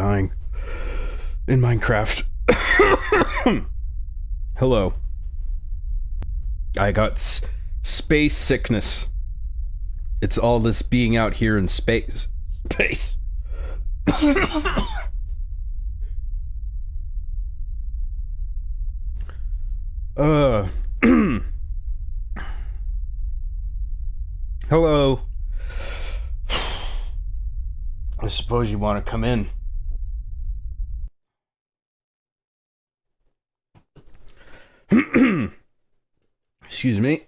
dying in Minecraft. Hello. I got space sickness. It's all this being out here in space. Space. Hello. I suppose you want to come in. Excuse me.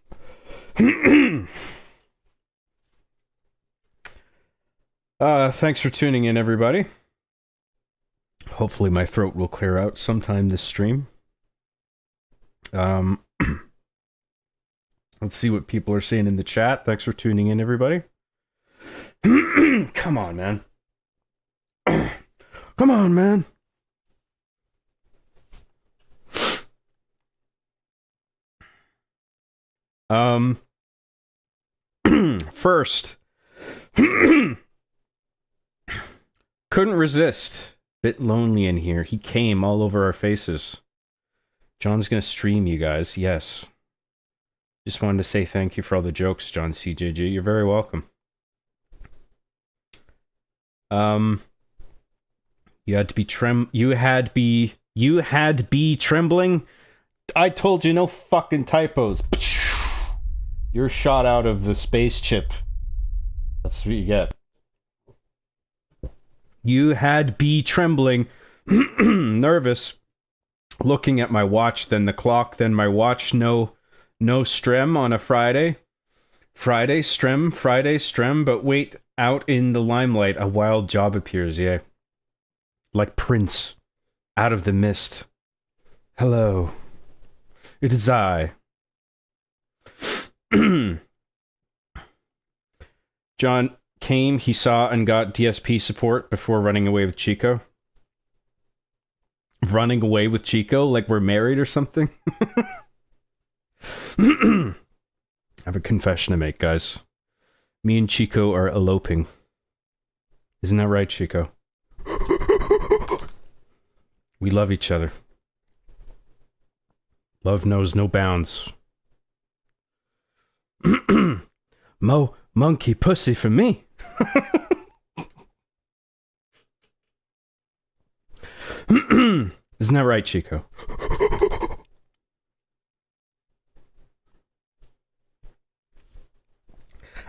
Thanks for tuning in, everybody. Hopefully my throat will clear out sometime this stream. Let's see what people are saying in the chat. Thanks for tuning in, everybody. Come on, man. Come on, man. First, couldn't resist. Bit lonely in here. He came all over our faces. John's gonna stream you guys. Yes. Just wanted to say thank you for all the jokes, John CJG. You're very welcome. You had be trembling. I told you, no fucking typos. You're shot out of the space chip. That's what you get. You had be trembling, nervous, looking at my watch, then the clock, then my watch. No strem on a Friday. Friday strem, but wait, out in the limelight, a wild job appears, yeah. Like Prince, out of the mist. Hello. It is I. John came, he saw and got DSP support before running away with Chico. Running away with Chico like we're married or something? I have a confession to make, guys. Me and Chico are eloping. Isn't that right, Chico? We love each other. Love knows no bounds. Monkey pussy for me. Isn't that right, Chico?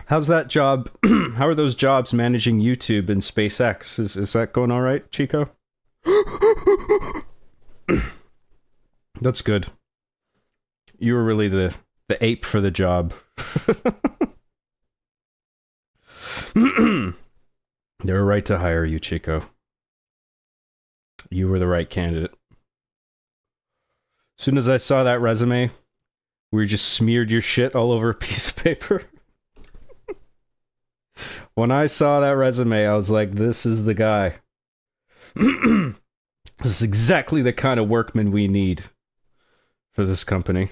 How's that job? How are those jobs managing YouTube and SpaceX? Is that going all right, Chico? That's good. You were really the ape for the job. They were right to hire you, Chico. You were the right candidate. As soon as I saw that resume, where you just smeared your shit all over a piece of paper. When I saw that resume, I was like, this is the guy. This is exactly the kind of workman we need for this company.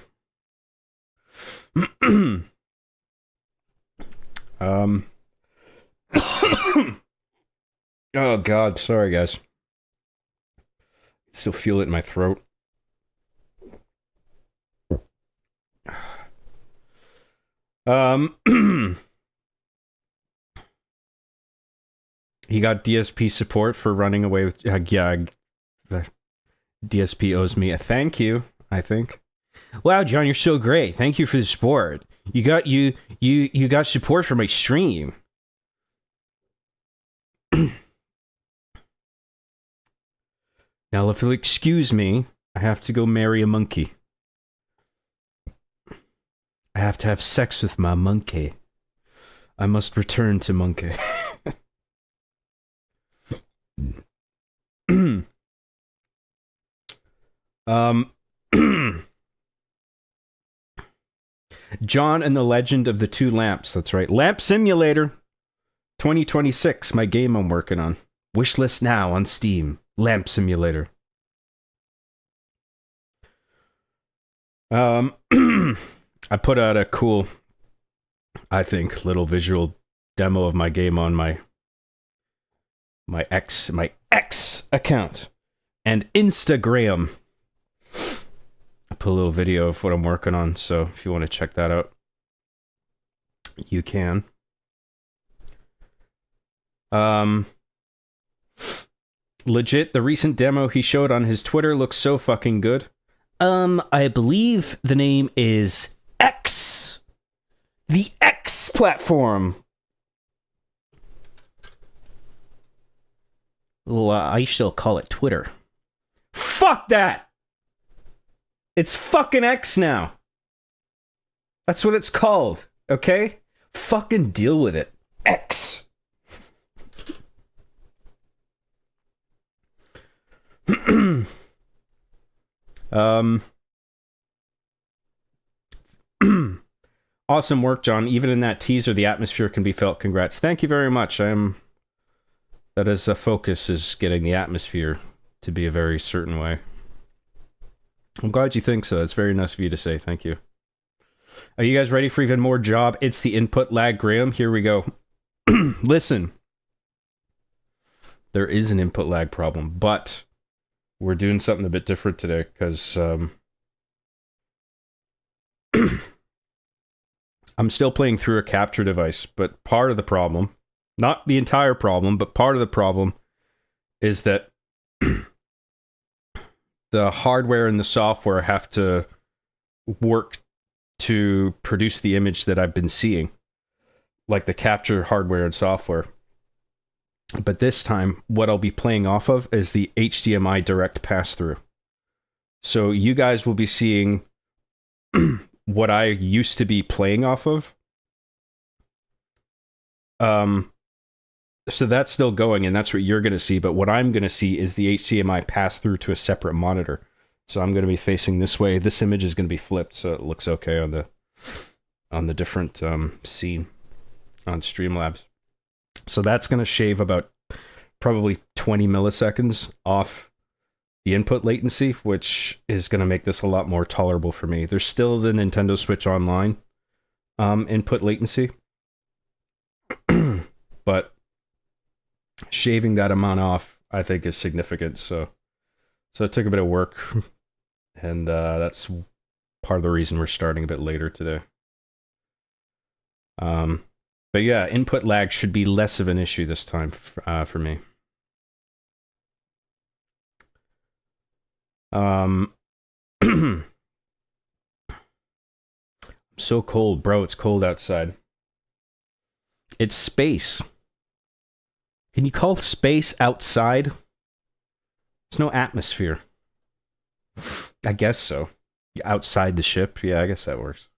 Oh god, sorry guys. Still feel it in my throat. He got DSP support for running away with DSP owes me a thank you, I think. Wow, John, you're so great. Thank you for the support. You got support for my stream. Now, if you'll excuse me, I have to go marry a monkey. I have to have sex with my monkey. I must return to monkey. John and the Legend of the Two Lamps. That's right. Lamp Simulator 2026, my game I'm working on. Wishlist now on Steam. Lamp Simulator. I put out a cool, I think, little visual demo of my game on my my X account, and Instagram. I put a little video of what I'm working on, so if you want to check that out, you can. Legit, the recent demo he showed on his Twitter looks so fucking good. I believe the name is X. The X platform. Well, I shall call it Twitter. Fuck that! It's fucking X now. That's what it's called, okay? Fucking deal with it. X. Awesome work, John. Even in that teaser, the atmosphere can be felt. Congrats. Thank you very much. That is a focus, is getting the atmosphere to be a very certain way. I'm glad you think so. It's very nice of you to say. Thank you. Are you guys ready for even more job? It's the input lag, Graham. Here we go. Listen. There is an input lag problem, but we're doing something a bit different today because I'm still playing through a capture device, but part of the problem, not the entire problem, but part of the problem is that the hardware and the software have to work to produce the image that I've been seeing, like the capture hardware and software. But this time, what I'll be playing off of is the HDMI direct pass-through. So you guys will be seeing what I used to be playing off of. So that's still going, and that's what you're going to see. But what I'm going to see is the HDMI pass-through to a separate monitor. So I'm going to be facing this way. This image is going to be flipped, so it looks okay on the different scene on Streamlabs. So that's going to shave about probably 20 milliseconds off the input latency, which is going to make this a lot more tolerable for me. There's still the Nintendo Switch Online input latency, but shaving that amount off, I think, is significant. So it took a bit of work, and that's part of the reason we're starting a bit later today. But yeah, input lag should be less of an issue this time for me. I'm so cold, bro. It's cold outside. It's space. Can you call space outside? There's no atmosphere. I guess so. Outside the ship. Yeah, I guess that works.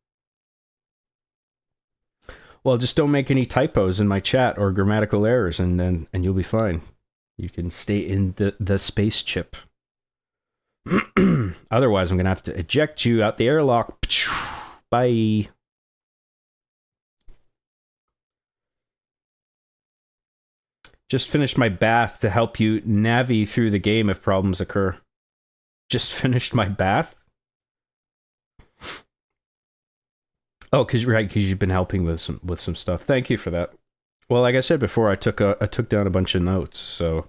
Well, just don't make any typos in my chat or grammatical errors, and you'll be fine. You can stay in the space chip. Otherwise, I'm going to have to eject you out the airlock. Bye. Just finished my bath to help you navigate through the game if problems occur. Just finished my bath? Oh, because you've been helping with some stuff. Thank you for that. Well, like I said before, I took down a bunch of notes, so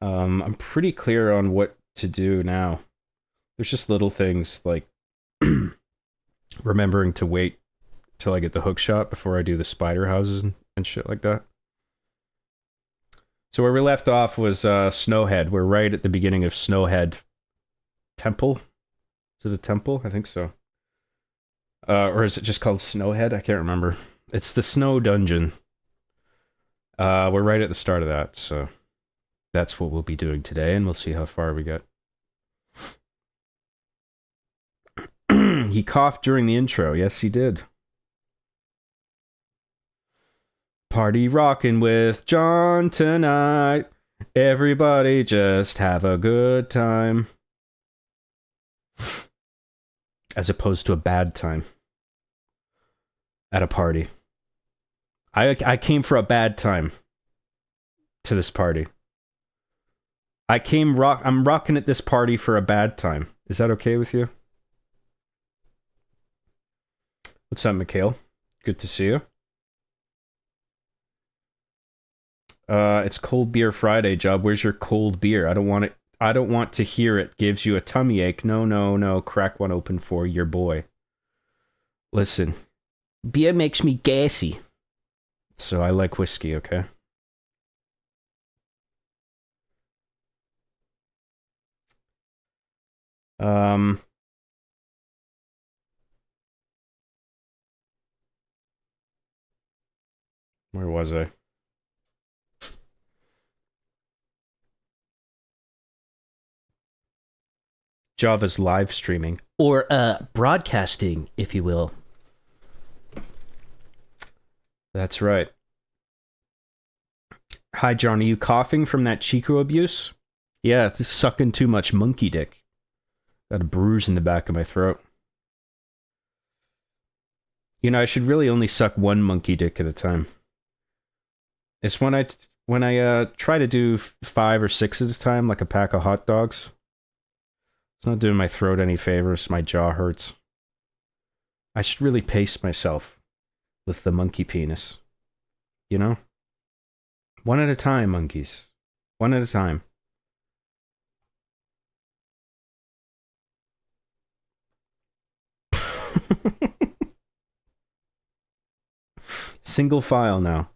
I'm pretty clear on what to do now. There's just little things like remembering to wait till I get the hook shot before I do the spider houses and shit like that. So where we left off was Snowhead. We're right at the beginning of Snowhead Temple. Is it a temple? I think so. Or is it just called Snowhead? I can't remember. It's the snow dungeon. We're right at the start of that, so that's what we'll be doing today, and we'll see how far we get. He coughed during the intro. Yes, he did. Party rocking with John tonight. Everybody just have a good time. As opposed to a bad time at a party. I came for a bad time to this party. I'm rocking at this party for a bad time. Is that okay with you? What's up, Mikhail? Good to see you. It's Cold Beer Friday, Job. Where's your cold beer? I don't want it. I don't want to hear it. Gives you a tummy ache. No, no, no. Crack one open for your boy. Listen, beer makes me gassy. So I like whiskey, okay? Um, where was I? Java's live streaming. Or broadcasting, if you will. That's right. Hi, John. Are you coughing from that Chico abuse? Yeah, it's sucking too much monkey dick. Got a bruise in the back of my throat. You know, I should really only suck one monkey dick at a time. It's when I try to do 5 or 6 at a time, like a pack of hot dogs. It's not doing my throat any favors. My jaw hurts. I should really pace myself with the monkey penis. You know? One at a time, monkeys. One at a time. Single file now.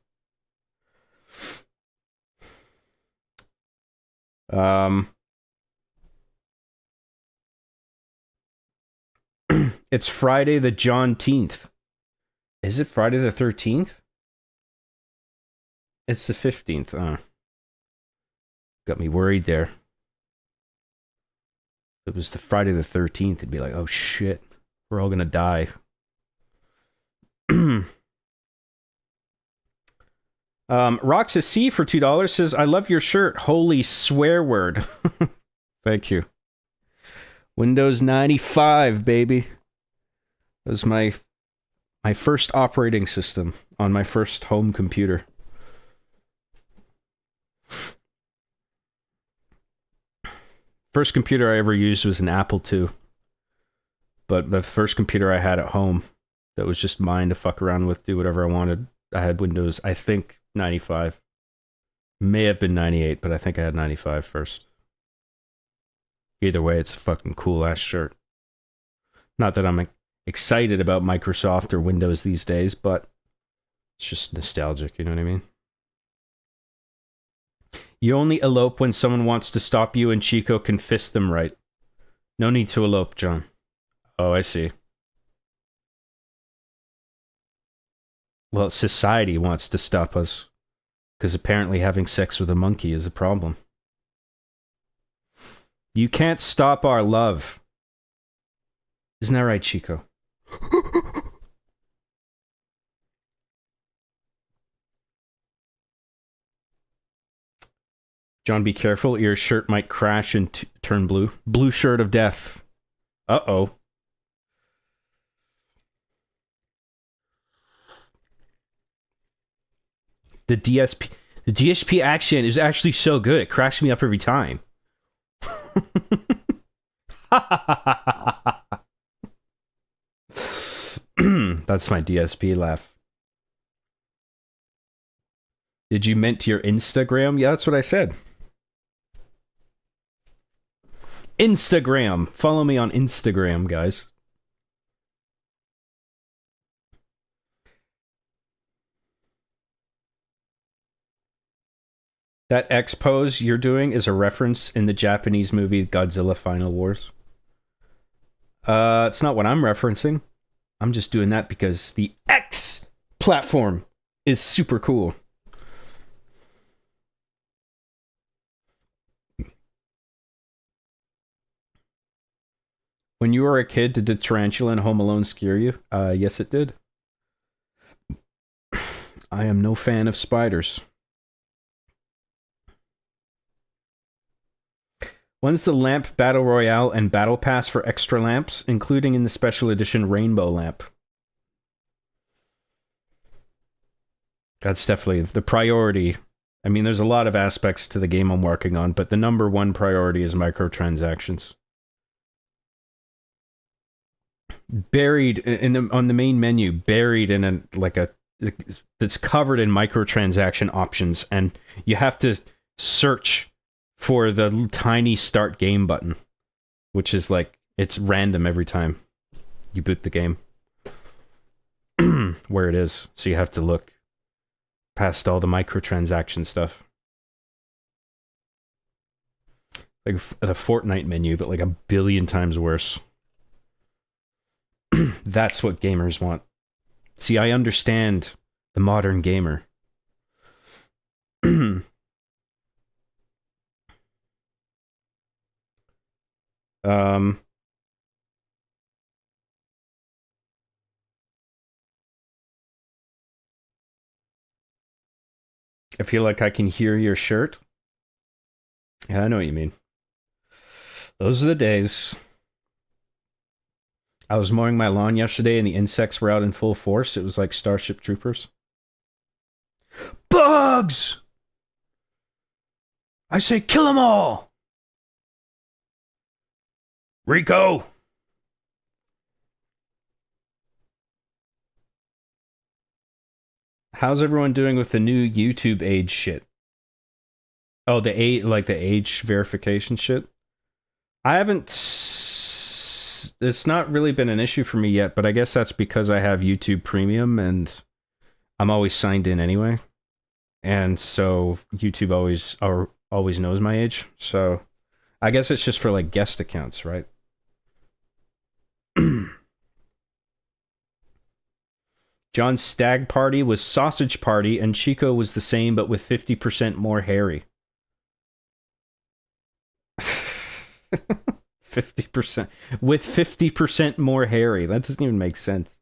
It's Friday the John-teenth. Is it Friday the 13th? It's the 15th. Got me worried there. If it was the Friday the 13th, it'd be like, oh shit, we're all gonna die. Roxas C for $2 says, I love your shirt. Holy swear word. Thank you. Windows 95, baby. That was my first operating system on my first home computer. First computer I ever used was an Apple II. But the first computer I had at home that was just mine to fuck around with, do whatever I wanted, I had Windows, I think, 95. May have been 98, but I think I had 95 first. Either way, it's a fucking cool-ass shirt. Not that I'm excited about Microsoft or Windows these days, but it's just nostalgic, you know what I mean? You only elope when someone wants to stop you and Chico can fist them right. No need to elope, John. Oh, I see. Well, society wants to stop us. Because apparently having sex with a monkey is a problem. You can't stop our love. Isn't that right, Chico? John, be careful. Your shirt might crash and turn blue. Blue shirt of death. Uh-oh. The DSP accent is actually so good. It cracks me up every time. That's my DSP laugh. Did you meant to your Instagram? Yeah, that's what I said. Instagram. Follow me on Instagram, guys. That X pose you're doing is a reference in the Japanese movie Godzilla Final Wars. It's not what I'm referencing. I'm just doing that because the X platform is super cool. When you were a kid, did the tarantula in Home Alone scare you? Yes, it did. I am no fan of spiders. When's the lamp battle royale and battle pass for extra lamps, including in the special edition rainbow lamp? That's definitely the priority. I mean, there's a lot of aspects to the game I'm working on, but the number one priority is microtransactions. Buried in on the main menu, buried in a that's covered in microtransaction options, and you have to search for the tiny start game button, which is like, it's random every time you boot the game where it is. So you have to look past all the microtransaction stuff. Like the Fortnite menu, but like a billion times worse. That's what gamers want. See, I understand the modern gamer. I feel like I can hear your shirt. Yeah, I know what you mean. Those are the days. I was mowing my lawn yesterday and the insects were out in full force. It was like Starship Troopers. Bugs! I say kill them all! Rico! How's everyone doing with the new YouTube age shit? Oh, the age verification shit? I haven't... It's not really been an issue for me yet, but I guess that's because I have YouTube Premium and I'm always signed in anyway. And so YouTube always knows my age. So I guess it's just for like guest accounts, right? John's stag party was sausage party, and Chico was the same but with 50% more hairy. 50%. With 50% more hairy. That doesn't even make sense.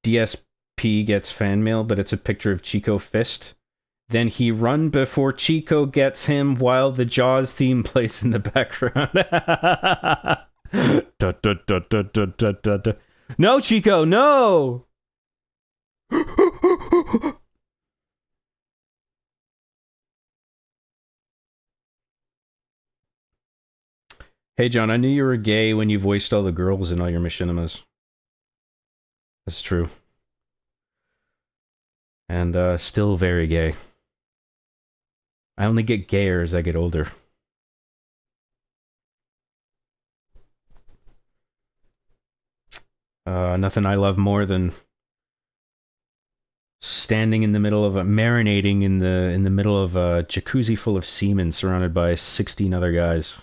DSP gets fan mail, but it's a picture of Chico fist. Then he run before Chico gets him while the Jaws theme plays in the background. No, Chico, no! Hey, John, I knew you were gay when you voiced all the girls in all your machinimas. That's true. And still very gay. I only get gayer as I get older. Nothing I love more than standing in the middle of marinating in the middle of a jacuzzi full of semen, surrounded by 16 other guys,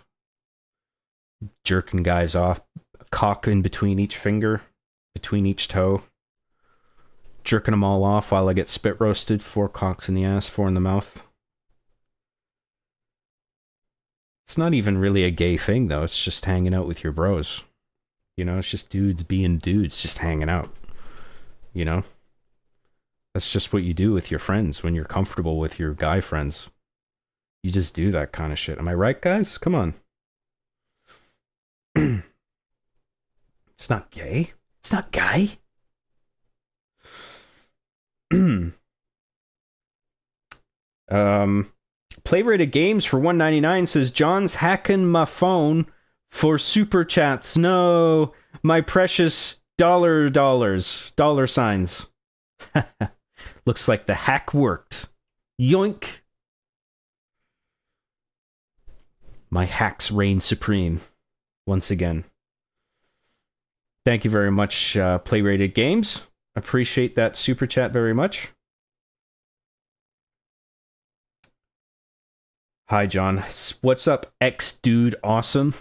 jerking guys off, a cock in between each finger, between each toe, jerking them all off while I get spit roasted. 4 cocks in the ass, 4 in the mouth. It's not even really a gay thing, though. It's just hanging out with your bros. You know, it's just dudes being dudes, just hanging out. You know? That's just what you do with your friends when you're comfortable with your guy friends. You just do that kind of shit. Am I right, guys? Come on. It's not gay. It's not gay. Play Rated Games for $1.99 says John's hacking my phone for super chats. No, my precious dollar signs. Looks like the hack worked. Yoink. My hacks reign supreme once again. Thank you very much, Play Rated Games. Appreciate that super chat very much. Hi, John. What's up, ex-dude awesome?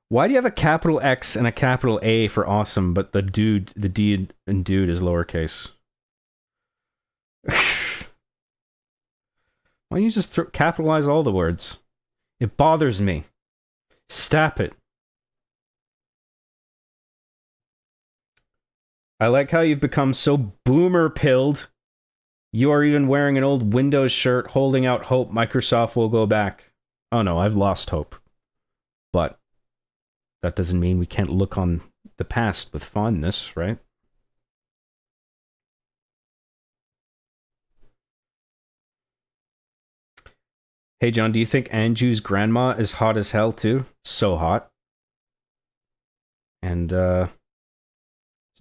Why do you have a capital X and a capital A for awesome, but the D in dude is lowercase? Why don't you just capitalize all the words? It bothers me. Stop it. I like how you've become so boomer-pilled. You are even wearing an old Windows shirt holding out hope Microsoft will go back. Oh no, I've lost hope. But that doesn't mean we can't look on the past with fondness, right? Hey, John, do you think Anju's grandma is hot as hell, too? So hot. And,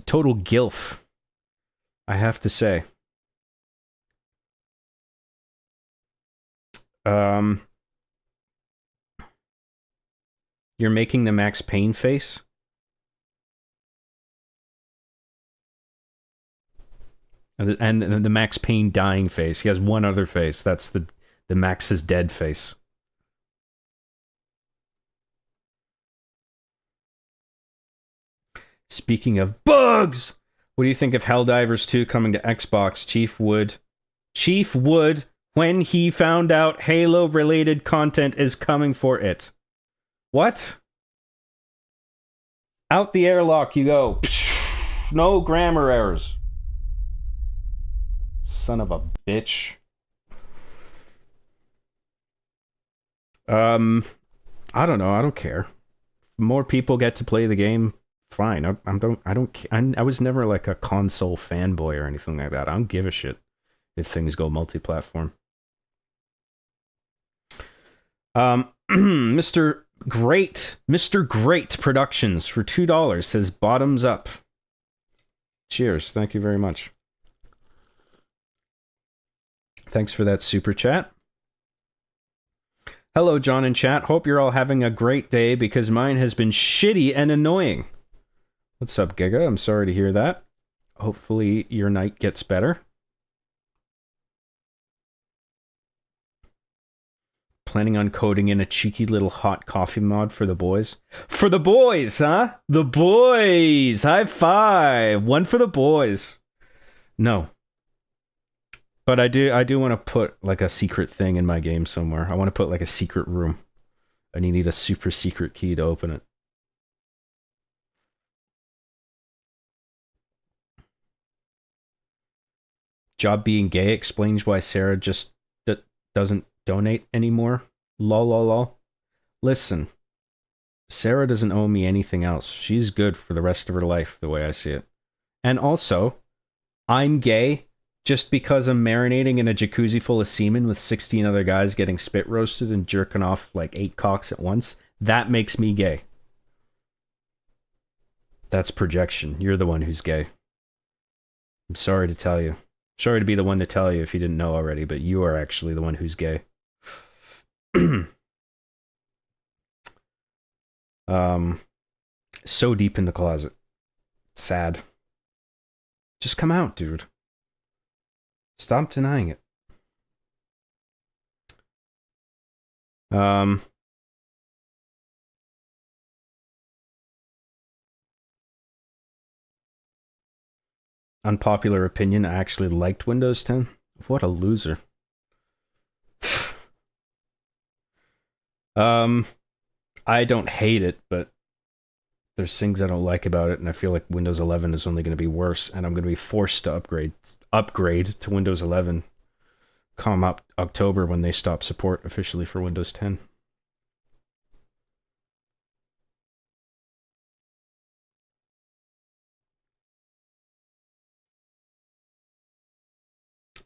total gilf, I have to say. You're making the Max Payne face? And the Max Payne dying face. He has one other face. That's the Max is dead face. Speaking of bugs, what do you think of Helldivers 2 coming to Xbox? Chief Wood, when he found out Halo-related content is coming for it. What? Out the airlock you go. No grammar errors. Son of a bitch. I don't know. I don't care. More people get to play the game. Fine. I was never like a console fanboy or anything like that. I don't give a shit if things go multi-platform. Mr. Great Productions for $2 says bottoms up. Cheers. Thank you very much. Thanks for that super chat. Hello, John and chat. Hope you're all having a great day because mine has been shitty and annoying. What's up, Giga? I'm sorry to hear that. Hopefully your night gets better. Planning on coding in a cheeky little hot coffee mod for the boys. For the boys, huh? The boys! High five! One for the boys. No. But I do want to put like a secret thing in my game somewhere. I want to put like a secret room. And you need a super secret key to open it. Job being gay explains why Sarah just doesn't donate anymore. Lol, lol, lol. Listen, Sarah doesn't owe me anything else. She's good for the rest of her life, the way I see it. And also, I'm gay just because I'm marinating in a jacuzzi full of semen with 16 other guys getting spit roasted and jerking off like 8 cocks at once. That makes me gay. That's projection. You're the one who's gay. I'm sorry to tell you. Sorry to be the one to tell you if you didn't know already, but you are actually the one who's gay. So deep in the closet. Sad. Just come out, dude. Stop denying it. Unpopular opinion, I actually liked Windows 10. What a loser. I don't hate it, but there's things I don't like about it, and I feel like Windows 11 is only going to be worse, and I'm going to be forced to upgrade to Windows 11 come up October when they stop support officially for Windows 10.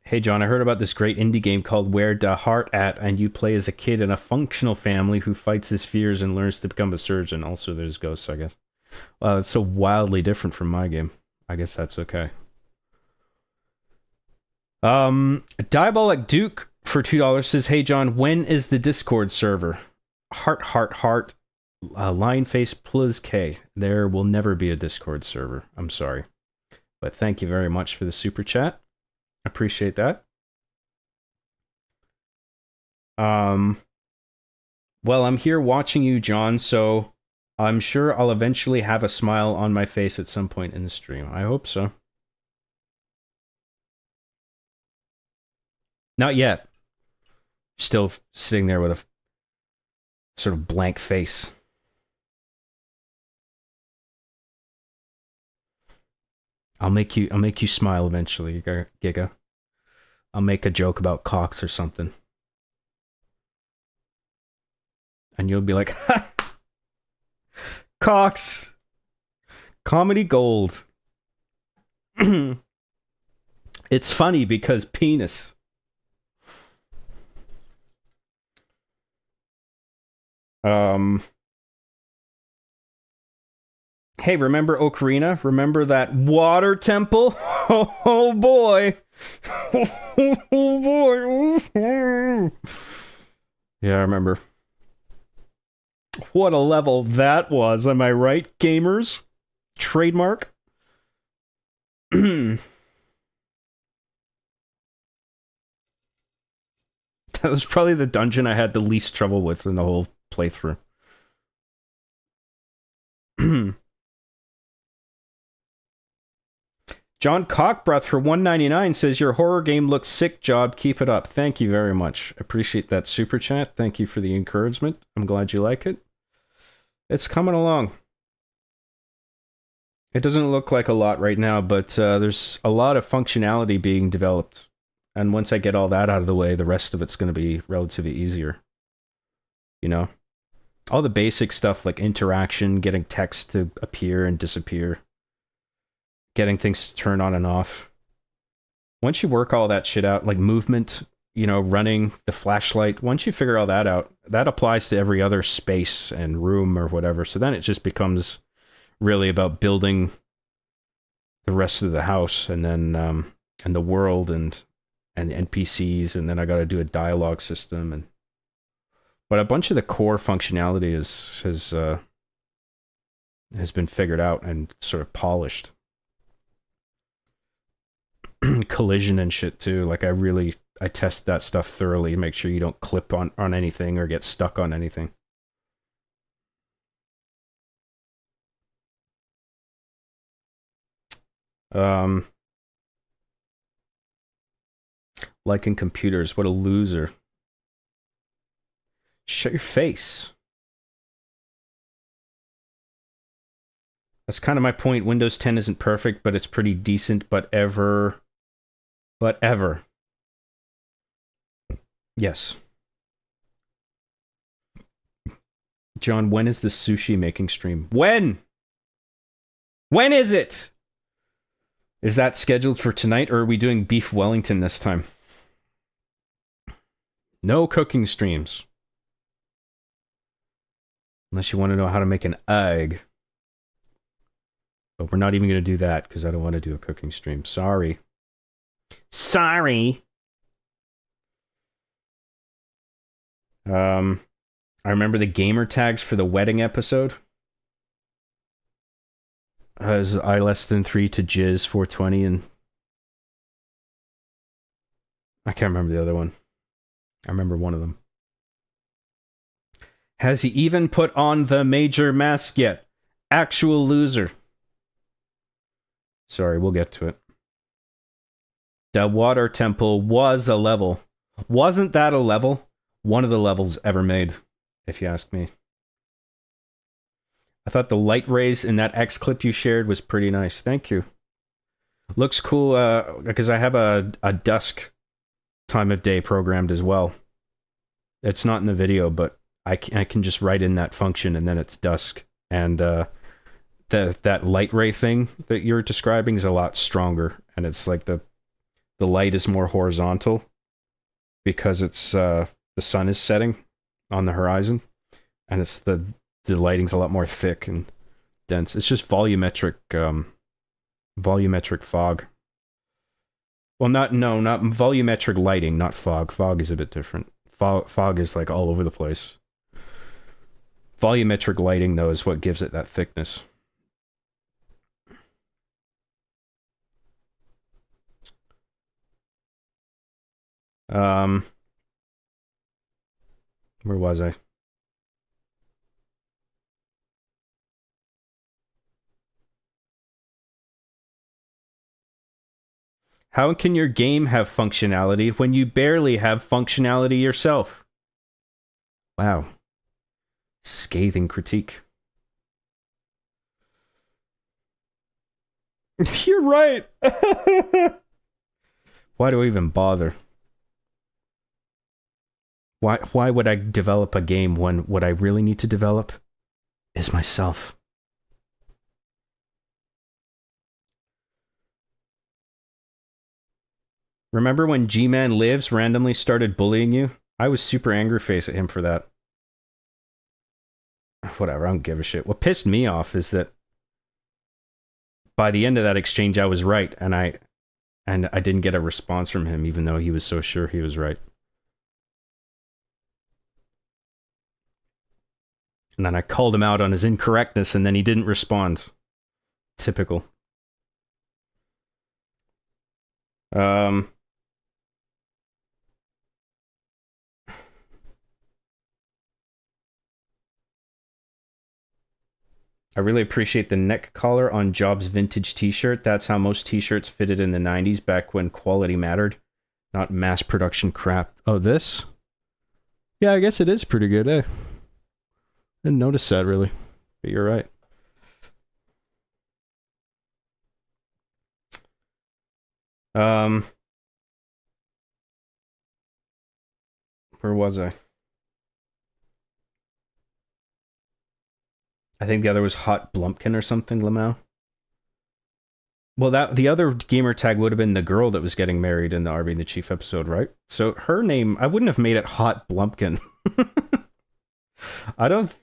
Hey John, I heard about this great indie game called Where Da Heart At, and you play as a kid in a functional family who fights his fears and learns to become a surgeon. Also, there's ghosts, I guess. It's so wildly different from my game. I guess that's okay. Diabolic Duke for $2 says, hey John, when is the Discord server? Heart, line face plus K. There will never be a Discord server. I'm sorry. But thank you very much for the super chat. Appreciate that. Well, I'm here watching you, John, so I'm sure I'll eventually have a smile on my face at some point in the stream. I hope so. Not yet. Still sitting there with a sort of blank face. I'll make you smile eventually, Giga. I'll make a joke about cocks or something. And you'll be like, ha! Cocks! Comedy gold. It's funny because penis. Um, hey, remember Ocarina? Remember that water temple? Oh boy. Oh boy. Yeah, I remember. What a level that was, am I right, gamers? Trademark? That was probably the dungeon I had the least trouble with in the whole playthrough. John Cockbreath for 199 says your horror game looks sick, job. Keep it up. Thank you very much. Appreciate that super chat. Thank you for the encouragement. I'm glad you like it. It's coming along. It doesn't look like a lot right now, but there's a lot of functionality being developed. And once I get all that out of the way, the rest of it's going to be relatively easier. You know? All the basic stuff like interaction, getting text to appear and disappear, getting things to turn on and off. Once you work all that shit out, like movement, running, the flashlight, once you figure all that out, that applies to every other space and room or whatever. So then it just becomes really about building the rest of the house and then and the world and NPCs, and then I got to do a dialogue system, but a bunch of the core functionality has been figured out and sort of polished. Collision and shit too. Like I test that stuff thoroughly to make sure you don't clip on anything or get stuck on anything. Like in computers, what a loser. Shut your face. That's kind of my point. Windows 10 isn't perfect, but it's pretty decent, but ever. Yes. John, when is the sushi making stream? When? When is it? Is that scheduled for tonight, or are we doing beef Wellington this time? No cooking streams. Unless you want to know how to make an egg. But we're not even going to do that, because I don't want to do a cooking stream. Sorry. Sorry. I remember the gamer tags for the wedding episode. As I less than 3 to Jizz 420, and I can't remember the other one. I remember one of them. Has he even put on the major mask yet? Actual loser. Sorry, we'll get to it. The water temple was a level. Wasn't that a level? One of the levels ever made, if you ask me. I thought the light rays in that X clip you shared was pretty nice. Thank you. Looks cool, because I have a dusk time of day programmed as well. It's not in the video, but I can just write in that function and then it's dusk. And that light ray thing that you're describing is a lot stronger. And it's like the light is more horizontal because it's the sun is setting on the horizon. And it's the lighting's a lot more thick and dense. It's just volumetric fog. Well, not volumetric lighting, not fog. Fog is a bit different. Fog is like all over the place. Volumetric lighting, though, is what gives it that thickness. Where was I? How can your game have functionality when you barely have functionality yourself? Wow. Scathing critique. You're right. Why do I even bother? Why would I develop a game when what I really need to develop is myself? Remember when G-Man Lives randomly started bullying you? I was super angry face at him for that. whatever, I don't give a shit. What pissed me off is that by the end of that exchange, I was right, and I didn't get a response from him, even though he was so sure he was right. And then I called him out on his incorrectness, and then he didn't respond. Typical. I really appreciate the neck collar on Job's vintage t-shirt. That's how most t-shirts fitted in the 90s, back when quality mattered, not mass production crap. Oh, this? Yeah, I guess it is pretty good, eh? Didn't notice that, really. But you're right. Where was I? I think the other was Hot Blumpkin or something, Lamau. Well, that the other gamer tag would have been the girl that was getting married in the RV and the Chief episode, right? So her name, I wouldn't have made it Hot Blumpkin. I don't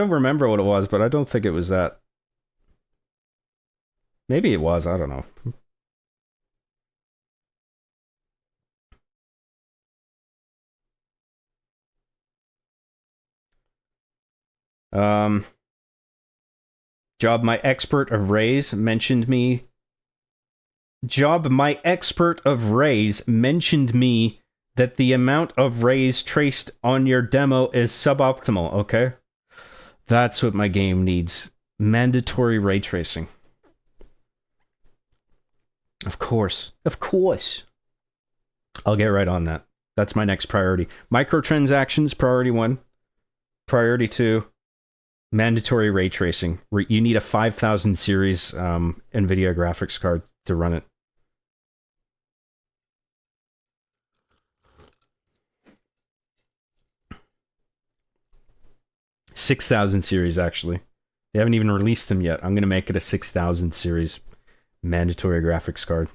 remember what it was, but I don't think it was that. Maybe it was, I don't know. Job, my expert of rays mentioned me. Job, my expert of rays mentioned me that the amount of rays traced on your demo is suboptimal, okay? That's what my game needs. Mandatory ray tracing. Of course. Of course. I'll get right on that. That's my next priority. Microtransactions, priority 1. Priority 2, mandatory ray tracing. You need a 5000 series NVIDIA graphics card to run it. $6,000 series, actually. They haven't even released them yet. I'm going to make it a 6000 series mandatory graphics card.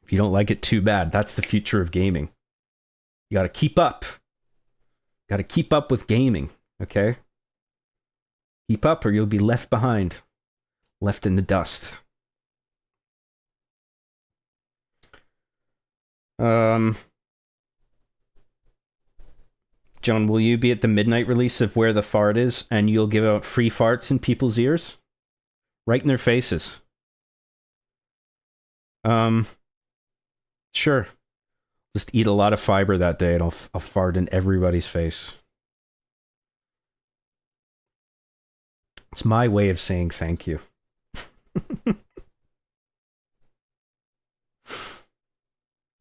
If you don't like it, too bad. That's the future of gaming. You got to keep up. Got to keep up with gaming, okay? Keep up or you'll be left behind. Left in the dust. John, will you be at the midnight release of Where the Fart Is, and you'll give out free farts in people's ears? Right in their faces. Sure. Just eat a lot of fiber that day, and I'll fart in everybody's face. It's my way of saying thank you.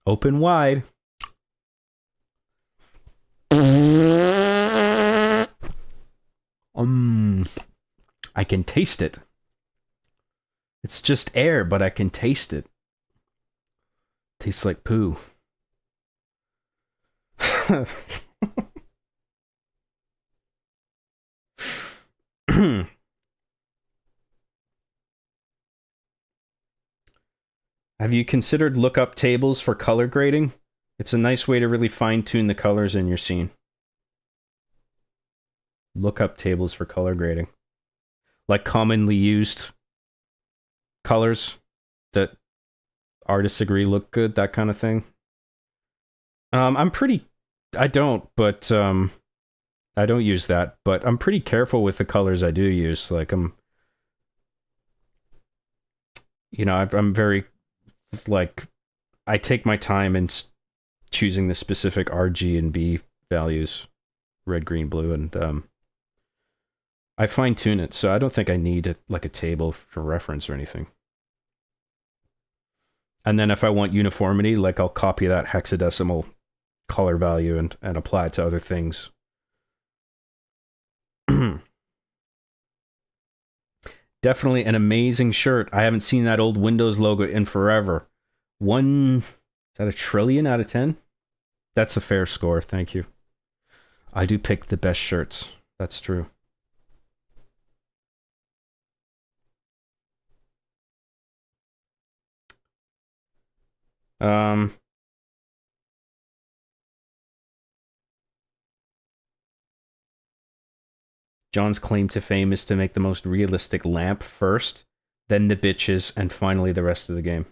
Open wide. I can taste it. It's just air, but I can taste it. Tastes like poo. Have you considered lookup tables for color grading? It's a nice way to really fine-tune the colors in your scene. Lookup tables for color grading. Like commonly used colors that artists agree look good, that kind of thing. I don't use that, but I'm pretty careful with the colors I do use. Like I'm very, like, I take my time in choosing the specific RG and B values, red, green, blue, and I fine tune it, so I don't think I need a table for reference or anything. And then if I want uniformity, like I'll copy that hexadecimal color value and apply it to other things. Definitely an amazing shirt. I haven't seen that old Windows logo in forever. Is that a trillion out of 10? That's a fair score, thank you. I do pick the best shirts. That's true. John's claim to fame is to make the most realistic lamp first, then the bitches, and finally the rest of the game.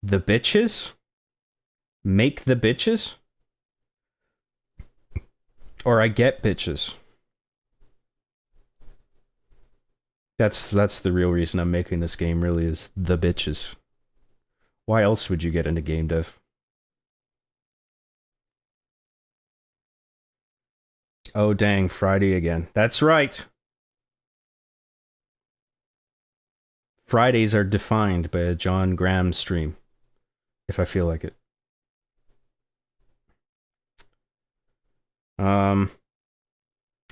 The bitches? Make the bitches? Or I get bitches. That's the real reason I'm making this game, really, is the bitches. Why else would you get into game dev? Oh, dang, Friday again. That's right. Fridays are defined by a John Graham stream, if I feel like it.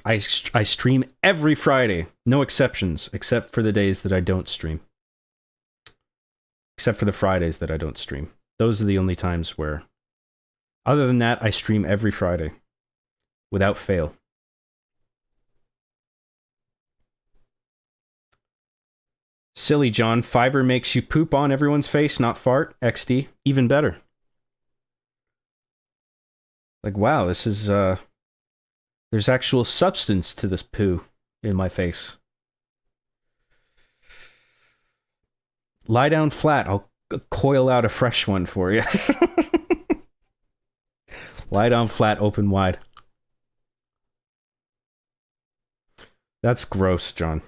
I stream every Friday, no exceptions, except for the days that I don't stream. Except for the Fridays that I don't stream. Those are the only times where... Other than that, I stream every Friday. Without fail. Silly John, fiber makes you poop on everyone's face, not fart. XD. Even better. Like, wow, this is, there's actual substance to this poo in my face. Lie down flat. I'll coil out a fresh one for you. Lie down flat, open wide. That's gross, John.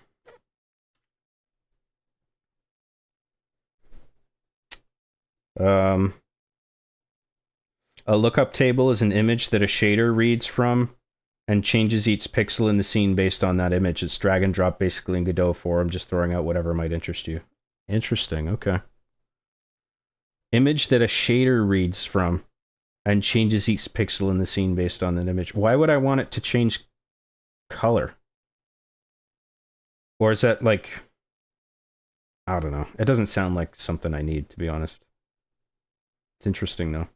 A lookup table is an image that a shader reads from and changes each pixel in the scene based on that image. It's drag and drop basically in Godot form, just throwing out whatever might interest you. Interesting, okay. Image that a shader reads from and changes each pixel in the scene based on that image. Why would I want it to change color? Or is that like... I don't know. It doesn't sound like something I need, to be honest. It's interesting, though.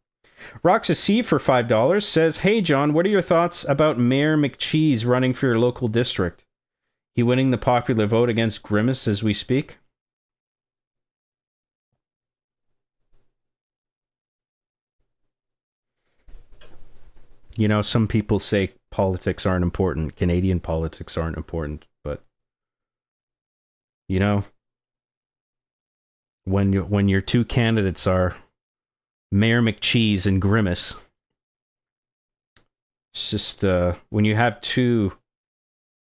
Roxas C for $5 says, "Hey, John, what are your thoughts about Mayor McCheese running for your local district? He winning the popular vote against Grimace as we speak?" You know, some people say politics aren't important. Canadian politics aren't important. But, you know, when your two candidates are Mayor McCheese and Grimace, it's just, when you have two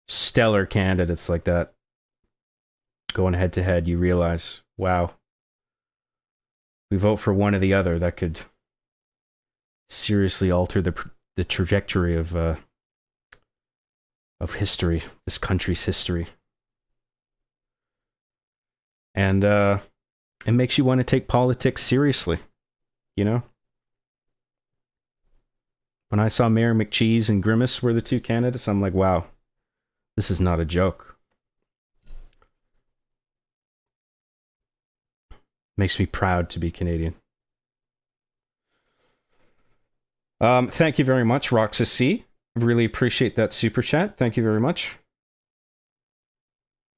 stellar candidates like that going head to head, you realize, wow, we vote for one or the other, that could seriously alter the trajectory of history, this country's history. And it makes you want to take politics seriously, you know? When I saw Mayor McCheese and Grimace were the two candidates, I'm like, wow, this is not a joke. Makes me proud to be Canadian. Thank you very much, Roxas C. Really appreciate that super chat. Thank you very much.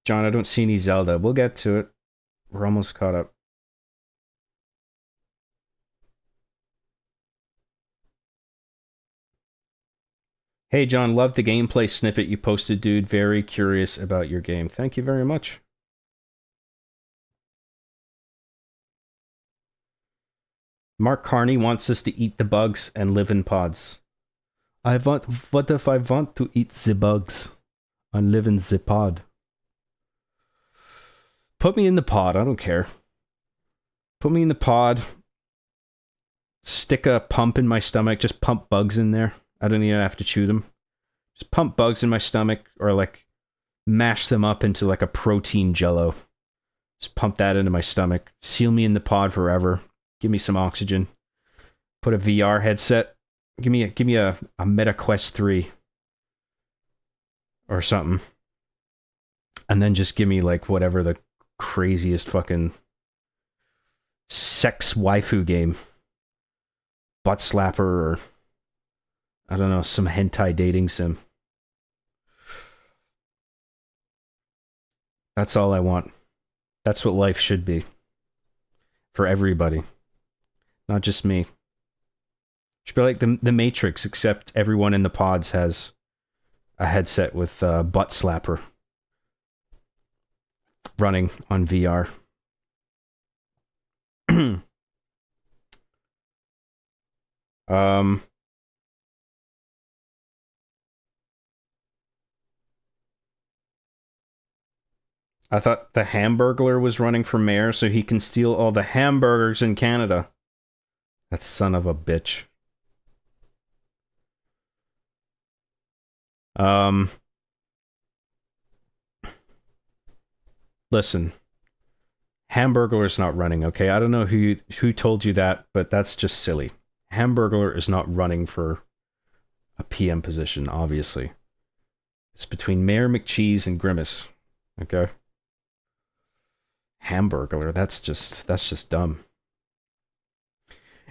John, I don't see any Zelda. We'll get to it. We're almost caught up. Hey, John, love the gameplay snippet you posted, dude. Very curious about your game. Thank you very much. Mark Carney wants us to eat the bugs and live in pods. What if I want to eat the bugs and live in the pod? Put me in the pod, I don't care. Put me in the pod. Stick a pump in my stomach, just pump bugs in there. I don't even have to chew them. Just pump bugs in my stomach, or like mash them up into like a protein jello. Just pump that into my stomach. Seal me in the pod forever. Give me some oxygen. Put a VR headset. Give me a Meta Quest 3 or something. And then just give me like whatever the craziest fucking sex waifu game. Butt slapper, or I don't know, some hentai dating sim. That's all I want. That's what life should be. For everybody. Not just me. It should be like the Matrix, except everyone in the pods has a headset with butt slapper running on VR. um, I thought the Hamburglar was running for mayor so he can steal all the hamburgers in Canada. That son of a bitch. Listen, Hamburglar is not running, okay? I don't know who told you that, but that's just silly. Hamburglar is not running for a PM position, obviously. It's between Mayor McCheese and Grimace, okay? Hamburglar, that's just dumb.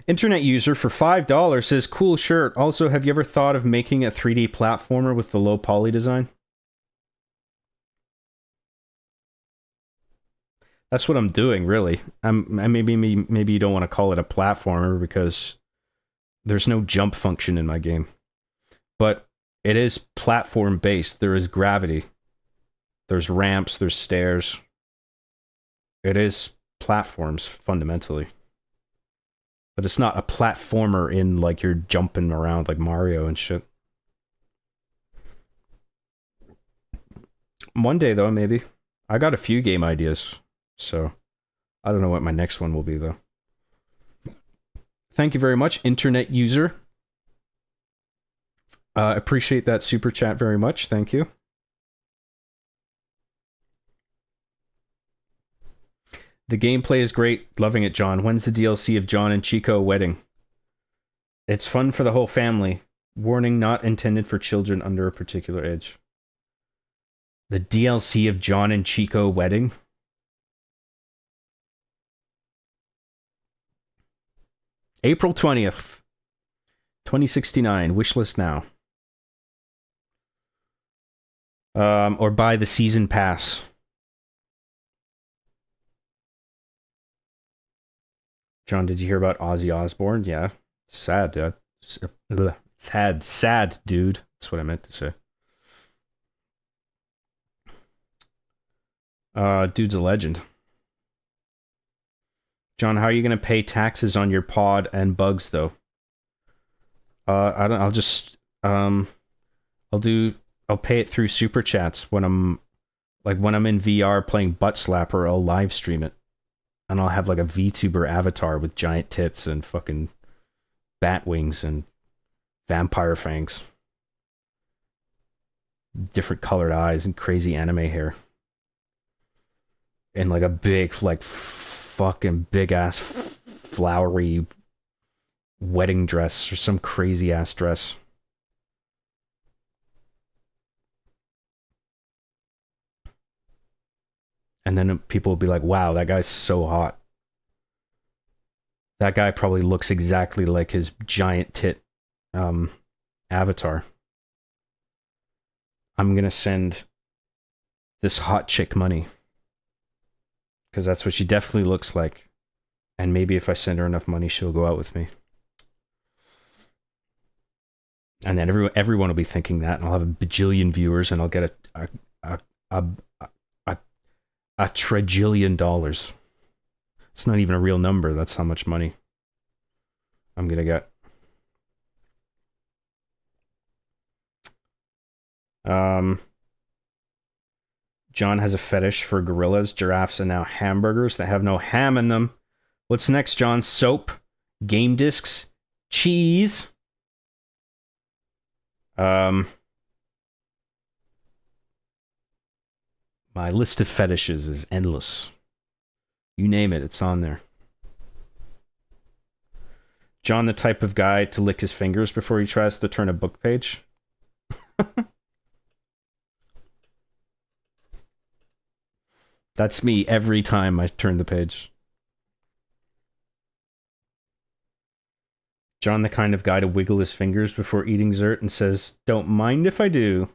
Internet user for $5 says, cool shirt. Also, have you ever thought of making a 3D platformer with the low poly design? That's what I'm doing, really. Maybe you don't want to call it a platformer because there's no jump function in my game. But it is platform based. There is gravity. There's ramps, there's stairs. It is platforms fundamentally. But it's not a platformer in like you're jumping around like Mario and shit. One day though, maybe. I got a few game ideas. So, I don't know what my next one will be, though. Thank you very much, internet user. Appreciate that super chat very much. Thank you. The gameplay is great. Loving it, John. When's the DLC of John and Chico wedding? It's fun for the whole family. Warning, not intended for children under a particular age. The DLC of John and Chico wedding? April 20th, 2069. Wishlist now. Or buy the season pass. John, did you hear about Ozzy Osbourne? Yeah. Sad, dude. Sad, dude. That's what I meant to say. Dude's a legend. John, how are you going to pay taxes on your pod and bugs, though? I'll pay it through super chats when I'm in VR playing Butt Slapper. I'll live stream it, and I'll have like a VTuber avatar with giant tits and fucking bat wings and vampire fangs, different colored eyes and crazy anime hair, and like a big like fucking big ass flowery wedding dress or some crazy ass dress. And then people will be like, wow, that guy's so hot. That guy probably looks exactly like his giant tit avatar. I'm gonna send this hot chick money. Because that's what she definitely looks like. And maybe if I send her enough money, she'll go out with me. And then everyone will be thinking that, and I'll have a bajillion viewers, and I'll get a trillion dollars. It's not even a real number. That's how much money I'm gonna get. John has a fetish for gorillas, giraffes, and now hamburgers that have no ham in them. What's next, John? Soap, game discs, cheese. My list of fetishes is endless. You name it, it's on there. John, the type of guy to lick his fingers before he tries to turn a book page. That's me every time I turn the page. John, the kind of guy to wiggle his fingers before eating dessert and says, "Don't mind if I do."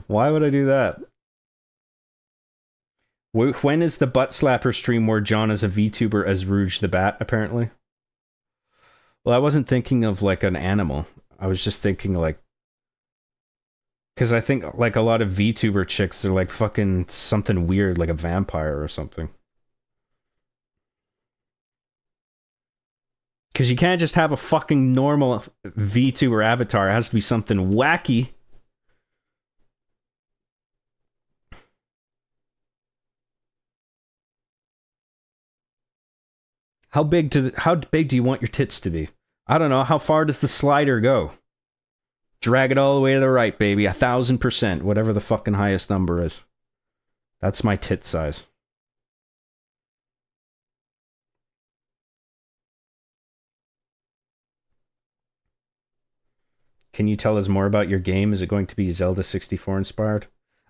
Why would I do that? When is the Butt Slapper stream where John is a VTuber as Rouge the Bat, apparently? Well, I wasn't thinking of like an animal. I was just thinking like, because I think like a lot of VTuber chicks, they're like fucking something weird, like a vampire or something. Because you can't just have a fucking normal VTuber avatar. It has to be something wacky. How big do you want your tits to be? I don't know. How far does the slider go? Drag it all the way to the right, baby. 1,000%. Whatever the fucking highest number is. That's my tit size. Can you tell us more about your game? Is it going to be Zelda 64 inspired?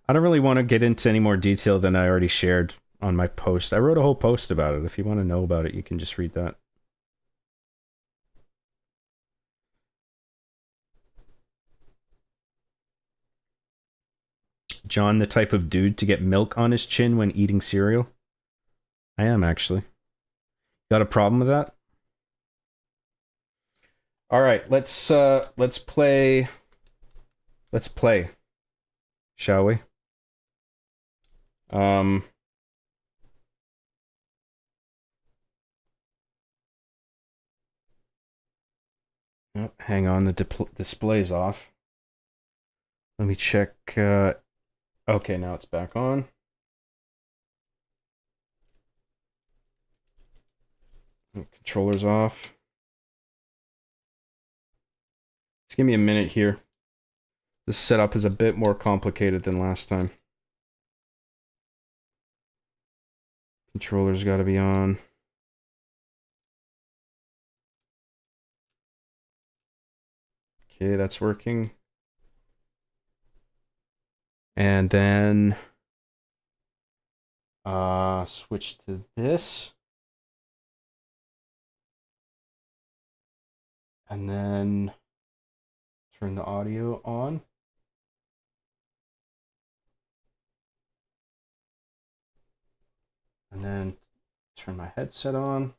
I don't really want to get into any more detail than I already shared on my post. I wrote a whole post about it. If you want to know about it, you can just read that. John, the type of dude to get milk on his chin when eating cereal? I am, actually. Got a problem with that? All right, let's play. Let's play, shall we? Oh, hang on, the display's off. Let me check. Okay, now it's back on. Controller's off. Just give me a minute here. This setup is a bit more complicated than last time. Controller's got to be on. Okay, that's working. And then switch to this. And then turn the audio on. And then turn my headset on.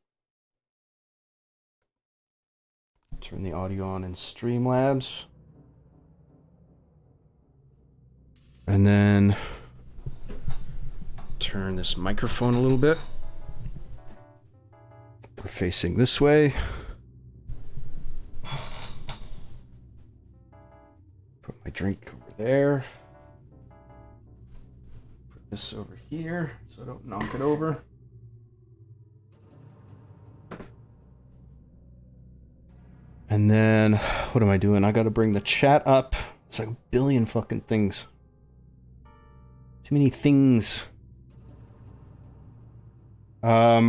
Turn the audio on in Streamlabs. And then turn this microphone a little bit. We're facing this way. Put my drink over there. Put this over here so I don't knock it over. And then, what am I doing? I gotta bring the chat up. It's like a billion fucking things. Too many things. Let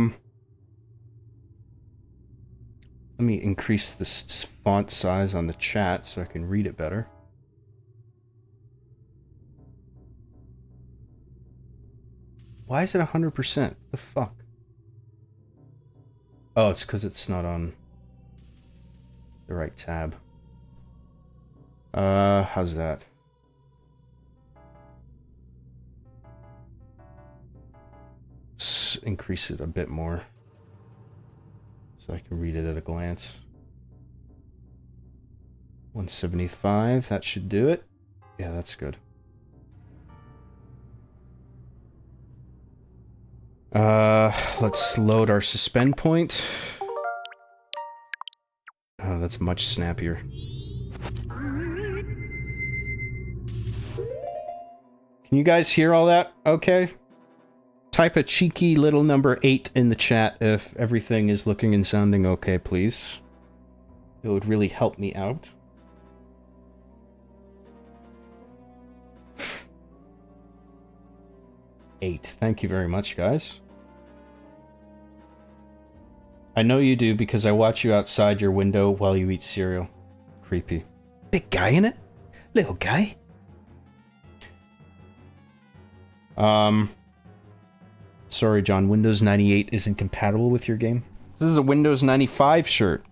me increase this font size on the chat so I can read it better. Why is it 100%? The fuck? Oh, it's because it's not on the right tab. How's that? Let's increase it a bit more so I can read it at a glance. 175, that should do it. Yeah, that's good. Let's load our suspend point. Oh, that's much snappier. Can you guys hear all that? Okay. Type a cheeky little number 8 in the chat if everything is looking and sounding okay, please. It would really help me out. Eight. Thank you very much, guys. I know you do because I watch you outside your window while you eat cereal. Creepy. Big guy in it? Little guy? Sorry, John. Windows 98 isn't compatible with your game. This is a Windows 95 shirt.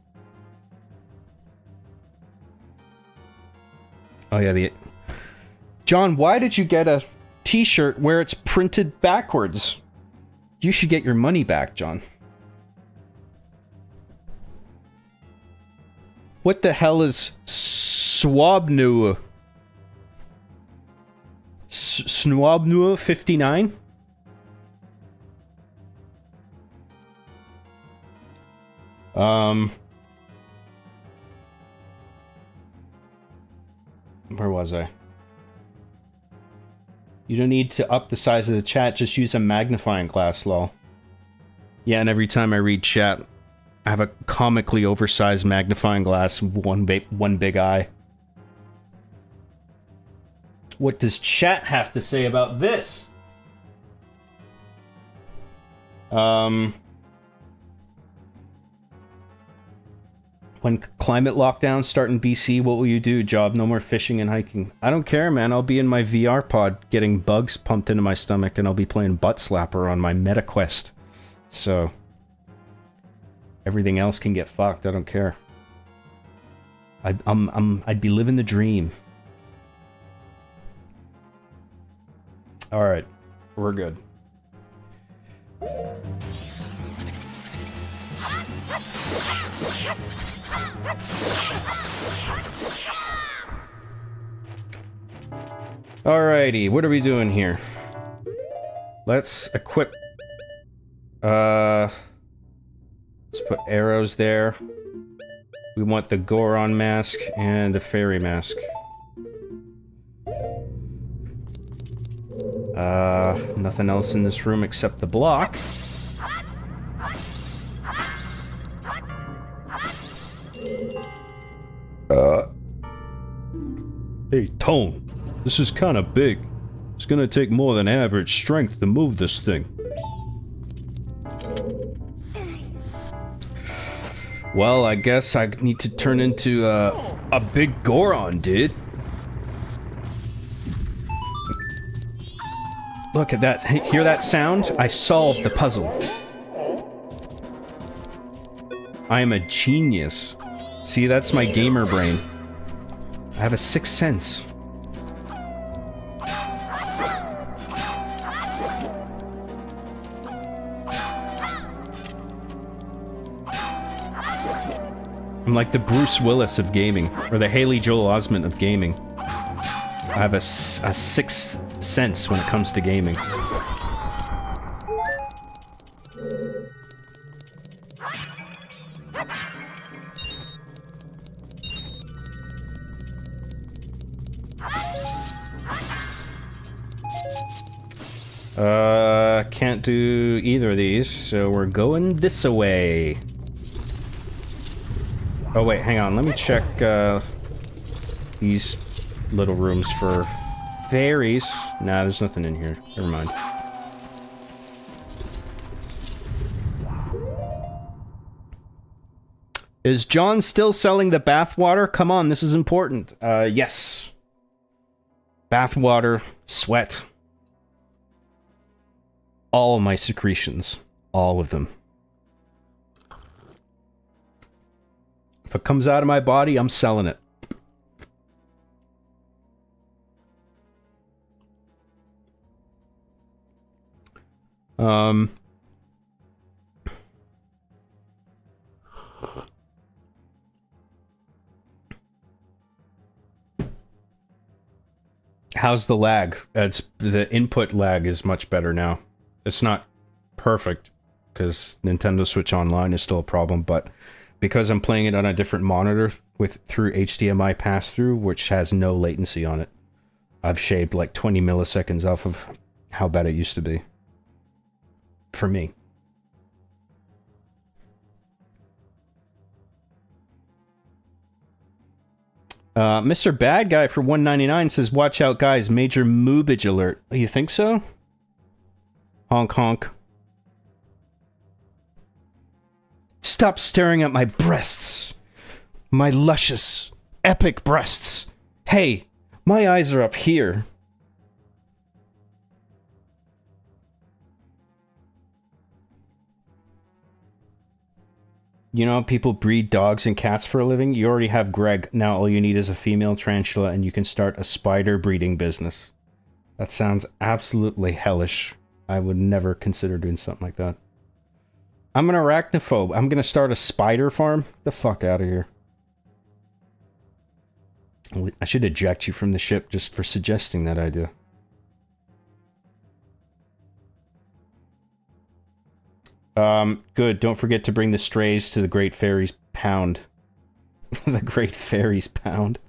Oh, yeah, John, why did you get a t-shirt where it's printed backwards? You should get your money back, John. What the hell is Swabnu. Swabnu 59. Where was I? You don't need to up the size of the chat, just use a magnifying glass, lol. Yeah, and every time I read chat, I have a comically oversized magnifying glass, one big eye. What does chat have to say about this? When climate lockdowns start in BC, what will you do? Job, no more fishing and hiking. I don't care, man. I'll be in my VR pod getting bugs pumped into my stomach, and I'll be playing Butt Slapper on my Meta Quest. So everything else can get fucked. I don't care. I'd be living the dream. All right, we're good. Alrighty, what are we doing here? Let's equip... let's put arrows there. We want the Goron mask and the fairy mask. Nothing else in this room except the block. Hey, Tone. This is kinda big. It's gonna take more than average strength to move this thing. Well, I guess I need to turn into a big Goron, dude. Look at that. Hear that sound? I solved the puzzle. I am a genius. See, that's my gamer brain. I have a sixth sense. I'm like the Bruce Willis of gaming, or the Haley Joel Osment of gaming. I have a sixth sense when it comes to gaming. Can't do either of these, so we're going this way. Oh wait, hang on, let me check, these little rooms for fairies. Nah, there's nothing in here. Never mind. Is John still selling the bathwater? Come on, this is important. Yes. Bathwater, sweat. All of my secretions. All of them. If it comes out of my body, I'm selling it. How's the lag? The input lag is much better now. It's not perfect, because Nintendo Switch Online is still a problem, but because I'm playing it on a different monitor through HDMI pass-through, which has no latency on it, I've shaved like 20 milliseconds off of how bad it used to be. For me. Mr. Bad Guy for $1.99 says, watch out guys, major moobage alert. Oh, you think so? Honk honk. Stop staring at my breasts. My luscious, epic breasts. Hey, my eyes are up here. You know, people breed dogs and cats for a living. You already have Greg. Now all you need is a female tarantula and you can start a spider breeding business. That sounds absolutely hellish. I would never consider doing something like that. I'm an arachnophobe. I'm gonna start a spider farm? The fuck out of here. I should eject you from the ship just for suggesting that idea. Good. Don't forget to bring the strays to the Great Fairies Pound. The Great Fairies Pound.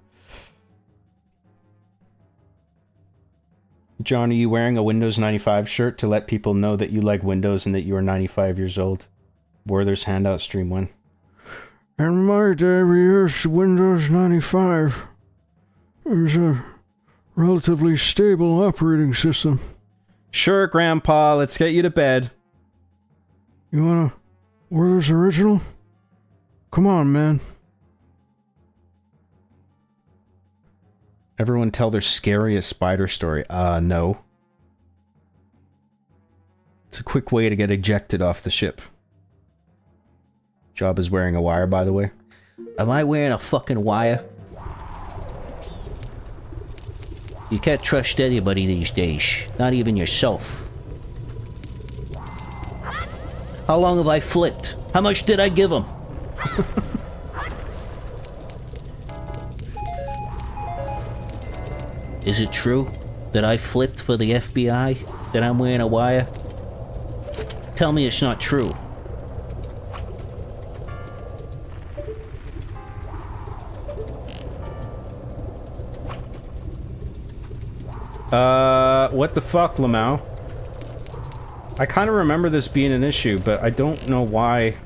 John, are you wearing a Windows 95 shirt to let people know that you like Windows and that you are 95 years old? Werther's Handout Stream 1. In my day, we used Windows 95. It was a relatively stable operating system. Sure, Grandpa, let's get you to bed. You wanna Werther's original? Come on, man. Everyone tell their scariest spider story. No. It's a quick way to get ejected off the ship. Job is wearing a wire, by the way. Am I wearing a fucking wire? You can't trust anybody these days. Not even yourself. How long have I flicked? How much did I give him? Is it true that I flipped for the FBI? That I'm wearing a wire? Tell me it's not true. What the fuck, Lamau? I kind of remember this being an issue, but I don't know why.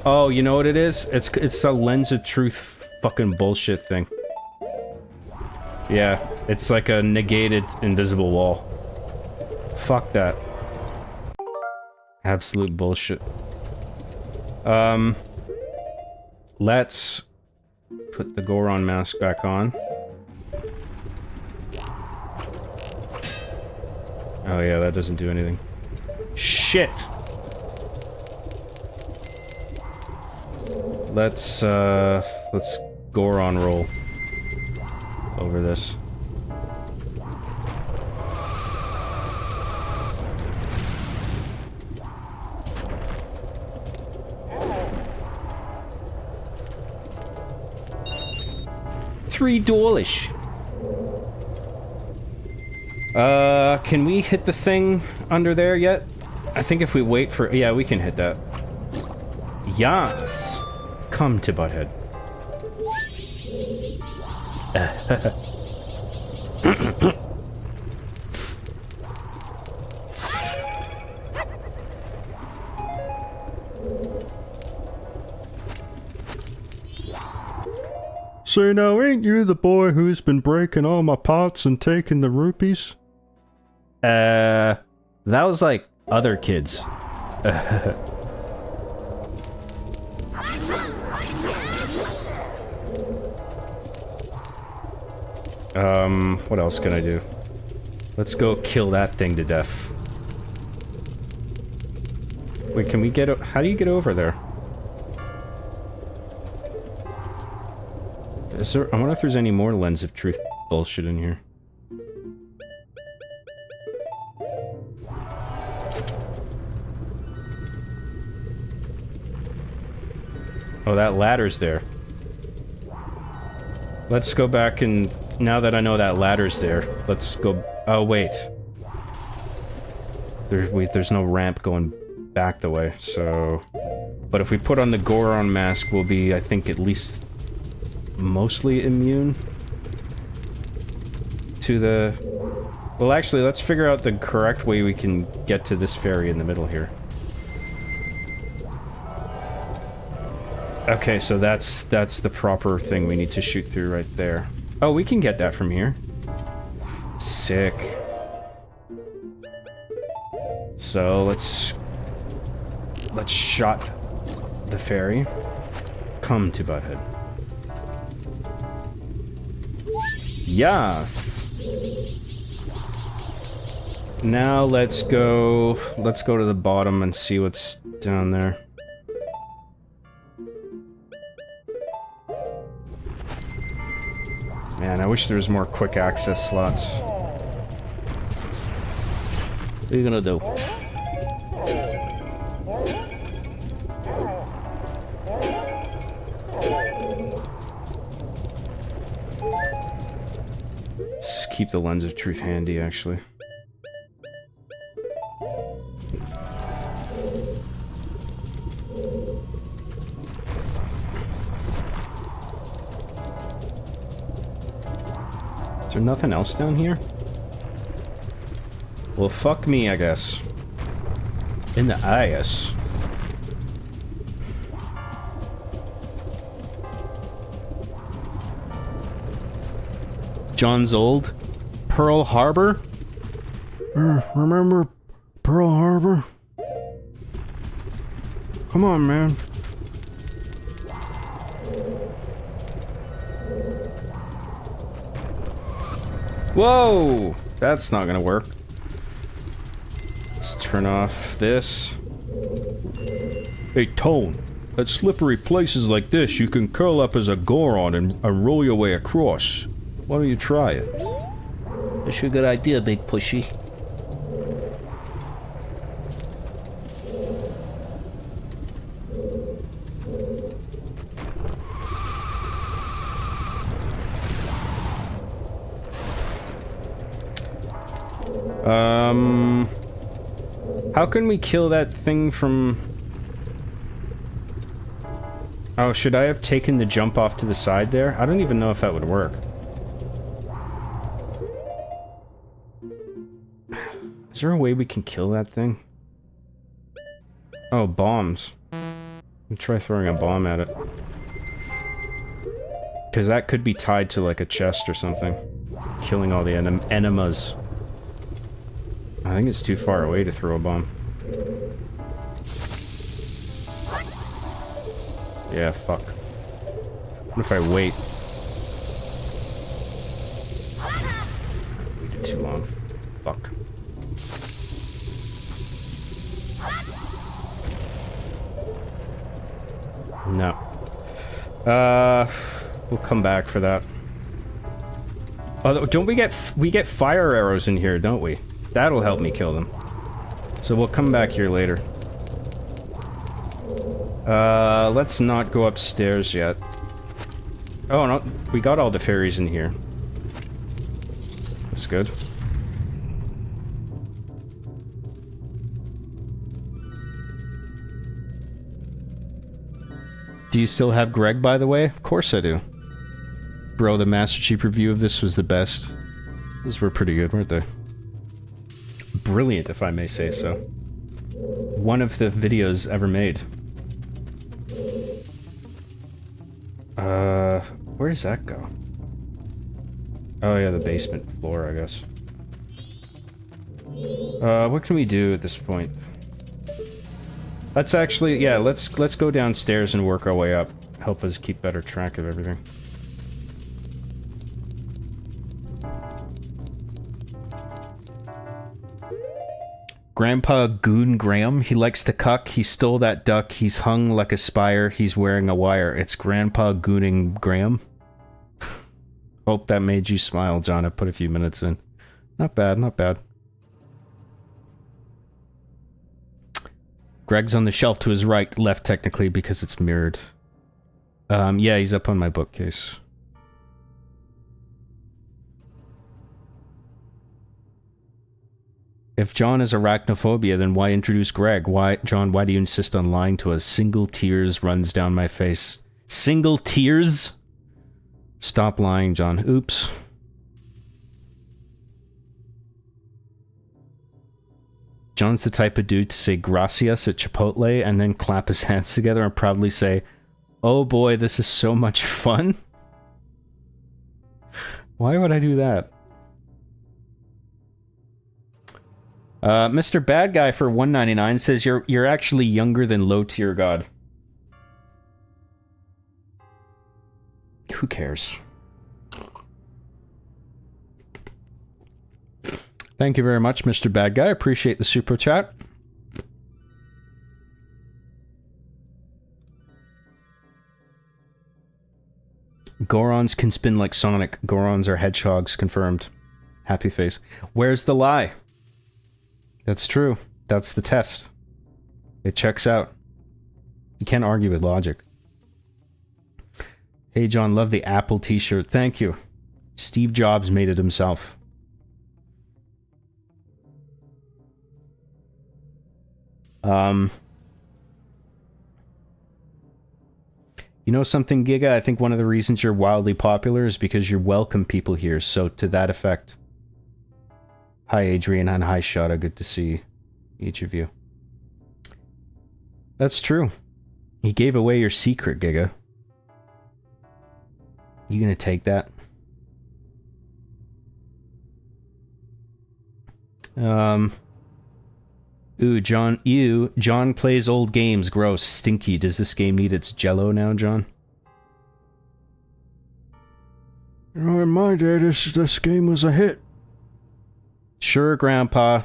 Oh, you know what it is? It's a lens of truth fucking bullshit thing. Yeah, it's like a negated invisible wall. Fuck that. Absolute bullshit. Let's put the Goron mask back on. Oh yeah, that doesn't do anything. Shit! Let's Goron roll over this. $3. Can we hit the thing under there yet? I think if we wait for... Yeah, we can hit that. Yes! Come to Butthead. Say now, ain't you the boy who's been breaking all my pots and taking the rupees? That was like other kids. What else can I do? Let's go kill that thing to death. Wait, can we get how do you get over there? Is there... I wonder if there's any more lens of truth bullshit in here. Oh, that ladder's there. Let's go back and... Now that I know that ladder's there, let's go... Oh, wait. There's no ramp going back the way, so... But if we put on the Goron mask, we'll be, I think, at least... mostly immune to the... Well, actually, let's figure out the correct way we can get to this ferry in the middle here. Okay, so that's the proper thing we need to shoot through right there. Oh, we can get that from here. Sick. So, let's shot the ferry. Come to Butthead. Yes! Now let's go to the bottom and see what's down there. Man, I wish there was more quick access slots. What are you gonna do? keep the Lens of Truth handy, actually. Is there nothing else down here? Well, fuck me, I guess. In the ass. John's old. Pearl Harbor? Remember Pearl Harbor? Come on, man. Whoa! That's not gonna work. Let's turn off this. Hey, Tone. At slippery places like this, you can curl up as a Goron and roll your way across. Why don't you try it? That's a good idea, big pushy. How can we kill that thing from... Oh, should I have taken the jump off to the side there? I don't even know if that would work. Is there a way we can kill that thing? Oh, bombs. I'll try throwing a bomb at it. Because that could be tied to, like, a chest or something. Killing all the enemas. I think it's too far away to throw a bomb. Yeah, fuck. What if I wait? Waited too long. Fuck. No. We'll come back for that. Oh, don't we get fire arrows in here, don't we? That'll help me kill them. So we'll come back here later. Let's not go upstairs yet. Oh, no, we got all the fairies in here. That's good. Do you still have Greg, by the way? Of course I do. Bro, the Master Chief review of this was the best. Those were pretty good, weren't they? Brilliant, if I may say so. One of the videos ever made. Where does that go? Oh yeah, the basement floor, I guess. What can we do at this point? Let's actually, yeah, let's go downstairs and work our way up. Help us keep better track of everything. Grandpa Goon Graham, he likes to cuck, he stole that duck, he's hung like a spire, he's wearing a wire. It's Grandpa Gooning Graham. Hope that made you smile, John. I put a few minutes in. Not bad, not bad. Greg's on the shelf to his right, left technically because it's mirrored. Yeah, he's up on my bookcase. If John is arachnophobia, then why introduce Greg? Why, John, why do you insist on lying to us? Single tears runs down my face. Single tears? Stop lying, John. Oops. John's the type of dude to say gracias at Chipotle and then clap his hands together and proudly say, oh boy, this is so much fun. Why would I do that? Mr. Bad Guy for $1.99 says you're actually younger than low tier god. Who cares? Thank you very much, Mr. Bad Guy. Appreciate the super chat. Gorons can spin like Sonic. Gorons are hedgehogs, confirmed. Happy face. Where's the lie? That's true. That's the test. It checks out. You can't argue with logic. Hey, John, love the Apple t-shirt. Thank you. Steve Jobs made it himself. You know something, Giga? I think one of the reasons you're wildly popular is because you welcome people here, so to that effect. Hi, Adrian, and hi, Shada. Good to see each of you. That's true. He gave away your secret, Giga. You gonna take that? Ooh, John plays old games. Gross. Stinky. Does this game need its jello now, John? You know, in my day, this game was a hit. Sure, Grandpa.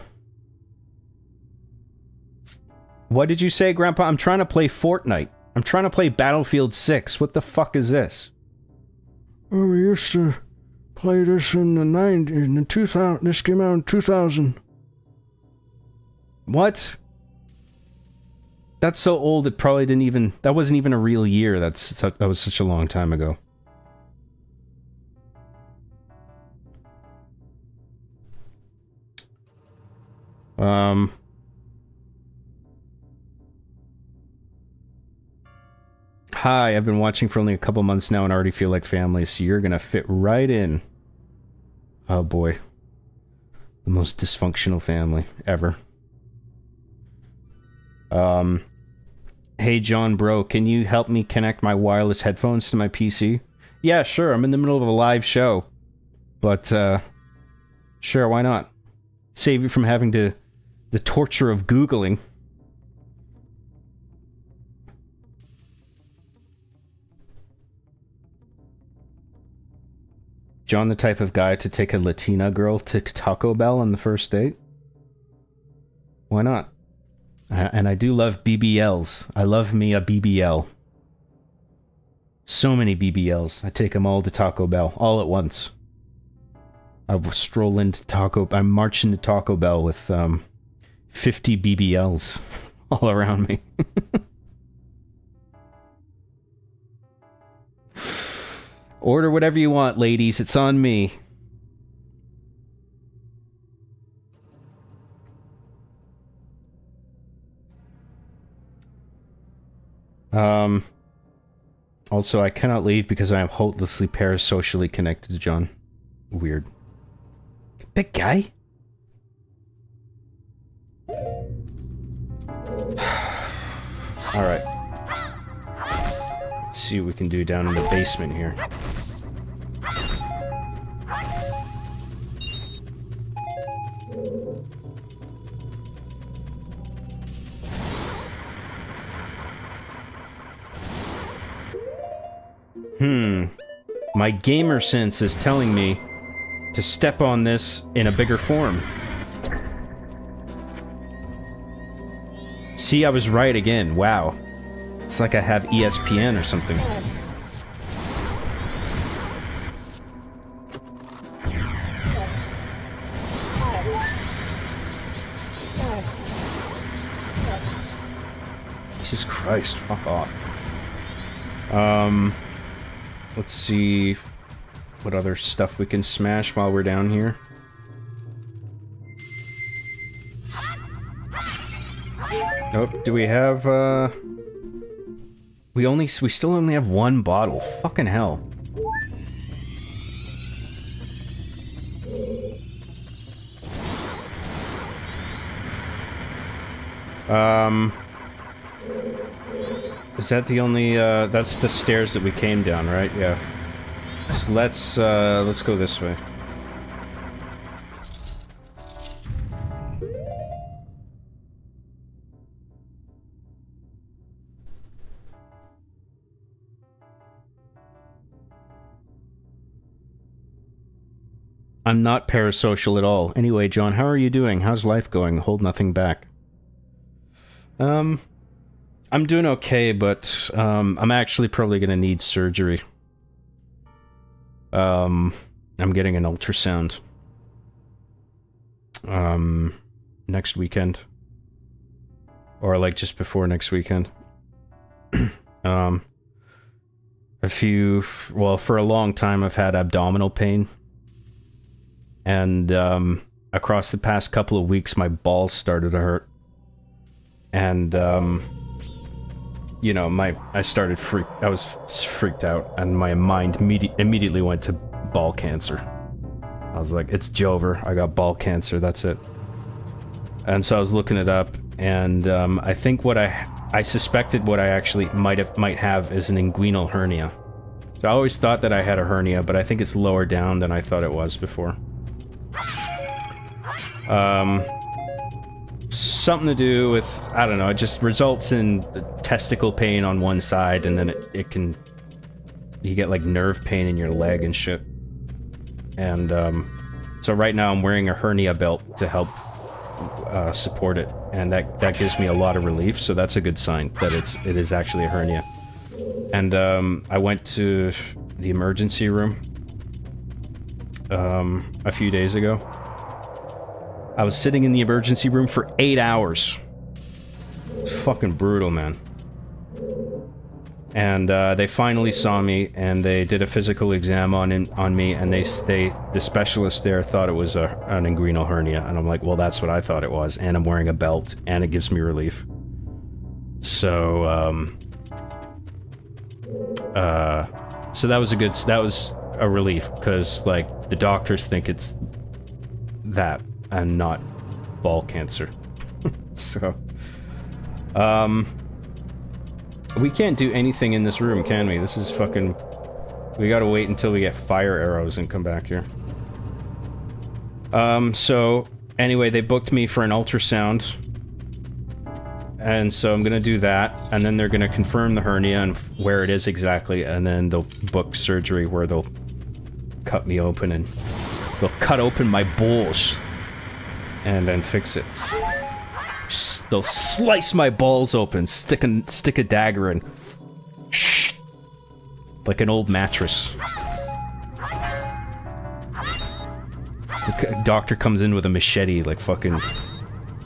What did you say, Grandpa? I'm trying to play Fortnite. I'm trying to play Battlefield 6. What the fuck is this? Well, we used to play this in the 90s, in the 2000. This came out in 2000. What? That's so old it probably didn't even... That wasn't even a real year. That was such a long time ago. Hi, I've been watching for only a couple months now and already feel like family, so you're gonna fit right in. Oh boy. The most dysfunctional family ever. Hey John bro, can you help me connect my wireless headphones to my PC? Yeah, sure, I'm in the middle of a live show. But, sure, why not? Save you from having to... the torture of Googling. John the type of guy to take a Latina girl to Taco Bell on the first date? Why not? And I do love BBLs. I love me a BBL. So many BBLs. I take them all to Taco Bell, all at once. I will stroll into I march into Taco Bell with 50 BBLs all around me. Order whatever you want, ladies. It's on me. Also, I cannot leave because I am hopelessly parasocially connected to John. Weird. Big guy? Alright. Let's see what we can do down in the basement here. My gamer sense is telling me to step on this in a bigger form. See, I was right again. Wow. It's like I have ESPN or something. Jesus Christ, fuck off. Let's see what other stuff we can smash while we're down here. Nope, do we have, we still only have one bottle. Fucking hell. Is that the only, that's the stairs that we came down, right? Yeah. So let's go this way. I'm not parasocial at all. Anyway, John, how are you doing? How's life going? Hold nothing back. I'm doing okay, but I'm actually probably gonna need surgery. I'm getting an ultrasound next weekend, or like just before next weekend. Well, for a long time I've had abdominal pain, and across the past couple of weeks my balls started to hurt. and you know, I was freaked out, and my mind immediately went to ball cancer. I was like, it's Jover, I got ball cancer, that's it. And so I was looking it up, and I think what I suspected what I actually might have is an inguinal hernia. So I always thought that I had a hernia, but I think it's lower down than I thought it was before. Something to do with, I don't know, it just results in testicle pain on one side, and then you get like nerve pain in your leg and shit. And so right now I'm wearing a hernia belt to help support it, and that gives me a lot of relief, so that's a good sign that it is actually a hernia. And I went to the emergency room a few days ago. I was sitting in the emergency room for 8 hours. It's fucking brutal, man. And they finally saw me, and they did a physical exam on me, and the specialist there thought it was an inguinal hernia, and I'm like, well, that's what I thought it was, and I'm wearing a belt, and it gives me relief. So, so that was a relief, because, like, the doctors think it's that, and not ball cancer. So, we can't do anything in this room, can we? This is fucking... We gotta wait until we get fire arrows and come back here. So, anyway, they booked me for an ultrasound. And so I'm gonna do that, and then they're gonna confirm the hernia and where it is exactly, and then they'll book surgery where they'll cut me open, and they'll cut open my balls and then fix it. They'll slice my balls open, stick a dagger in. Like an old mattress. The doctor comes in with a machete, like fucking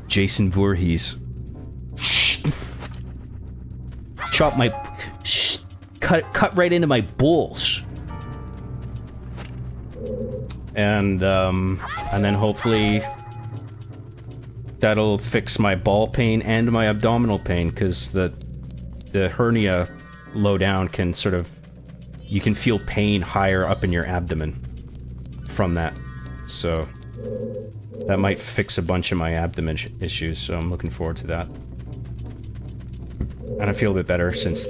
Jason Voorhees. Chop my... Cut right into my balls. And then hopefully... that'll fix my ball pain and my abdominal pain, because the hernia low down can sort of... You can feel pain higher up in your abdomen from that. So that might fix a bunch of my abdomen issues, so I'm looking forward to that. And I feel a bit better since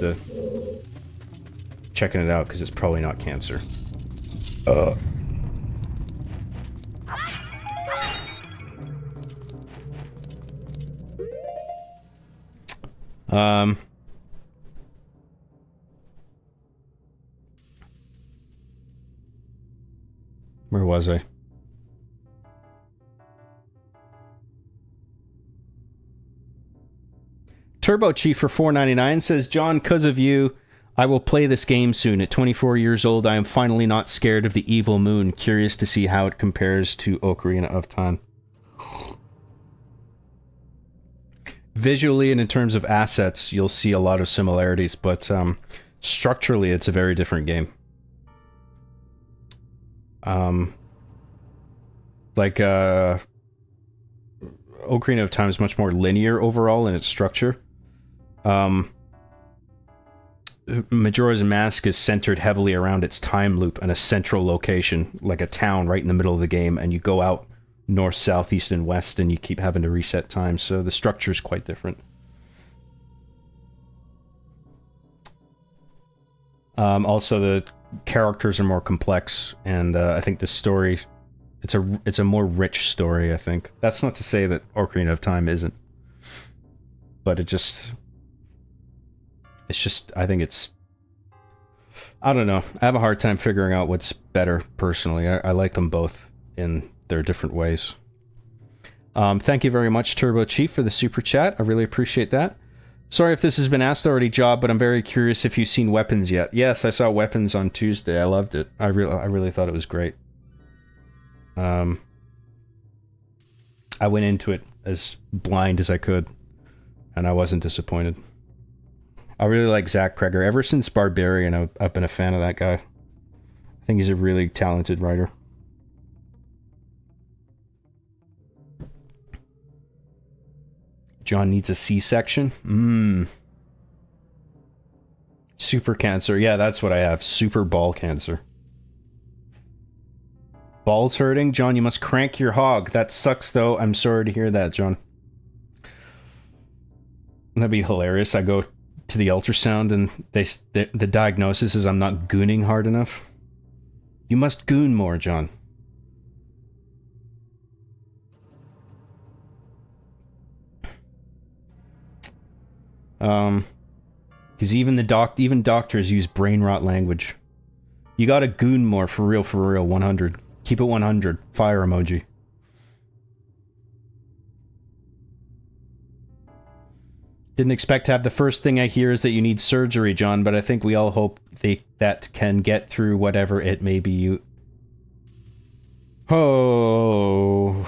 checking it out, because it's probably not cancer. Where was I? Turbo Chief for $4.99 says, John, cause of you, I will play this game soon. At 24 years old, I am finally not scared of the evil moon. Curious to see how it compares to Ocarina of Time. Visually and in terms of assets, you'll see a lot of similarities, but structurally, it's a very different game. Ocarina of Time is much more linear overall in its structure. Majora's Mask is centered heavily around its time loop and a central location, like a town right in the middle of the game, and you go out north, south, east, and west, and you keep having to reset time, so the structure is quite different. Also, the characters are more complex, and I think the story, it's a more rich story, I think. That's not to say that Ocarina of Time isn't, but it's just, I think it's, I don't know. I have a hard time figuring out what's better, personally. I like them both in their different ways. Thank you very much, Turbo Chief, for the super chat. I really appreciate that. Sorry if this has been asked already, Job, but I'm very curious if you've seen Weapons yet. Yes, I saw Weapons on Tuesday. I loved it. I really thought it was great. I went into it as blind as I could, and I wasn't disappointed. I really like Zach Kreger. Ever since Barbarian, I've been a fan of that guy. I think he's a really talented writer. John needs a C-section. Super cancer. Yeah, that's what I have. Super ball cancer. Balls hurting? John, you must crank your hog. That sucks, though. I'm sorry to hear that, John. That'd be hilarious. I go to the ultrasound and the diagnosis is I'm not gooning hard enough. You must goon more, John. Because even doctors use brain rot language. You gotta goon more, for real, 100. Keep it 100. Fire emoji. Didn't expect to have the first thing I hear is that you need surgery, John, but I think we all hope that can get through whatever it may be you... Oh...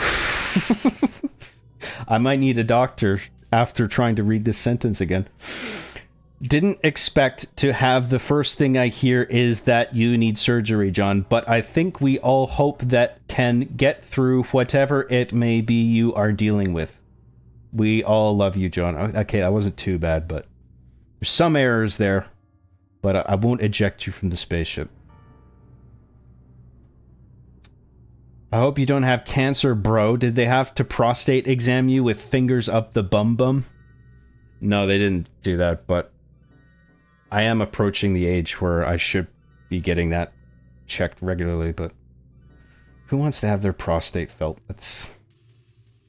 I might need a doctor after trying to read this sentence again. Didn't expect to have the first thing I hear is that you need surgery, John, but I think we all hope that can get through whatever it may be you are dealing with. We all love you, John. Okay, that wasn't too bad, but there's some errors there, but I won't eject you from the spaceship. I hope you don't have cancer, bro. Did they have to prostate exam you with fingers up the bum? No, they didn't do that, but I am approaching the age where I should be getting that checked regularly, but who wants to have their prostate felt?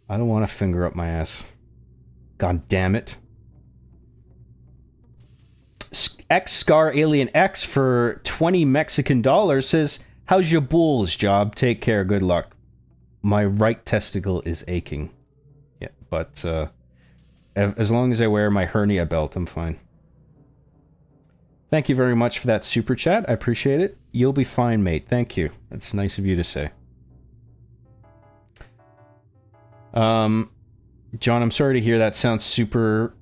I don't want to finger up my ass. God damn it. X-Scar Alien X for 20 Mexican dollars says, how's your balls, job? Take care, good luck. My right testicle is aching. Yeah, but as long as I wear my hernia belt, I'm fine. Thank you very much for that super chat. I appreciate it. You'll be fine, mate. Thank you. That's nice of you to say. John, I'm sorry to hear that. Sounds super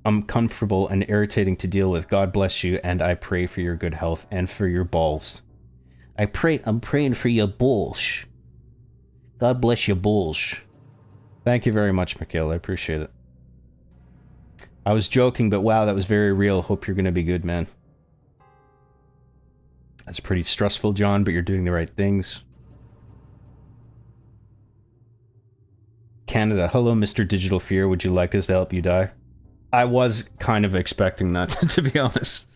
uncomfortable and irritating to deal with. God bless you, and I pray for your good health and for your balls. I'm praying for your balls. God bless your balls. Thank you very much, Mikhail. I appreciate it. I was joking, but wow, that was very real. Hope you're gonna be good, man. That's pretty stressful, John, but you're doing the right things. Canada. Hello, Mr. Digital Fear. Would you like us to help you die? I was kind of expecting that, to be honest.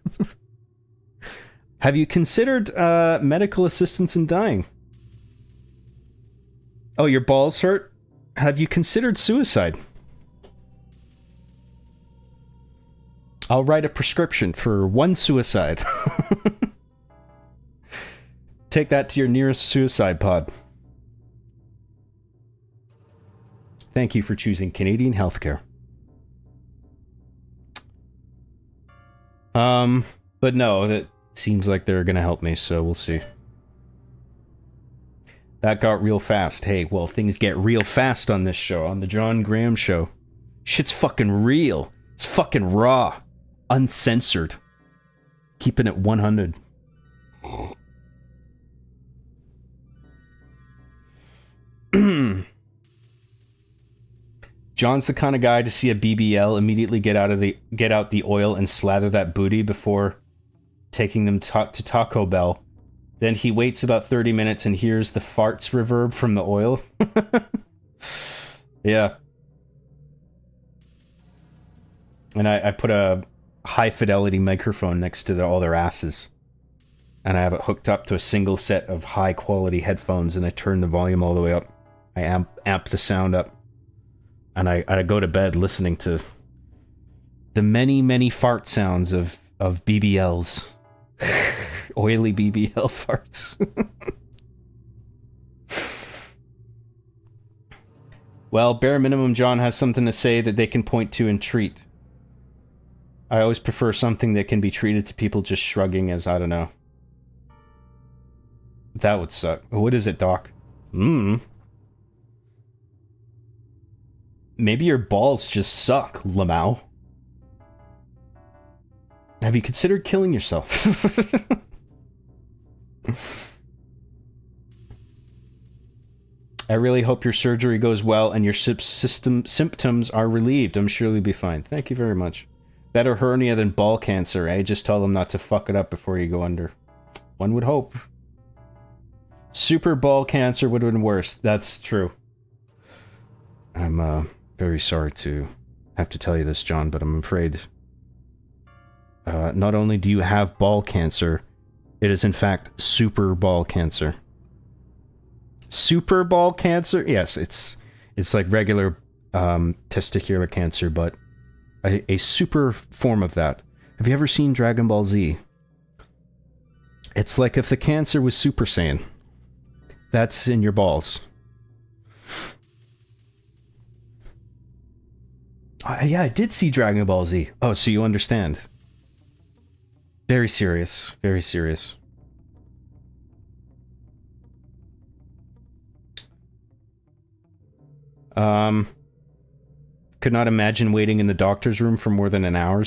Have you considered medical assistance in dying? Oh, your balls hurt? Have you considered suicide? I'll write a prescription for one suicide. Take that to your nearest suicide pod. Thank you for choosing Canadian healthcare. But no, that seems like they're gonna help me, so we'll see. That got real fast. Hey, well, things get real fast on this show, on the John Graham Show. Shit's fucking real. It's fucking raw. Uncensored. Keeping it 100. John's the kind of guy to see a BBL, immediately get out the oil and slather that booty before taking them to Taco Bell. Then he waits about 30 minutes and hears the farts reverb from the oil. Yeah. And I put a high fidelity microphone next to all their asses. And I have it hooked up to a single set of high quality headphones, and I turn the volume all the way up. I amp the sound up. And I go to bed listening to the many, many fart sounds of BBLs. Oily BBL farts. Well, bare minimum, John has something to say that they can point to and treat. I always prefer something that can be treated to people just shrugging as, I don't know. That would suck. What is it, Doc? Maybe your balls just suck, Lamau. Have you considered killing yourself? I really hope your surgery goes well and your symptoms are relieved. I'm sure you'll be fine. Thank you very much. Better hernia than ball cancer, eh? Just tell them not to fuck it up before you go under. One would hope. Super ball cancer would have been worse. That's true. I'm very sorry to have to tell you this, John, but I'm afraid not only do you have ball cancer, it is in fact super ball cancer. Super ball cancer? Yes, it's like regular testicular cancer, but a super form of that. Have you ever seen Dragon Ball Z? It's like if the cancer was Super Saiyan. That's in your balls. Yeah, I did see Dragon Ball Z. Oh, so you understand. Very serious. Very serious. Could not imagine waiting in the doctor's room for more than an hour.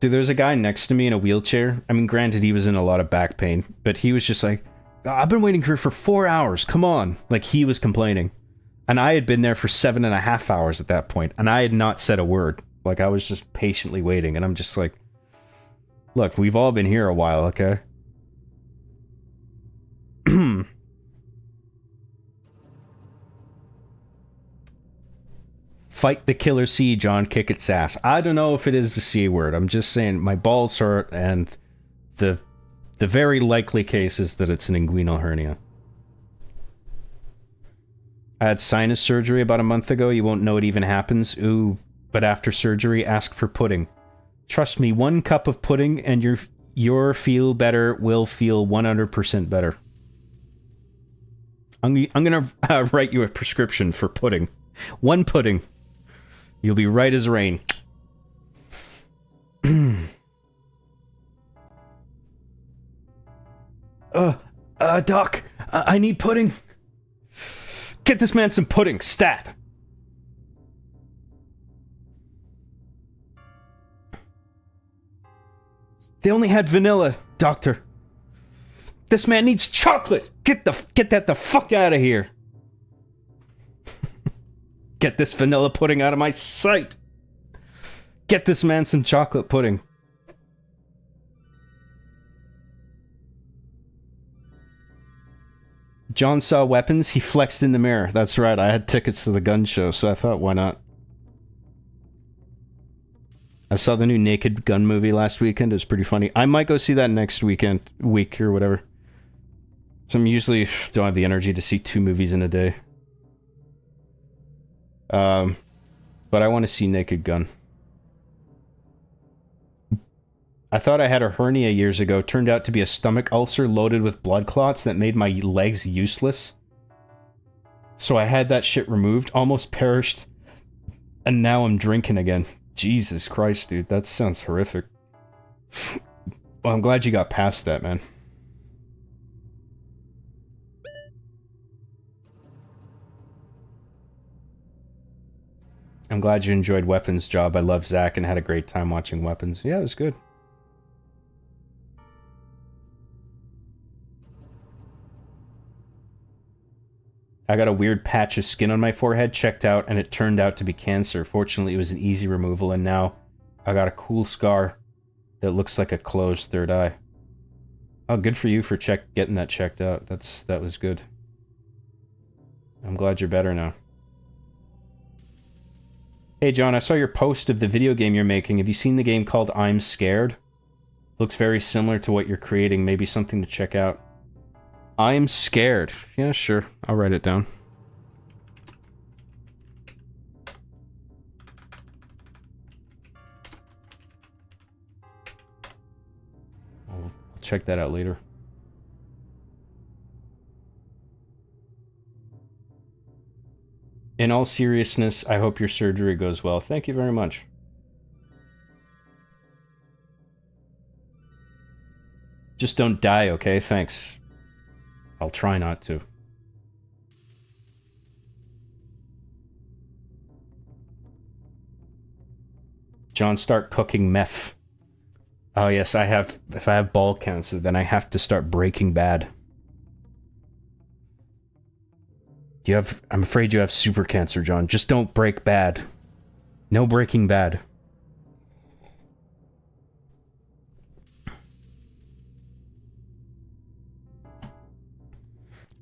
Dude, there's a guy next to me in a wheelchair. I mean, granted, he was in a lot of back pain, but he was just like, I've been waiting here for 4 hours. Come on. Like, he was complaining. And I had been there for 7.5 hours at that point, and I had not said a word. Like, I was just patiently waiting, and I'm just like, look, we've all been here a while, okay? Fight the killer C, John. Kick its ass. I don't know if it is the C word. I'm just saying my balls hurt, and the very likely case is that it's an inguinal hernia. I had sinus surgery about a month ago. You won't know it even happens. Ooh, but after surgery, ask for pudding. Trust me, 1 cup of pudding and your feel better will feel 100% better. I'm gonna write you a prescription for pudding. 1 pudding. You'll be right as rain. Doc, I need pudding. Get this man some pudding, stat. They only had vanilla, doctor. This man needs chocolate. Get that the fuck out of here. Get this vanilla pudding out of my sight. Get this man some chocolate pudding. John saw weapons, he flexed in the mirror. That's right, I had tickets to the gun show, so I thought, why not? I saw the new Naked Gun movie last weekend. It was pretty funny. I might go see that next week or whatever. So I'm usually don't have the energy to see 2 movies in a day. But I want to see Naked Gun. I thought I had a hernia years ago. Turned out to be a stomach ulcer loaded with blood clots that made my legs useless. So I had that shit removed, almost perished, and now I'm drinking again. Jesus Christ, dude, that sounds horrific. Well, I'm glad you got past that, man. I'm glad you enjoyed Weapons Job. I love Zach and had a great time watching Weapons. Yeah, it was good. I got a weird patch of skin on my forehead, checked out, and it turned out to be cancer. Fortunately, it was an easy removal, and now I got a cool scar that looks like a closed third eye. Oh, good for you for getting that checked out. That was good. I'm glad you're better now. Hey, John, I saw your post of the video game you're making. Have you seen the game called I'm Scared? Looks very similar to what you're creating. Maybe something to check out. I'm scared. Yeah, sure. I'll write it down. I'll check that out later. In all seriousness, I hope your surgery goes well. Thank you very much. Just don't die, okay? Thanks. I'll try not to. John, start cooking meth. Oh yes, I have. If I have ball cancer, then I have to start Breaking Bad. I'm afraid you have super cancer, John. Just don't break bad. No Breaking Bad.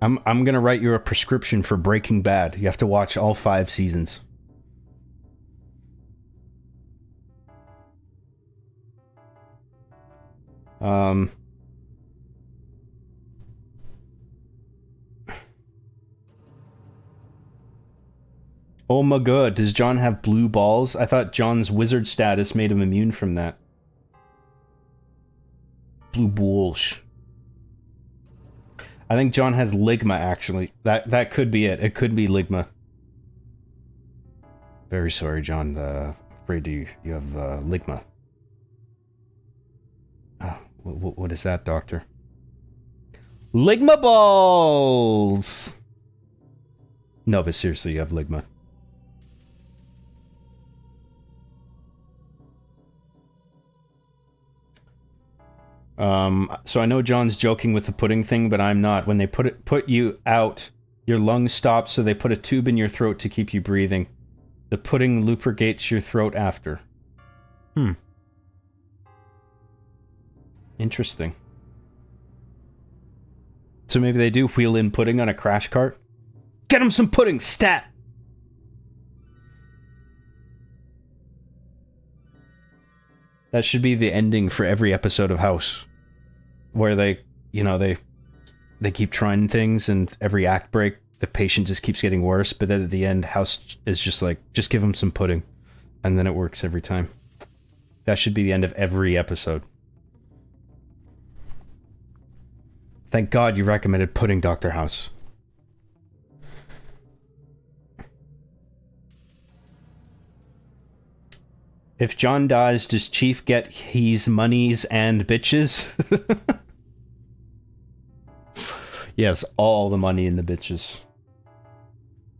I'm gonna write you a prescription for Breaking Bad. You have to watch all 5 seasons. Oh my god, does John have blue balls? I thought John's wizard status made him immune from that. Blue balls. I think John has ligma, actually. That could be it. It could be ligma. Very sorry, John. Afraid you have ligma. Oh, what is that, doctor? Ligma balls! No, but seriously, you have ligma. So I know John's joking with the pudding thing, but I'm not. When they put you out, your lungs stop, so they put a tube in your throat to keep you breathing. The pudding lubricates your throat after. Interesting. So maybe they do wheel in pudding on a crash cart? Get him some pudding, stat! That should be the ending for every episode of House. Where they keep trying things, and every act break, the patient just keeps getting worse, but then at the end, House is just like, just give him some pudding. And then it works every time. That should be the end of every episode. Thank God you recommended pudding, Dr. House. If John dies, does Chief get his monies and bitches? Yes, all the money and the bitches.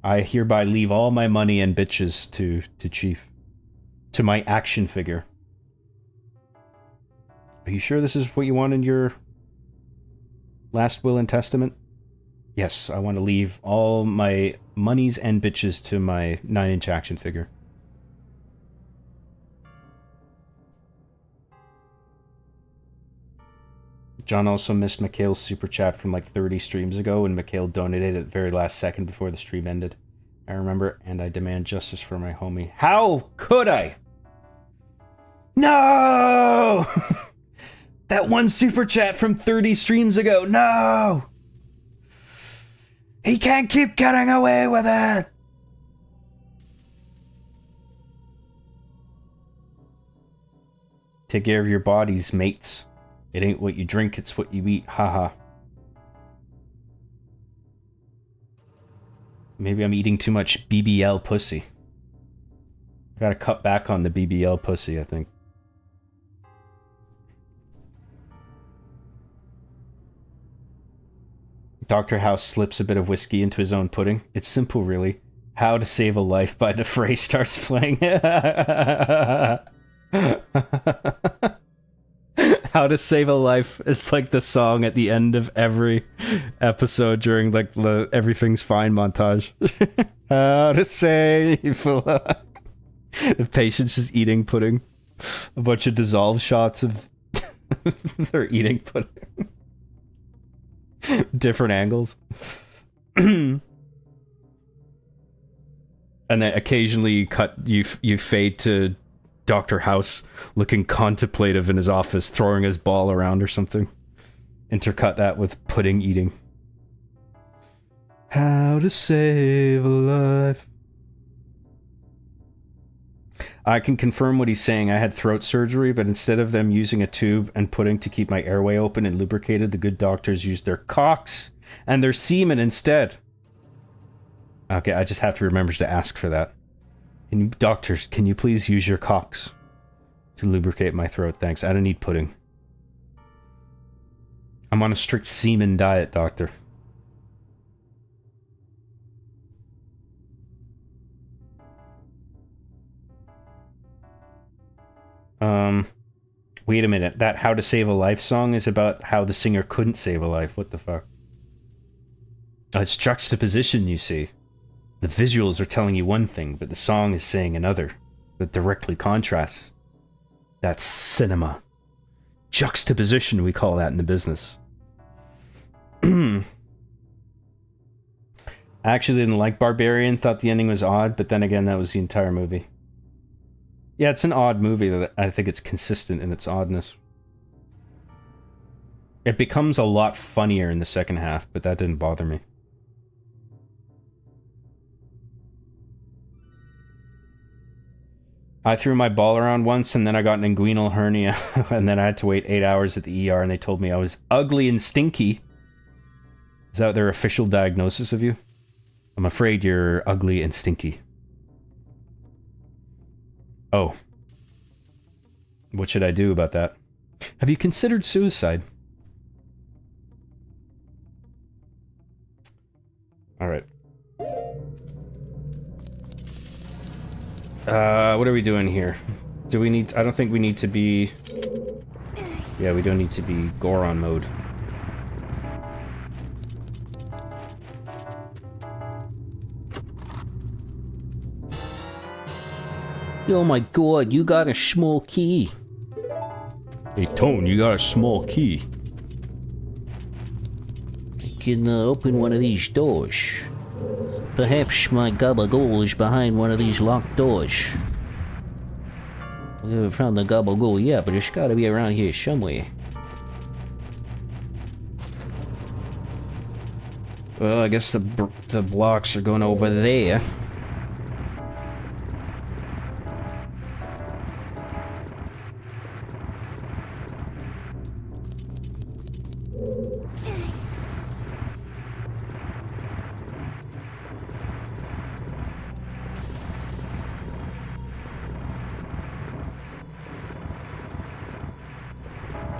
I hereby leave all my money and bitches to Chief. To my action figure. Are you sure this is what you want in your last will and testament? Yes, I want to leave all my monies and bitches to my 9-inch action figure. John also missed Mikhail's super chat from like 30 streams ago, and Mikhail donated at the very last second before the stream ended. I remember, and I demand justice for my homie. How could I? No! That one super chat from 30 streams ago. No! He can't keep getting away with it! Take care of your bodies, mates. It ain't what you drink, it's what you eat. Haha. Maybe I'm eating too much BBL pussy. Gotta cut back on the BBL pussy, I think. Dr. House slips a bit of whiskey into his own pudding. It's simple, really. How to Save a Life by the Fray starts playing. How to Save a Life is like the song at the end of every episode during like the Everything's Fine montage. How to save a life. The patient's just eating pudding. A bunch of dissolved shots of they're eating pudding. Different angles. And then occasionally you fade to Dr. House looking contemplative in his office, throwing his ball around or something. Intercut that with pudding eating. How to Save a Life. I can confirm what he's saying. I had throat surgery, but instead of them using a tube and pudding to keep my airway open and lubricated, the good doctors used their cocks and their semen instead. Okay, I just have to remember to ask for that. Doctors, can you please use your cocks to lubricate my throat? Thanks. I don't need pudding. I'm on a strict semen diet, doctor. Wait a minute. That How to Save a Life song is about how the singer couldn't save a life. What the fuck? It's juxtaposition, you see. The visuals are telling you one thing, but the song is saying another. That directly contrasts. That's cinema. Juxtaposition, we call that in the business. I actually didn't like Barbarian, thought the ending was odd, but then again, that was the entire movie. Yeah, it's an odd movie, that I think it's consistent in its oddness. It becomes a lot funnier in the second half, but that didn't bother me. I threw my ball around once, and then I got an inguinal hernia, and then I had to wait 8 hours at the ER, and they told me I was ugly and stinky. Is that their official diagnosis of you? I'm afraid you're ugly and stinky. Oh. What should I do about that? Have you considered suicide? Alright. What are we doing here? Do we need... I don't think we need to be... Yeah, we don't need to be Goron mode. Oh my god, you got a small key. Hey, Tone, you got a small key. I can open one of these doors. Perhaps my gabagool is behind one of these locked doors. We haven't found the gabagool yet, but it's gotta be around here somewhere. Well, I guess the blocks are going over there.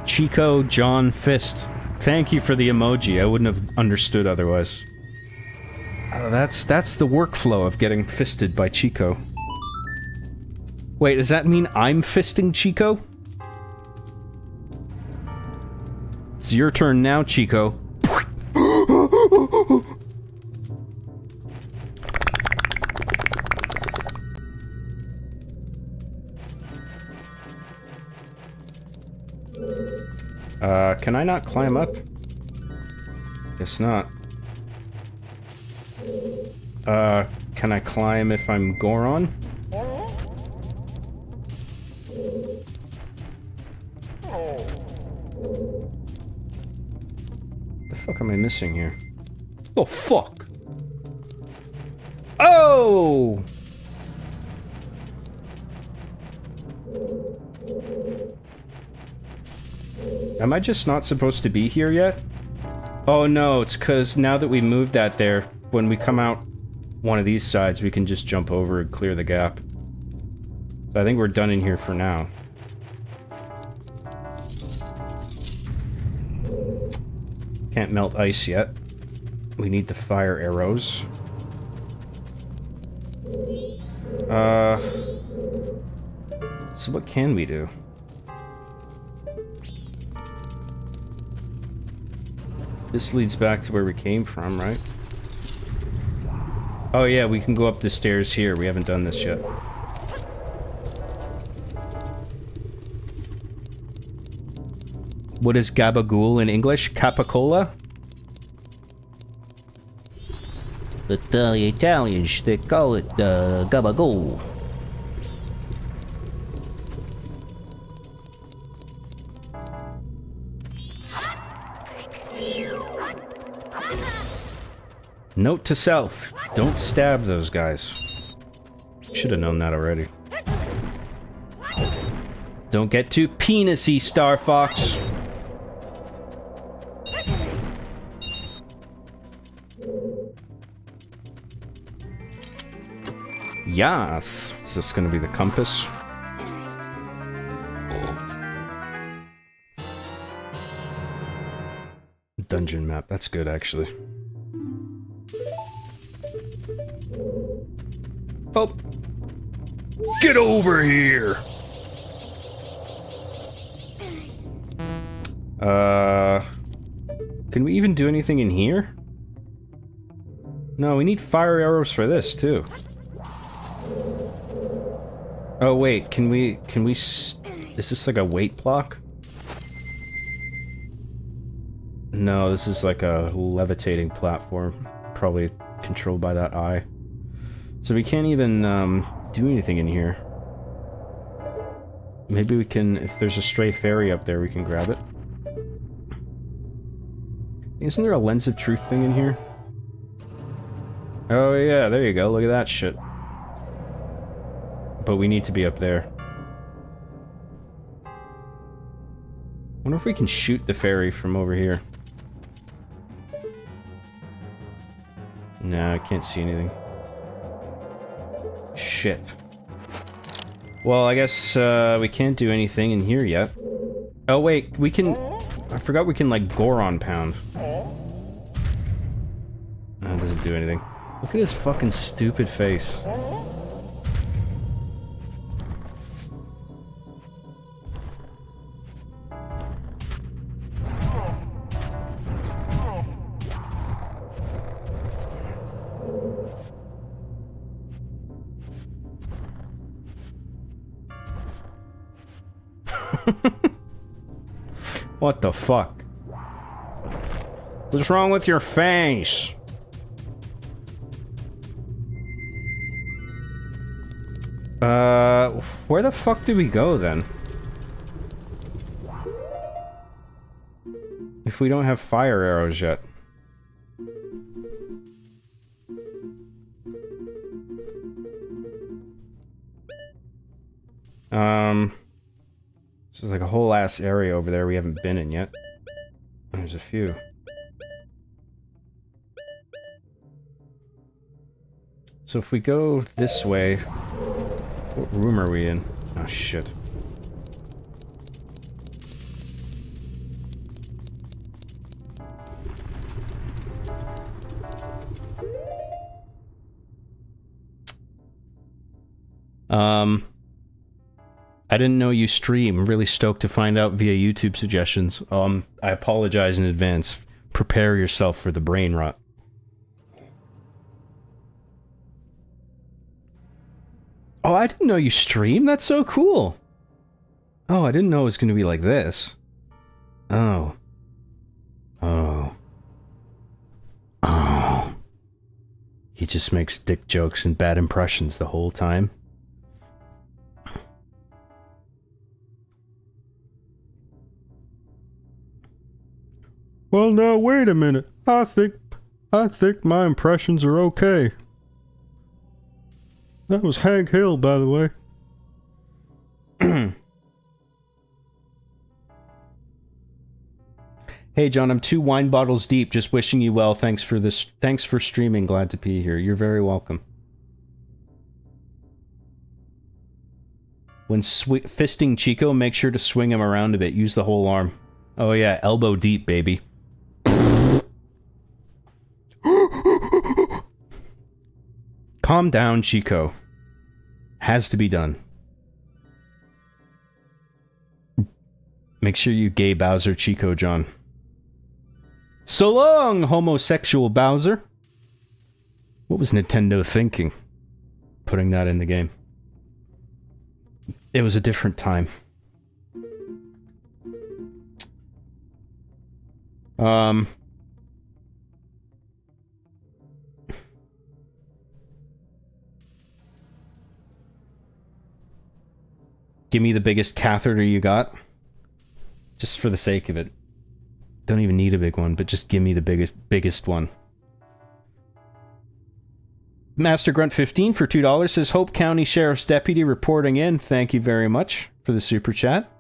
Chico John Fist. Thank you for the emoji. I wouldn't have understood otherwise. That's the workflow of getting fisted by Chico. Wait, does that mean I'm fisting Chico? It's your turn now, Chico. Can I not climb up? Guess not. Can I climb if I'm Goron? The fuck am I missing here? Oh, fuck! Oh! Am I just not supposed to be here yet? Oh no, it's because now that we moved that there, when we come out one of these sides, we can just jump over and clear the gap. So I think we're done in here for now. Can't melt ice yet. We need the fire arrows. So what can we do? This leads back to where we came from, right? Oh yeah, we can go up the stairs here. We haven't done this yet. What is gabagool in English? Capicola? But the Italians, they call it gabagool. Note to self, don't stab those guys. Should have known that already. Don't get too penis-y, Star Fox. Yes! Is this gonna be the compass? Dungeon map, that's good actually. Oh! Get over here! Can we even do anything in here? No, we need fire arrows for this, too. Oh, wait, can we is this like a weight block? No, this is like a levitating platform. Probably controlled by that eye. So we can't even, do anything in here. Maybe we can, if there's a stray fairy up there, we can grab it. Isn't there a lens of truth thing in here? Oh yeah, there you go, look at that shit. But we need to be up there. Wonder if we can shoot the fairy from over here. Nah, I can't see anything. Shit. Well, I guess, we can't do anything in here yet. Oh wait, we can... I forgot we can, like, Goron pound. That doesn't do anything. Look at his fucking stupid face. What the fuck? What's wrong with your face? Where the fuck do we go then? If we don't have fire arrows yet. There's like a whole ass area over there we haven't been in yet. There's a few. So if we go this way... What room are we in? Oh shit. I didn't know you stream. I'm really stoked to find out via YouTube suggestions. I apologize in advance. Prepare yourself for the brain rot. Oh, I didn't know you stream? That's so cool! Oh, I didn't know it was gonna be like this. Oh. Oh. Oh. He just makes dick jokes and bad impressions the whole time. Well, now wait a minute. I think my impressions are okay. That was Hank Hill, by the way. Hey John, I'm 2 wine bottles deep, just wishing you well. Thanks for streaming, glad to be here. You're very welcome. When fisting Chico, make sure to swing him around a bit. Use the whole arm. Oh yeah, elbow deep, baby. Calm down, Chico. Has to be done. Make sure you gay Bowser Chico, John. So long, homosexual Bowser. What was Nintendo thinking? Putting that in the game. It was a different time. Give me the biggest catheter you got. Just for the sake of it. Don't even need a big one, but just give me the biggest one. Master Grunt 15 for $2 says, Hope County Sheriff's Deputy reporting in. Thank you very much for the super chat.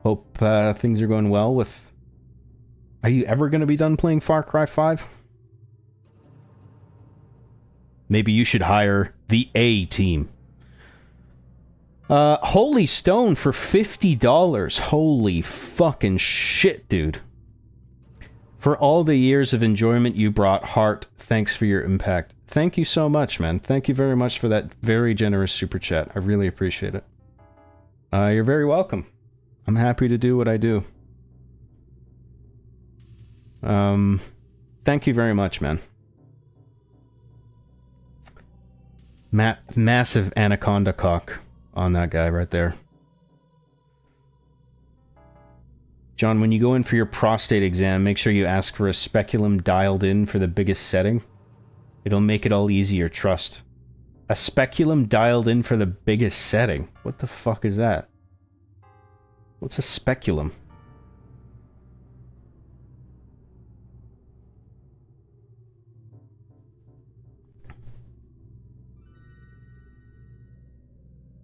Hope things are going well with... Are you ever going to be done playing Far Cry 5? Maybe you should hire the A team. Holy Stone for $50. Holy fucking shit, dude. For all the years of enjoyment you brought, Heart, thanks for your impact. Thank you so much, man. Thank you very much for that very generous super chat. I really appreciate it. You're very welcome. I'm happy to do what I do. Thank you very much, man. Massive anaconda cock on that guy right there. John, when you go in for your prostate exam, make sure you ask for a speculum dialed in for the biggest setting. It'll make it all easier, trust. A speculum dialed in for the biggest setting? What the fuck is that? What's a speculum?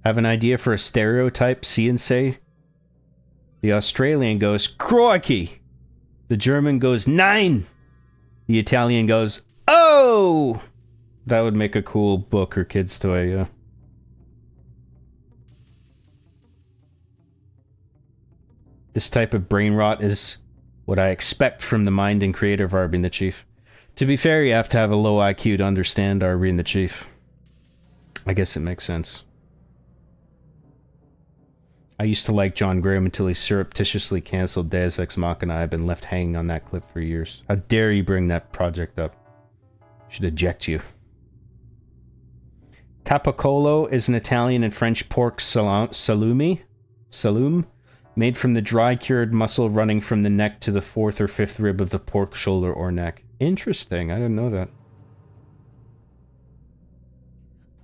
I have an idea for a stereotype, see and say. The Australian goes, crikey! The German goes, nine! The Italian goes, oh! That would make a cool book or kid's toy, yeah. This type of brain rot is what I expect from the mind and creator of Arby and the Chief. To be fair, you have to have a low IQ to understand Arby and the Chief. I guess it makes sense. I used to like John Graham until he surreptitiously cancelled Deus Ex Machina. I've been left hanging on that clip for years. How dare you bring that project up? Should eject you. Capicolo is an Italian and French pork salume, made from the dry-cured muscle running from the neck to the 4th or 5th rib of the pork shoulder or neck. Interesting, I didn't know that.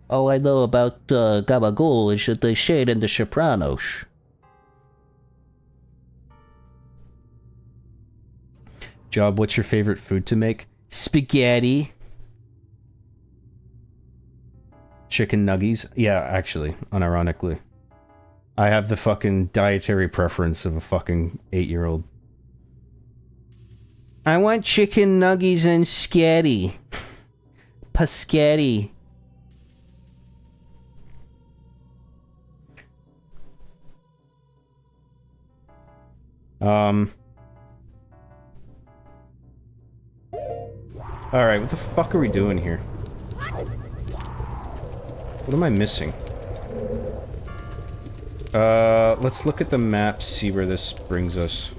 All I know about gabagool is that they say it in The Sopranos. Job, what's your favorite food to make? Spaghetti. Chicken nuggies? Yeah, actually, unironically. I have the fucking dietary preference of a fucking 8-year-old. I want chicken nuggies and scatty. Paschetti. Alright, what the fuck are we doing here? What am I missing? Let's look at the map, see where this brings us.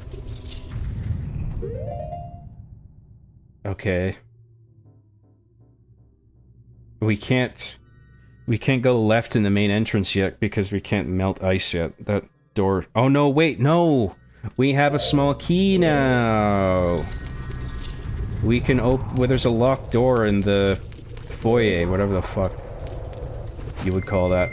Okay. We can't go left in the main entrance yet because we can't melt ice yet. That door... Oh no, wait, no! We have a small key now! We can open... Well, there's a locked door in the foyer, whatever the fuck you would call that.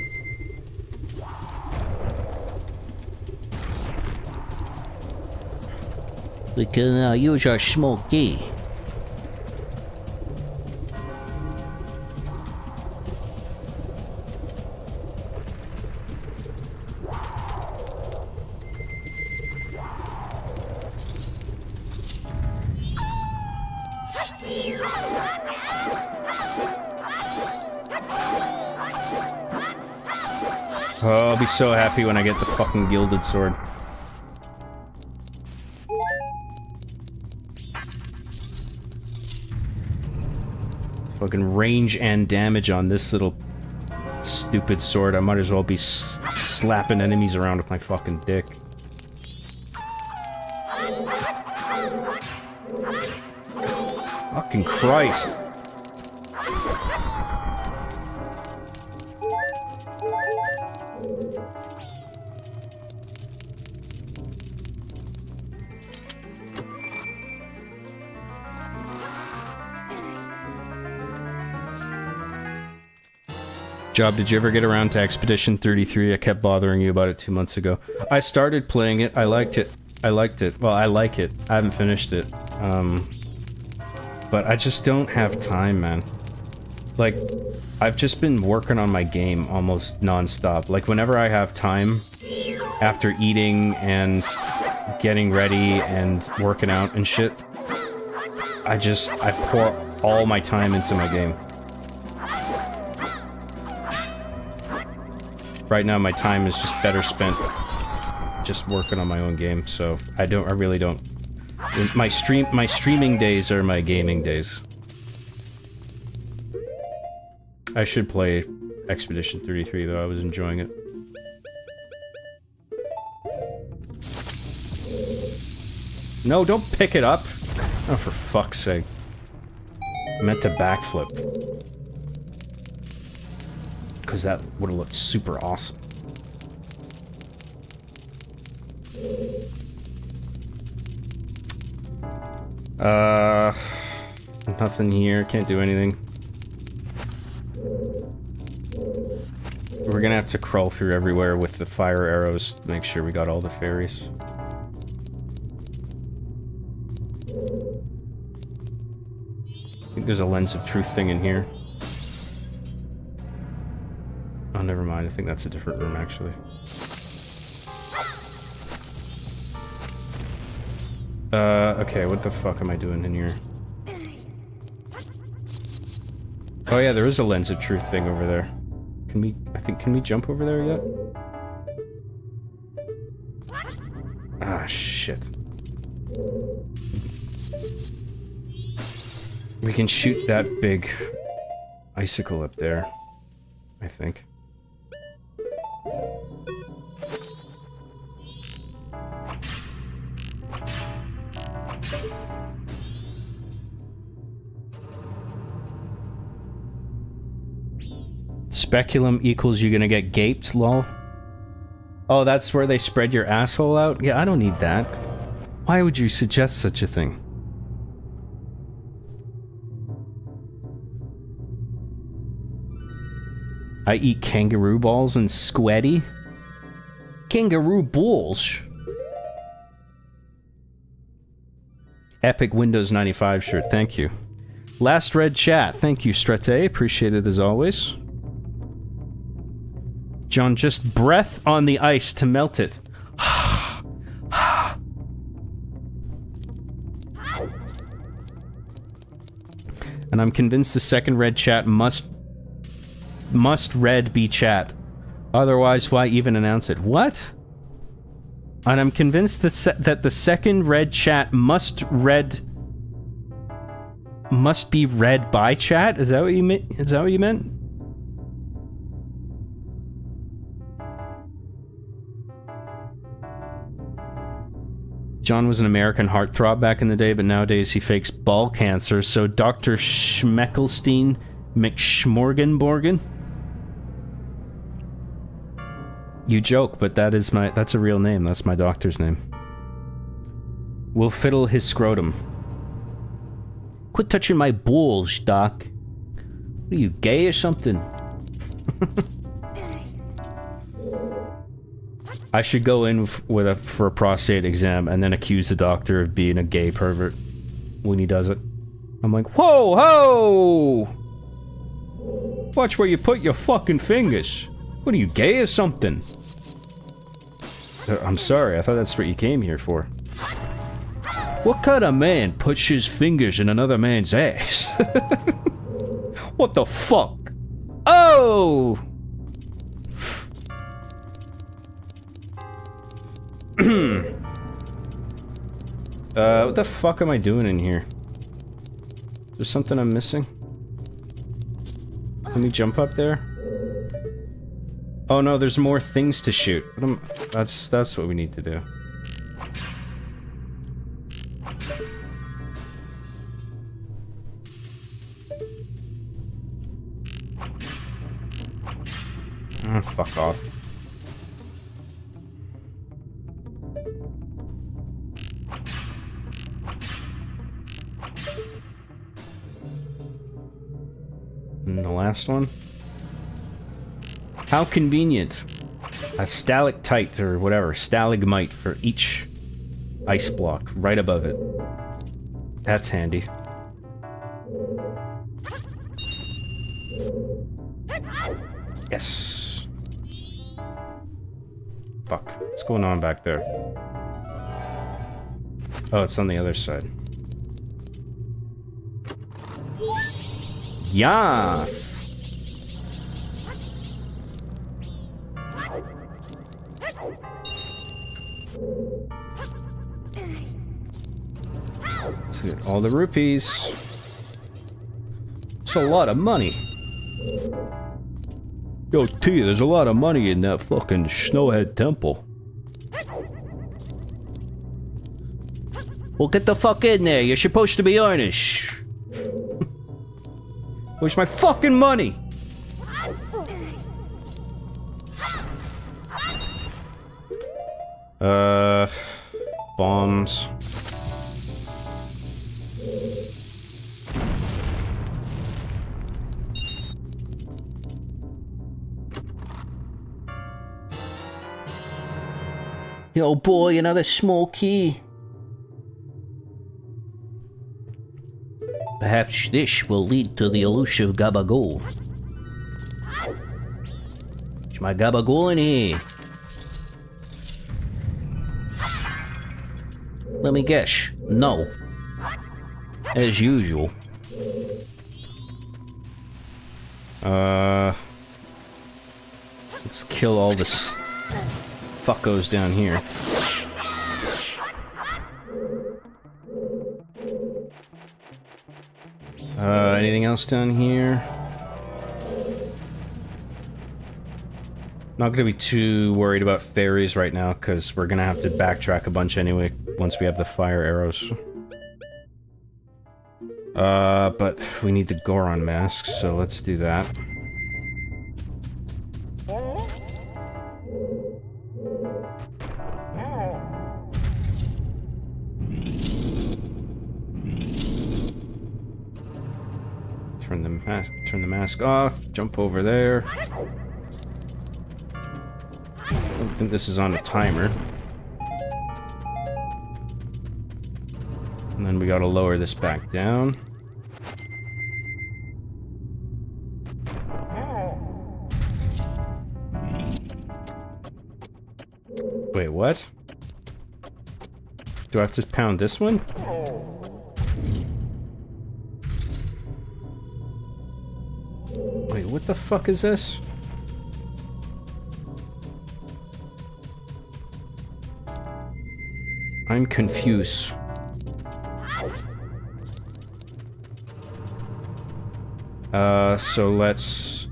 We can use our small key. Oh, I'll be so happy when I get the fucking gilded sword. Fucking range and damage on this little stupid sword. I might as well be slapping enemies around with my fucking dick. Fucking Christ. Job, did you ever get around to Expedition 33? I kept bothering you about it 2 months ago. I started playing it. I liked it. Well, I like it. I haven't finished it. But I just don't have time, man. Like, I've just been working on my game almost non-stop. Like, whenever I have time, after eating and getting ready and working out and shit, I pour all my time into my game. Right now, my time is just better spent just working on my own game, so I really don't. My streaming days are my gaming days. I should play Expedition 33 though, I was enjoying it. No, don't pick it up! Oh, for fuck's sake. I meant to backflip. because that would have looked super awesome. Nothing here. Can't do anything. We're gonna have to crawl through everywhere with the fire arrows to make sure we got all the fairies. I think there's a lens of truth thing in here. Oh, never mind. I think that's a different room, actually. Okay, what the fuck am I doing in here? Oh yeah, there is a lens of truth thing over there. Can we jump over there yet? Ah, shit. We can shoot that big icicle up there, I think. Speculum equals you're gonna get gaped, lol. Oh, that's where they spread your asshole out? Yeah, I don't need that. Why would you suggest such a thing? I eat kangaroo balls and squetty? Kangaroo balls? Epic Windows 95 shirt, thank you. Last red chat, thank you, Strete, appreciate it as always. John, just breath on the ice to melt it. And I'm convinced the second red chat must red be chat. Otherwise, why even announce it? What? And I'm convinced that the second red chat must be read by chat? Is that what you meant? Is that what you meant? John was an American heartthrob back in the day, but nowadays he fakes ball cancer, so Dr. Schmeckelstein McSchmorgenborgen? You joke, but that's a real name. That's my doctor's name. We'll fiddle his scrotum. Quit touching my balls, Doc. What are you, gay or something? I should go in for a prostate exam and then accuse the doctor of being a gay pervert when he does it. I'm like, whoa, ho! Watch where you put your fucking fingers. What are you, gay or something? I'm sorry, I thought that's what you came here for. What kind of man puts his fingers in another man's ass? What the fuck? Oh! What the fuck am I doing in here? There's something I'm missing? Can we jump up there? Oh no, there's more things to shoot. That's what we need to do. Oh, fuck off. And the last one? How convenient. A stalactite or whatever, stalagmite for each ice block right above it. That's handy. Yes. Fuck. What's going on back there? Oh, it's on the other side. Yes! Let's get all the rupees. It's a lot of money. Yo, T, there's a lot of money in that fucking Snowhead Temple. Well, get the fuck in there. You're supposed to be earnest. Where's my fucking money? Bombs. Yo, boy, another small key. Perhaps this will lead to the elusive gabagool. Is my gabagool in here? Let me guess. No. As usual. Let's kill all this fuckos down here. Anything else down here? Not gonna be too worried about fairies right now, because we're gonna have to backtrack a bunch anyway, once we have the fire arrows. But we need the Goron masks, so let's do that. Turn the mask off, jump over there. I don't think this is on a timer. And then we gotta lower this back down. Wait, what? Do I have to pound this one? Wait, what the fuck is this? I'm confused. So let's...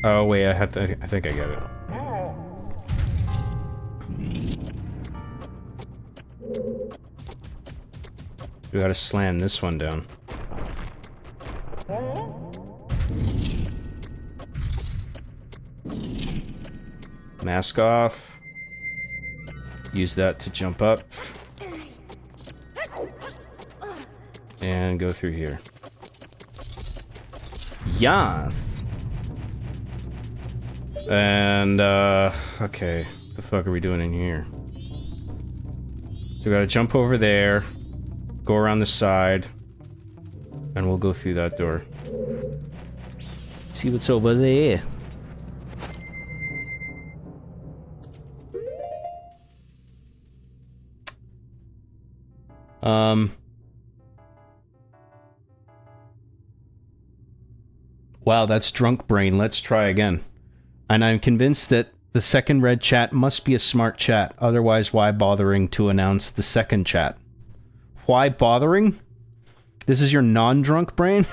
Oh wait, I think I get it. We gotta slam this one down. Mask off. Use that to jump up. And go through here. Yes! And, okay. What the fuck are we doing in here? So we gotta jump over there, go around the side, and we'll go through that door. See what's over there. Wow, that's drunk brain. Let's try again. And I'm convinced that the second red chat must be a smart chat. Otherwise, why bothering to announce the second chat? Why bothering? This is your non-drunk brain?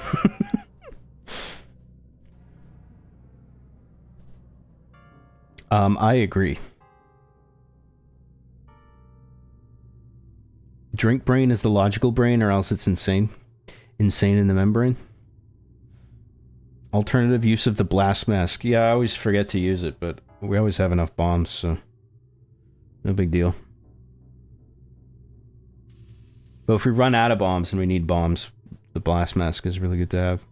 I agree. Drink brain is the logical brain, or else it's insane. Insane in the membrane. Alternative use of the blast mask. Yeah, I always forget to use it, but we always have enough bombs, so... no big deal. But if we run out of bombs and we need bombs, the blast mask is really good to have.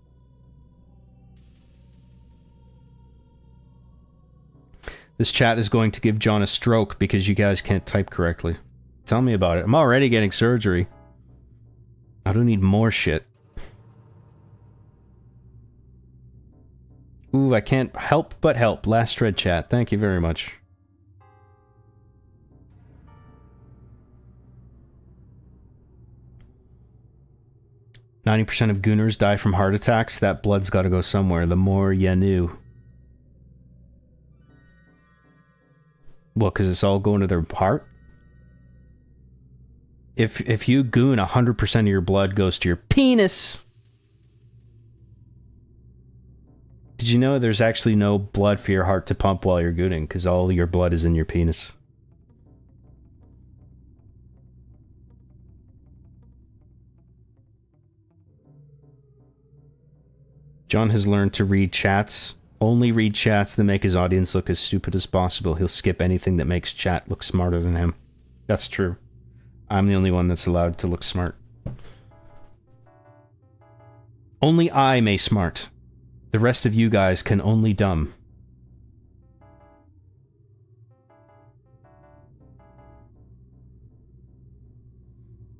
This chat is going to give John a stroke because you guys can't type correctly. Tell me about it. I'm already getting surgery. I don't need more shit. Ooh, I can't help but help. Last red chat. Thank you very much. "90% of gooners die from heart attacks. That blood's gotta go somewhere. The more ya knew." Well, because it's all going to their heart? If you goon, 100% of your blood goes to your penis. Did you know there's actually no blood for your heart to pump while you're gooning, because all your blood is in your penis? John has learned to read chats only read chats that make his audience look as stupid as possible. He'll skip anything that makes chat look smarter than him. That's true. I'm the only one that's allowed to look smart. Only I may smart. The rest of you guys can only dumb.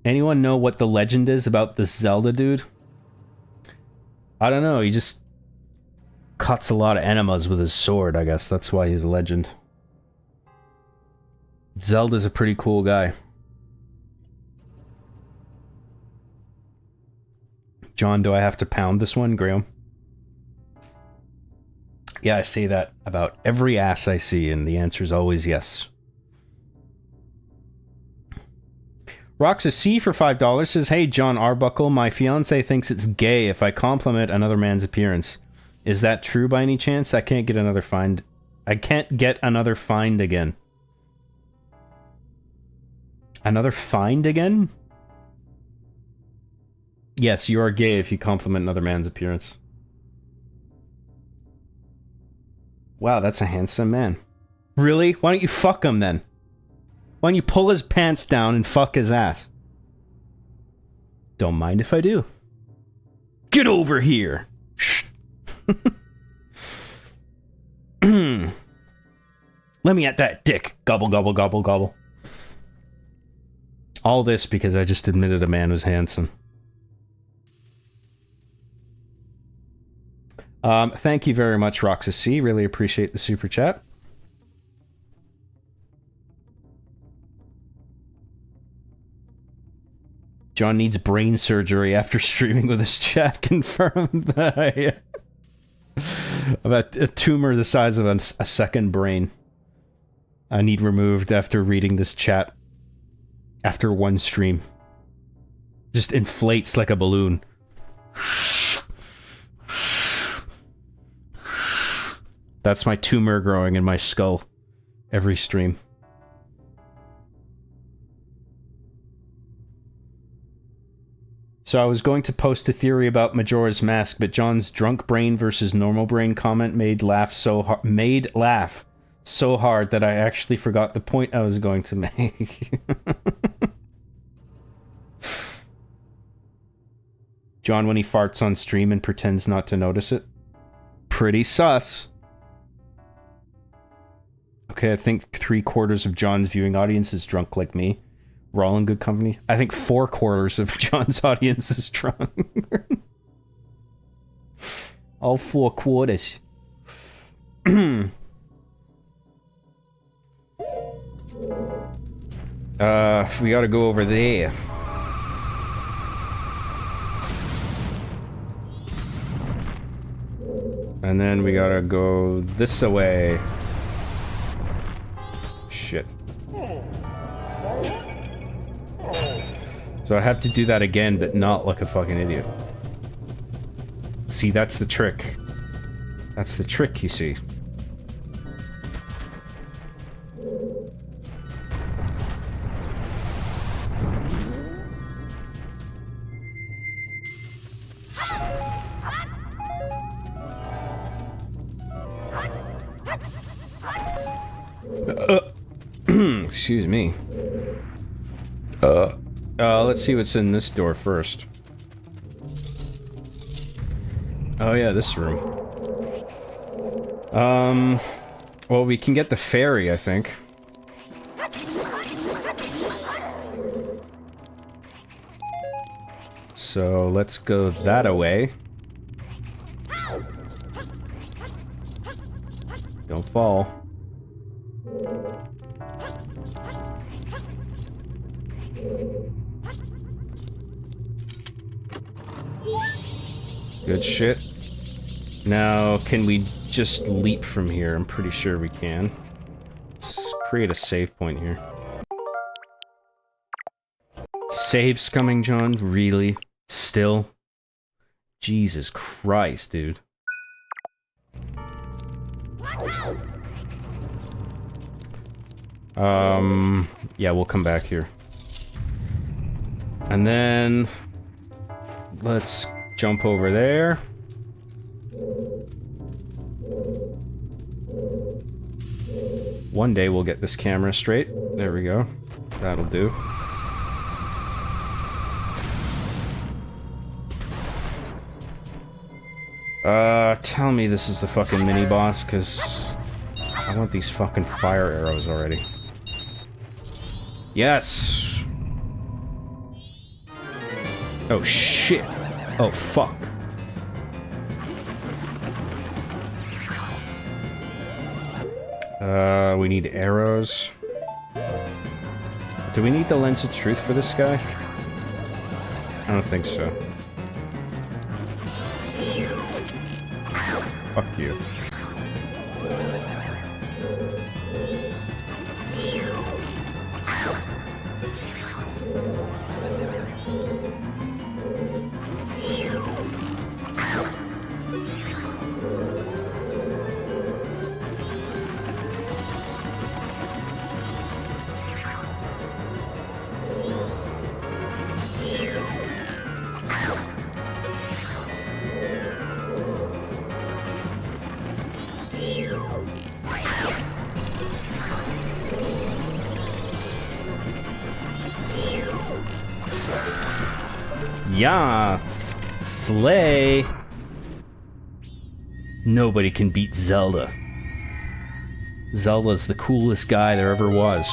Anyone know what the legend is about this Zelda dude? I don't know, he just cuts a lot of enemas with his sword, I guess. That's why he's a legend. Zelda's a pretty cool guy. John, do I have to pound this one, Graham? Yeah, I say that about every ass I see, and the answer is always yes. Roxas C for $5 says, "Hey, John Arbuckle, my fiance thinks it's gay if I compliment another man's appearance. Is that true by any chance? I can't get another find. I can't get another find again." Another find again? Yes, you are gay if you compliment another man's appearance. Wow, that's a handsome man. Really? Why don't you fuck him then? Why don't you pull his pants down and fuck his ass? Don't mind if I do. Get over here! Shh! Let me at that dick! Gobble, gobble, gobble, gobble. All this because I just admitted a man was handsome. Thank you very much, Roxas C. Really appreciate the super chat. John needs brain surgery after streaming with his chat. Confirmed that about a tumor the size of a second brain. I need removed after reading this chat. After one stream. Just inflates like a balloon. That's my tumor growing in my skull. Every stream. So I was going to post a theory about Majora's Mask, but John's drunk brain versus normal brain comment made laugh so hard that I actually forgot the point I was going to make. John when he farts on stream and pretends not to notice it. Pretty sus. Okay, I think 3/4 of John's viewing audience is drunk like me. We're all in good company. I think 4/4 of John's audience is drunk. All 4/4. We gotta go over there. And then we gotta go this way. Shit. So I have to do that again, but not like a fucking idiot. See, that's the trick. That's the trick, you see. Excuse me. Let's see what's in this door first. Oh yeah, this room. Well, we can get the ferry, I think. So, let's go that-a-way. Don't fall. Good shit. Now, can we just leap from here? I'm pretty sure we can. Let's create a save point here. Saves coming, John? Really? Still? Jesus Christ, dude. Yeah, we'll come back here. And then... let's jump over there. One day we'll get this camera straight. There we go. That'll do. Tell me this is the fucking mini-boss, because I want these fucking fire arrows already. Yes! Oh, shit. Oh, fuck. We need arrows. Do we need the Lens of Truth for this guy? I don't think so. Fuck you. Yath! Slay! Nobody can beat Zelda. Zelda's the coolest guy there ever was.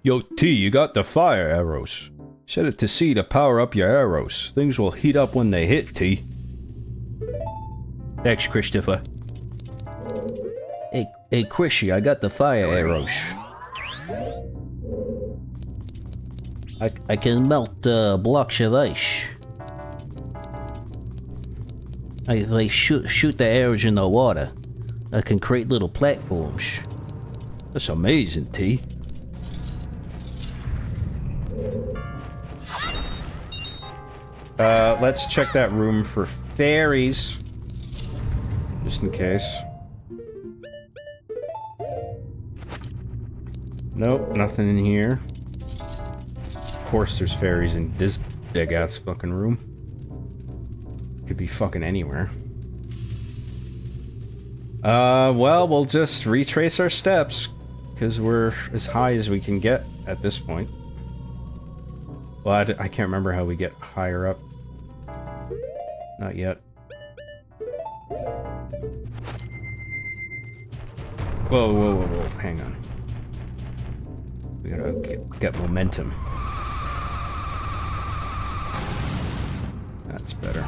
Yo, T, you got the fire arrows. Set it to C to power up your arrows. Things will heat up when they hit, T. Thanks, Christopher. Hey, Chrissy, I got the fire arrows. I can melt blocks of ice. If I shoot the arrows in the water, I can create little platforms. That's amazing, T. Let's check that room for fairies. Just in case. Nope, nothing in here. Of course there's fairies in this big-ass fucking room. Could be fucking anywhere. Well, we'll just retrace our steps, because we're as high as we can get at this point. Well, I can't remember how we get higher up. Not yet. Whoa, whoa, whoa, whoa, hang on. We gotta get momentum. That's better.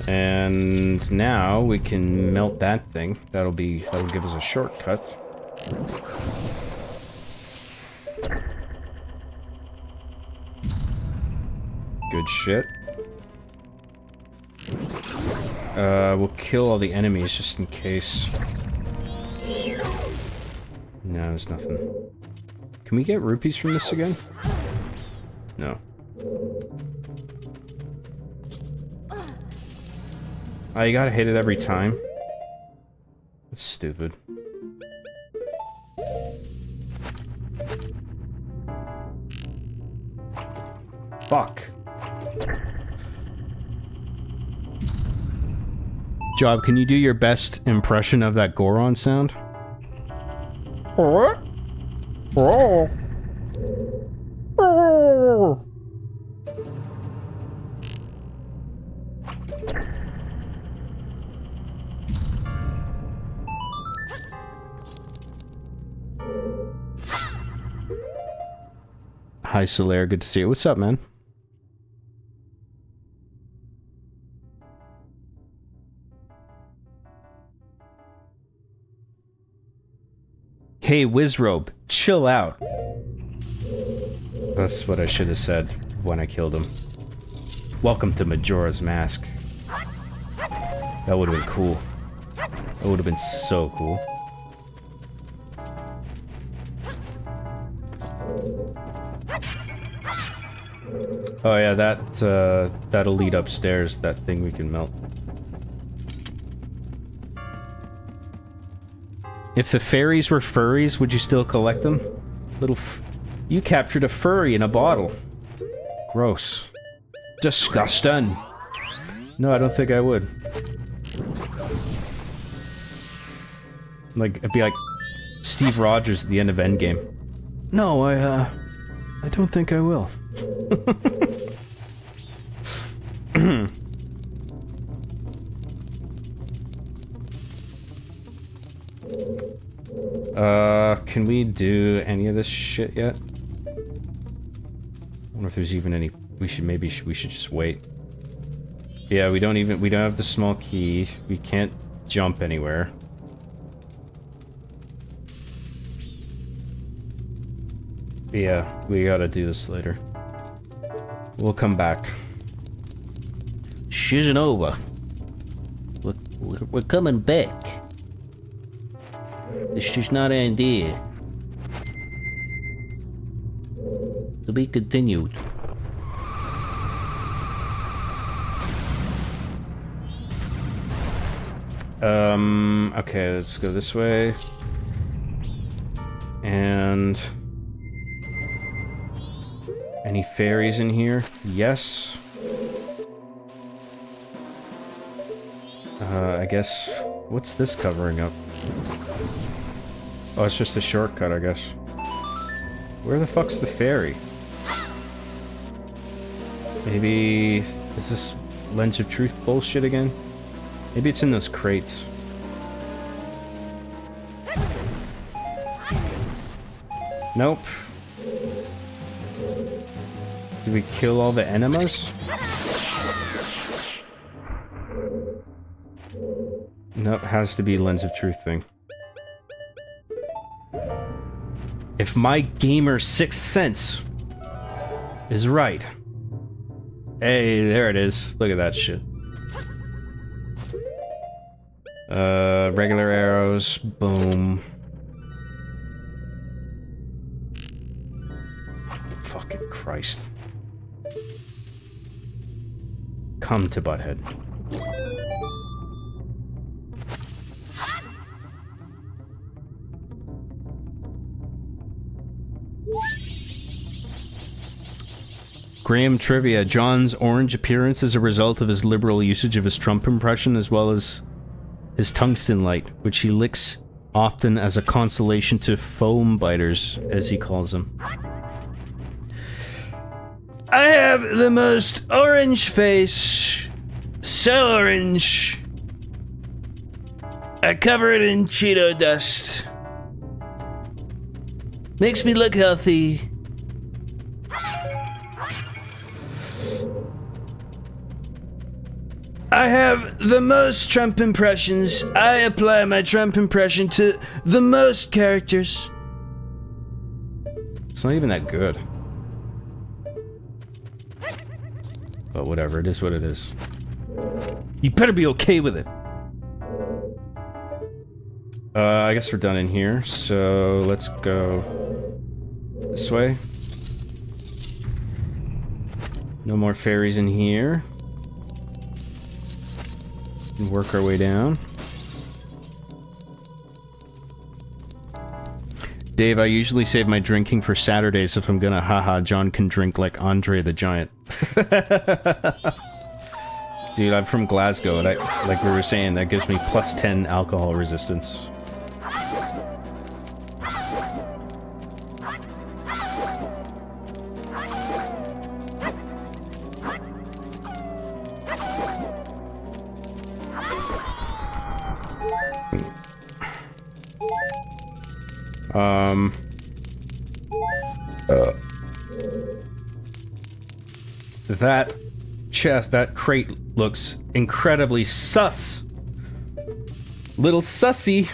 And now we can melt that thing. That'll give us a shortcut. Good shit. We'll kill all the enemies just in case. No, there's nothing. Can we get rupees from this again? No. Oh, you gotta hit it every time? That's stupid. Fuck. Job, can you do your best impression of that Goron sound? Hi, Solaire. Good to see you. What's up, man? Hey, Wizrobe, chill out. That's what I should have said when I killed him. Welcome to Majora's Mask. That would have been cool. That would have been so cool. Oh yeah, that'll lead upstairs, that thing we can melt. If the fairies were furries, would you still collect them? You captured a furry in a bottle. Gross. Disgusting. No, I don't think I would. Like, it'd be like Steve Rogers at the end of Endgame. No, I don't think I will. Can we do any of this shit yet? I wonder if there's even any... we should just wait. Yeah, we don't have the small key. We can't jump anywhere. Yeah, we gotta do this later. We'll come back. Shizing over. We're coming back. It's just not end here. To be continued. Okay, let's go this way. And... any fairies in here? Yes. I guess... what's this covering up? Oh, it's just a shortcut, I guess. Where the fuck's the fairy? Maybe... is this Lens of Truth bullshit again? Maybe it's in those crates. Nope. Did we kill all the enemas? Nope, has to be Lens of Truth thing. If my gamer sixth sense is right. Hey, there it is. Look at that shit. Regular arrows. Boom. Fucking Christ. Come to Butthead. Graham trivia. John's orange appearance is a result of his liberal usage of his Trump impression as well as his tungsten light, which he licks often as a consolation to foam biters, as he calls them. I have the most orange face. So orange. I cover it in Cheeto dust. Makes me look healthy. I have the most Trump impressions. I apply my Trump impression to the most characters. It's not even that good. But whatever, it is what it is. You better be okay with it. I guess we're done in here, so let's go this way. No more fairies in here. And work our way down. Dave, I usually save my drinking for Saturdays if I'm gonna haha John can drink like Andre the Giant. Dude, I'm from Glasgow and like we were saying, that gives me plus 10 alcohol resistance. That chest, that crate looks incredibly sus. Little sussy.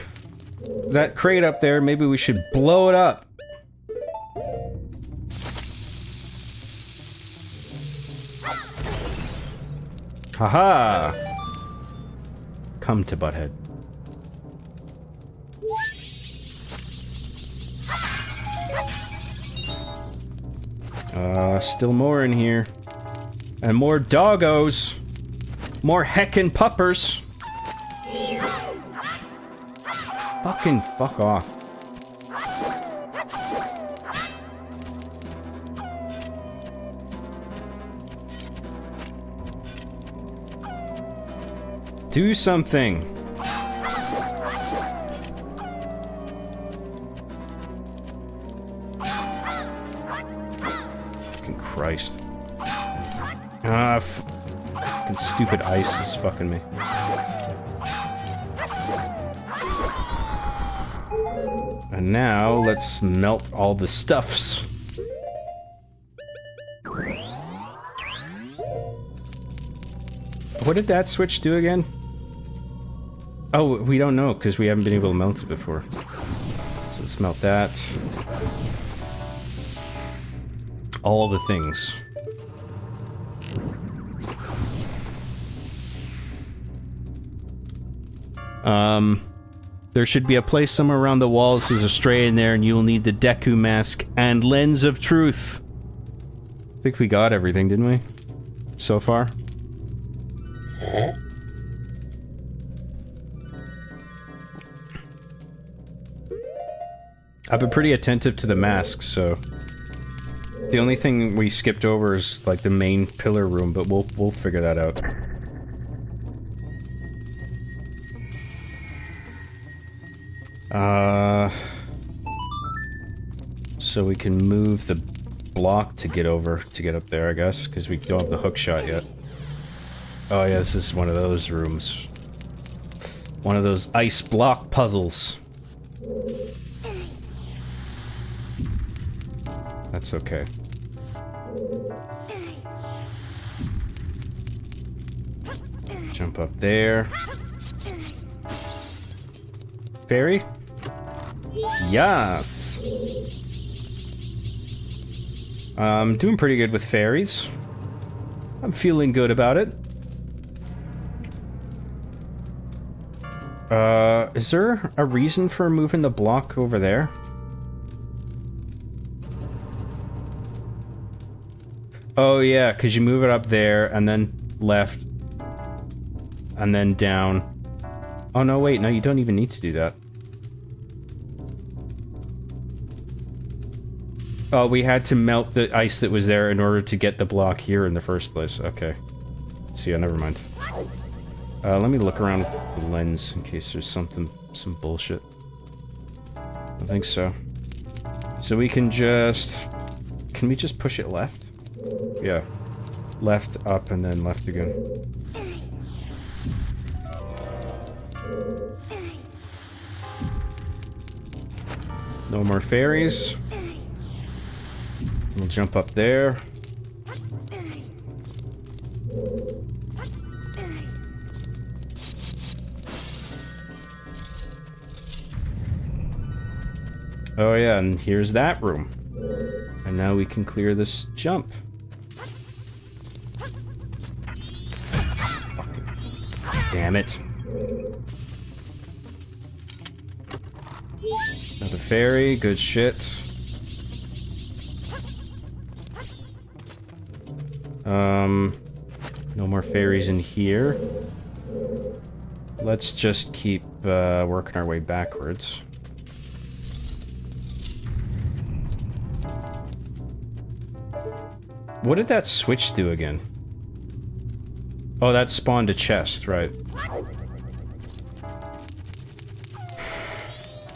That crate up there, maybe we should blow it up. Haha. Come to Butthead. Still more in here. And more doggos. More heckin' puppers. Fucking fuck off. Do something. Fucking Christ. Fucking stupid ice is fucking me. And now, let's melt all the stuffs. What did that switch do again? Oh, we don't know, because we haven't been able to melt it before. So let's melt that. All the things. There should be a place somewhere around the walls. There's a stray in there, and you will need the Deku Mask and Lens of Truth. I think we got everything, didn't we? So far? I've been pretty attentive to the masks, so... The only thing we skipped over is, like, the main pillar room, but we'll figure that out. So we can move the block to get up there, I guess, because we don't have the hook shot yet. Oh yeah, this is one of those rooms. One of those ice block puzzles. That's okay. Jump up there. Fairy? Yes! I'm doing pretty good with fairies. I'm feeling good about it. Is there a reason for moving the block over there? Oh yeah, because you move it up there, and then left, and then down. Oh no, wait, no, you don't even need to do that. Oh, we had to melt the ice that was there in order to get the block here in the first place. Okay. So yeah, never mind. Let me look around with the lens in case there's some bullshit. I think so. So we can just... Can we just push it left? Yeah. Left, up, and then left again. No more fairies. We'll jump up there. Oh yeah, and here's that room. And now we can clear this jump. Fucking damn it. Another fairy, good shit. No more fairies in here. Let's just keep working our way backwards. What did that switch do again? Oh, that spawned a chest, right.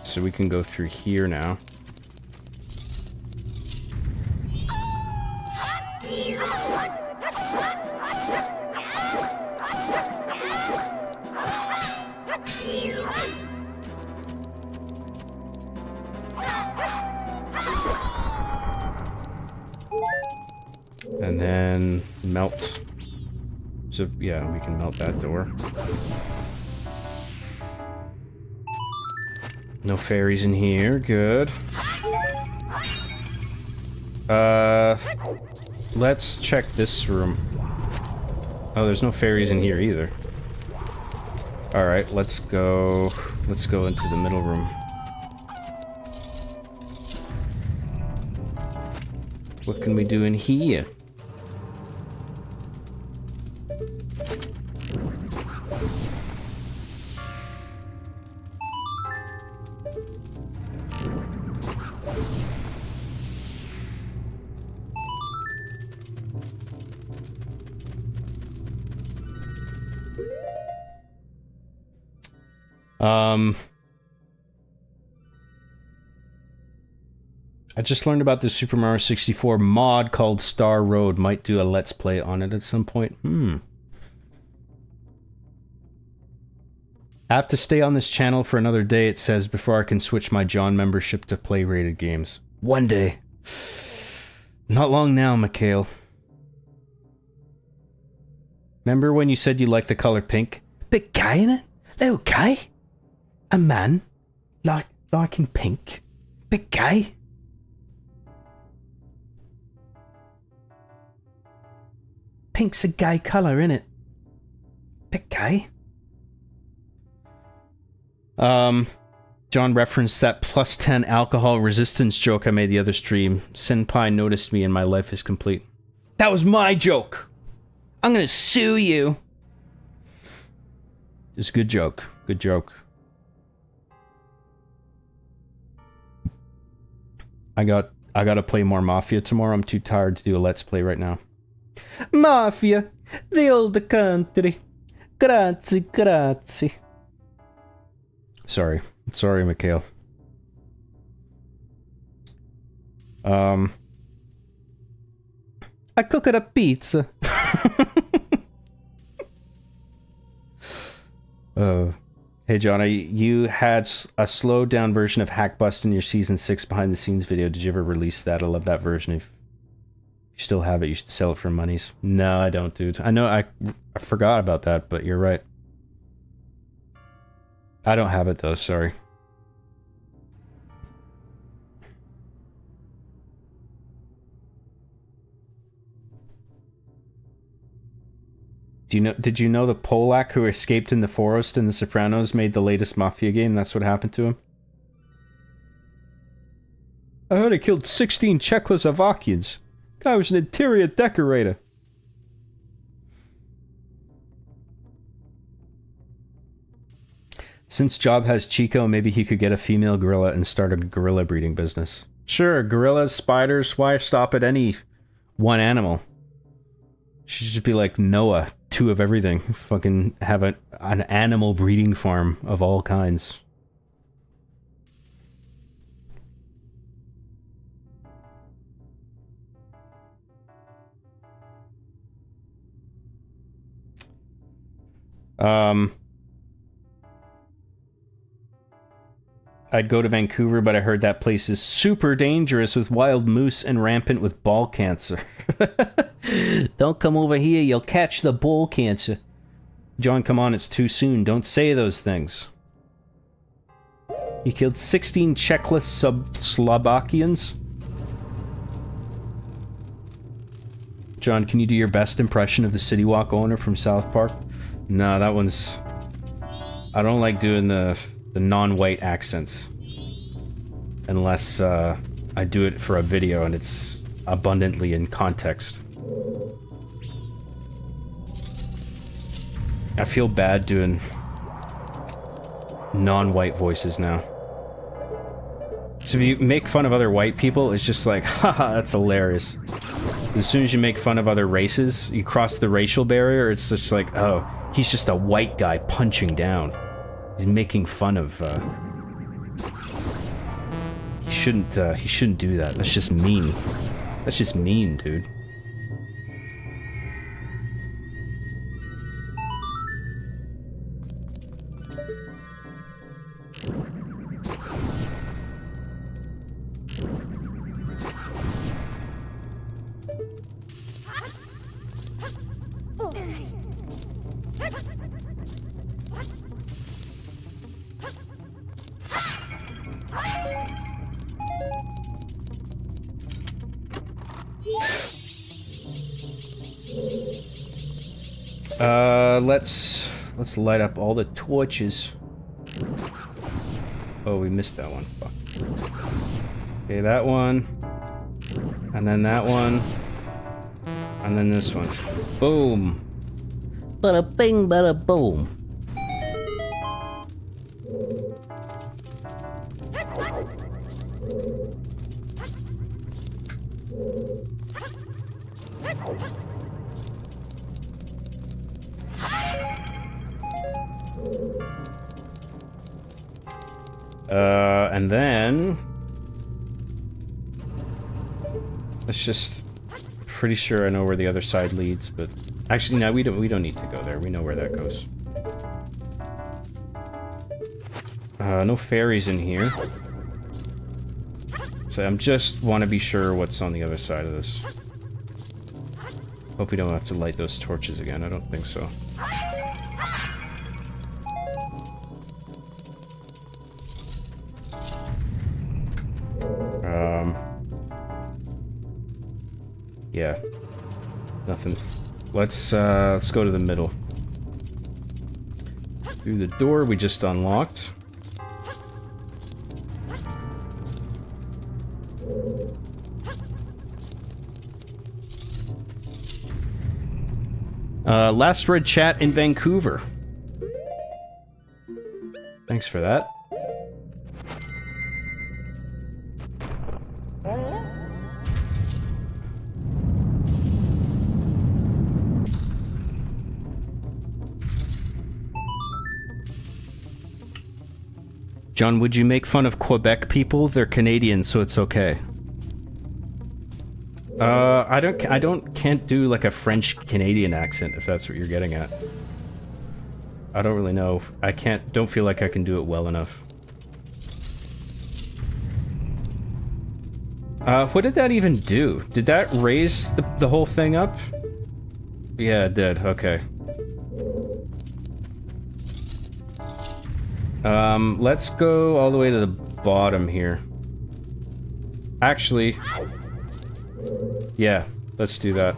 So we can go through here now. And then melt. So yeah, we can melt that door. No fairies in here, good. Let's check this room. Oh, there's no fairies in here either. Alright, let's go into the middle room. What can we do in here? I just learned about the Super Mario 64 mod called Star Road. Might do a Let's Play on it at some point. I have to stay on this channel for another day, it says, before I can switch my John membership to play rated games. One day. Not long now, Mikhail. Remember when you said you liked the color pink? Big guy in it? Okay. A man? Liking pink? Big guy? Pink's a gay colour, innit? Bit gay. John referenced that plus 10 alcohol resistance joke I made the other stream. Senpai noticed me and my life is complete. That was my joke! I'm gonna sue you! It's a good joke. Good joke. I gotta play more Mafia tomorrow. I'm too tired to do a Let's Play right now. Mafia, the old country. Grazie, grazie. Sorry, Mikhail. I cooked a pizza. Hey John, you had a slowed down version of Hackbust in your season 6 behind the scenes video. Did you ever release that? I love that version. If you still have it, you should sell it for monies. No, I don't, dude. I know I forgot about that, but you're right. I don't have it though, sorry. Did you know the Polak who escaped in the forest in The Sopranos made the latest Mafia game? That's what happened to him. I heard he killed 16 Czechoslovakians. Guy was an interior decorator. Since Job has Chico, maybe he could get a female gorilla and start a gorilla breeding business. Sure, gorillas, spiders, why stop at any one animal? Should just be like Noah, 2 of everything. Fucking have an animal breeding farm of all kinds. I'd go to Vancouver, but I heard that place is super dangerous with wild moose and rampant with ball cancer. Don't come over here, you'll catch the ball cancer. John, come on, it's too soon. Don't say those things. He killed 16 Czechoslovakians. John, can you do your best impression of the City Walk owner from South Park? No, that one's... I don't like doing the non-white accents. Unless I do it for a video and it's abundantly in context. I feel bad doing non-white voices now. So if you make fun of other white people, it's just like, haha, that's hilarious. As soon as you make fun of other races, you cross the racial barrier, it's just like, oh, he's just a white guy punching down. He's making fun of, he shouldn't do that. That's just mean. That's just mean, dude. Let's light up all the torches. Oh, we missed that one. Fuck. Okay, that one. And then that one. And then this one. Boom. Bada bing, bada boom. And then let's just pretty sure I know where the other side leads, but actually no, we don't need to go there. We know where that goes. No fairies in here. So I'm just want to be sure what's on the other side of this. Hope we don't have to light those torches again. I don't think so. Yeah. Nothing. Let's go to the middle. Through the door we just unlocked. Last read chat in Vancouver. Thanks for that. John, would you make fun of Quebec people? They're Canadian, so it's okay. Can't do like a French Canadian accent if that's what you're getting at. I don't really know. Don't feel like I can do it well enough. What did that even do? Did that raise the whole thing up? Yeah, it did. Okay. Let's go all the way to the bottom here. Actually, yeah, let's do that.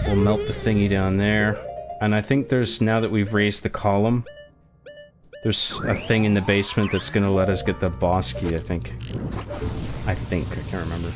We'll melt the thingy down there. And I think now that we've raised the column, there's a thing in the basement that's gonna let us get the boss key, I think. I can't remember.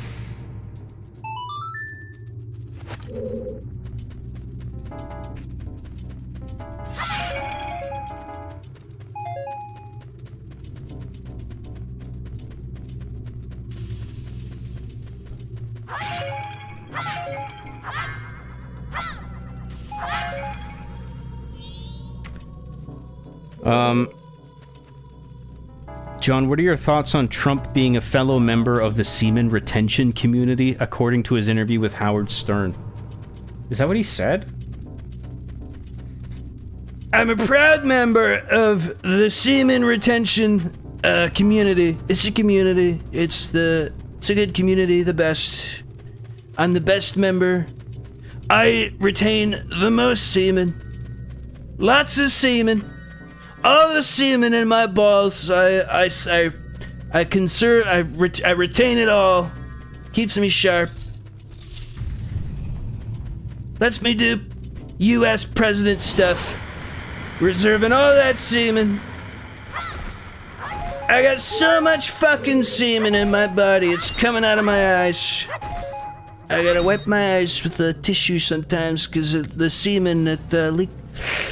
John, what are your thoughts on Trump being a fellow member of the semen retention community, according to his interview with Howard Stern? Is that what he said? I'm a proud member of the semen retention community. It's a community. It's a good community, the best. I'm the best member. I retain the most semen. Lots of semen. All the semen in my balls, I conserve, I retain it all. Keeps me sharp. Lets me do U.S. president stuff. Reserving all that semen. I got so much fucking semen in my body, it's coming out of my eyes. I gotta wipe my eyes with the tissue sometimes, because the semen that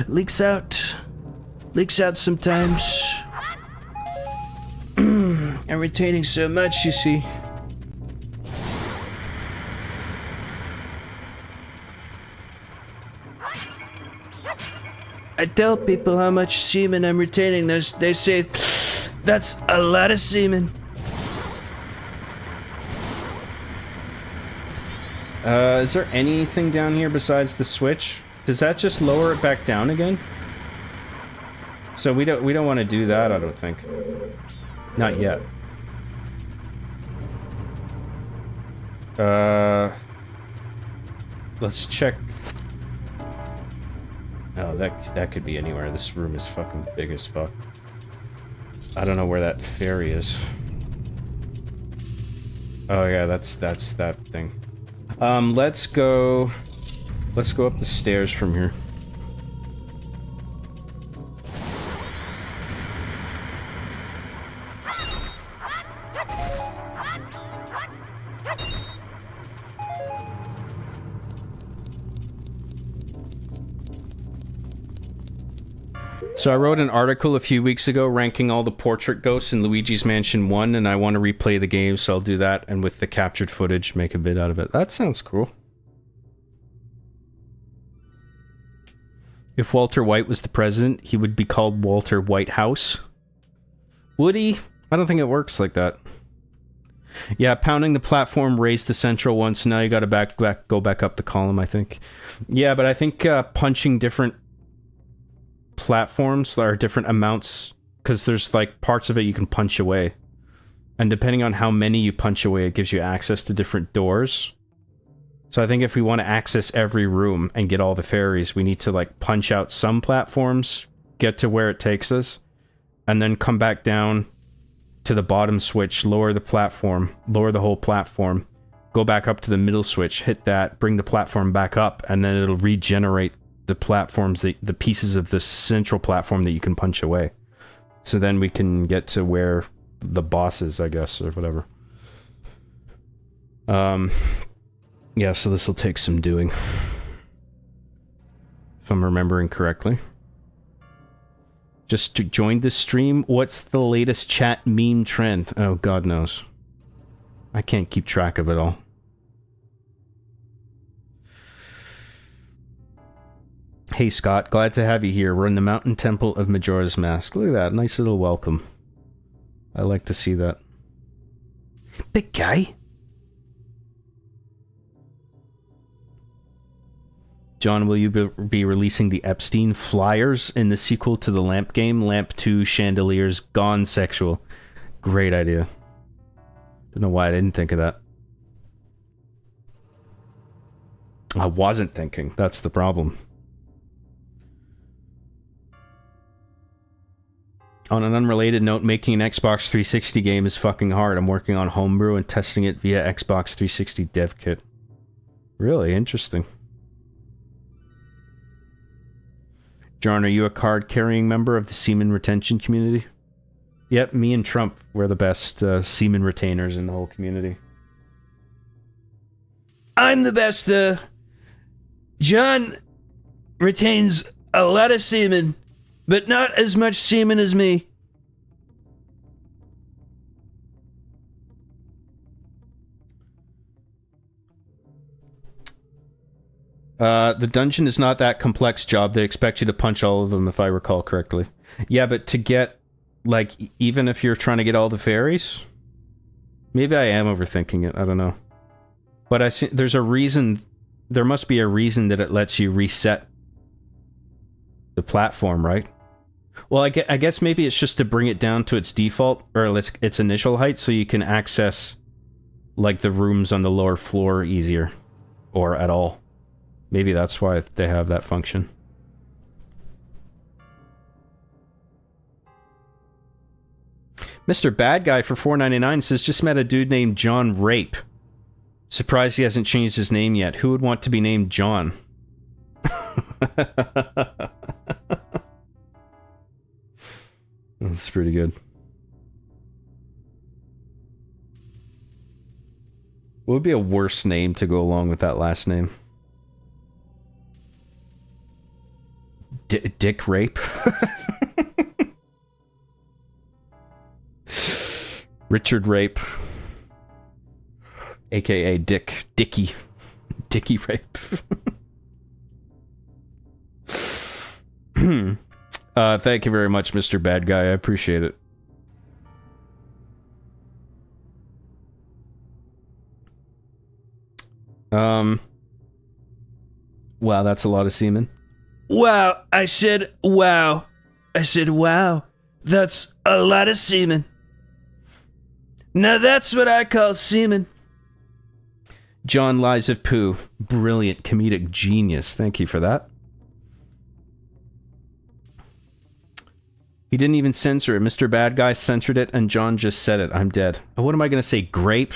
leaks out. Leaks out sometimes. I'm retaining so much, you see. I tell people how much semen I'm retaining. They say, that's a lot of semen. Is there anything down here besides the switch? Does that just lower it back down again? So we don't want to do that, I don't think. Not yet. Let's check. Oh, that could be anywhere. This room is fucking big as fuck. I don't know where that fairy is. Oh yeah, that's that thing. Let's go up the stairs from here. So I wrote an article a few weeks ago ranking all the portrait ghosts in Luigi's Mansion 1, and I want to replay the game, so I'll do that, and with the captured footage, make a bit out of it. That sounds cool. If Walter White was the president, he would be called Walter Whitehouse. Would he? I don't think it works like that. Yeah, pounding the platform raised the central one, so now you gotta go back up the column, I think. Yeah, but I think punching different platforms are different amounts, because there's like parts of it you can punch away, and depending on how many you punch away, it gives you access to different doors. So I think if we want to access every room and get all the fairies, we need to like punch out some platforms, get to where it takes us, and then come back down to the bottom switch, lower the platform, lower the whole platform, go back up to the middle switch, hit that, bring the platform back up, and then it'll regenerate the platforms, the pieces of the central platform that you can punch away. So then we can get to where the boss is, I guess, or whatever. Yeah, so this will take some doing. If I'm remembering correctly. Just to join the stream, what's the latest chat meme trend? Oh, God knows. I can't keep track of it all. Hey Scott, glad to have you here. We're in the Mountain Temple of Majora's Mask. Look at that, nice little welcome. I like to see that. Big guy. John, will you be releasing the Epstein flyers in the sequel to the Lamp game? Lamp 2 Chandeliers Gone Sexual. Great idea. Don't know why I didn't think of that. I wasn't thinking. That's the problem. On an unrelated note, making an Xbox 360 game is fucking hard. I'm working on Homebrew and testing it via Xbox 360 dev kit. Really interesting. John, are you a card-carrying member of the semen retention community? Yep, me and Trump, we're the best semen retainers in the whole community. I'm the best, John retains a lot of semen, but not as much semen as me. The dungeon is not that complex job. They expect you to punch all of them, if I recall correctly. Yeah, but to get, like, even if you're trying to get all the fairies? Maybe I am overthinking it, I don't know. But I see, there's a reason, there must be a reason that it lets you reset the platform, right? Well, I guess maybe it's just to bring it down to its default, or its initial height, so you can access, like, the rooms on the lower floor easier. Or at all. Maybe that's why they have that function. Mr. Bad Guy for $4.99 says, just met a dude named John Rape. Surprised he hasn't changed his name yet. Who would want to be named John? That's pretty good. What would be a worse name to go along with that last name? Dick Rape? Richard Rape. AKA Dickie Rape. Thank you very much, Mr. Bad Guy. I appreciate it. Wow, that's a lot of semen. Wow, I said wow. I said wow. That's a lot of semen. Now that's what I call semen. John Lies of Pooh. Brilliant comedic genius. Thank you for that. He didn't even censor it. Mr. Bad Guy censored it, and John just said it. I'm dead. What am I going to say? Grape?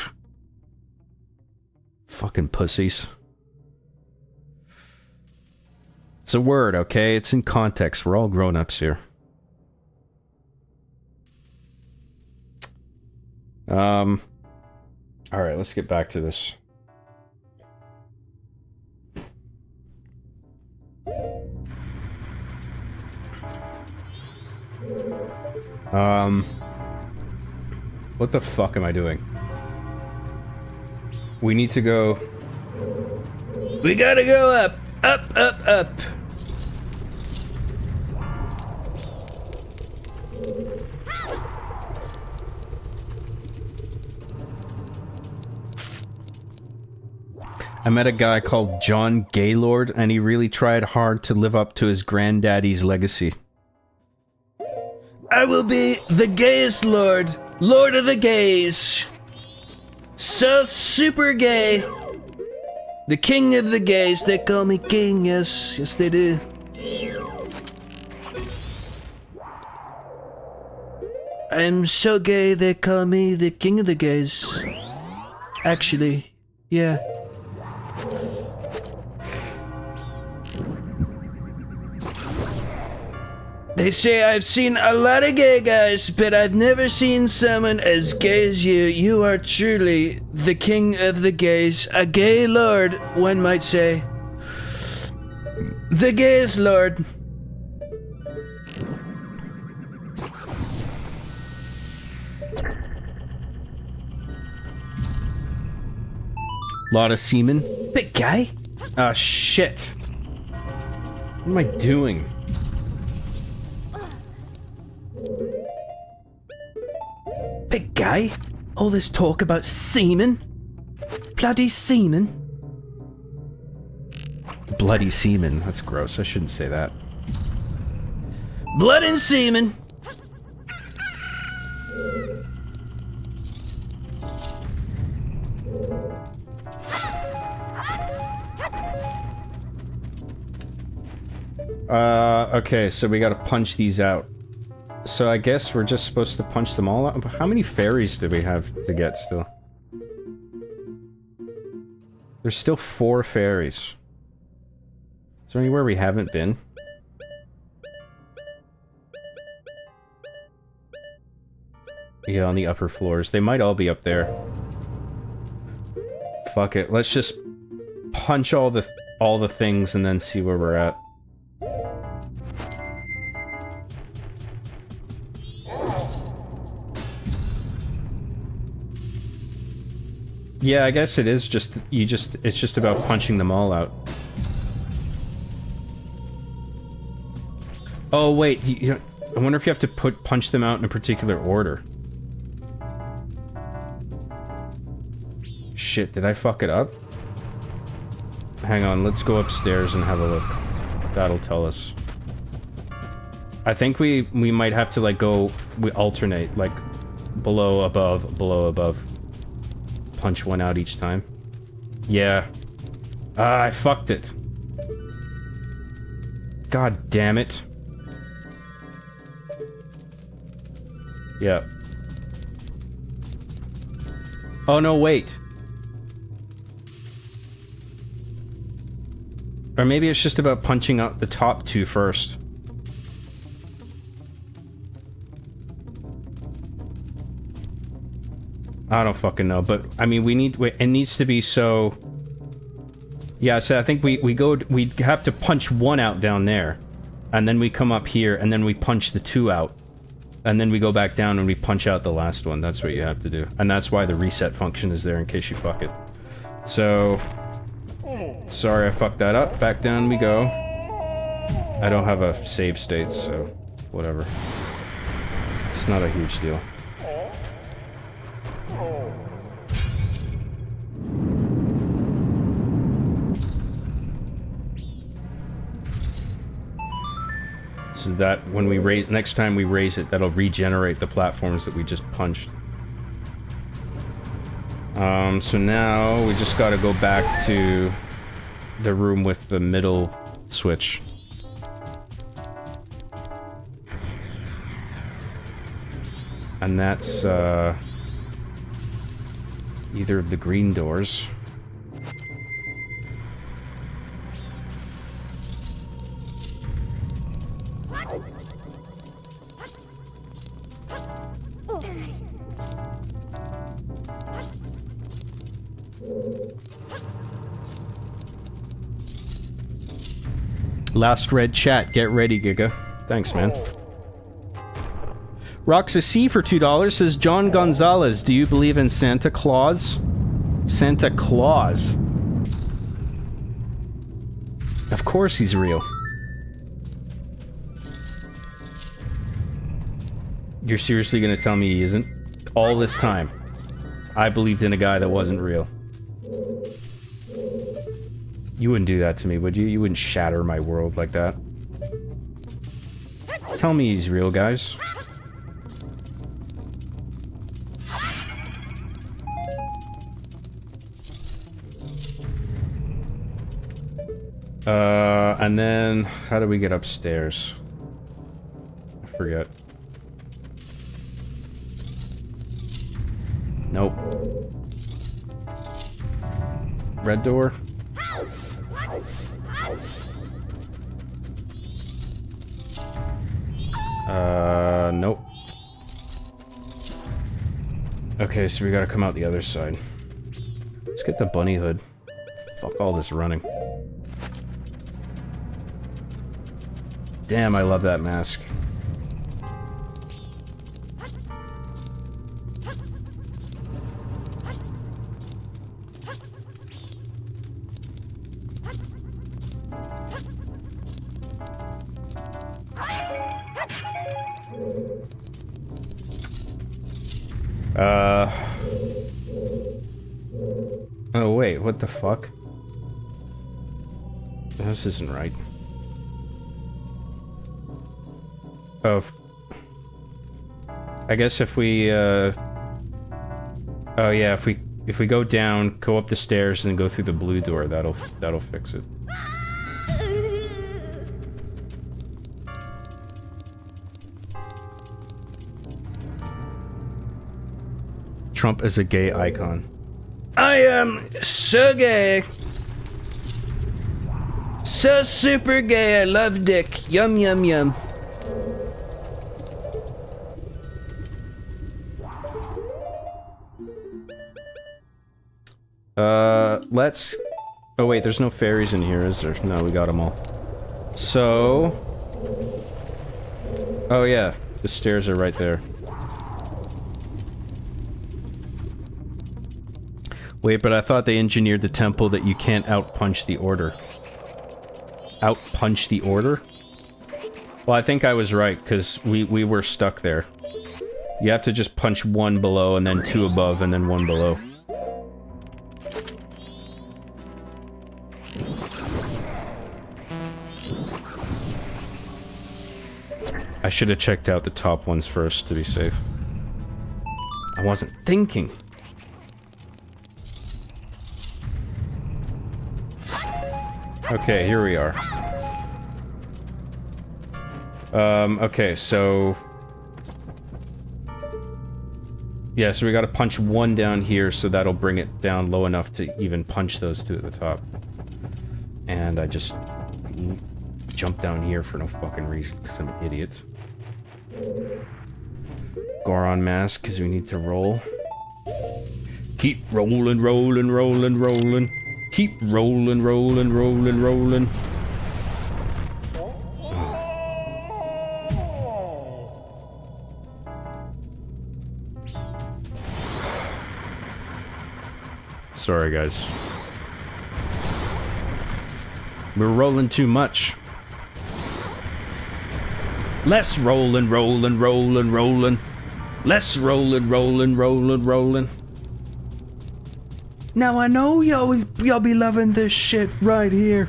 Fucking pussies. It's a word, okay? It's in context. We're all grown-ups here. Alright, let's get back to this. What the fuck am I doing? We need to go... We gotta go up! Up, up, up! I met a guy called John Gaylord, and he really tried hard to live up to his granddaddy's legacy. I will be the gayest lord. Lord of the gays. So super gay. The king of the gays. They call me king, yes. Yes, they do. I'm so gay, they call me the king of the gays. Actually, yeah. They say I've seen a lot of gay guys, but I've never seen someone as gay as you. You are truly the king of the gays. A gay lord, one might say. The gayest lord. Lot of semen. Big guy? Ah, shit. What am I doing? Big guy? All this talk about semen? Bloody semen? Bloody semen. That's gross. I shouldn't say that. Blood and semen. Okay, so we gotta punch these out. So I guess we're just supposed to punch them all out? How many fairies do we have to get still? There's still 4 fairies. Is there anywhere we haven't been? Yeah, on the upper floors. They might all be up there. Fuck it. Let's just punch all the things and then see where we're at. Yeah, I guess it is just, it's just about punching them all out. Oh, wait, I wonder if you have to punch them out in a particular order. Shit, did I fuck it up? Hang on, let's go upstairs and have a look. That'll tell us. I think we might have to, like, we alternate, like, below, above. Punch one out each time. Yeah. Ah, I fucked it. God damn it. Yeah. Oh no, wait. Or maybe it's just about punching out the top 2 first. I don't fucking know, but I mean, it needs to be so. Yeah, so I think we have to punch 1 out down there, and then we come up here, and then we punch the 2 out, and then we go back down and we punch out the last one. That's what you have to do, and that's why the reset function is there in case you fuck it. So, sorry I fucked that up. Back down we go. I don't have a save state, so whatever. It's not a huge deal. So that when we next time we raise it, that'll regenerate the platforms that we just punched. So now we just gotta go back to the room with the middle switch. And that's, either of the green doors. Last red chat, get ready, Giga. Thanks, man. Rocks a C for $2 says, John Gonzalez, do you believe in Santa Claus? Santa Claus. Of course he's real. You're seriously gonna tell me he isn't? All this time, I believed in a guy that wasn't real. You wouldn't do that to me, would you? You wouldn't shatter my world like that. Tell me he's real, guys. And then, how do we get upstairs? I forget. Nope. Red door? Nope. Okay, so we gotta come out the other side. Let's get the bunny hood. Fuck all this running. Damn, I love that mask. Oh wait, what the fuck? This isn't right. Oh. I guess if we, oh yeah, if we go down, go up the stairs, and go through the blue door, that'll fix it. Trump as a gay icon. I am so gay. So super gay, I love dick. Yum, yum, yum. Let's... Oh wait, there's no fairies in here, is there? No, we got them all. So... Oh yeah, the stairs are right there. Wait, but I thought they engineered the temple that you can't outpunch the order. Outpunch the order? Well, I think I was right, because we were stuck there. You have to just punch one below, and then two above, and then one below. I should have checked out the top ones first, to be safe. I wasn't thinking. Okay, here we are. Okay, so... Yeah, so we gotta punch one down here, so that'll bring it down low enough to even punch those two at the top. And I just... jumped down here for no fucking reason, because I'm an idiot. Goron mask, because we need to roll. Keep rolling, rolling, rolling, rolling. Keep rolling, rolling, rolling, rolling. Sorry, guys. We're rolling too much. Less rolling, rolling, rolling, rolling. Less rolling, rolling, rolling, rolling. Now I know y'all be loving this shit right here.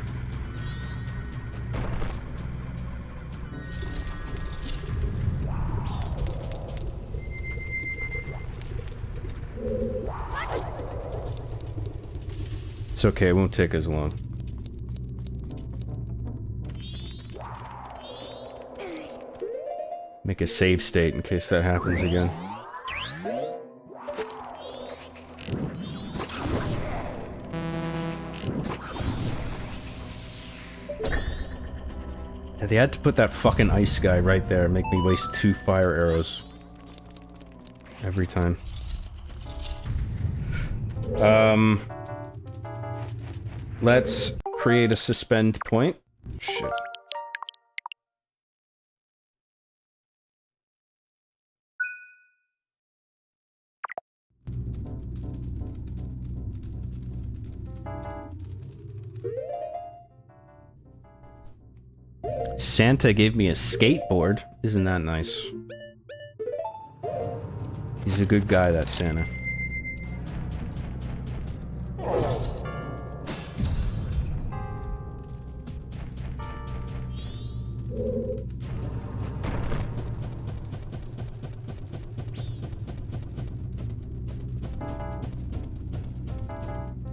It's okay, it won't take as long. Make a save state in case that happens again. Yeah, they had to put that fucking ice guy right there, make me waste 2 fire arrows. Every time. Let's create a suspend point. Shit. Santa gave me a skateboard. Isn't that nice? He's a good guy, that Santa.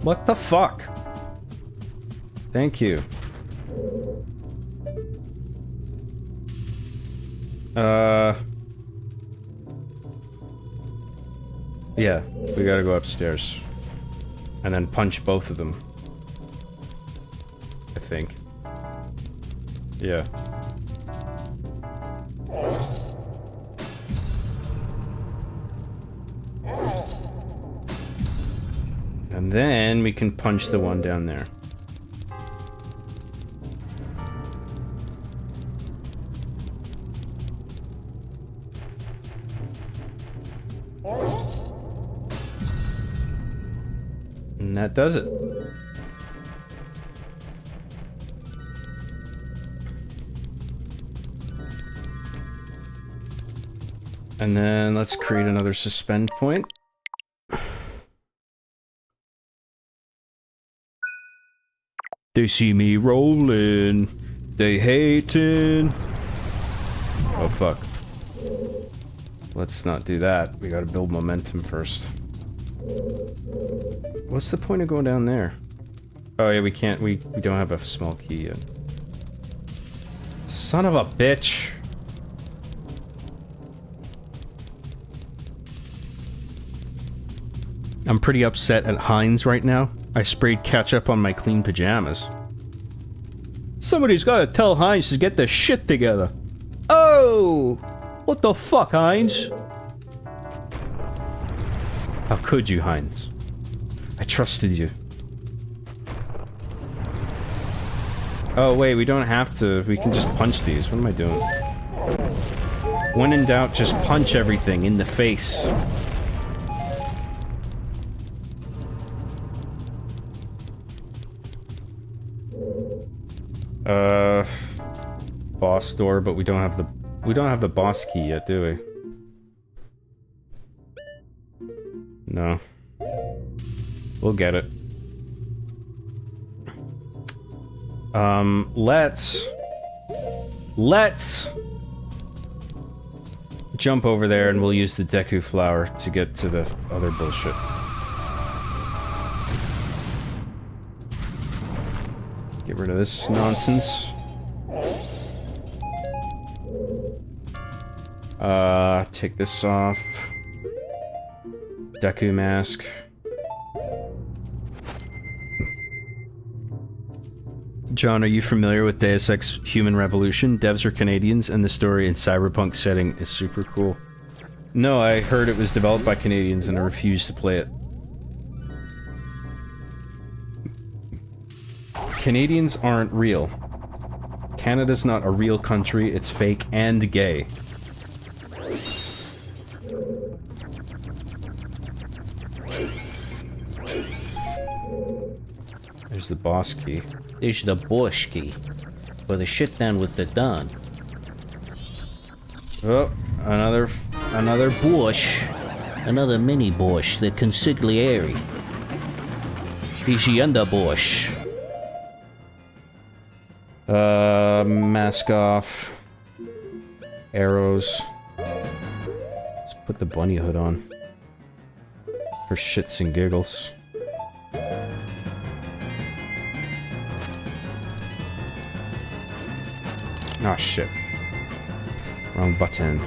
What the fuck? Thank you. Yeah, we gotta go upstairs. And then punch both of them. I think. Yeah. And then we can punch the one down there. And that does it. And then let's create another suspend point. They see me rolling, they hating. Oh fuck. Let's not do that. We gotta build momentum first. What's the point of going down there? Oh yeah, we can't, we don't have a small key yet. Son of a bitch! I'm pretty upset at Heinz right now. I sprayed ketchup on my clean pajamas. Somebody's gotta tell Heinz to get the shit together. Oh! What the fuck, Heinz? How could you, Heinz? I trusted you. Oh wait, we don't have to. We can just punch these. What am I doing? When in doubt, just punch everything in the face. Boss door, but we don't have the boss key yet, do we? No. We'll get it. Let's jump over there and we'll use the Deku flower to get to the other bullshit. Get rid of this nonsense. Take this off. Deku mask. John, are you familiar with Deus Ex Human Revolution? Devs are Canadians and the story in cyberpunk setting is super cool. No, I heard it was developed by Canadians and I refused to play it. Canadians aren't real. Canada's not a real country, it's fake and gay. There's the boss key. There's the boss key. For the shit down with the Don. Oh, another Bosch. Another mini Bosch, the consigliere. He's the underbosch. Mask off. Arrows. Let's put the bunny hood on. For shits and giggles. Oh shit. Wrong button.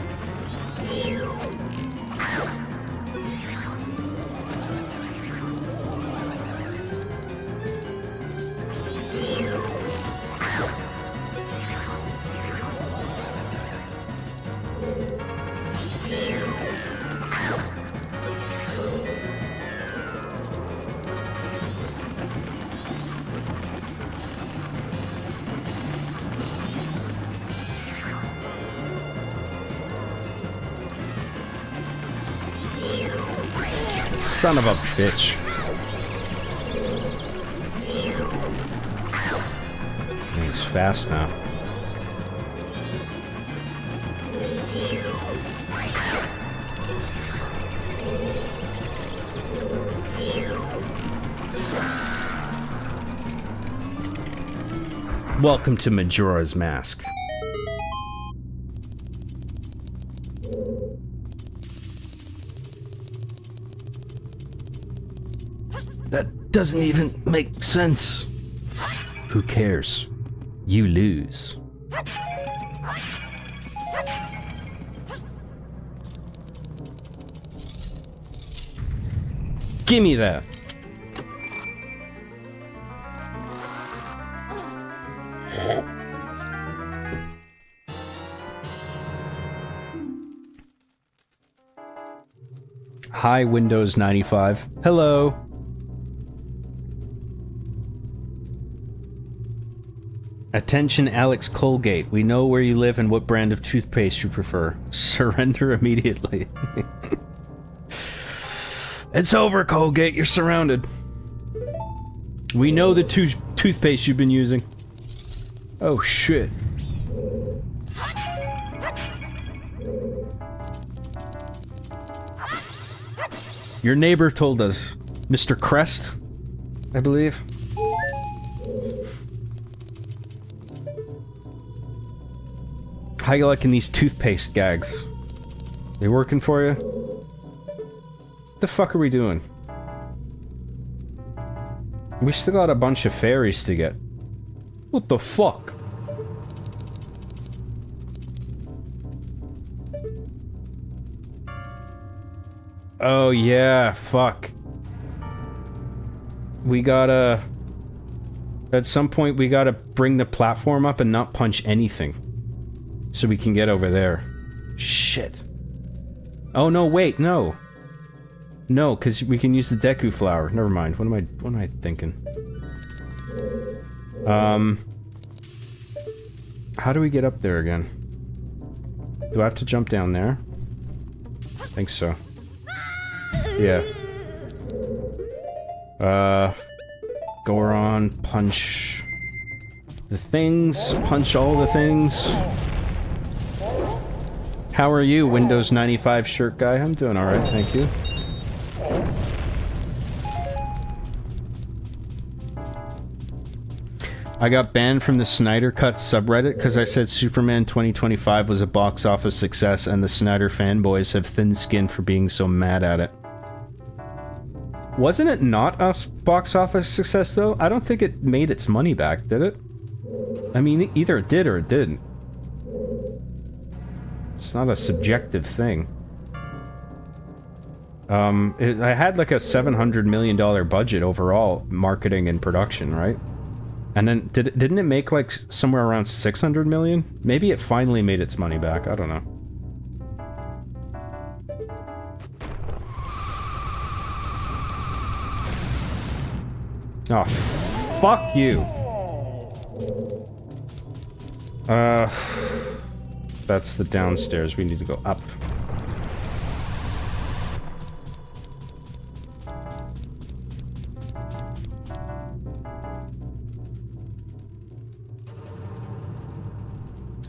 Son of a bitch. Looks fast now. Welcome to Majora's Mask. That doesn't even make sense. Who cares? You lose. Gimme that. Hi, Windows 95. Hello. Attention, Alex Colgate. We know where you live and what brand of toothpaste you prefer. Surrender immediately. It's over, Colgate. You're surrounded. We know the toothpaste you've been using. Oh, shit. Your neighbor told us. Mr. Crest, I believe. How you liking these toothpaste gags? They working for you? What the fuck are we doing? We still got a bunch of fairies to get. What the fuck? Oh yeah, fuck. We gotta... At some point we gotta bring the platform up and not punch anything. So we can get over there. Shit. Oh no, wait, no. No, because we can use the Deku flower. Never mind. What am I thinking? How do we get up there again? Do I have to jump down there? I think so. Yeah. Go around, punch the things, punch all the things. How are you, Windows 95 shirt guy? I'm doing alright, thank you. I got banned from the Snyder Cut subreddit because I said Superman 2025 was a box office success and the Snyder fanboys have thin skin for being so mad at it. Wasn't it not a box office success though? I don't think it made its money back, did it? I mean, either it did or it didn't. It's not a subjective thing. I had like a $700 million budget overall, marketing and production, right? And then, didn't it make like somewhere around 600 million? Maybe it finally made its money back, I don't know. Oh, fuck you! That's the downstairs, we need to go up.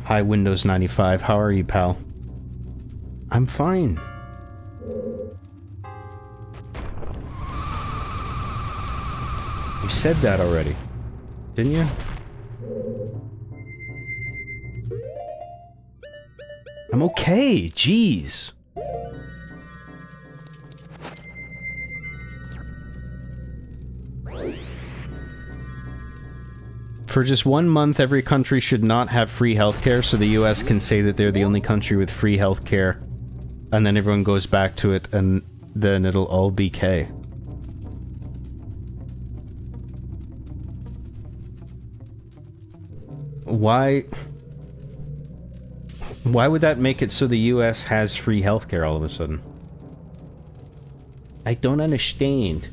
Hi, Windows 95. How are you, pal? I'm fine. You said that already, didn't you? I'm okay, jeez. For just 1 month, every country should not have free healthcare, so the US can say that they're the only country with free healthcare, and then everyone goes back to it, and then it'll all be K. Why would that make it so the US has free healthcare all of a sudden? I don't understand.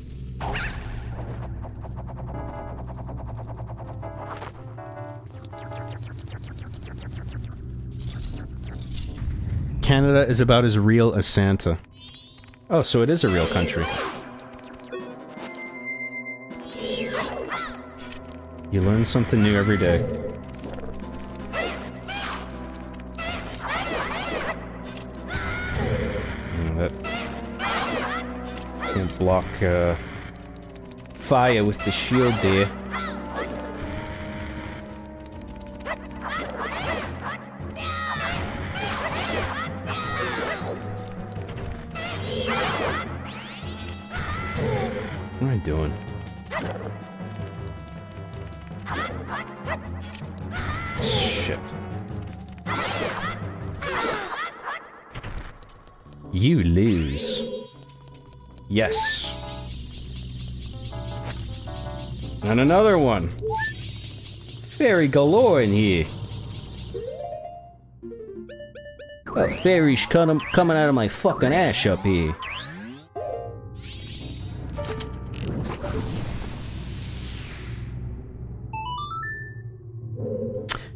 Canada is about as real as Santa. Oh, so it is a real country. You learn something new every day. That can't block fire with the shield there. What am I doing? Shit. You lose. Yes. And another one. Fairy galore in here. That fairy's coming out of my fucking ass up here.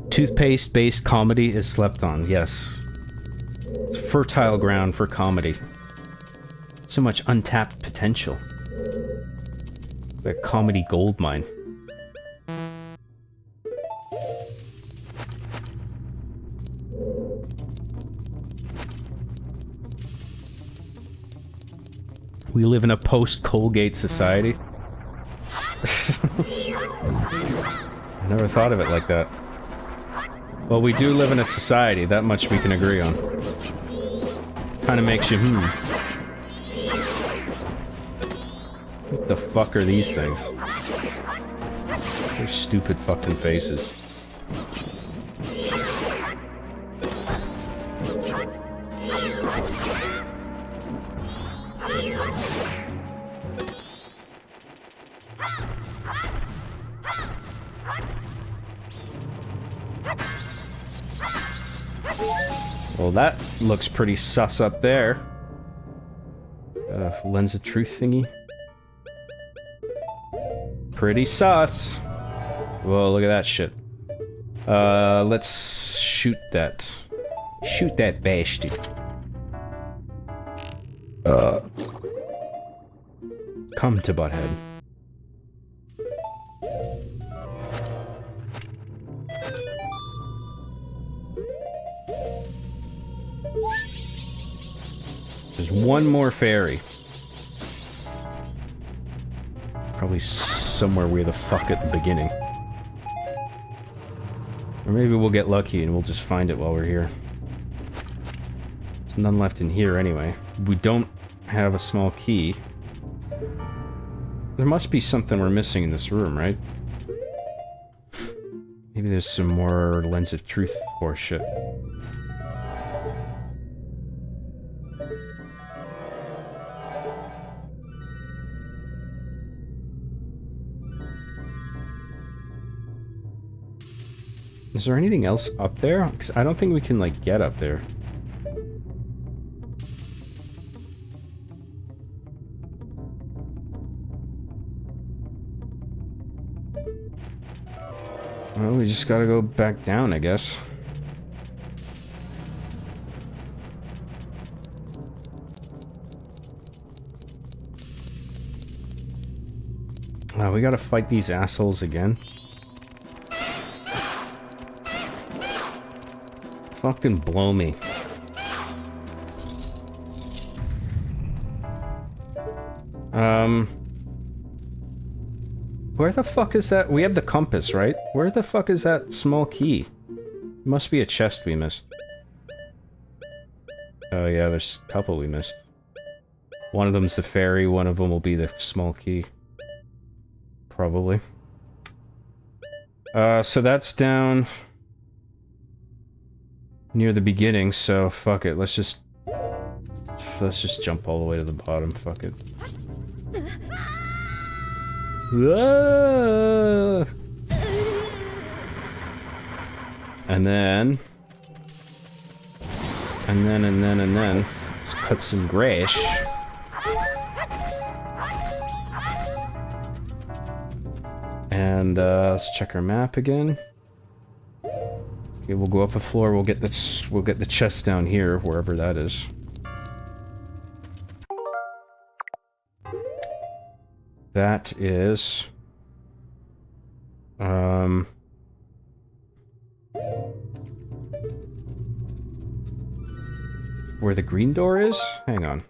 Toothpaste-based comedy is slept on, yes. It's fertile ground for comedy. So much untapped potential. A comedy goldmine. We live in a post-Colgate society. I never thought of it like that. Well, we do live in a society, that much we can agree on. Kinda makes you, What the fuck are these things? They're stupid fucking faces. Well, that looks pretty sus up there. Lens of truth thingy. Pretty sus. Whoa, look at that shit. Let's shoot that. Shoot that bastard. Come to Butthead. There's one more fairy. Probably somewhere where the fuck at the beginning. Or maybe we'll get lucky and we'll just find it while we're here. There's none left in here anyway. We don't have a small key. There must be something we're missing in this room, right? Maybe there's some more Lens of Truth horse shit. Is there anything else up there? 'Cause I don't think we can, like, get up there. Well, we just gotta go back down, I guess. We gotta fight these assholes again. Fucking blow me. Where the fuck is that? We have the compass, right? Where the fuck is that small key? Must be a chest we missed. Oh yeah, there's a couple we missed. One of them's the fairy, one of them will be the small key. Probably. So that's down near the beginning, so fuck it, let's just jump all the way to the bottom, fuck it. Whoa! And then let's cut some grass. And let's check our map again. Okay, we'll go up a floor. We'll get the chest down here, wherever that is. That is Where the green door is? Hang on.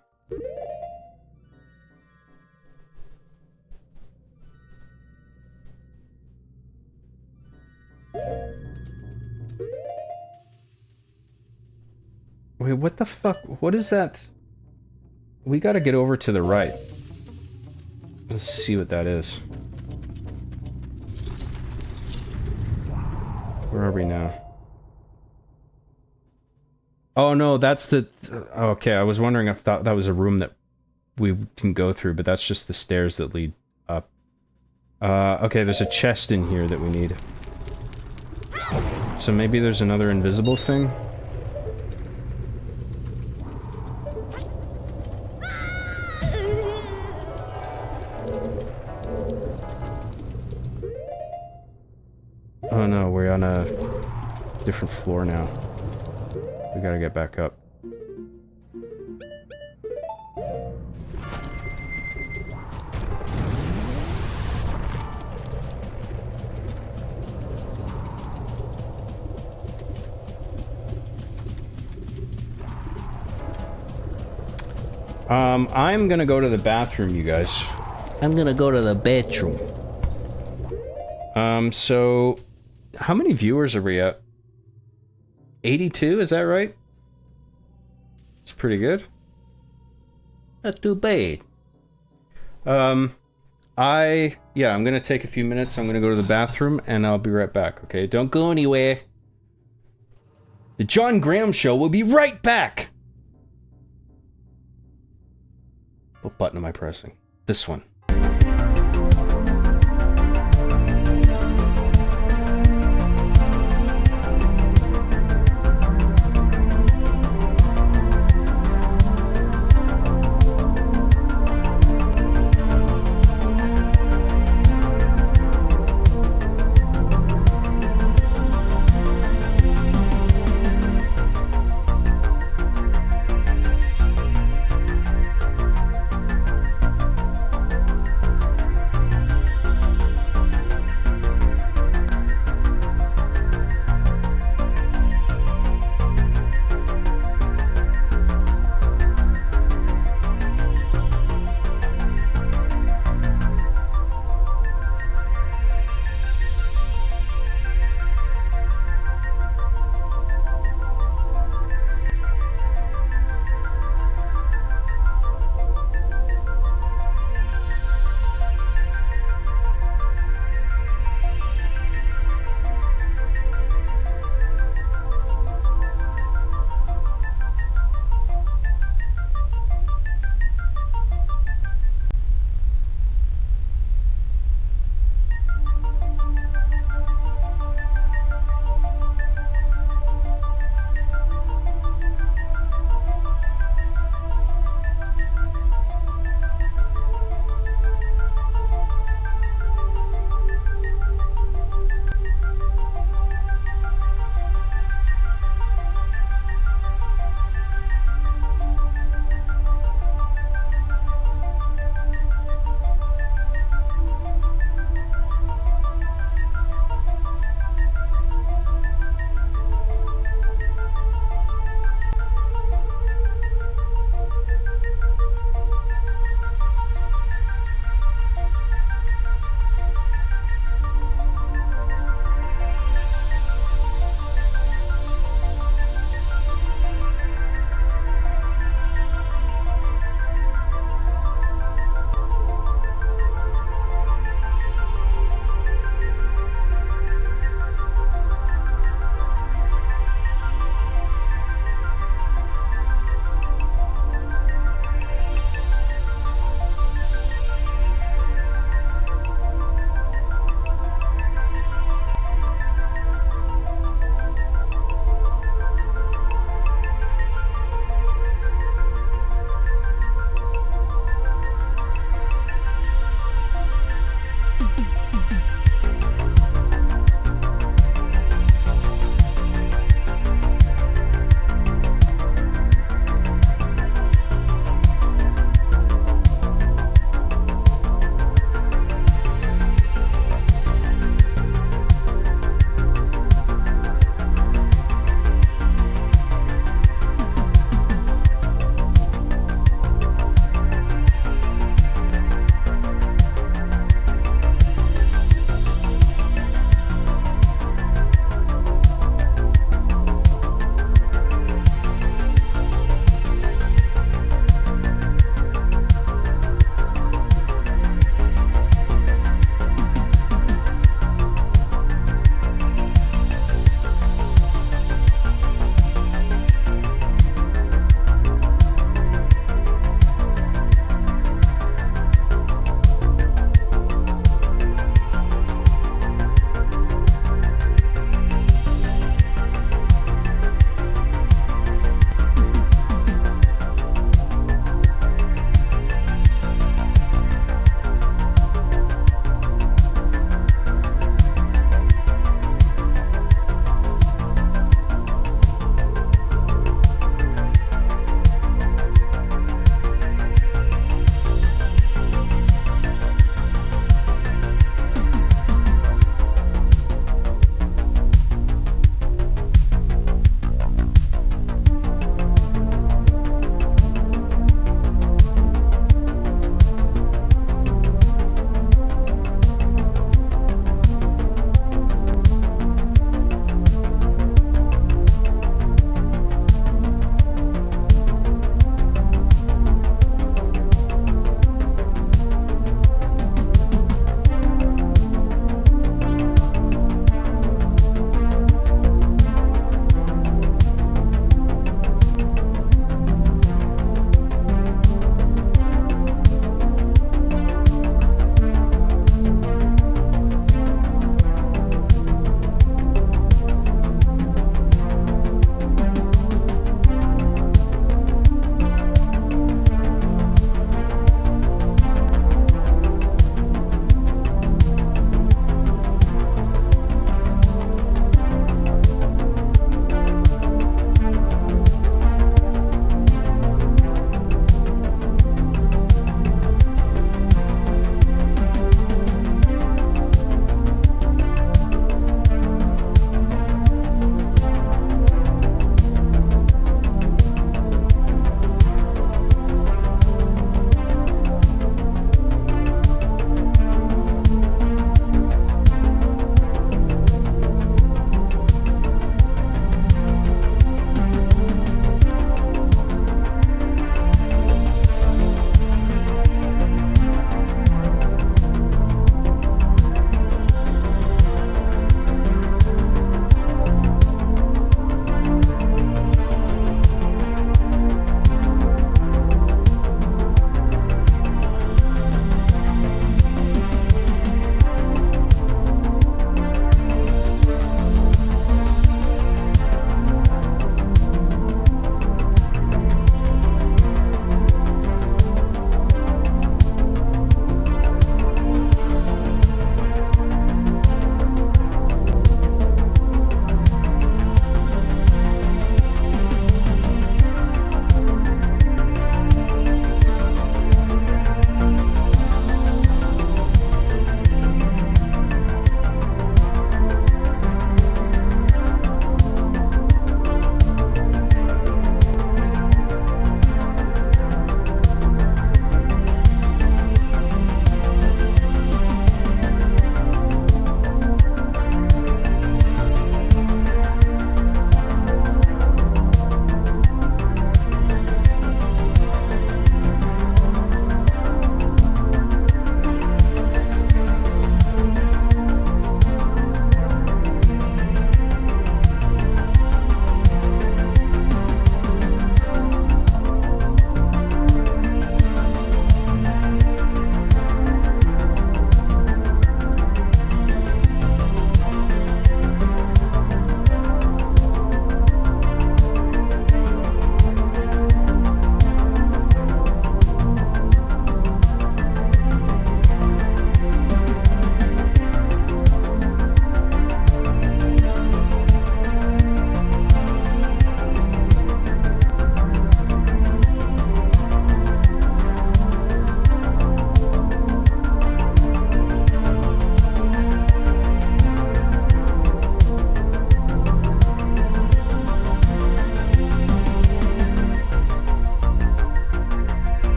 Wait, what the fuck? What is that? We gotta get over to the right. Let's see what that is. Where are we now? Oh no, that's the... Okay, I was wondering if that was a room that we can go through, but that's just the stairs that lead up. Okay, there's a chest in here that we need. So maybe there's another invisible thing? Oh no, we're on a different floor now. We gotta get back up. I'm gonna go to the bathroom, you guys. I'm gonna go to the bedroom. So... How many viewers are we at? 82, is that right? It's pretty good. Not too bad. Yeah, I'm gonna take a few minutes. I'm gonna go to the bathroom, and I'll be right back, okay? Don't go anywhere. The John Graham Show will be right back! What button am I pressing? This one.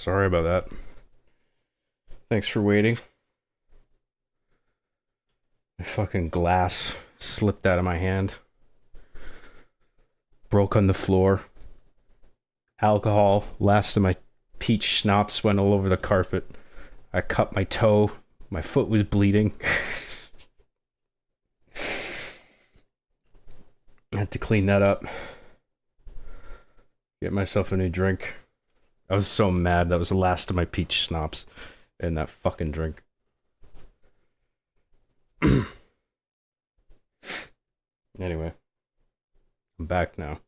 Sorry about that. Thanks for waiting. The fucking glass slipped out of my hand. Broke on the floor. Alcohol, last of my peach schnapps went all over the carpet. I cut my toe. My foot was bleeding. I had to clean that up. Get myself a new drink. I was so mad. That was the last of my peach schnapps in that fucking drink. Anyway, I'm back now.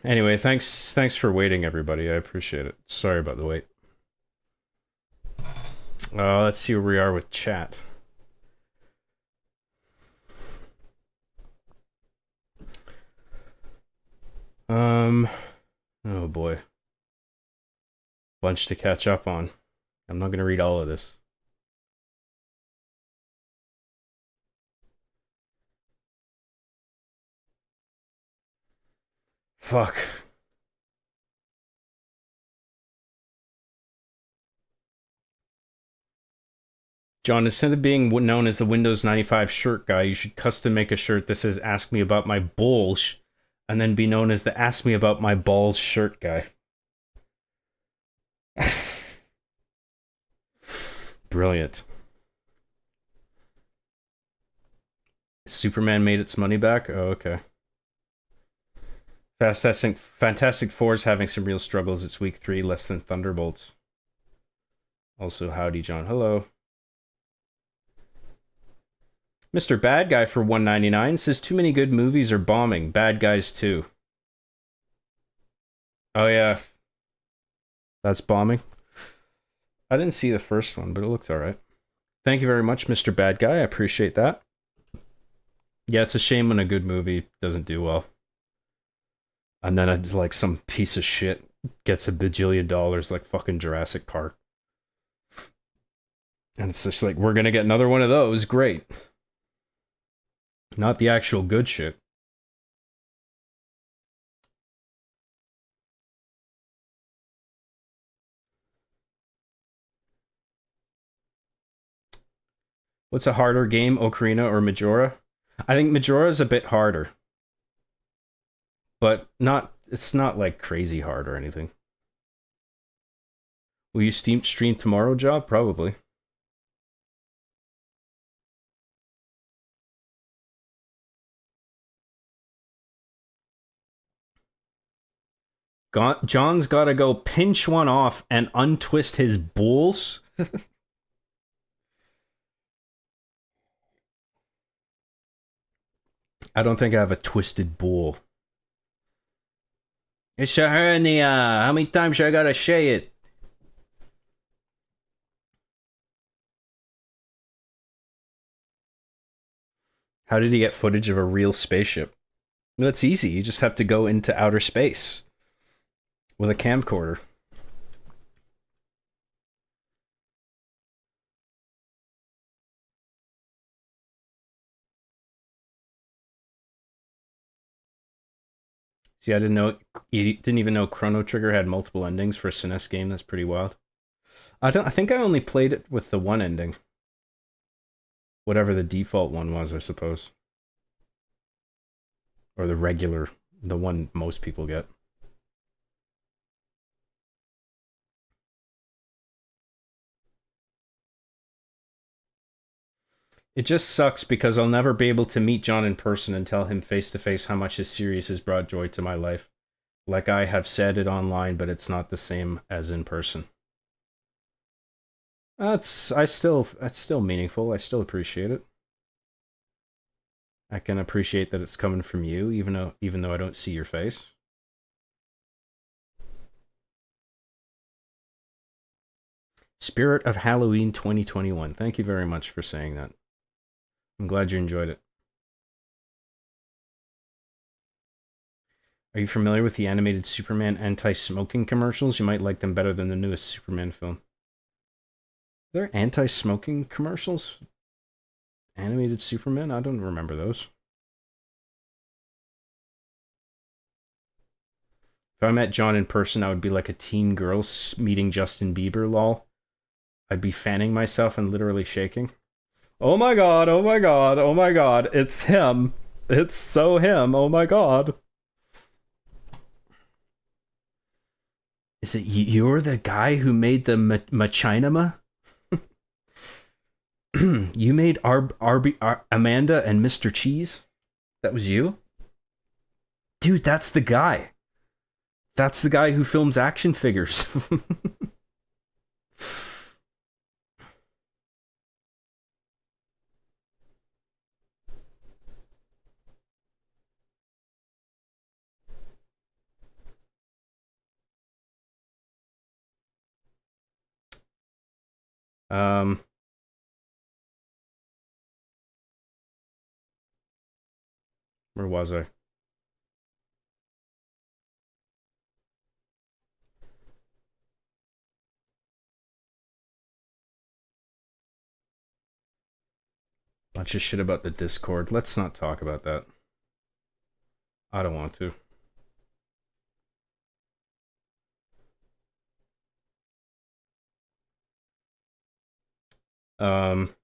Anyway, thanks for waiting, everybody. I appreciate it. Sorry about the wait. Let's see where we are with chat. Oh boy. Bunch to catch up on. I'm not gonna read all of this. Fuck. John, instead of being known as the Windows 95 shirt guy, you should custom make a shirt that says "Ask me about my balls," and then be known as the "Ask me about my balls" shirt guy. Brilliant. Superman made its money back? Oh, okay. Fantastic Four's having some real struggles. It's week 3, less than Thunderbolts. Also, howdy, John. Hello. Mr. Bad Guy for $1.99 says too many good movies are bombing. Bad Guys too. Oh yeah. That's bombing. I didn't see the first one, but it looks alright. Thank you very much, Mr. Bad Guy. I appreciate that. Yeah, it's a shame when a good movie doesn't do well. And then it's like some piece of shit gets $1 bajillion like fucking Jurassic Park. And it's just like, we're gonna get another one of those. Great. Not the actual good shit. What's a harder game, Ocarina or Majora? I think Majora is a bit harder. But it's not like crazy hard or anything. Will you stream tomorrow, Job? Probably. John's gotta go pinch one off and untwist his balls. I don't think I have a twisted ball. It's a hernia. How many times I gotta say it? How did he get footage of a real spaceship? Well, it's easy. You just have to go into outer space with a camcorder. See, I didn't know. You didn't even know Chrono Trigger had multiple endings for a SNES game. That's pretty wild. I think I only played it with the one ending. Whatever the default one was, I suppose. Or the regular, the one most people get. It just sucks because I'll never be able to meet John in person and tell him face to face how much his series has brought joy to my life. Like I have said it online, but it's not the same as in person. That's still meaningful. I still appreciate it. I can appreciate that it's coming from you, even though I don't see your face. Spirit of Halloween 2021. Thank you very much for saying that. I'm glad you enjoyed it. Are you familiar with the animated Superman anti-smoking commercials? You might like them better than the newest Superman film. Are there anti-smoking commercials? Animated Superman? I don't remember those. If I met John in person, I would be like a teen girl meeting Justin Bieber, lol. I'd be fanning myself and literally shaking. Oh my god, oh my god, oh my god, it's him. It's so him, oh my god. Is it you're the guy who made the Machinima? You made Amanda and Mr. Cheese? That was you? Dude, that's the guy. That's the guy who films action figures. um, where was I? Bunch of shit about the Discord. Let's not talk about that. I don't want to. Um,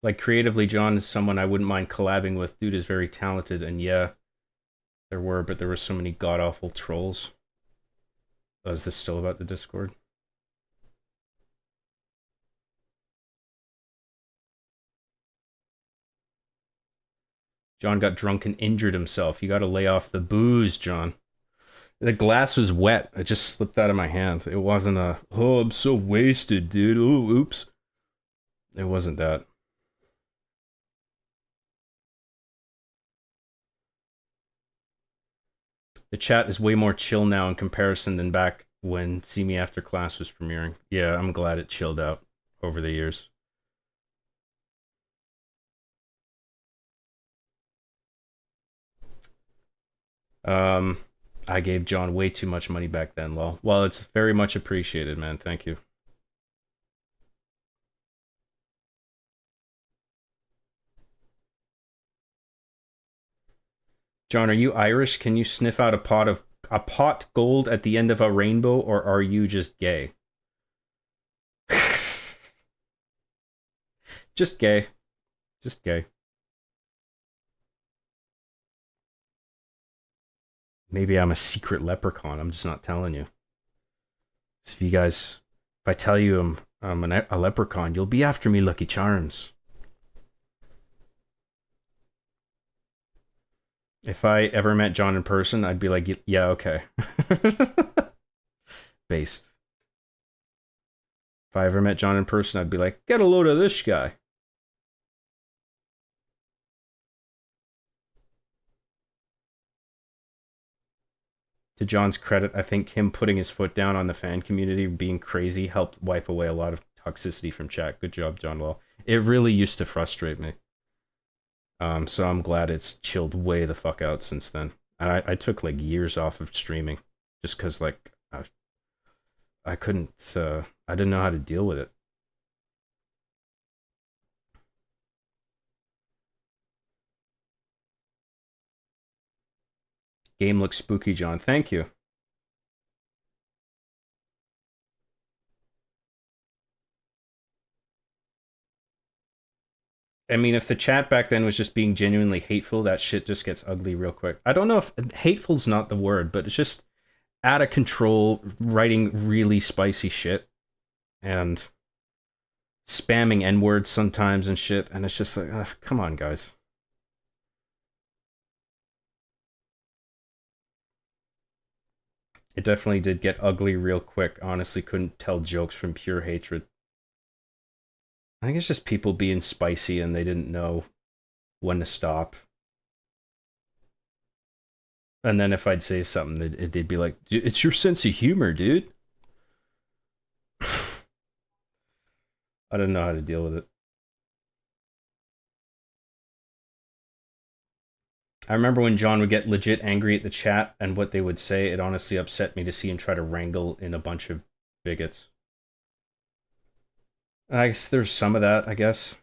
like creatively, John is someone I wouldn't mind collabing with. Dude is very talented, and yeah, but there were so many god awful trolls. Oh, is this still about the Discord? John got drunk and injured himself. You got to lay off the booze, John. The glass was wet. It just slipped out of my hand. It wasn't a, oh, I'm so wasted, dude. Oh, oops. It wasn't that. The chat is way more chill now in comparison than back when See Me After Class was premiering. Yeah, I'm glad it chilled out over the years. Um, I gave John way too much money back then, lol. Well, it's very much appreciated, man. Thank you. John, are you Irish? Can you sniff out a pot gold at the end of a rainbow, or are you just gay? Just gay. Just gay. Maybe I'm a secret leprechaun. I'm just not telling you. So if I tell you I'm a leprechaun, you'll be after me, Lucky Charms. If I ever met John in person, I'd be like, yeah, okay. Based. If I ever met John in person, I'd be like, get a load of this guy. To John's credit, I think him putting his foot down on the fan community being crazy helped wipe away a lot of toxicity from chat. Good job, John Law. It really used to frustrate me. So I'm glad it's chilled way the fuck out since then. And I took like years off of streaming just because like I couldn't I didn't know how to deal with it. Game looks spooky, John. Thank you. I mean, if the chat back then was just being genuinely hateful, that shit just gets ugly real quick. I don't know if hateful's not the word, but it's just out of control, writing really spicy shit and spamming N words sometimes and shit. And it's just like, come on, guys. It definitely did get ugly real quick. Honestly, couldn't tell jokes from pure hatred. I think it's just people being spicy and they didn't know when to stop. And then if I'd say something, they'd be like, it's your sense of humor, dude. I didn't know how to deal with it. I remember when John would get legit angry at the chat and what they would say. It honestly upset me to see him try to wrangle in a bunch of bigots. I guess there's some of that, I guess.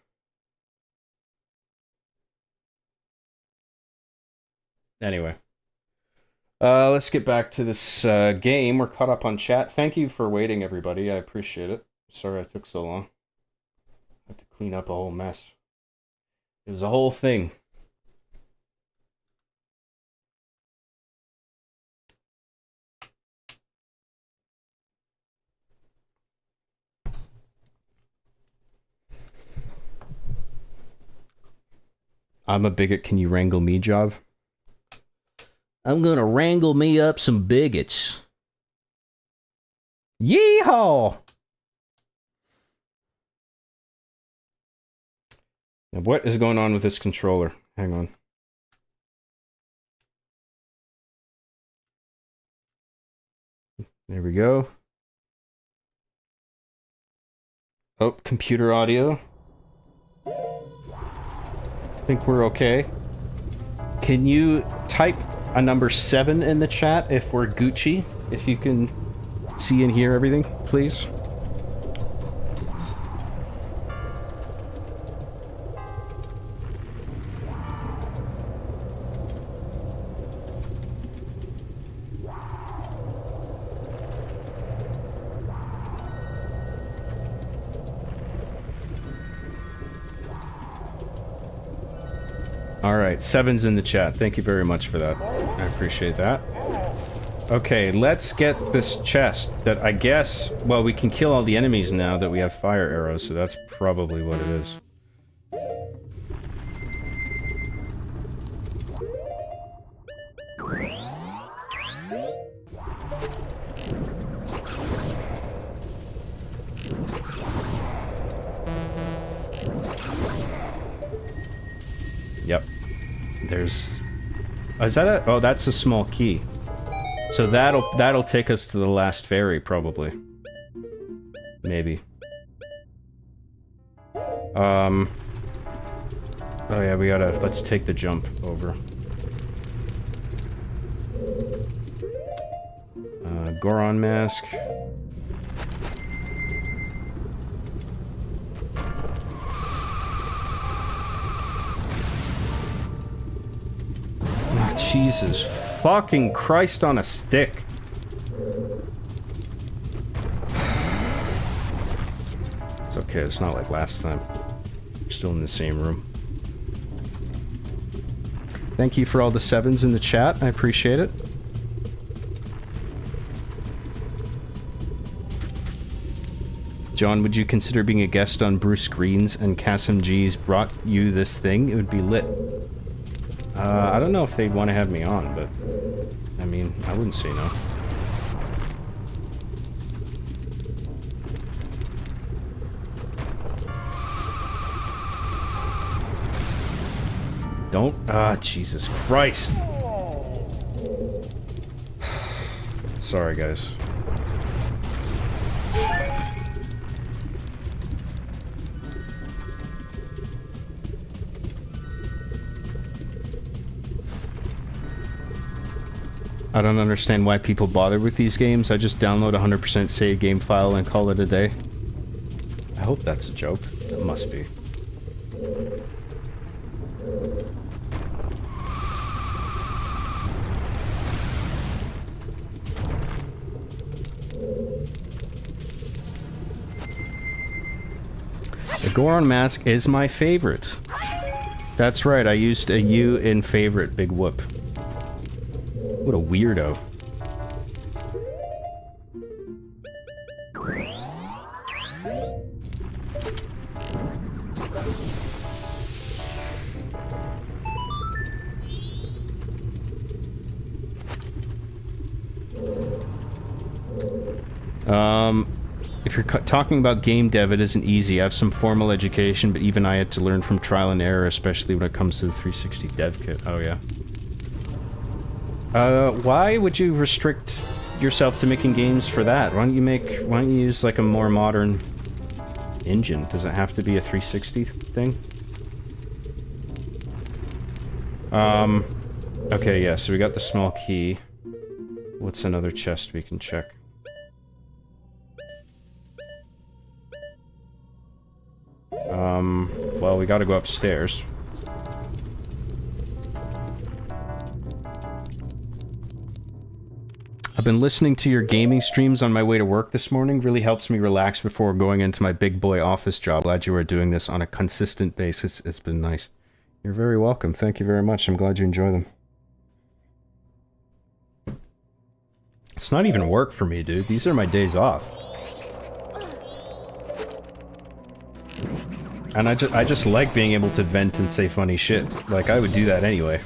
Anyway. Let's get back to this game. We're caught up on chat. Thank you for waiting, everybody. I appreciate it. Sorry I took so long. I had to clean up a whole mess. It was a whole thing. I'm a bigot. Can you wrangle me, Jav? I'm gonna wrangle me up some bigots. Yeehaw! Now, what is going on with this controller? Hang on. There we go. Oh, computer audio. I think we're okay. Can you type a number 7 in the chat if we're Gucci? If you can see and hear everything, please. Alright, 7's in the chat. Thank you very much for that. I appreciate that. Okay, let's get this chest that I guess... Well, we can kill all the enemies now that we have fire arrows, so that's probably what it is. Yep. There's... Is that a... Oh, that's a small key. So that'll take us to the last ferry, probably. Maybe. Oh yeah, we gotta... Let's take the jump over. Goron mask. Jesus fucking Christ on a stick. It's okay, it's not like last time. We're still in the same room. Thank you for all the 7's in the chat. I appreciate it. John, would you consider being a guest on Bruce Green's and Kasim G's Brought You This Thing? It would be lit. I don't know if they'd want to have me on, but... I mean, I wouldn't say no. Don't... Ah, Jesus Christ! Sorry, guys. I don't understand why people bother with these games. I just download 100% save game file and call it a day. I hope that's a joke. It must be. The Goron mask is my favorite. That's right, I used a U in favorite, big whoop. What a weirdo. If you're talking about game dev, it isn't easy. I have some formal education, but even I had to learn from trial and error, especially when it comes to the 360 dev kit. Oh, yeah. Why would you restrict yourself to making games for that? Why don't you use, like, a more modern engine? Does it have to be a 360 thing? Okay, yeah, so we got the small key. What's another chest we can check? Well, we gotta go upstairs. I've been listening to your gaming streams on my way to work this morning. Really helps me relax before going into my big boy office job. Glad you are doing this on a consistent basis. It's been nice. You're very welcome. Thank you very much. I'm glad you enjoy them. It's not even work for me, dude. These are my days off. And I just like being able to vent and say funny shit. Like, I would do that anyway.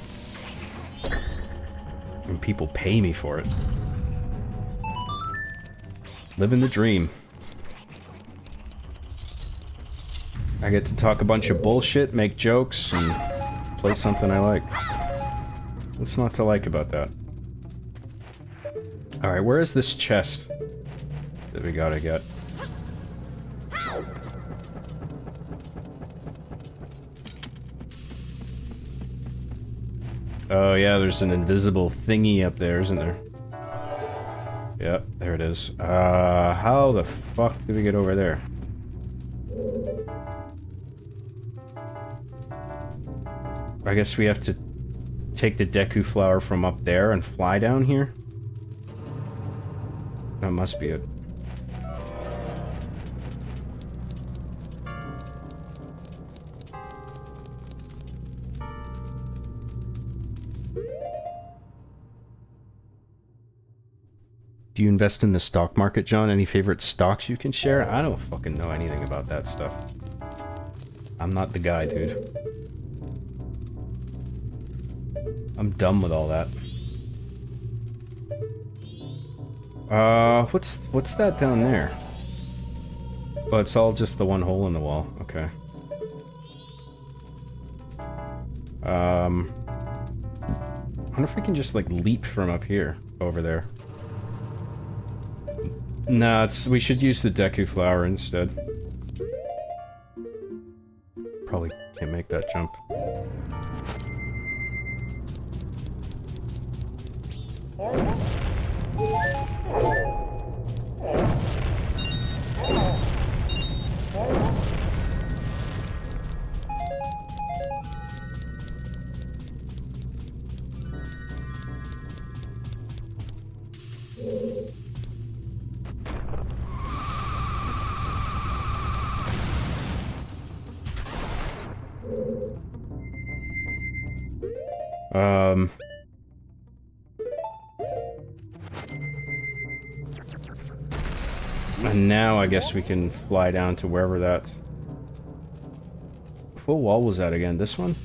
And people pay me for it. Living the dream. I get to talk a bunch of bullshit, make jokes, and play something I like. What's not to like about that? Alright, where is this chest that we gotta get? Oh yeah, there's an invisible thingy up there, isn't there? Yep, there it is. How the fuck did we get over there? I guess we have to take the Deku flower from up there and fly down here? That must be it. Do you invest in the stock market, John? Any favorite stocks you can share? I don't fucking know anything about that stuff. I'm not the guy, dude. I'm done with all that. What's that down there? Oh, it's all just the one hole in the wall. Okay. I wonder if we can just, like, leap from up here over there. Nah, we should use the Deku flower instead. Probably can't make that jump. And now I guess we can fly down to wherever that... What wall was that again? This one?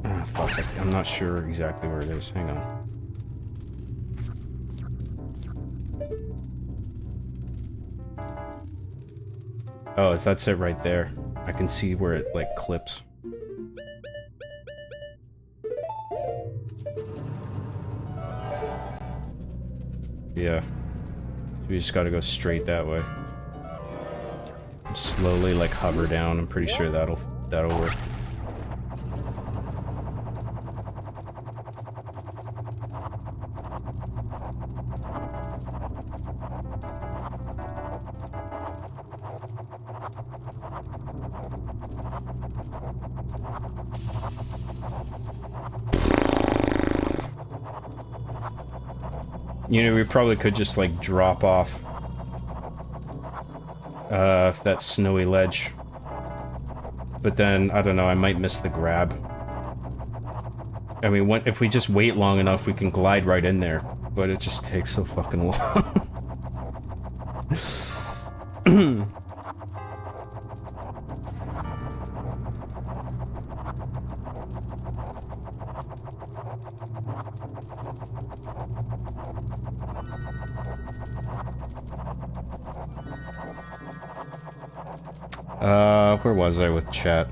Ah, fuck. I'm not sure exactly where it is. Hang on. Oh, that's it right there. I can see where it, like, clips. Yeah. We just gotta go straight that way. Slowly, like, hover down. I'm pretty sure that'll work. You know, we probably could just, like, drop off that snowy ledge. But then, I don't know, I might miss the grab. I mean, if we just wait long enough, we can glide right in there. But it just takes so fucking long. Where was I with chat?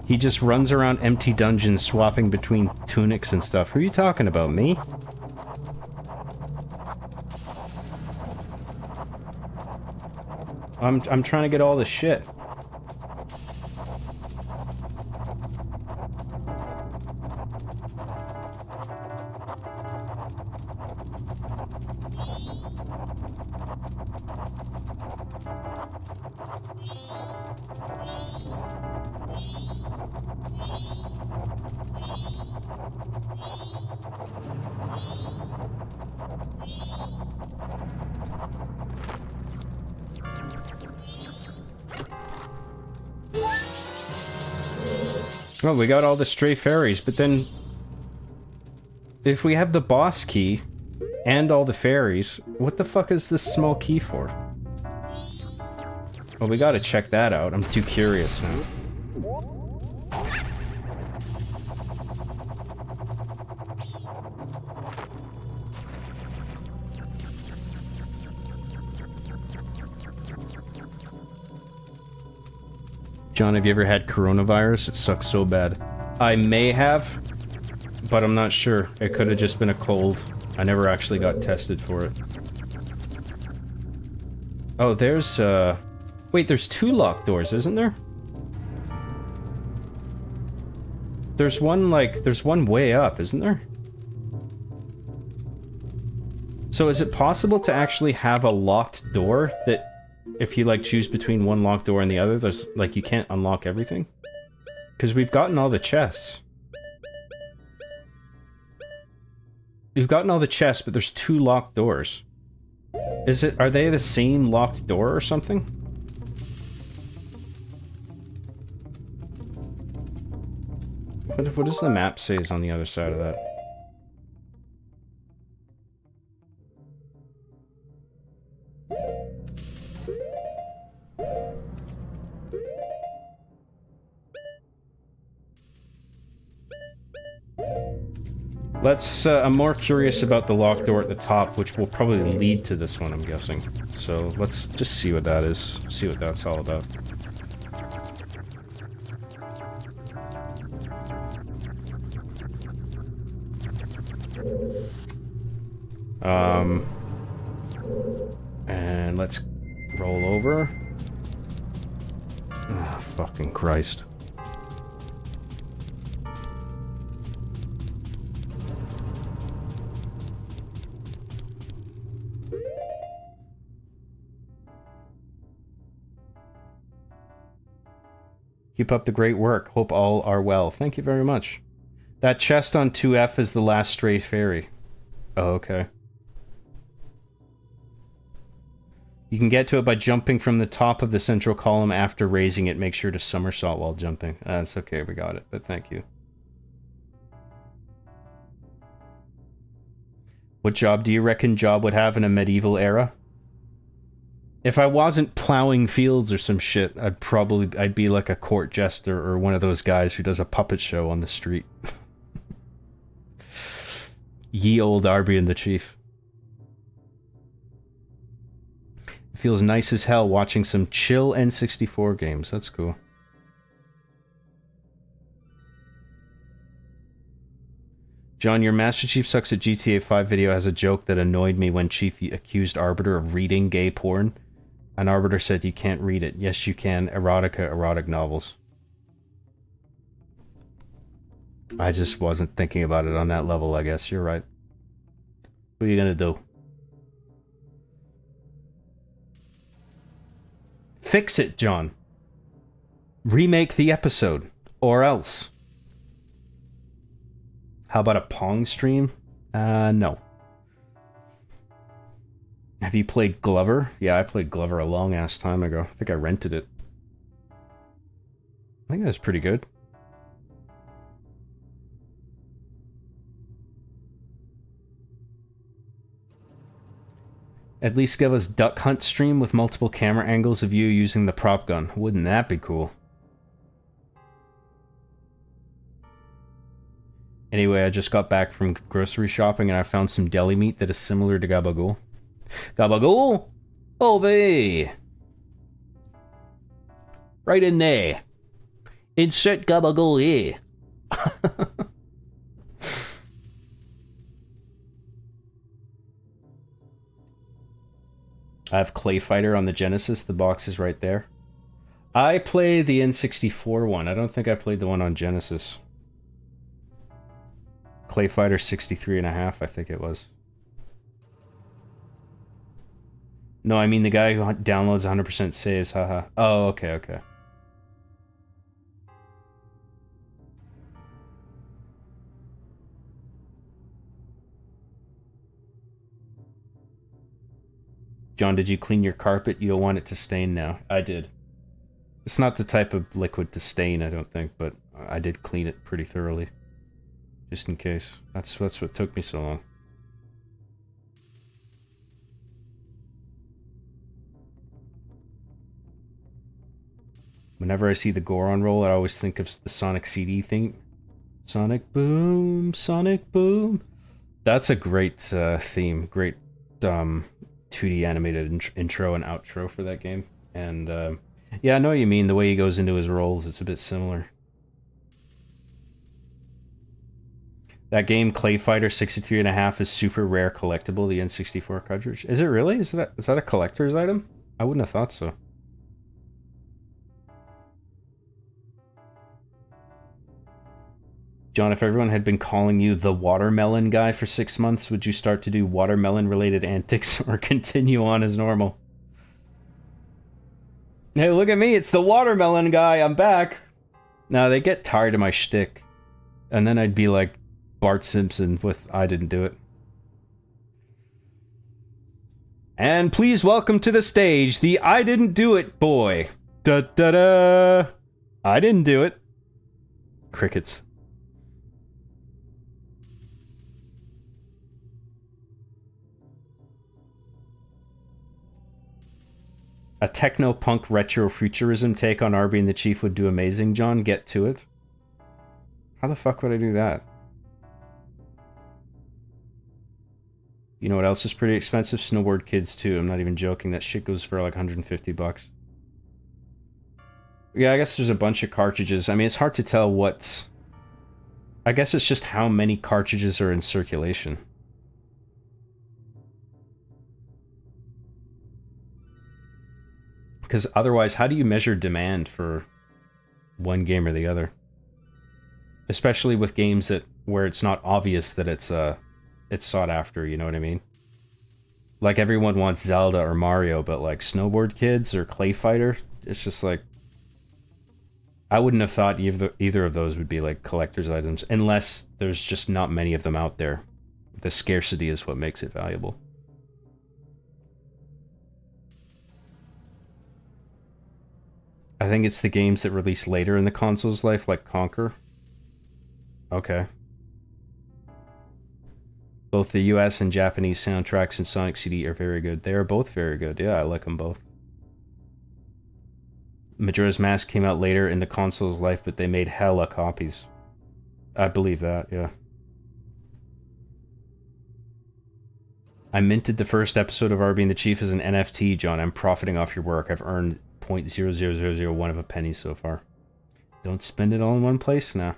He just runs around empty dungeons swapping between tunics and stuff. Who are you talking about, me? I'm trying to get all the shit. Well, we got all the stray fairies, but then... if we have the boss key, and all the fairies, what the fuck is this small key for? Well, we gotta check that out. I'm too curious now. John, have you ever had coronavirus? It sucks so bad. I may have, but I'm not sure. It could have just been a cold. I never actually got tested for it. Oh, there's, wait, there's 2 locked doors, isn't there? There's one, like, there's one way up, isn't there? So is it possible to actually have a locked door that... if you, like, choose between one locked door and the other, there's, like, you can't unlock everything? Because we've gotten all the chests. We've gotten all the chests, but there's 2 locked doors. Are they the same locked door or something? What does the map say is on the other side of that? I'm more curious about the locked door at the top, which will probably lead to this one, I'm guessing. So, let's just see what that is. See what that's all about. And let's roll over. Oh, fucking Christ. Keep up the great work. Hope all are well. Thank you very much. That chest on 2F is the last stray fairy. Oh, okay. You can get to it by jumping from the top of the central column after raising it. Make sure to somersault while jumping. That's okay, we got it, but thank you. What job do you reckon Job would have in a medieval era? If I wasn't plowing fields or some shit, I'd be like a court jester or one of those guys who does a puppet show on the street. Ye old Arbian the Chief. It feels nice as hell watching some chill N64 games. That's cool. John, your Master Chief Sucks at GTA 5 video has a joke that annoyed me when Chief accused Arbiter of reading gay porn. An Arbiter said you can't read it. Yes, you can. Erotic novels. I just wasn't thinking about it on that level, I guess. You're right. What are you gonna do? Fix it, John. Remake the episode. Or else. How about a Pong stream? No. Have you played Glover? Yeah, I played Glover a long-ass time ago. I think I rented it. I think that was pretty good. At least give us Duck Hunt stream with multiple camera angles of you using the prop gun. Wouldn't that be cool? Anyway, I just got back from grocery shopping and I found some deli meat that is similar to gabagool. Gabagool? Oh, they. Right in there. Insert gabagool here. I have Clay Fighter on the Genesis. The box is right there. I play the N64 one. I don't think I played the one on Genesis. Clay Fighter 63.5, I think it was. No, I mean the guy who downloads 100% saves, haha. Oh, okay, okay. John, did you clean your carpet? You don't want it to stain now. I did. It's not the type of liquid to stain, I don't think, but I did clean it pretty thoroughly. Just in case. That's what took me so long. Whenever I see the Goron roll, I always think of the Sonic CD thing. Sonic Boom, Sonic Boom. That's a great theme. Great 2D animated intro and outro for that game. And yeah, I know what you mean. The way he goes into his rolls, it's a bit similar. That game, Clay Fighter 63.5, is super rare collectible, the N64 cartridge. Is it really? Is that a collector's item? I wouldn't have thought so. John, if everyone had been calling you the watermelon guy for 6 months, would you start to do watermelon-related antics or continue on as normal? Hey, look at me, it's the watermelon guy, I'm back! No, they get tired of my shtick. And then I'd be like Bart Simpson with I didn't do it. And please welcome to the stage, the I didn't do it boy. Da-da-da! I didn't do it. Crickets. A techno-punk retro-futurism take on Arby and the Chief would do amazing, John. Get to it. How the fuck would I do that? You know what else is pretty expensive? Snowboard Kids 2. I'm not even joking. That shit goes for like 150 bucks. Yeah, I guess there's a bunch of cartridges. I mean, it's hard to tell what's... I guess it's just how many cartridges are in circulation. Because otherwise, how do you measure demand for one game or the other? Especially with games where it's not obvious that it's sought after, you know what I mean? Like everyone wants Zelda or Mario, but like Snowboard Kids or Clay Fighter, it's just like... I wouldn't have thought either of those would be like collector's items, unless there's just not many of them out there. The scarcity is what makes it valuable. I think it's the games that release later in the console's life, like Conquer. Okay. Both the US and Japanese soundtracks in Sonic CD are very good. They are both very good. Yeah, I like them both. Majora's Mask came out later in the console's life, but they made hella copies. I believe that, yeah. I minted the first episode of Arby and the Chief as an NFT, John. I'm profiting off your work. I've earned 0.00001 of a penny so far. Don't spend it all in one place now.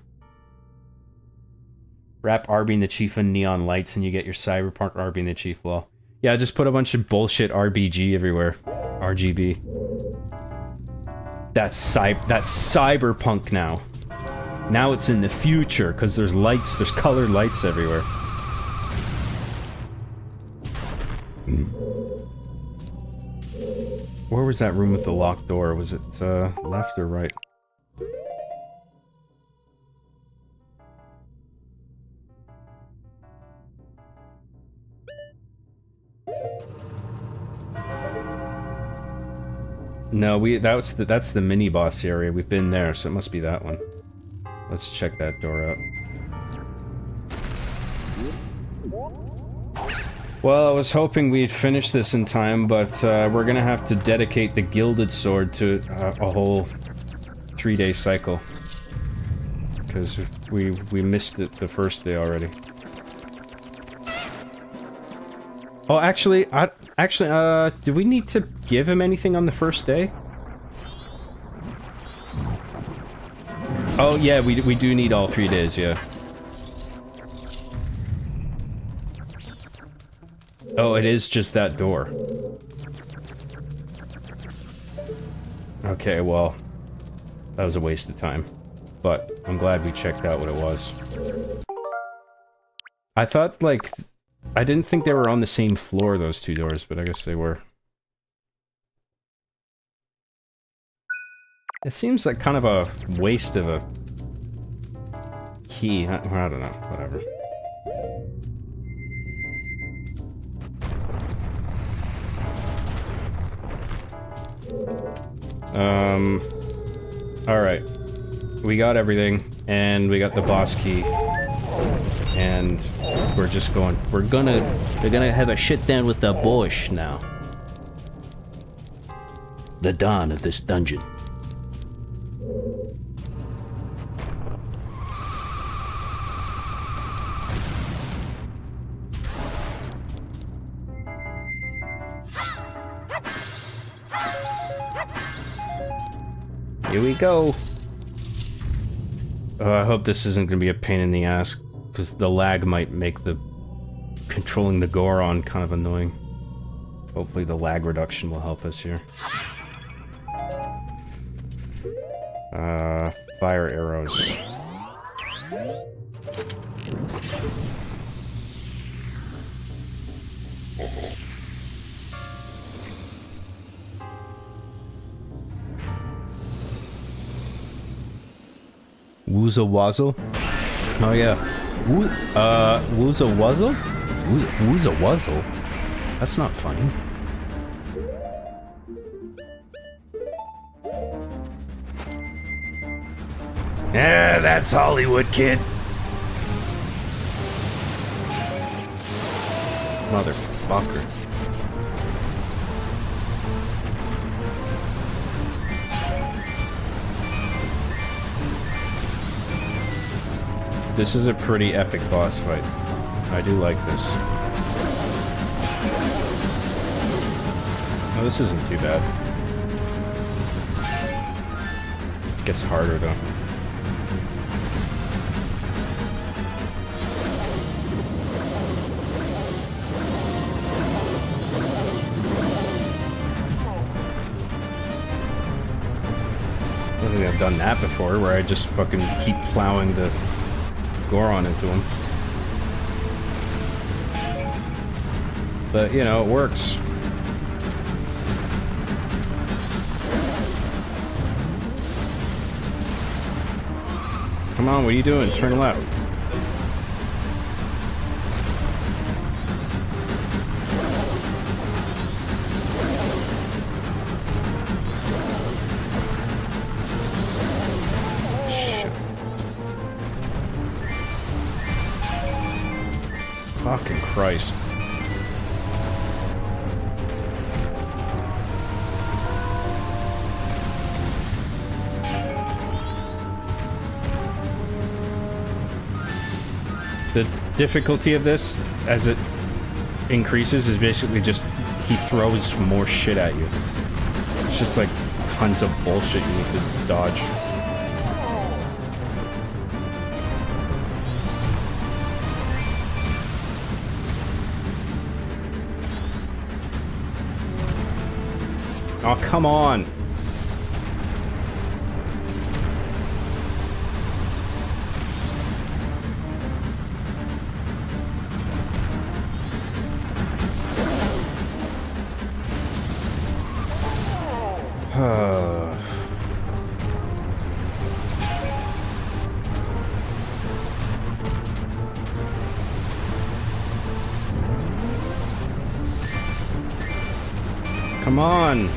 Wrap Arby and the Chief in neon lights and you get your cyberpunk Arby and the Chief lol. Yeah, just put a bunch of bullshit RBG everywhere. RGB. That's cyberpunk now. Now it's in the future, because there's lights, there's colored lights everywhere. Where was that room with the locked door? Was it left or right? No, that's the mini boss area. We've been there, so it must be that one. Let's check that door out. Well, I was hoping we'd finish this in time, but we're gonna have to dedicate the Gilded Sword to a whole 3-day cycle. Because we missed it the first day already. Oh, actually, do we need to give him anything on the first day? Oh, yeah, we do need all 3 days, yeah. Oh, it is just that door. Okay, well, that was a waste of time. But I'm glad we checked out what it was. I thought, like, I didn't think they were on the same floor, those 2 doors, but I guess they were. It seems like kind of a waste of a key. I don't know, whatever. Alright. We got everything, and we got the boss key. And we're just going... They're gonna have a shit down with the Bosch now. The dawn of this dungeon. Here we go. I hope this isn't going to be a pain in the ass, because the lag might make the controlling the Goron kind of annoying. Hopefully the lag reduction will help us here. Fire arrows. Wooza Wazzle? Oh yeah. Wooza Wuzzle? Wooza Wuzzle? That's not funny. Yeah, that's Hollywood, kid. Motherfucker. This is a pretty epic boss fight. I do like this. Oh, this isn't too bad. Gets harder though. I don't think I've done that before, where I just fucking keep plowing the Goron into him. But, you know, it works. Come on, what are you doing? Turn left. Fucking Christ. The difficulty of this, as it increases, is basically just he throws more shit at you. It's just like tons of bullshit you need to dodge. Oh, come on. Come on.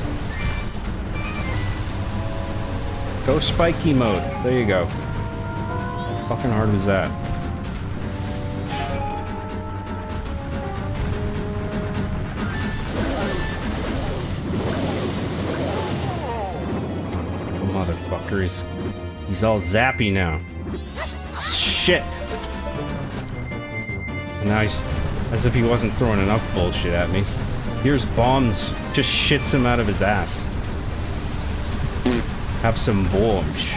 Go spiky mode. There you go. How fucking hard was that? Motherfucker, he's all zappy now. Shit! And now he's as if he wasn't throwing enough bullshit at me. Here's bombs. Just shits him out of his ass. Have some bombs.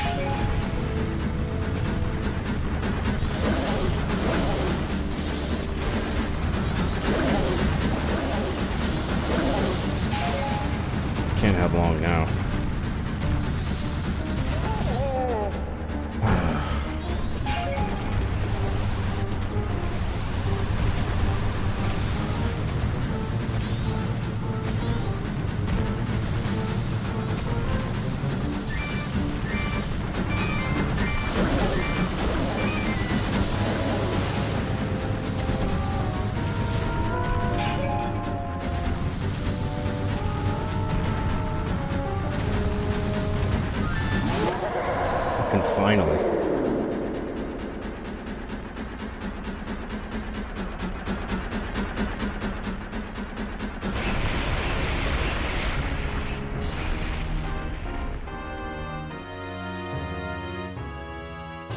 fucking finally.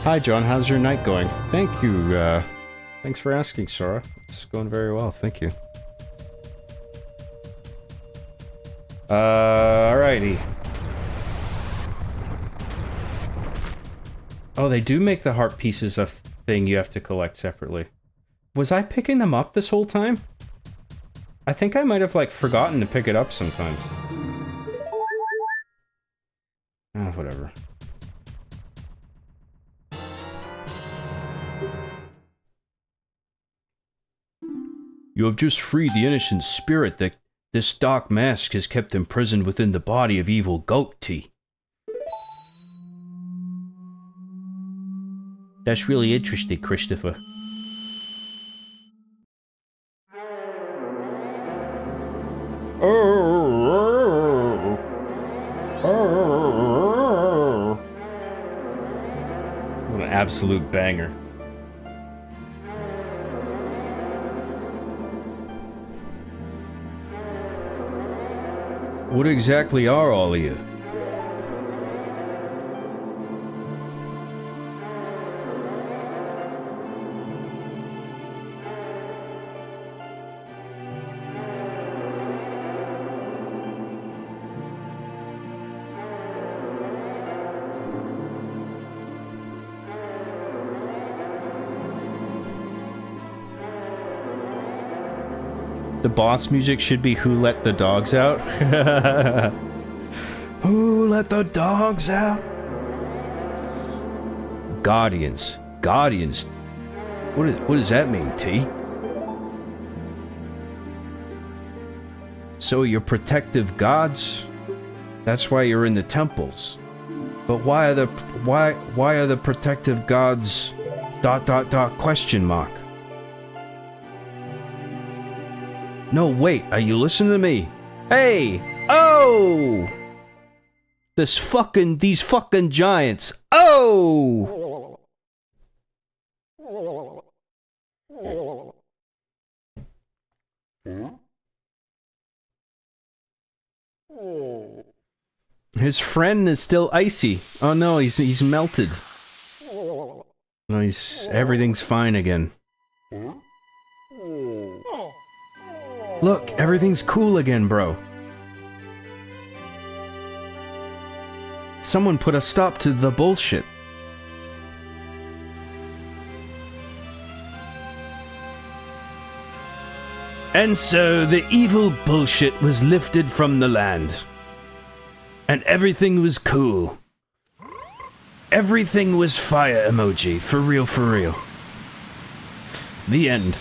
Hi, John. How's your night going? Thank you. Thanks for asking, Sora. It's going very well. Thank you. Alrighty. Oh, they do make the heart pieces a thing you have to collect separately. Was I picking them up this whole time? I think I might have, like, forgotten to pick it up sometimes. Ah, whatever. You have just freed the innocent spirit that this dark mask has kept imprisoned within the body of evil Goat-T. That's really interesting, Christopher. What an absolute banger. What exactly are all of you? The boss music should be Who Let the Dogs Out? Who let the dogs out? Guardians. Guardians. What does that mean, T? So you're protective gods? That's why you're in the temples. But why are the protective gods ... question mark? No, wait, are you listening to me? Hey! Oh! These fucking giants. Oh! His friend is still icy. Oh no, he's melted. No, everything's fine again. Look, everything's cool again, bro. Someone put a stop to the bullshit. And so the evil bullshit was lifted from the land. And everything was cool. Everything was fire emoji. For real, for real. The end.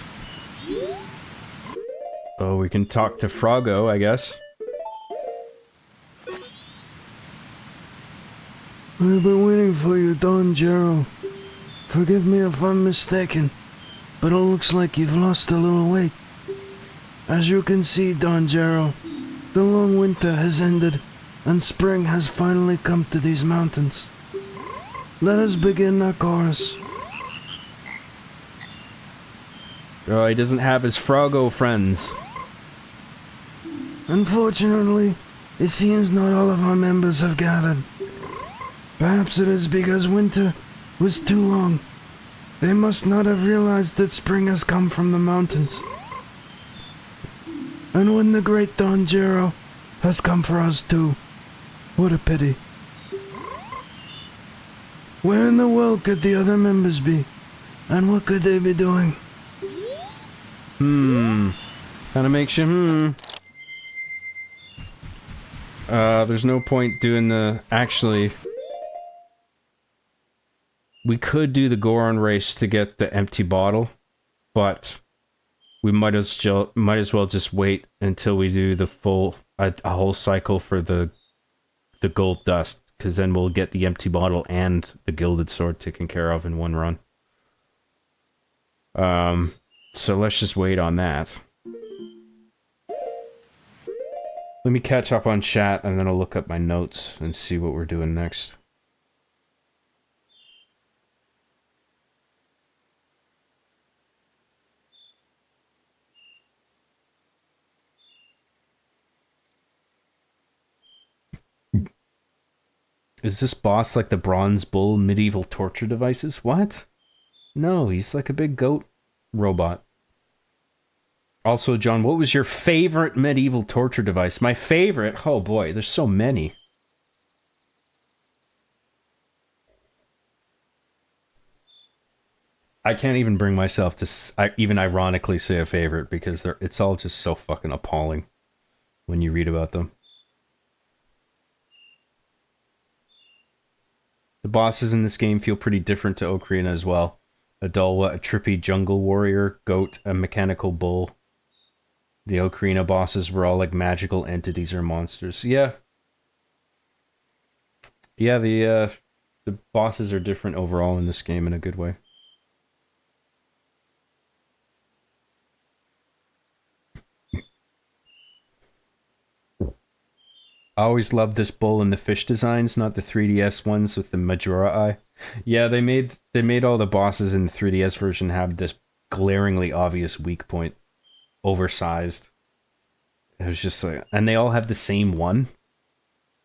Oh, we can talk to Froggo, I guess. I've been waiting for you, Don Jero. Forgive me if I'm mistaken, but it looks like you've lost a little weight. As you can see, Don Jero, the long winter has ended, and spring has finally come to these mountains. Let us begin our chorus. Oh, he doesn't have his Froggo friends. Unfortunately, it seems not all of our members have gathered. Perhaps it is because winter was too long. They must not have realized that spring has come from the mountains. And when the great Don Jero has come for us too. What a pity. Where in the world could the other members be? And what could they be doing? Kinda makes you, there's no point doing the... Actually... We could do the Goron race to get the empty bottle, but... We might as well just wait until we do the full... a whole cycle for the gold dust, because then we'll get the empty bottle and the gilded sword taken care of in one run. So let's just wait on that. Let me catch up on chat, and then I'll look up my notes and see what we're doing next. Is this boss like the Bronze Bull medieval torture devices? What? No, he's like a big goat robot. Also, John, what was your favorite medieval torture device? My favorite? Oh boy, there's so many. I can't even bring myself to even ironically say a favorite because it's all just so fucking appalling when you read about them. The bosses in this game feel pretty different to Ocarina as well. A Dulwa, a trippy jungle warrior, goat, a mechanical bull. The Ocarina bosses were all like magical entities or monsters. Yeah. Yeah, the bosses are different overall in this game in a good way. I always loved this bull and the fish designs, not the 3DS ones with the Majora eye. Yeah, they made all the bosses in the 3DS version have this glaringly obvious weak point. Oversized. It was just like, and they all have the same one.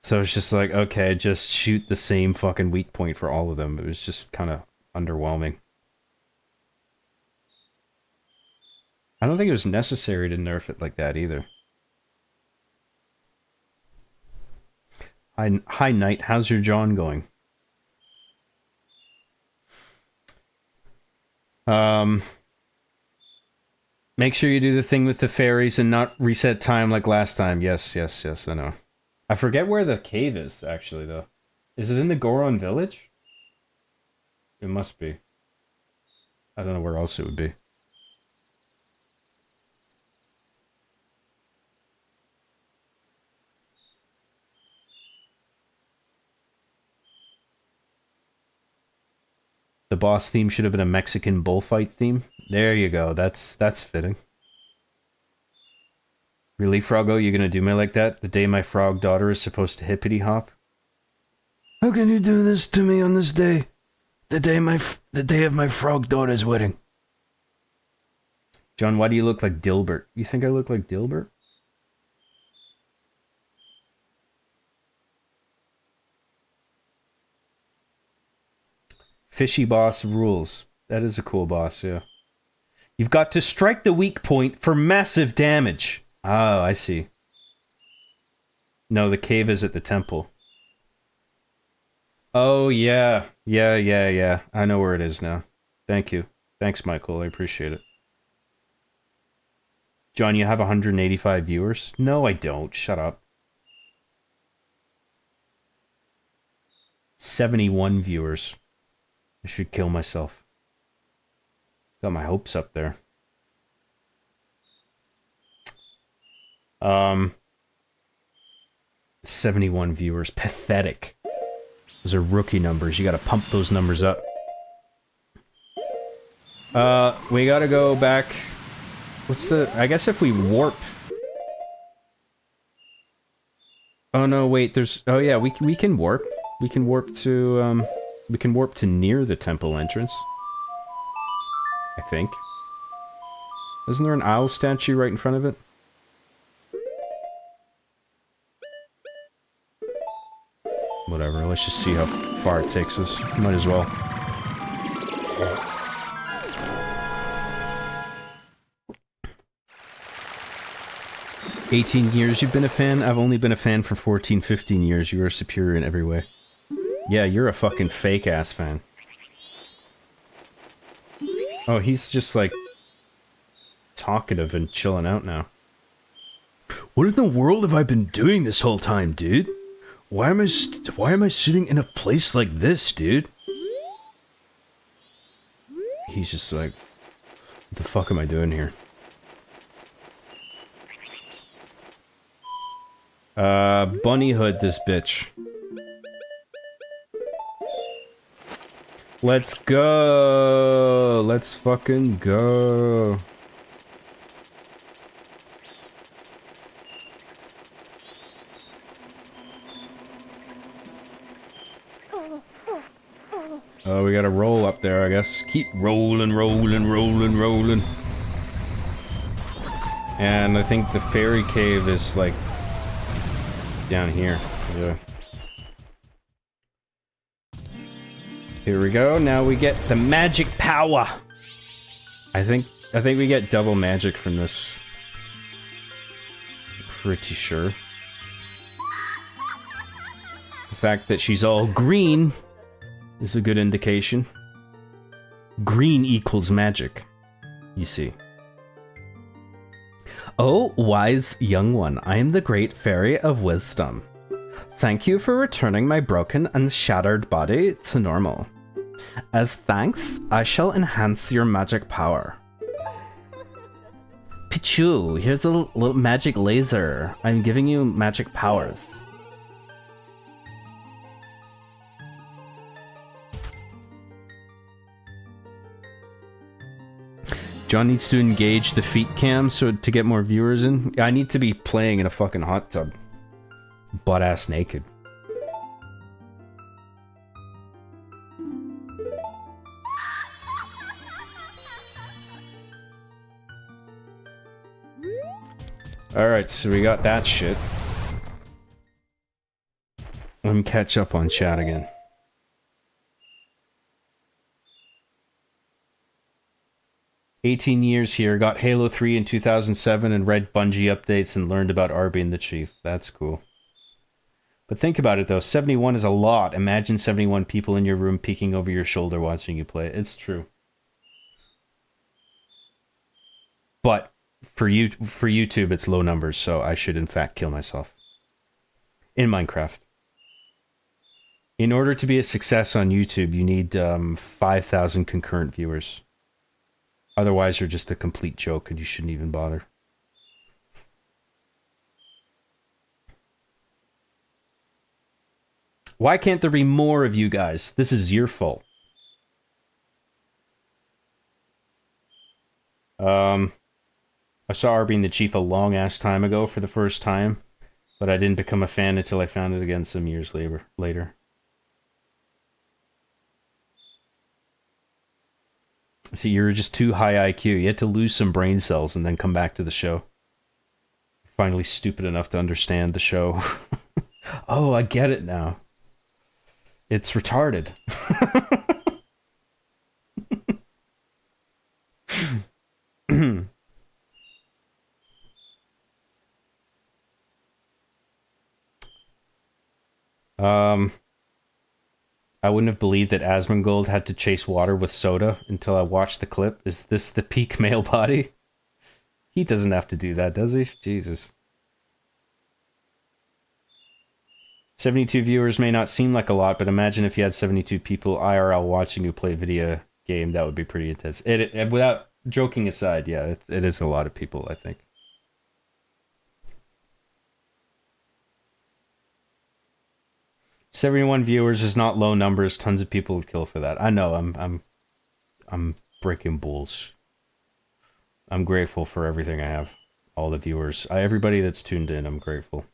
So it's just like, okay, just shoot the same fucking weak point for all of them. It was just kind of underwhelming. I don't think it was necessary to nerf it like that either. Hi, Knight. How's your John going? Make sure you do the thing with the fairies and not reset time like last time. Yes, yes, yes, I know. I forget where the cave is, actually, though. Is it in the Goron village? It must be. I don't know where else it would be. The boss theme should have been a Mexican bullfight theme. There you go. That's fitting. Really, Froggo? You gonna do me like that? The day my frog daughter is supposed to hippity hop? How can you do this to me on this day? The day of my frog daughter's wedding. John, why do you look like Dilbert? You think I look like Dilbert? Fishy boss rules. That is a cool boss, yeah. You've got to strike the weak point for massive damage. Oh, I see. No, the cave is at the temple. Oh, yeah. Yeah. I know where it is now. Thank you. Thanks, Michael. I appreciate it. John, you have 185 viewers? No, I don't. Shut up. 71 viewers. I should kill myself. Got my hopes up there. 71 viewers. Pathetic. Those are rookie numbers. You gotta pump those numbers up. We gotta go back. What's the... I guess if we warp... Oh no, wait, there's... Oh yeah, we can warp. We can warp to, we can warp to near the temple entrance. I think. Isn't there an owl statue right in front of it? Whatever, let's just see how far it takes us. Might as well. "18 years you've been a fan? I've only been a fan for 14, 15 years. You are superior in every way." Yeah, you're a fucking fake-ass fan. Oh, he's just, like, talkative and chilling out now. What in the world have I been doing this whole time, dude? Why am I sitting in a place like this, dude? He's just like, what the fuck am I doing here? Bunny hood this bitch. Let's go! Let's fucking go! Oh, we gotta roll up there, I guess. Keep rolling. And I think the fairy cave is, like, down here. Yeah. Here we go. Now we get the magic power. I think we get double magic from this. Pretty sure. The fact that she's all green is a good indication. Green equals magic, you see. Oh, wise young one, I am the great fairy of wisdom. Thank you for returning my broken and shattered body to normal. As thanks, I shall enhance your magic power. Pichu, here's a little magic laser. I'm giving you magic powers. John needs to engage the feet cam so to get more viewers in. I need to be playing in a fucking hot tub. Butt-ass naked. Alright, so we got that shit. Let me catch up on chat again. "18 years here, got Halo 3 in 2007 and read Bungie updates and learned about R being the chief." That's cool. But think about it though, 71 is a lot. Imagine 71 people in your room peeking over your shoulder watching you play. It's true. But for YouTube, it's low numbers, so I should in fact kill myself. In Minecraft. In order to be a success on YouTube, you need 5,000 concurrent viewers. Otherwise, you're just a complete joke and you shouldn't even bother. Why can't there be more of you guys? This is your fault. I saw R being the chief a long-ass time ago for the first time, but I didn't become a fan until I found it again some years later. See, you're just too high IQ. You had to lose some brain cells and then come back to the show. You're finally stupid enough to understand the show. Oh, I get it now. It's retarded. I wouldn't have believed that Asmongold had to chase water with soda until I watched the clip. Is this the peak male body? He doesn't have to do that, does he? Jesus. 72 viewers may not seem like a lot, but imagine if you had 72 people IRL watching you play video game. That would be pretty intense. Without joking aside, yeah, it is a lot of people, I think. "71 viewers is not low numbers. Tons of people would kill for that." I know. I'm breaking bulls. I'm grateful for everything I have. All the viewers, everybody that's tuned in. I'm grateful.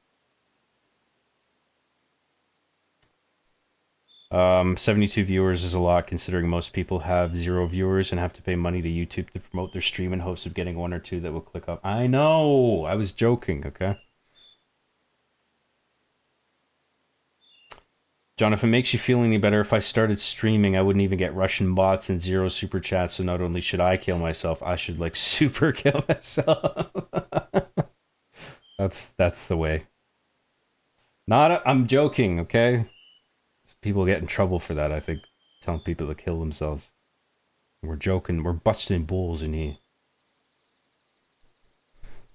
72 viewers is a lot, considering most people have 0 viewers and have to pay money to YouTube to promote their stream in hopes of getting 1 or 2 that will click up. I know. I was joking. Okay. John, if it makes you feel any better, if I started streaming, I wouldn't even get Russian bots and 0 super chats, so not only should I kill myself, I should, like, super kill myself. That's the way. I'm joking, okay? People get in trouble for that, I think, telling people to kill themselves. We're joking, we're busting balls in here.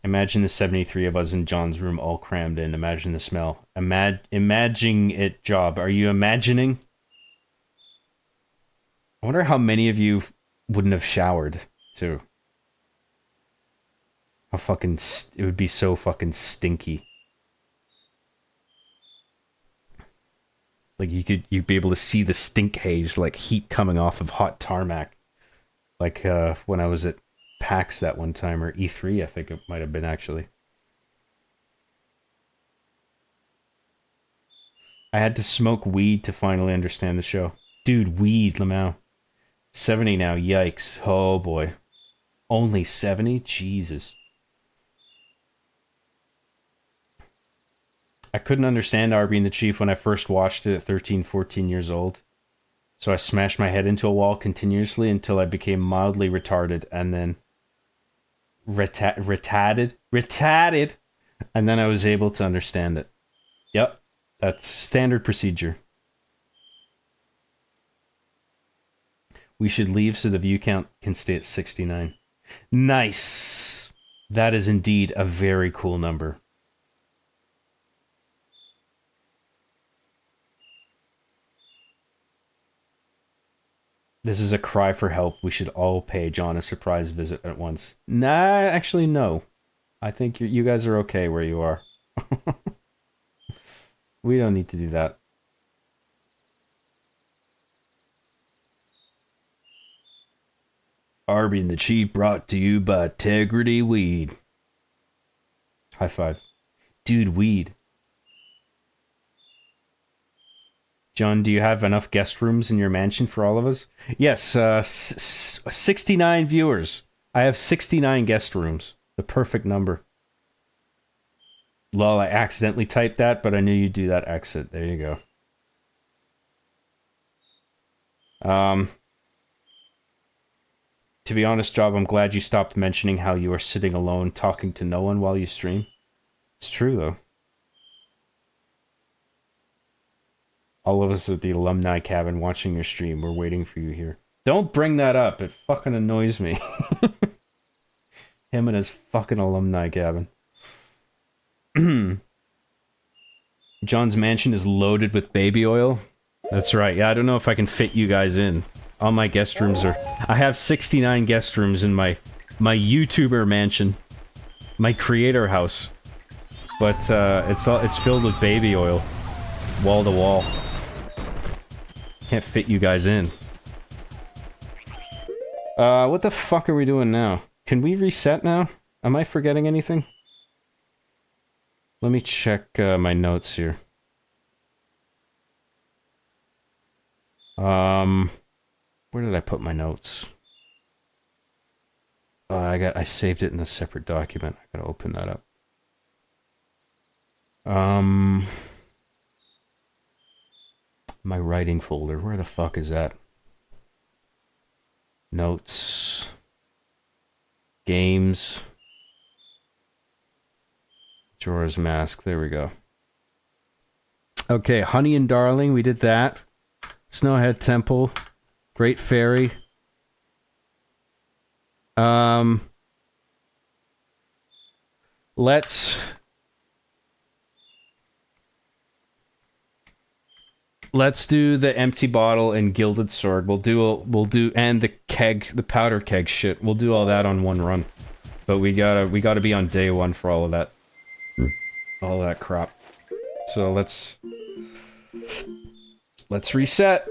Imagine the 73 of us in John's room all crammed in. Imagine the smell. Imagine it, Job. Are you imagining? I wonder how many of you wouldn't have showered, too. How fucking... it would be so fucking stinky. Like, you'd be able to see the stink haze, like heat coming off of hot tarmac. Like, when I was at PAX that one time, or E3, I think it might have been, actually. I had to smoke weed to finally understand the show. Dude, weed, Lamau. 70 now, yikes. Oh boy. Only 70? Jesus. I couldn't understand R being the chief when I first watched it at 13, 14 years old. So I smashed my head into a wall continuously until I became mildly retarded, and then retarded, and then I was able to understand it. Yep, that's standard procedure. We should leave so the view count can stay at 69. Nice! That is indeed a very cool number. This is a cry for help. We should all pay John a surprise visit at once. Nah, actually, no. I think you guys are okay where you are. We don't need to do that. Arby and the Chief brought to you by Integrity Weed. High five. Dude, weed. John, do you have enough guest rooms in your mansion for all of us? Yes, 69 viewers. I have 69 guest rooms. The perfect number. Lol, I accidentally typed that, but I knew you'd do that exit. There you go. To be honest, Job, I'm glad you stopped mentioning how you are sitting alone, talking to no one while you stream. It's true, though. All of us at the alumni cabin watching your stream, we're waiting for you here. Don't bring that up, it fucking annoys me. Him and his fucking alumni cabin. John's mansion is loaded with baby oil. That's right, yeah, I don't know if I can fit you guys in. All my guest rooms are... I have 69 guest rooms in my YouTuber mansion. My creator house. But, it's filled with baby oil. Wall to wall. Can't fit you guys in. What the fuck are we doing now? Can we reset now? Am I forgetting anything? Let me check my notes here. Where did I put my notes? I saved it in a separate document. I gotta open that up. My writing folder. Where the fuck is that? Notes. Games. Majora's Mask. There we go. Okay, Honey and Darling. We did that. Snowhead Temple. Great Fairy. Let's do the empty bottle and gilded sword. We'll do and the keg, the powder keg shit. We'll do all that on one run. But we gotta be on day one for all of that. All that crap. So let's reset.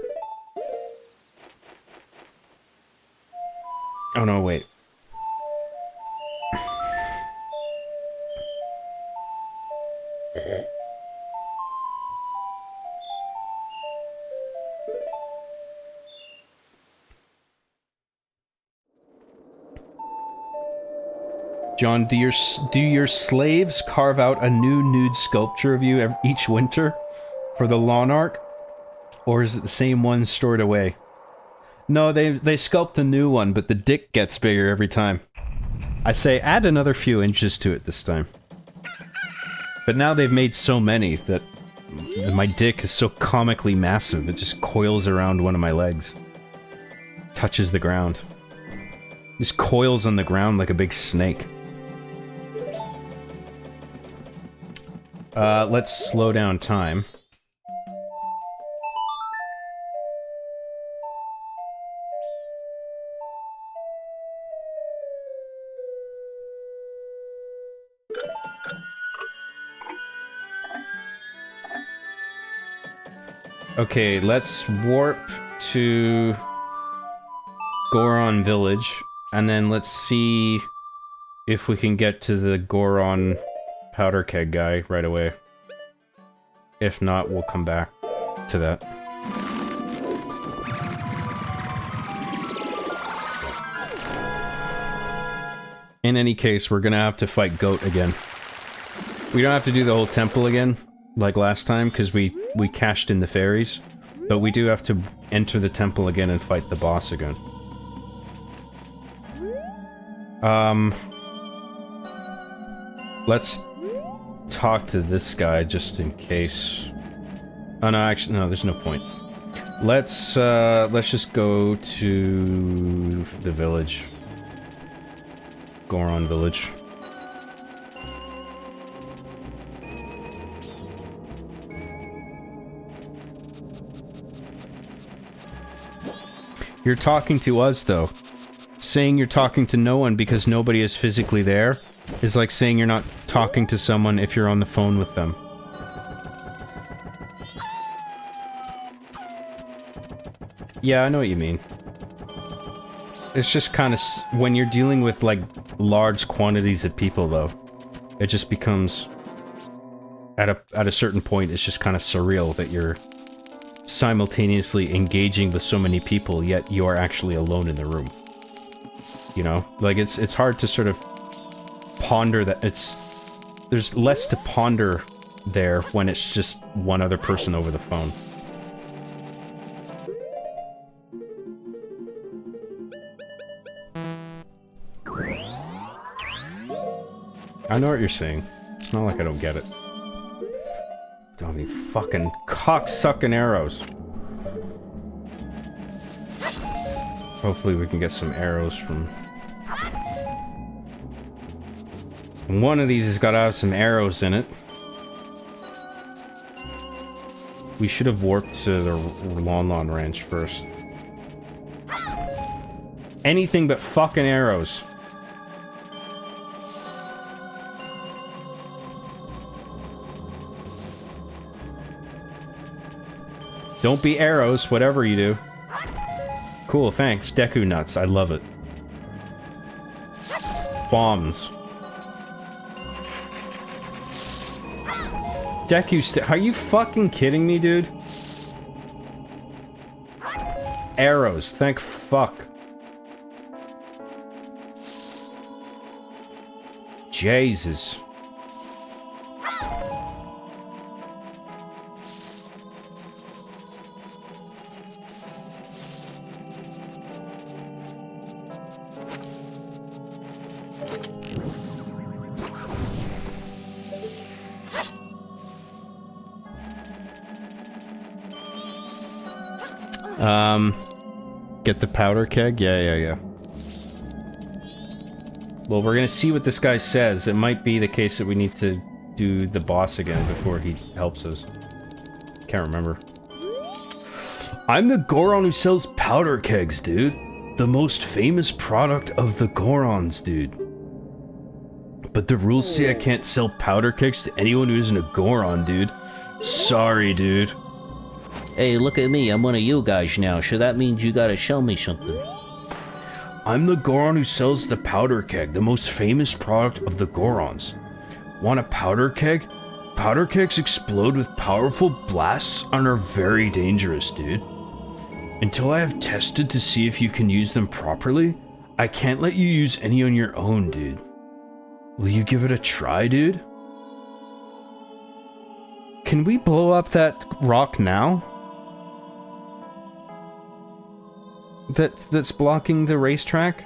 Oh no, wait. John, do your slaves carve out a new nude sculpture of you each winter for the lawn art? Or is it the same one stored away? No, they sculpt a new one, but the dick gets bigger every time. I say add another few inches to it this time. But now they've made so many that my dick is so comically massive, it just coils around one of my legs. Touches the ground. Just coils on the ground like a big snake. Let's slow down time. Okay, let's warp to Goron Village, and then let's see if we can get to the Goron powder keg guy right away. If not, we'll come back to that. In any case, we're gonna have to fight Goat again. We don't have to do the whole temple again, like last time, because we cashed in the fairies. But we do have to enter the temple again and fight the boss again. Let's talk to this guy just in case. Oh no, actually no, there's no point. Let's just go to the village. Goron village. You're talking to us, though. Saying you're talking to no one because nobody is physically there is like saying you're not talking to someone if you're on the phone with them. Yeah, I know what you mean. It's just kind of... when you're dealing with, like, large quantities of people, though, it just becomes... at a certain point, it's just kind of surreal that you're simultaneously engaging with so many people, yet you're actually alone in the room. You know? Like, it's hard to sort of ponder that. There's less to ponder there when it's just one other person over the phone. I know what you're saying. It's not like I don't get it. Don't be fucking cocksucking arrows. Hopefully we can get some arrows from... one of these has got to have some arrows in it. We should have warped to the Lon Lon Ranch first. Anything but fucking arrows. Don't be arrows, whatever you do. Cool, thanks. Deku nuts, I love it. Bombs. Deku are you fucking kidding me, dude? Arrows, thank fuck. Jesus. Get the powder keg? Yeah. Well, we're gonna see what this guy says. It might be the case that we need to do the boss again before he helps us. Can't remember. I'm the Goron who sells powder kegs, dude. The most famous product of the Gorons, dude. But the rules say I can't sell powder kegs to anyone who isn't a Goron, dude. Sorry, dude. Hey, look at me, I'm one of you guys now, so that means you gotta show me something. I'm the Goron who sells the powder keg, the most famous product of the Gorons. Want a powder keg? Powder kegs explode with powerful blasts and are very dangerous, dude. Until I have tested to see if you can use them properly, I can't let you use any on your own, dude. Will you give it a try, dude? Can we blow up that rock now? That's blocking the racetrack?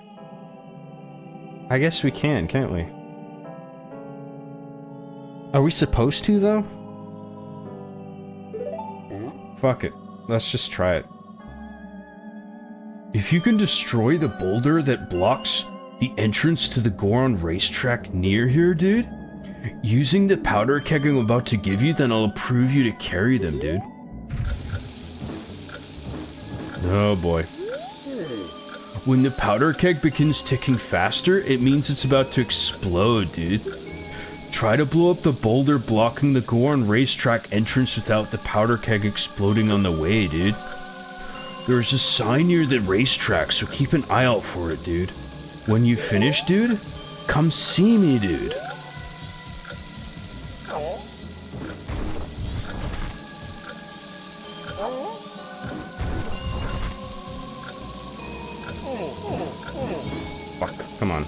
I guess we can, can't we? Are we supposed to, though? Fuck it. Let's just try it. If you can destroy the boulder that blocks the entrance to the Goron racetrack near here, dude, using the powder keg I'm about to give you, then I'll approve you to carry them, dude. Oh boy. When the powder keg begins ticking faster, it means it's about to explode, dude. Try to blow up the boulder blocking the Goron racetrack entrance without the powder keg exploding on the way, dude. There's a sign near the racetrack, so keep an eye out for it, dude. When you finish, dude, come see me, dude. Fuck, come on.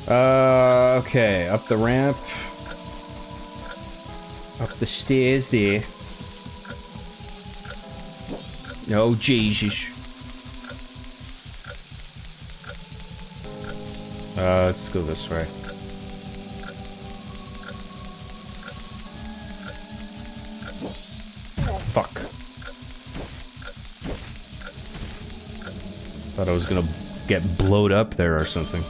Okay, up the ramp. Up the stairs there. Oh, Jesus. Let's go this way. Fuck. Thought I was gonna get blowed up there or something.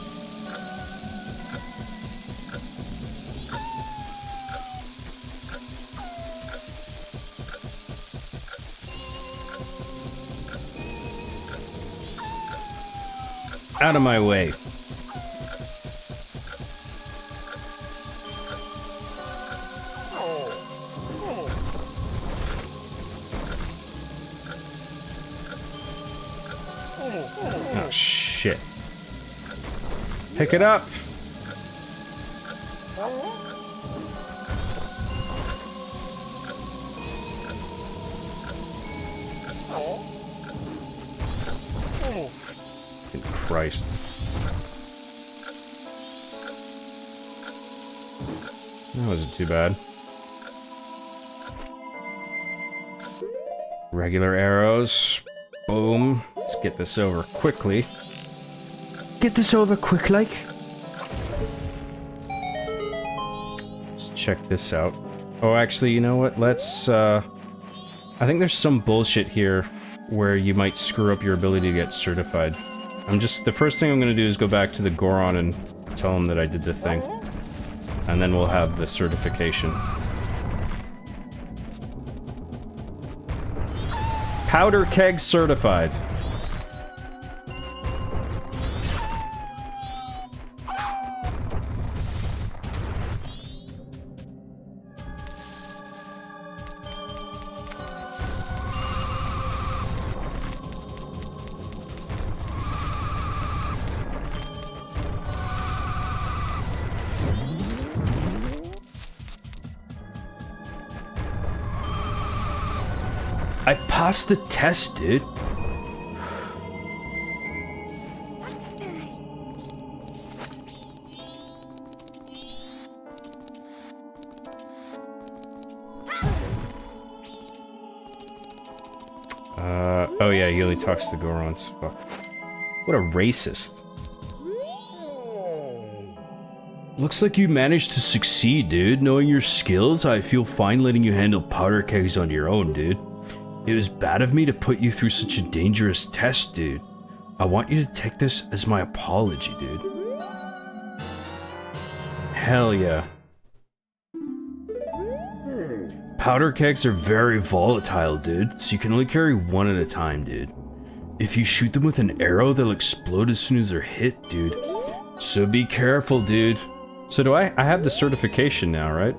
Out of my way. Oh, shit. Pick it up. Good Christ. That wasn't too bad. Regular arrows. Boom. Let's get this over quickly. Get this over quick, like. Let's check this out. Oh, actually, you know what? Let's, I think there's some bullshit here where you might screw up your ability to get certified. The first thing I'm gonna do is go back to the Goron and tell him that I did the thing. And then we'll have the certification. Powder keg certified. I passed the test, dude. Oh yeah, he only talks to Gorons. Fuck. What a racist. Looks like you managed to succeed, dude. Knowing your skills, I feel fine letting you handle powder kegs on your own, dude. It was bad of me to put you through such a dangerous test, dude. I want you to take this as my apology, dude. Hell yeah. Powder kegs are very volatile, dude, so you can only carry one at a time, dude. If you shoot them with an arrow, they'll explode as soon as they're hit, dude. So be careful, dude. So do I have the certification now, right?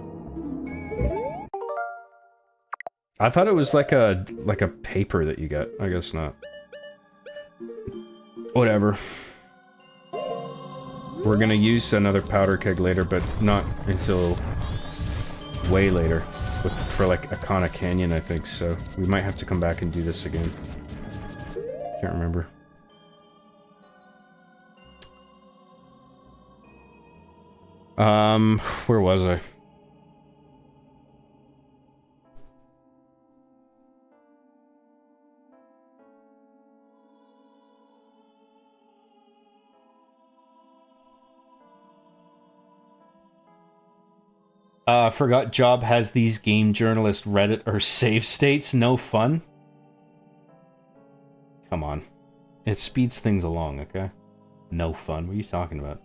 I thought it was like a paper that you got. I guess not. Whatever. We're gonna use another powder keg later, but not until way later. For like Akana Canyon, I think, so we might have to come back and do this again. Can't remember. Where was I? Forgot Job has these game journalist Reddit or save states. No fun? Come on. It speeds things along, okay? No fun. What are you talking about?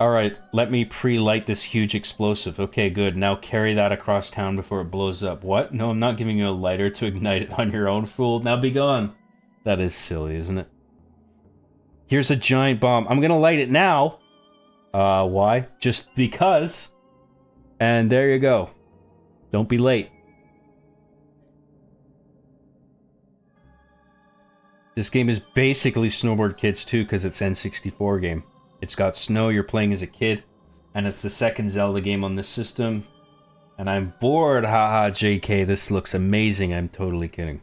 Alright, let me pre-light this huge explosive. Okay, good. Now carry that across town before it blows up. What? No, I'm not giving you a lighter to ignite it on your own, fool. Now be gone. That is silly, isn't it? Here's a giant bomb. I'm gonna light it now. Why? Just because. And there you go. Don't be late. This game is basically Snowboard Kids 2 because it's N64 game. It's got snow, you're playing as a kid, and it's the second Zelda game on this system. And I'm bored, haha, JK, this looks amazing, I'm totally kidding.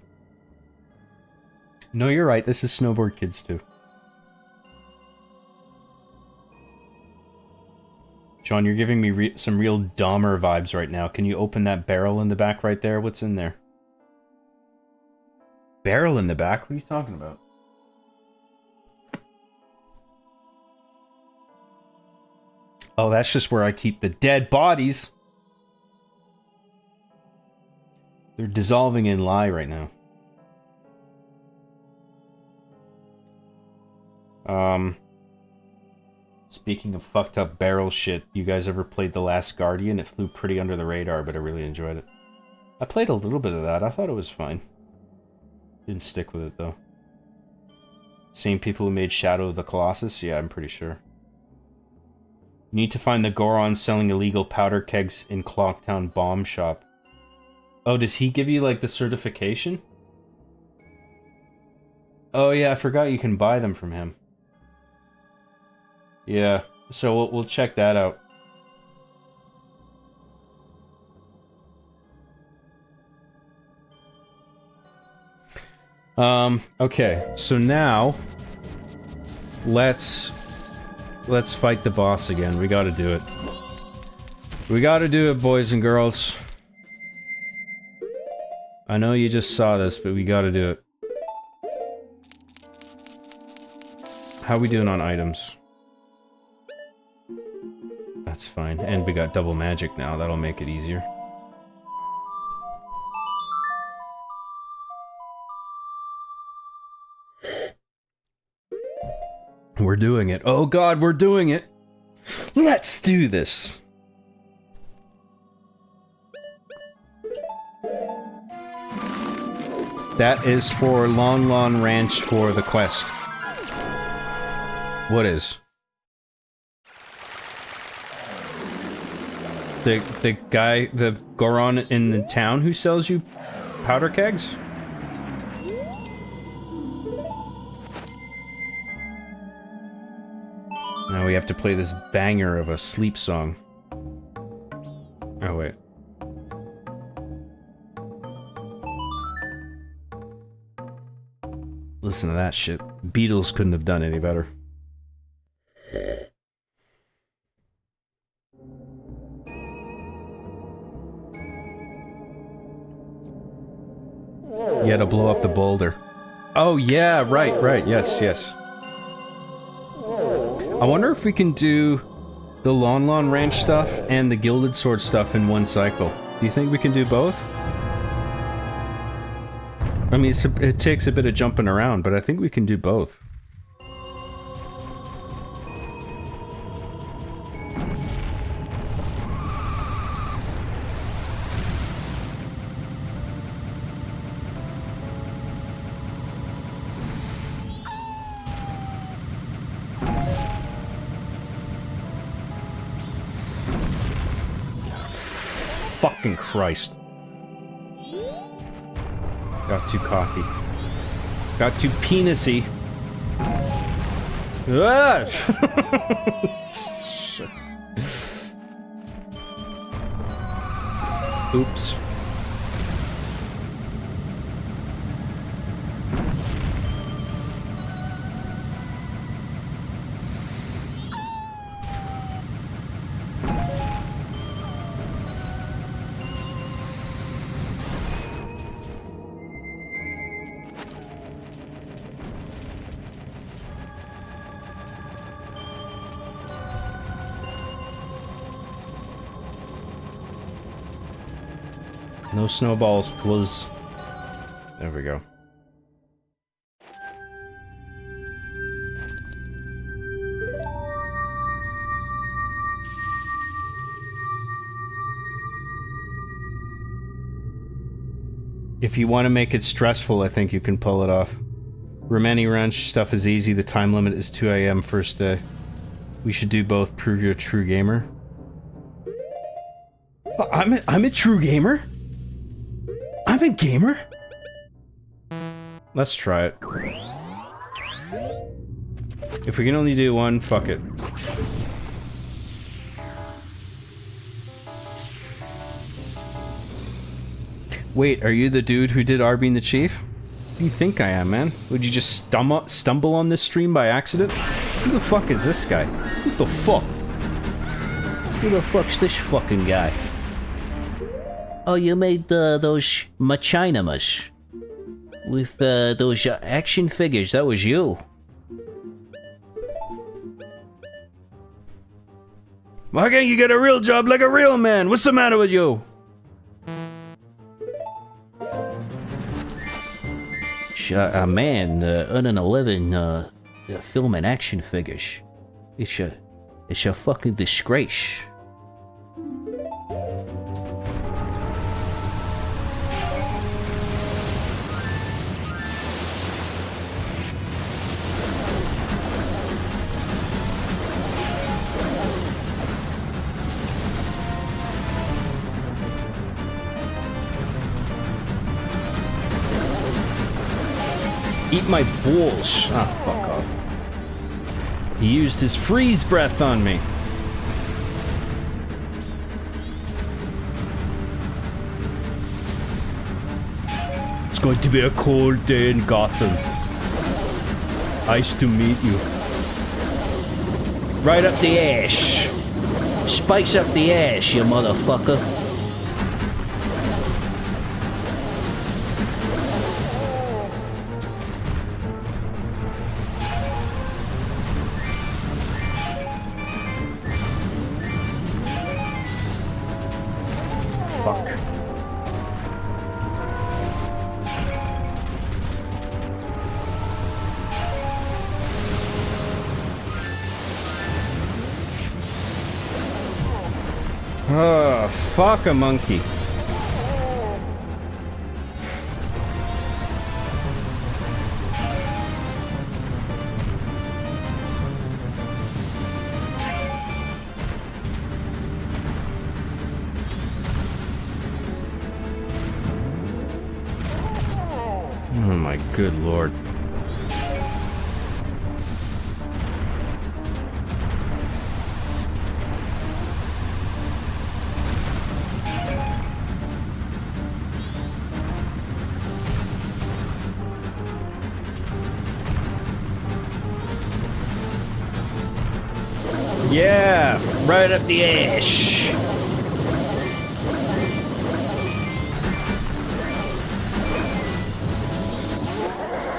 No, you're right. This is Snowboard Kids too. John, you're giving me some real Dahmer vibes right now. Can you open that barrel in the back right there? What's in there? Barrel in the back? What are you talking about? Oh, that's just where I keep the dead bodies. They're dissolving in lye right now. Speaking of fucked up barrel shit, you guys ever played The Last Guardian? It flew pretty under the radar, but I really enjoyed it. I played a little bit of that. I thought it was fine. Didn't stick with it, though. Same people who made Shadow of the Colossus? Yeah, I'm pretty sure. You need to find the Goron selling illegal powder kegs in Clocktown Bomb Shop. Oh, does he give you, like, the certification? Oh, yeah, I forgot you can buy them from him. Yeah, so we'll check that out. Okay, so now let's fight the boss again. We gotta do it. We gotta do it, boys and girls. I know you just saw this, but we gotta do it. How we doing on items? That's fine. And we got double magic now. That'll make it easier. We're doing it. Oh god, we're doing it! Let's do this! That is for Lon Lon Ranch for the quest. What is? The guy, the Goron in the town who sells you powder kegs? Now we have to play this banger of a sleep song. Oh, wait. Listen to that shit. Beatles couldn't have done any better. Yeah, to blow up the boulder. Oh, yeah, right, yes. I wonder if we can do the Lon Lon Ranch stuff and the Gilded Sword stuff in one cycle. Do you think we can do both? I mean, it takes a bit of jumping around, but I think we can do both. Fucking Christ. Got too cocky. Got too penisy. Ah! Shit. Oops. No snowballs, please. There we go. If you want to make it stressful, I think you can pull it off. Romani Ranch stuff is easy. The time limit is 2 AM first day. We should do both. Prove you're a true gamer. I'm a true gamer? I'm a gamer? Let's try it. If we can only do one, fuck it. Wait, are you the dude who did Arbine the Chief? Who do you think I am, man? Would you just stumble on this stream by accident? Who the fuck is this guy? What the fuck? Who the fuck's this fucking guy? Oh, you made those machinamas. With those action figures, that was you. Why can't you get a real job like a real man? What's the matter with you? A man earning a living filming action figures. It's a fucking disgrace. Eat my balls. Ah, fuck off. He used his freeze breath on me. It's going to be a cold day in Gotham. Nice to meet you. Right up the ass. Spice up the ass, you motherfucker. Fuck. Oh, fuck a monkey. Oh my good lord. Yeah, right up the ass.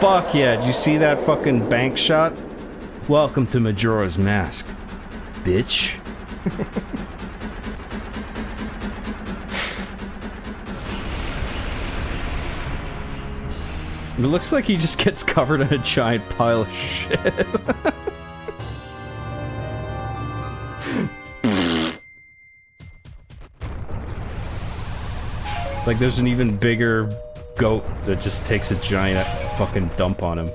Fuck yeah, did you see that fucking bank shot? Welcome to Majora's Mask, bitch. It looks like he just gets covered in a giant pile of shit. Like there's an even bigger goat that just takes a giant fucking dump on him.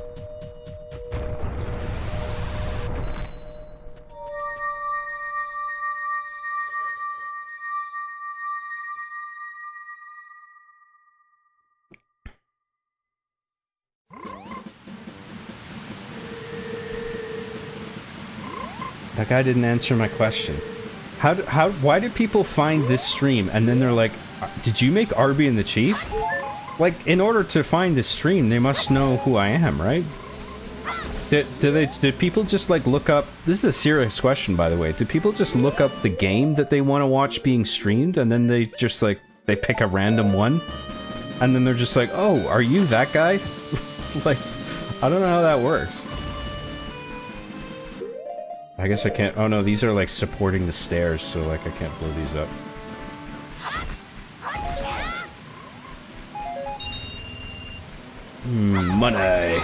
That guy didn't answer my question. Why did people find this stream and then they're like, did you make Arby and the Chief? Like, in order to find this stream, they must know who I am, right? Did people just, like, look up... This is a serious question, by the way. Do people just look up the game that they want to watch being streamed, and then they just, like, they pick a random one? And then they're just like, oh, are you that guy? Like, I don't know how that works. I guess I can't... Oh, no, these are, like, supporting the stairs, so, like, I can't blow these up. Money.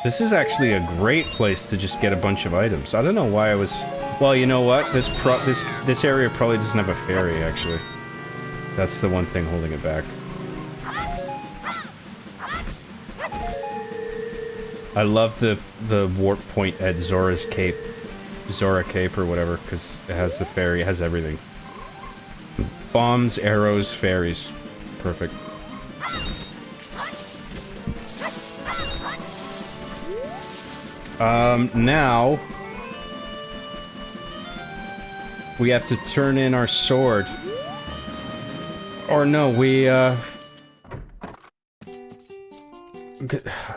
This is actually a great place to just get a bunch of items. I don't know why I was... Well, you know what? This area probably doesn't have a ferry, actually. That's the one thing holding it back. I love the warp point at Zora's Cape. Zora Cape or whatever, because it has the ferry, it has everything. Bombs, arrows, ferries. Perfect. Now... We have to turn in our sword. Or no, we,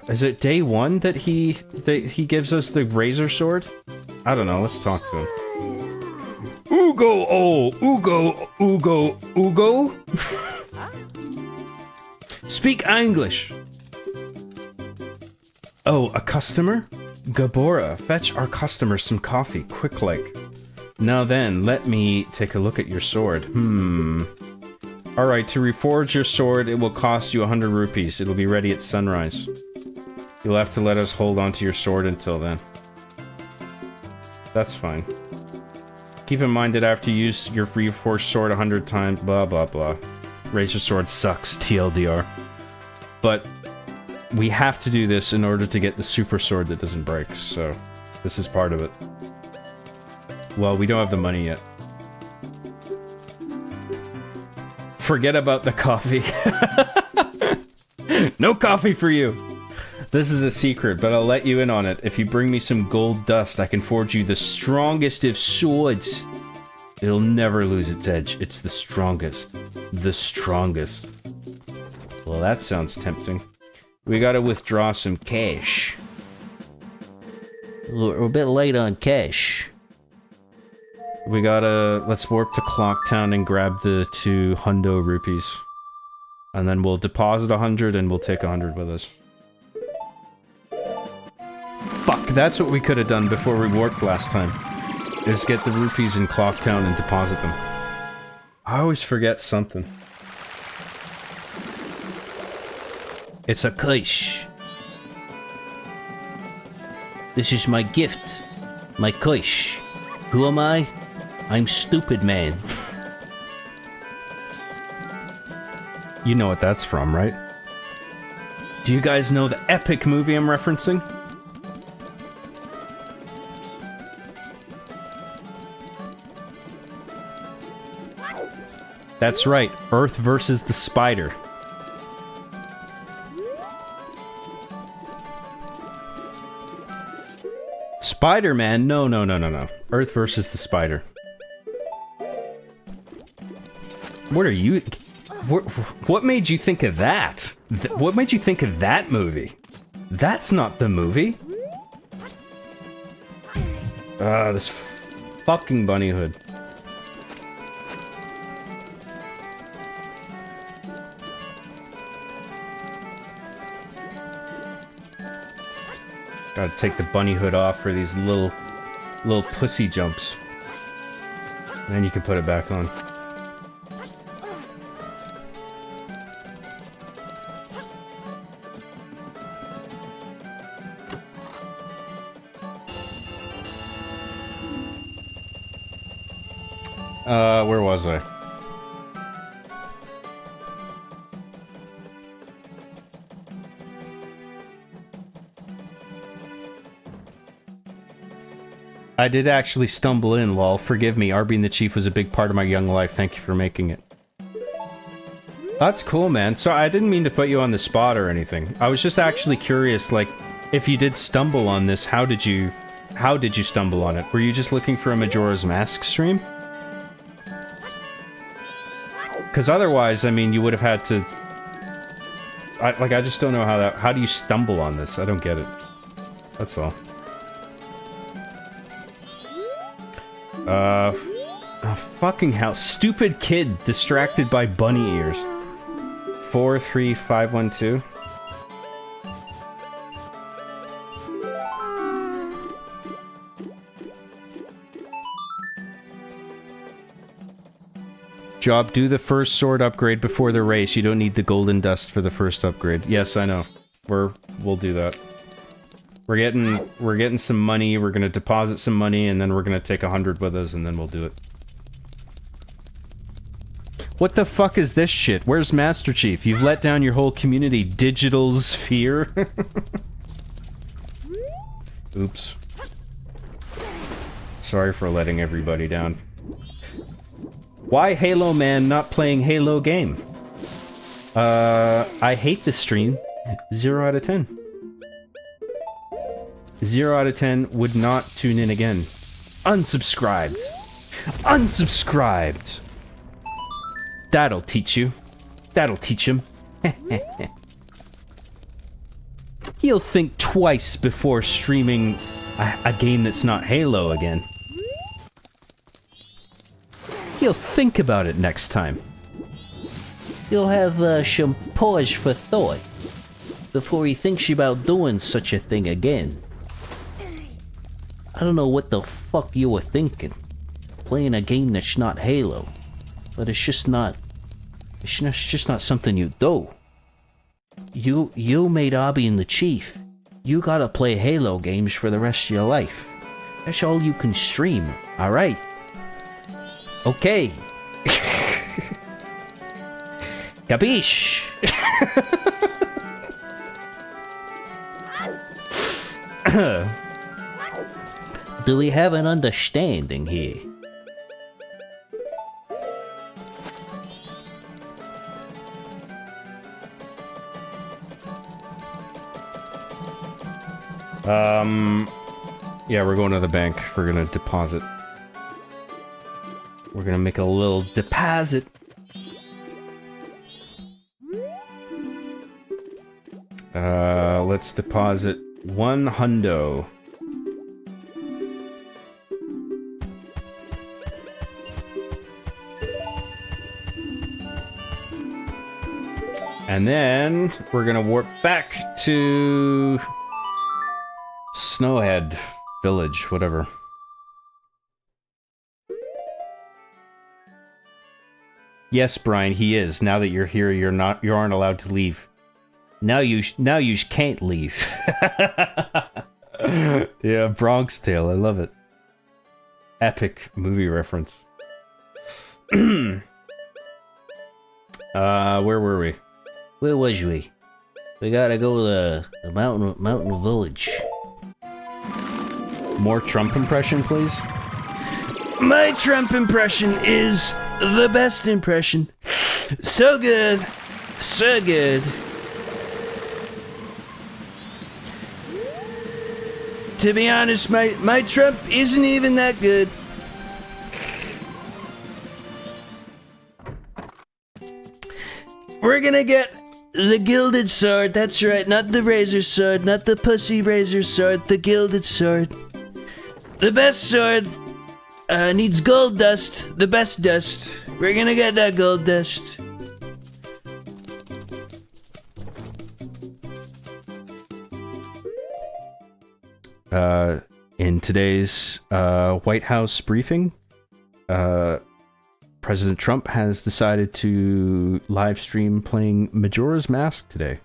is it day 1 that he gives us the razor sword? I don't know, let's talk to him. Ugo! Oh! Ugo! Speak English! Oh, a customer? Gabora, fetch our customer some coffee, quick like. Now then, let me take a look at your sword. Alright, to reforge your sword, it will cost you 100 rupees. It'll be ready at sunrise. You'll have to let us hold on to your sword until then. That's fine. Keep in mind that after you use your reforged sword 100 times, blah blah blah. Razor sword sucks, TLDR. But we have to do this in order to get the super sword that doesn't break, so this is part of it. Well, we don't have the money yet. Forget about the coffee. No coffee for you! This is a secret, but I'll let you in on it. If you bring me some gold dust, I can forge you the strongest of swords. It'll never lose its edge. It's the strongest. The strongest. Well, that sounds tempting. We gotta withdraw some cash. We're a bit late on cash. We gotta... Let's warp to Clocktown and grab the 2 hundo rupees. And then we'll deposit 100 and we'll take 100 with us. Fuck, that's what we could have done before we warped last time. Is get the rupees in Clocktown and deposit them. I always forget something. It's a quiche. This is my gift. My quiche. Who am I? I'm stupid man. You know what that's from, right? Do you guys know the epic movie I'm referencing? That's right, Earth versus the Spider. Spider-Man? No. Earth versus the Spider. What are you... What made you think of that? What made you think of that movie? That's not the movie. This fucking bunny hood. Gotta take the bunny hood off for these little pussy jumps. And then you can put it back on. Where was I? I did actually stumble in, lol. Forgive me. Our being the chief was a big part of my young life. Thank you for making it. That's cool, man. So I didn't mean to put you on the spot or anything. I was just actually curious, like, if you did stumble on this, how did you stumble on it? Were you just looking for a Majora's Mask stream? Because otherwise, I mean, you would have had to... I just don't know how do you stumble on this? I don't get it. That's all. Oh, fucking hell. Stupid kid distracted by bunny ears. 43512. Job, do the first sword upgrade before the race. You don't need the golden dust for the first upgrade. Yes, I know. We'll do that. We're getting some money, we're gonna deposit some money, and then we're gonna take 100 with us, and then we'll do it. What the fuck is this shit? Where's Master Chief? You've let down your whole community, digital sphere. Oops. Sorry for letting everybody down. Why Halo Man not playing Halo game? I hate this stream. 0 out of 10. 0 out of 10 would not tune in again. Unsubscribed. Unsubscribed. That'll teach you. That'll teach him. He'll think twice before streaming a game that's not Halo again. He'll think about it next time. He'll have some pause for thought before he thinks about doing such a thing again. I don't know what the fuck you were thinking, playing a game that's not Halo, but it's just not something you do. You made Obby and the Chief. You gotta play Halo games for the rest of your life. That's all you can stream, alright? Okay. Capiche? Do we have an understanding here? Yeah, we're going to the bank. We're gonna deposit. We're gonna make a little deposit. Let's deposit 1 hundo. And then we're gonna warp back to Snowhead Village, whatever. Yes, Brian, he is. Now that you're here, you aren't allowed to leave. Now you can't leave. Yeah, Bronx Tale. I love it. Epic movie reference. Where were we? Where was we? We gotta go to the mountain village. More Trump impression, please. My Trump impression is the best impression. So good. So good. To be honest, my Trump isn't even that good. We're gonna get the gilded sword. That's right, not the razor sword, not the pussy razor sword, the gilded sword. The best sword needs gold dust, the best dust. We're gonna get that gold dust. In today's White House briefing, President Trump has decided to live stream playing Majora's Mask today.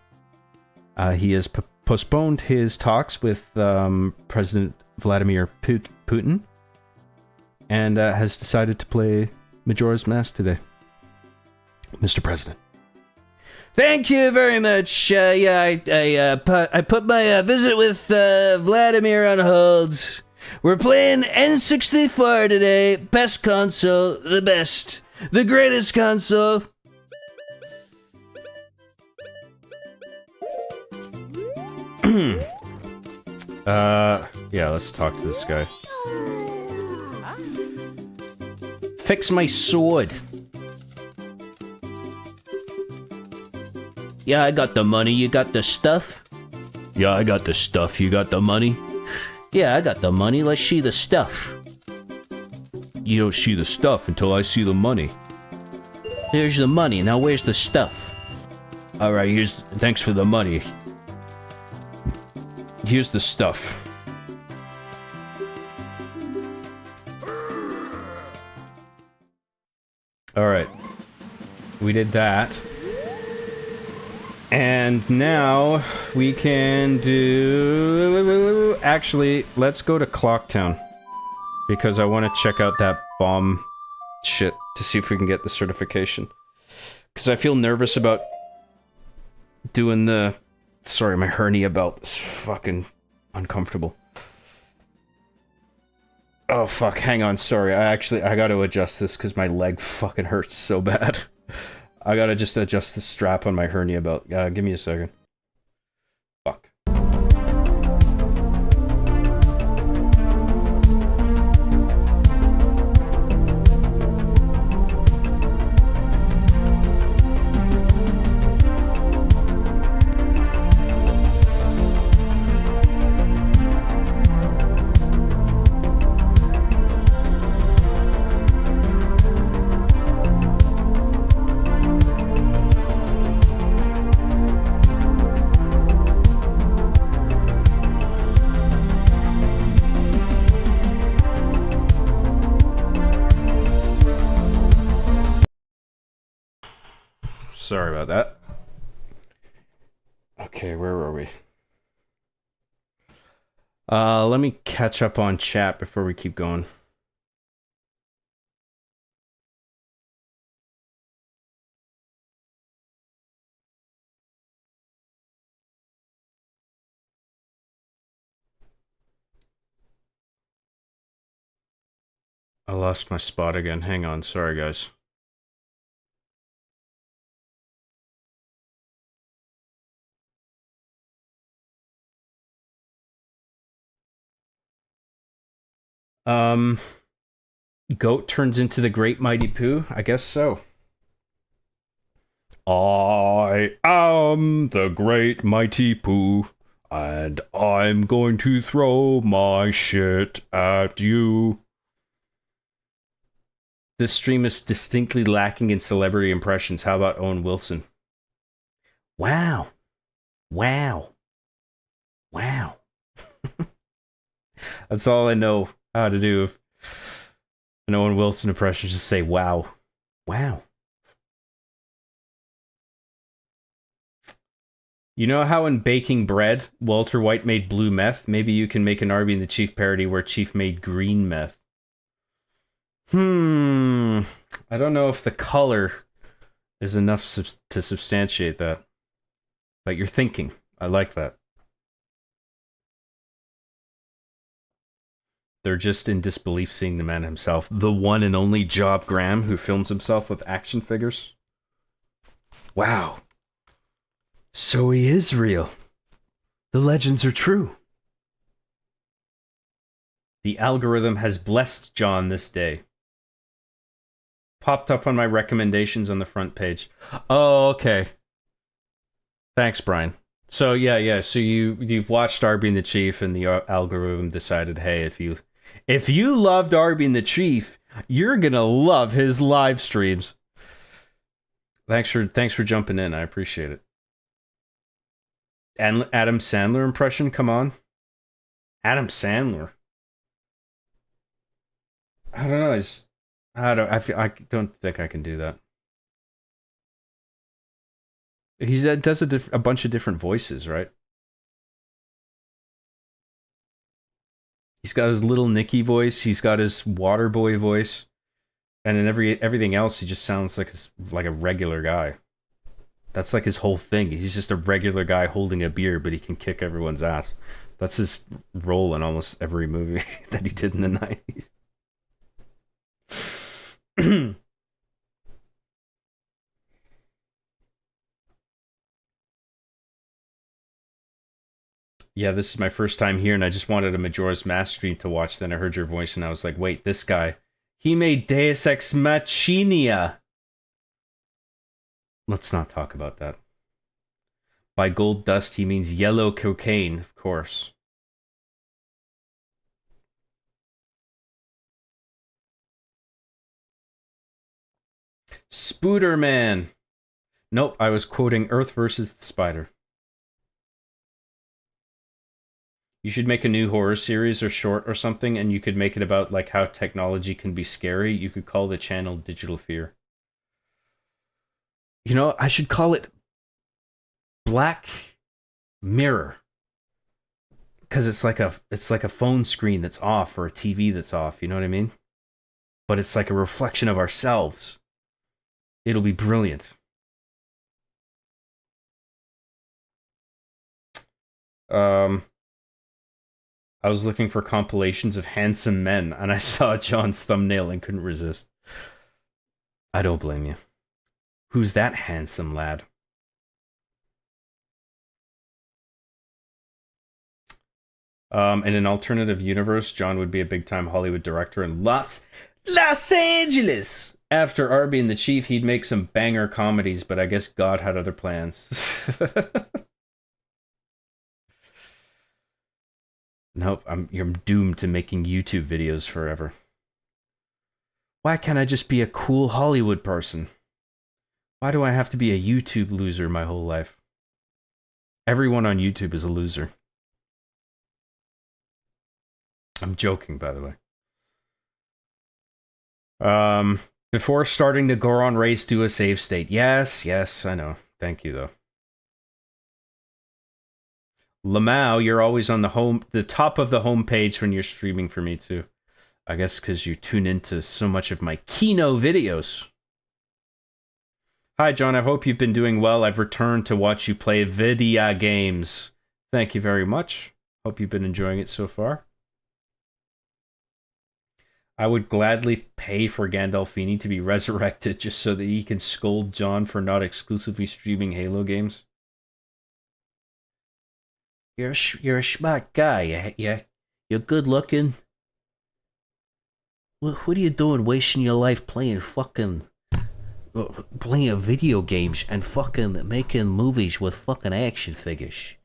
He has postponed his talks with President Vladimir Putin and has decided to play Majora's Mask today. Mr. President. Thank you very much. I put my visit with Vladimir on hold. We're playing N64 today. Best console, the best, the greatest console. Yeah, let's talk to this guy. Fix my sword. Yeah, I got the money. You got the stuff? Yeah, I got the stuff. You got the money? Yeah, I got the money. Let's see the stuff. You don't see the stuff until I see the money. Here's the money. Now where's the stuff? Alright, thanks for the money. Here's the stuff. Alright. We did that. And now we can do... Actually, let's go to Clocktown. Because I want to check out that bomb shit to see if we can get the certification. Because I feel nervous about doing the... Sorry, my hernia belt is fucking uncomfortable. Oh fuck, hang on, sorry. I gotta adjust this because my leg fucking hurts so bad. I gotta just adjust the strap on my hernia belt. Give me a second. Fuck. Sorry about that. Okay, where were we? Let me catch up on chat before we keep going. I lost my spot again. Hang on. Sorry, guys. Um, Goat turns into the Great Mighty Pooh? I guess so. I am the Great Mighty Pooh, and I'm going to throw my shit at you. This stream is distinctly lacking in celebrity impressions. How about Owen Wilson? Wow. Wow. Wow. That's all I know how to do. An Owen Wilson impression, just say wow. Wow. You know how in baking bread, Walter White made blue meth? Maybe you can make an Arby and the Chief parody where Chief made green meth. I don't know if the color is enough to substantiate that. But you're thinking. I like that. They're just in disbelief seeing the man himself. The one and only Job Graham who films himself with action figures. Wow. So he is real. The legends are true. The algorithm has blessed John this day. Popped up on my recommendations on the front page. Oh, okay. Thanks, Brian. So yeah. So you've watched Arby and the Chief, and the algorithm decided, hey, if you loved Arby and the Chief, you're gonna love his live streams. Thanks for jumping in. I appreciate it. And Adam Sandler impression, come on. Adam Sandler. I don't know. I don't think I can do that. He does a bunch of different voices, right? He's got his Little Nicky voice. He's got his Waterboy voice, and in everything else, he just sounds like a regular guy. That's like his whole thing. He's just a regular guy holding a beer, but he can kick everyone's ass. That's his role in almost every movie that he did in the 90s. Yeah, this is my first time here, and I just wanted a Majora's Mask stream to watch. Then I heard your voice, and I was like, wait, this guy. He made Deus Ex Machina. Let's not talk about that. By gold dust, he means yellow cocaine, of course. Spooderman. Nope, I was quoting Earth versus the Spider. You should make a new horror series or short or something, and you could make it about like how technology can be scary. You could call the channel Digital Fear. You know, I should call it Black Mirror. Because it's like a phone screen that's off or a TV that's off, you know what I mean? But it's like a reflection of ourselves. It'll be brilliant. I was looking for compilations of handsome men, and I saw John's thumbnail and couldn't resist. I don't blame you. Who's that handsome lad? In an alternative universe, John would be a big-time Hollywood director in Los Angeles. After Arby and the Chief, he'd make some banger comedies, but I guess God had other plans. Nope, you're doomed to making YouTube videos forever. Why can't I just be a cool Hollywood person? Why do I have to be a YouTube loser my whole life? Everyone on YouTube is a loser. I'm joking, by the way. Before starting the Goron race, do a save state. Yes, yes, I know. Thank you, though. Lamau, you're always on the top of the homepage when you're streaming for me, too. I guess because you tune into so much of my Kino videos. Hi, John. I hope you've been doing well. I've returned to watch you play video games. Thank you very much. Hope you've been enjoying it so far. I would gladly pay for Gandolfini to be resurrected just so that he can scold John for not exclusively streaming Halo games. You're a smart guy. You're good looking. What are you doing wasting your life playing video games and fucking making movies with fucking action figures?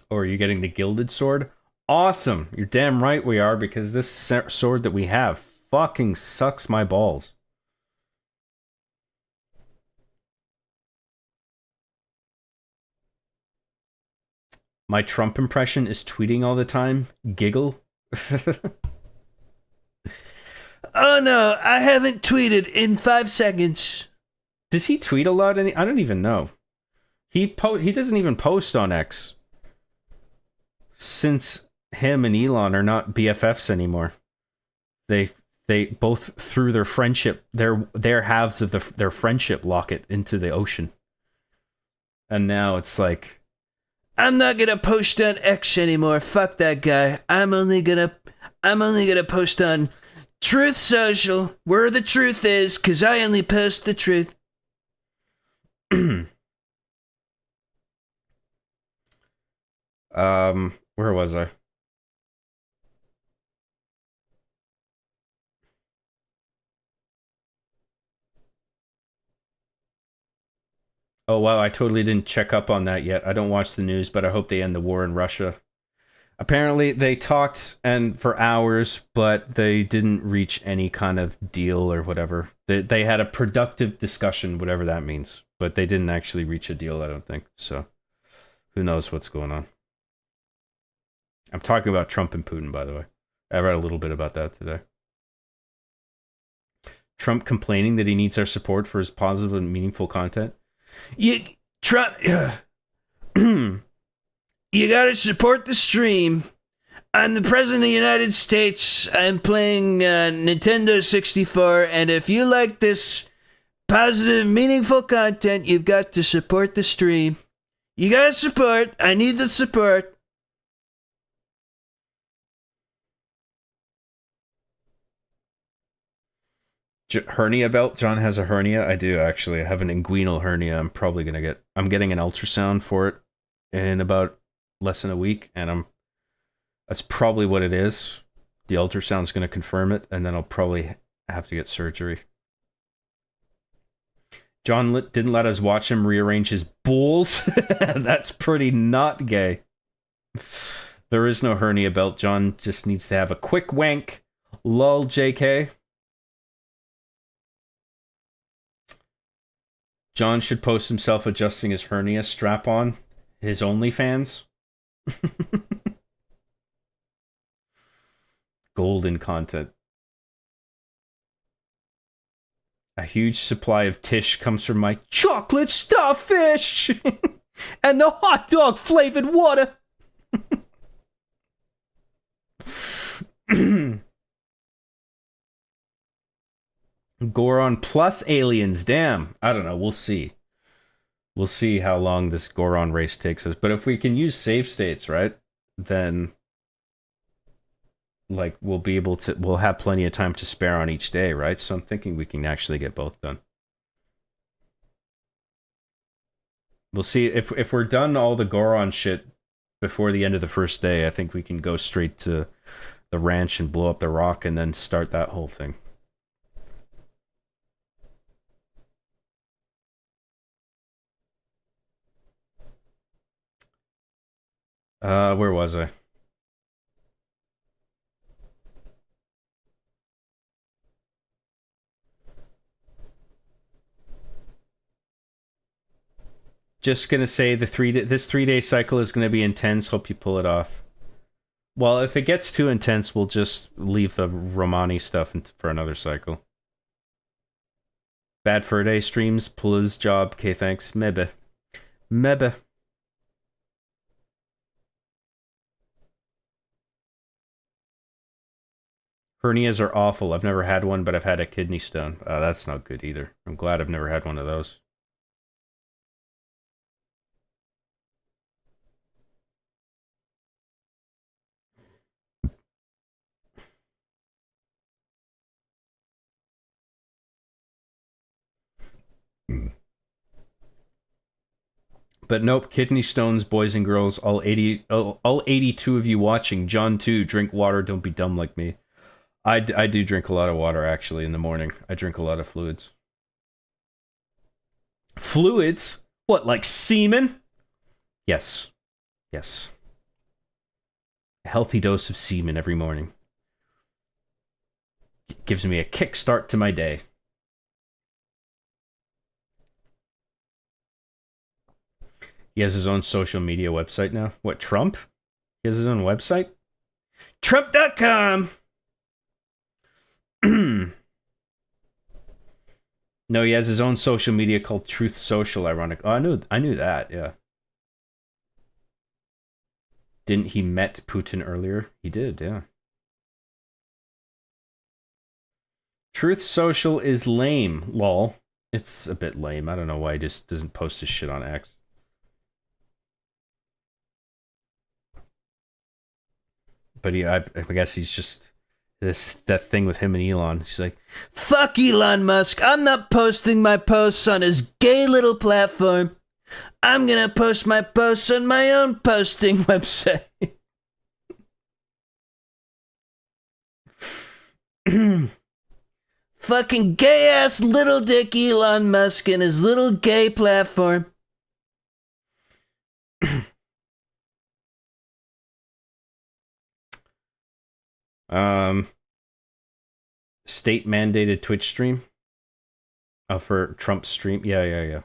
Or are you getting the Gilded Sword? Awesome! You're damn right we are, because this sword that we have fucking sucks my balls. My Trump impression is tweeting all the time. Giggle. Oh no, I haven't tweeted in 5 seconds. Does he tweet a lot? I don't even know. He doesn't even post on X. Since him and Elon are not BFFs anymore. They both threw their friendship, their halves of their friendship locket into the ocean. And now it's like, I'm not gonna post on X anymore. Fuck that guy. I'm only gonna post on Truth Social, where the truth is, cause I only post the truth. Where was I? Oh wow, I totally didn't check up on that yet. I don't watch the news, but I hope they end the war in Russia. Apparently they talked and for hours, but they didn't reach any kind of deal or whatever. They had a productive discussion, whatever that means, but they didn't actually reach a deal, I don't think. So who knows what's going on. I'm talking about Trump and Putin, by the way. I read a little bit about that today. Trump complaining that he needs our support for his positive and meaningful content. Trump, you gotta support the stream. I'm the President of the United States. I'm playing Nintendo 64, and if you like this positive, meaningful content, you've got to support the stream. You gotta support. I need the support. Hernia belt. John has a hernia. I do, actually. I have an inguinal hernia. I'm getting an ultrasound for it in about less than a week, and that's probably what it is. The ultrasound's going to confirm it, and then I'll probably have to get surgery. John didn't let us watch him rearrange his balls. That's pretty not gay. There is no hernia belt. John just needs to have a quick wank. Lol, JK. John should post himself adjusting his hernia strap on his OnlyFans. Golden content. A huge supply of Tish comes from my chocolate starfish and the hot dog flavored water. Goron plus aliens. Damn. I don't know. We'll see. We'll see how long this Goron race takes us. But if we can use save states, right? Then we'll have plenty of time to spare on each day, right? So I'm thinking we can actually get both done. We'll see if we're done all the Goron shit before the end of the first day. I think we can go straight to the ranch and blow up the rock and then start that whole thing. Where was I? Just gonna say this 3-day cycle is gonna be intense. Hope you pull it off. Well, if it gets too intense, we'll just leave the Romani stuff for another cycle. Bad Fur Day streams, pull his job. Okay, thanks. Maybe. Maybe. Hernias are awful. I've never had one, but I've had a kidney stone. That's not good either. I'm glad I've never had one of those. But nope, kidney stones, boys and girls, all 82 of you watching. John too, drink water, don't be dumb like me. I do drink a lot of water, actually, in the morning. I drink a lot of fluids. Fluids? What, like semen? Yes. Yes. A healthy dose of semen every morning. It gives me a kickstart to my day. He has his own social media website now. What, Trump? He has his own website? Trump.com! No, he has his own social media called Truth Social, ironic. Oh, I knew that, yeah. Didn't he met Putin earlier? He did, yeah. Truth Social is lame, lol. It's a bit lame. I don't know why he just doesn't post his shit on X. But I guess he's just that thing with him and Elon. He's like, fuck Elon Musk. I'm not posting my posts on his gay little platform. I'm gonna post my posts on my own posting website. Fucking gay ass little dick Elon Musk and his little gay platform. State mandated Twitch stream. Oh, for Trump's stream. Yeah.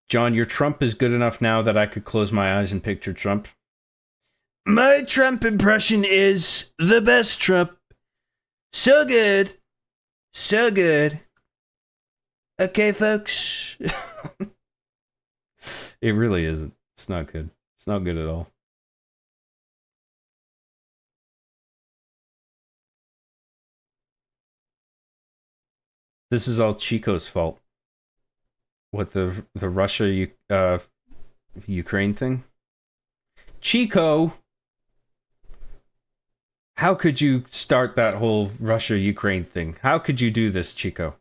John, your Trump is good enough now that I could close my eyes and picture Trump. My Trump impression is the best Trump. So good. So good. Okay, folks. It really isn't. It's not good. It's not good at all. This is all Chico's fault. What, the Russia Ukraine thing? Chico, how could you start that whole Russia Ukraine thing? How could you do this, Chico?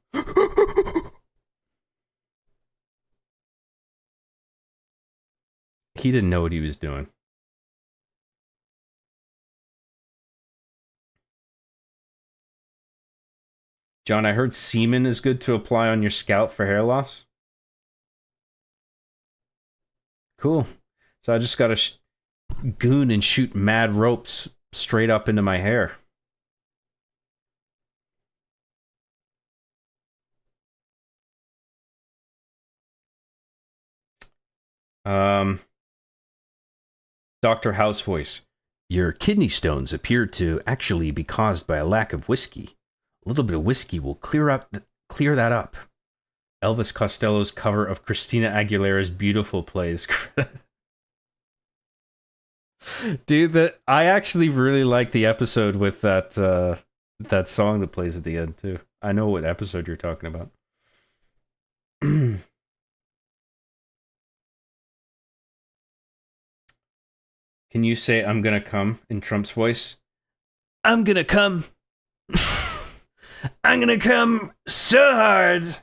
He didn't know what he was doing. John, I heard semen is good to apply on your scalp for hair loss. Cool. So I just gotta goon and shoot mad ropes straight up into my hair. Dr. House voice. Your kidney stones appear to actually be caused by a lack of whiskey. A little bit of whiskey will clear that up. Elvis Costello's cover of Christina Aguilera's Beautiful plays. Dude, I actually really like the episode with that song that plays at the end too. I know what episode you're talking about. Can you say "I'm gonna come" in Trump's voice? I'm gonna come. I'm gonna come so hard.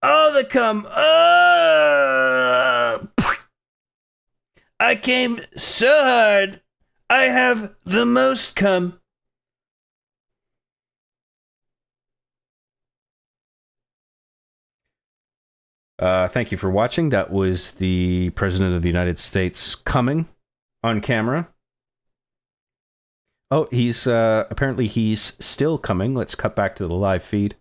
Oh, the cum. I came so hard. I have the most cum. Thank you for watching. That was the President of the United States coming on camera. Oh, he's apparently he's still coming. Let's cut back to the live feed.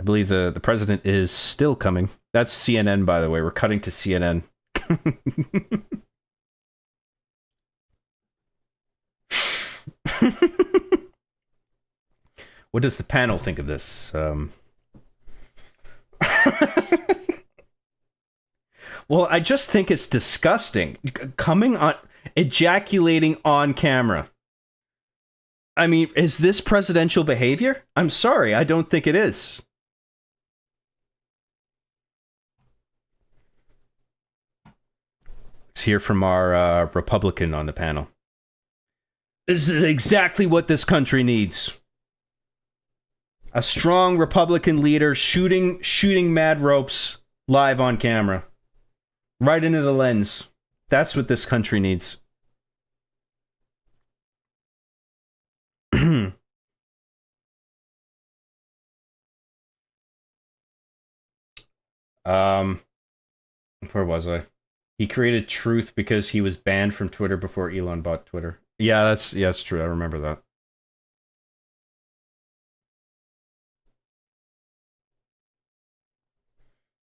believe the president is still coming. That's CNN, by the way. We're cutting to CNN. What does the panel think of this? Well, I just think it's disgusting. Ejaculating on camera. I mean, is this presidential behavior? I'm sorry, I don't think it is. Let's hear from our Republican on the panel. This is exactly what this country needs. A strong Republican leader shooting mad ropes live on camera. Right into the lens. That's what this country needs. Where was I? He created Truth because he was banned from Twitter before Elon bought Twitter. Yeah, that's true. I remember that.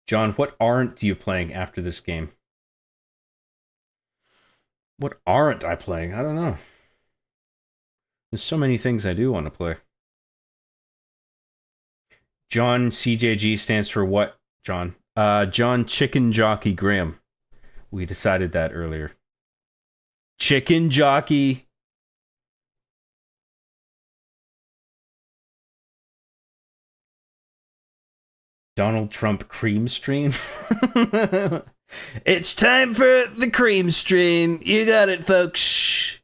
John, what aren't you playing after this game? What aren't I playing? I don't know. There's so many things I do want to play. John CJG stands for what, John? John Chicken Jockey Graham. We decided that earlier. Chicken Jockey. Donald Trump cream stream. It's time for the cream stream. You got it, folks.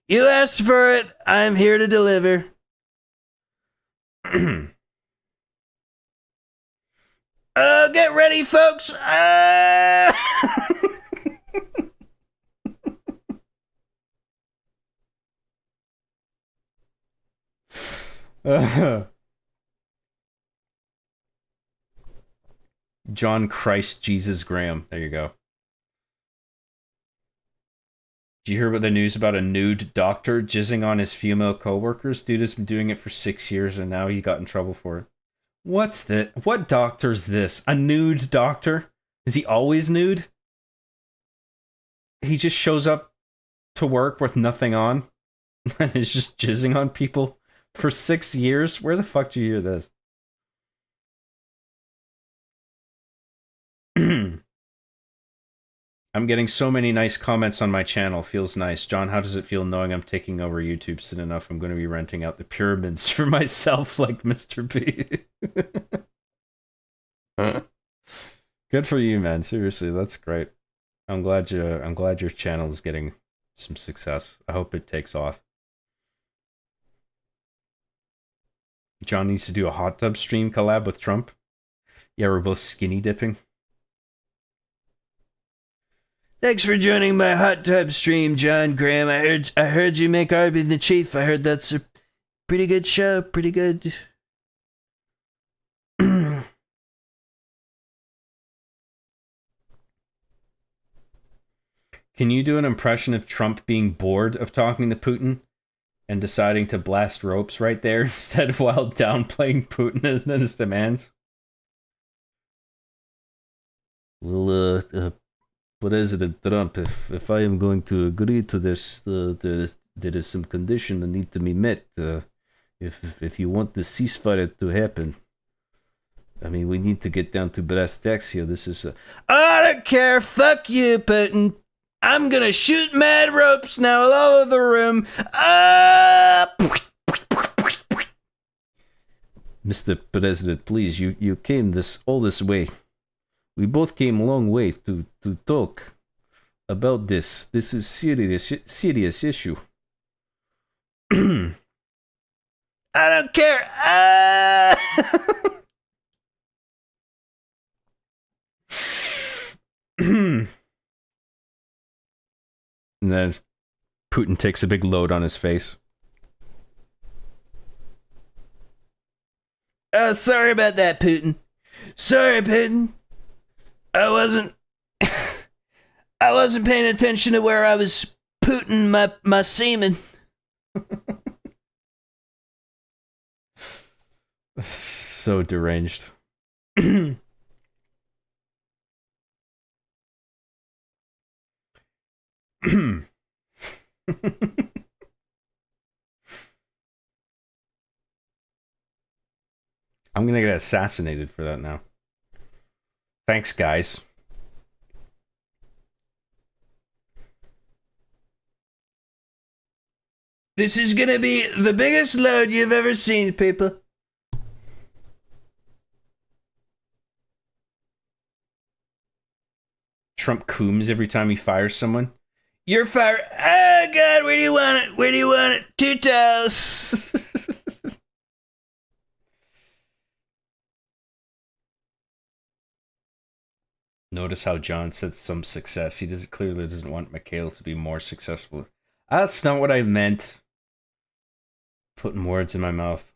You asked for it. I'm here to deliver. Get ready, folks. John Christ Jesus Graham. There you go. Did you hear about the news about a nude doctor jizzing on his female coworkers? Dude has been doing it for 6 years and now he got in trouble for it. What doctor's this? A nude doctor? Is he always nude? He just shows up to work with nothing on and is just jizzing on people for 6 years? Where the fuck do you hear this? I'm getting so many nice comments on my channel. Feels nice. John, how does it feel knowing I'm taking over YouTube soon enough? I'm going to be renting out the pyramids for myself like Mr. B. Good for you, man. Seriously, that's great. I'm glad your channel is getting some success. I hope it takes off. John needs to do a hot tub stream collab with Trump. Yeah, we're both skinny dipping. Thanks for joining my hot tub stream, John Graham. I heard you make Arby the Chief. I heard that's a pretty good show. Pretty good. Can you do an impression of Trump being bored of talking to Putin and deciding to blast ropes right there instead of while downplaying Putin and his demands? Well, President Trump, if I am going to agree to this, there is some condition that need to be met. If you want the ceasefire to happen, I mean, we need to get down to brass tacks here. This is I don't care. Fuck you, Putin. I'm gonna shoot mad ropes now all over the room. Mr. President, please, you came all this way. We both came a long way to talk about this. This is serious issue. I don't care. And then Putin takes a big load on his face. Oh, sorry about that, Putin. Sorry, Putin. I wasn't paying attention to where I was putting my semen. So deranged. I'm gonna get assassinated for that now. Thanks, guys. This is gonna be the biggest load you've ever seen, people. Trump cooms every time he fires someone. You're fired. Oh, God, where do you want it? Where do you want it? 2 towels. Notice how John said some success. He clearly doesn't want Mikhail to be more successful. That's not what I meant. Putting words in my mouth.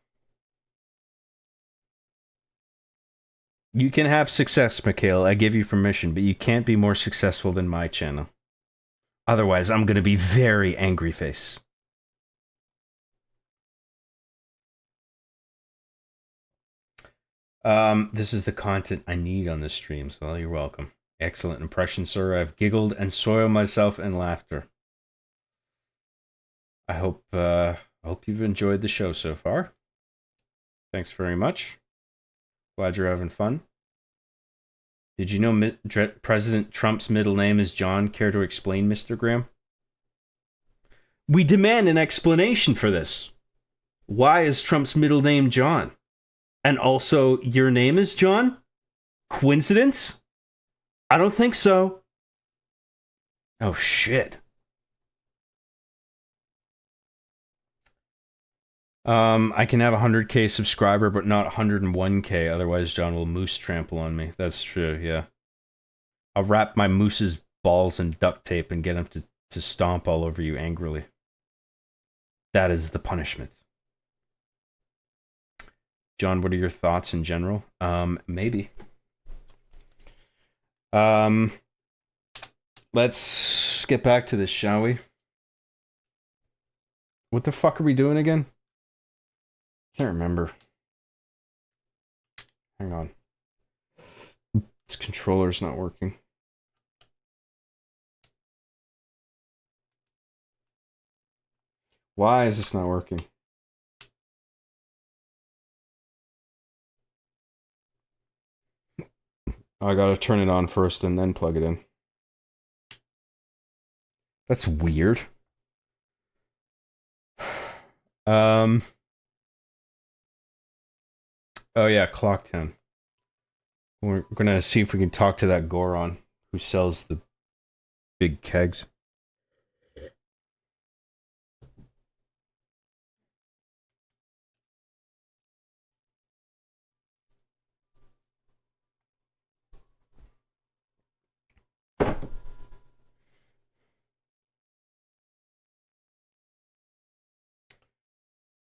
You can have success, Mikhail. I give you permission, but you can't be more successful than my channel. Otherwise, I'm going to be very angry face. This is the content I need on this stream, so you're welcome. Excellent impression, sir. I've giggled and soiled myself in laughter. I hope you've enjoyed the show so far. Thanks very much. Glad you're having fun. Did you know President Trump's middle name is John? Care to explain, Mr. Graham? We demand an explanation for this. Why is Trump's middle name John? And also, your name is John? Coincidence? I don't think so. Oh, shit. I can have a 100k subscriber, but not 101k. Otherwise, John will moose trample on me. That's true, yeah. I'll wrap my moose's balls in duct tape and get him to stomp all over you angrily. That is the punishment. John, what are your thoughts in general? Maybe. Let's get back to this, shall we? What the fuck are we doing again? Can't remember. Hang on. This controller's not working. Why is this not working? I gotta turn it on first and then plug it in. That's weird. Oh yeah, Clock 10. We're gonna see if we can talk to that Goron who sells the big kegs.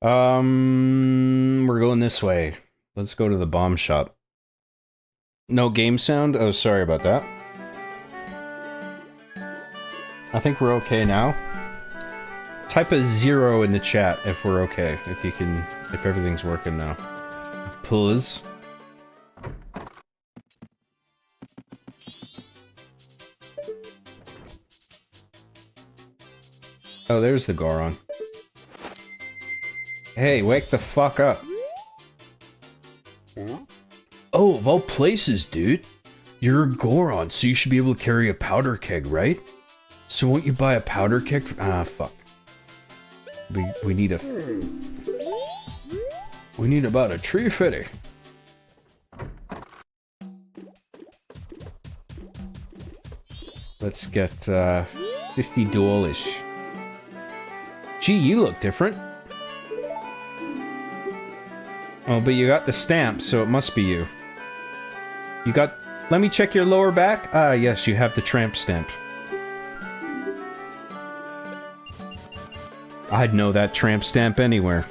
We're going this way. Let's go to the bomb shop. No game sound? Oh, sorry about that. I think we're okay now. Type a 0 in the chat if we're okay. If you can, if everything's working now. Please. Oh, there's the Goron. Hey, wake the fuck up. Oh, of all places, dude. You're a Goron, so you should be able to carry a powder keg, right? So won't you buy a powder keg? Ah, fuck. We need a... We need about a 350. Let's get 50 dual-ish. Gee, you look different. Oh, but you got the stamp, so it must be you. You got... Let me check your lower back. Ah, yes, you have the tramp stamp. I'd know that tramp stamp anywhere.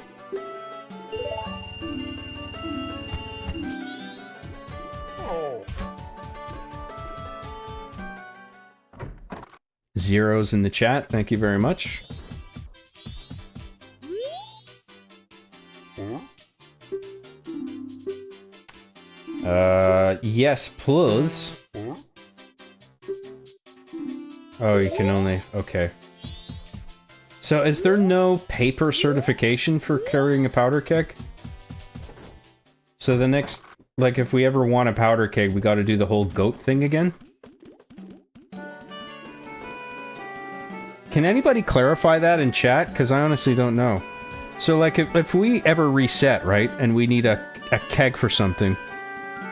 Zeros in the chat, thank you very much. Yes, plus... Oh, you can only... Okay. So, is there no paper certification for carrying a powder keg? So the next... Like, if we ever want a powder keg, we gotta do the whole goat thing again? Can anybody clarify that in chat? Because I honestly don't know. So, like, if we ever reset, right, and we need a keg for something,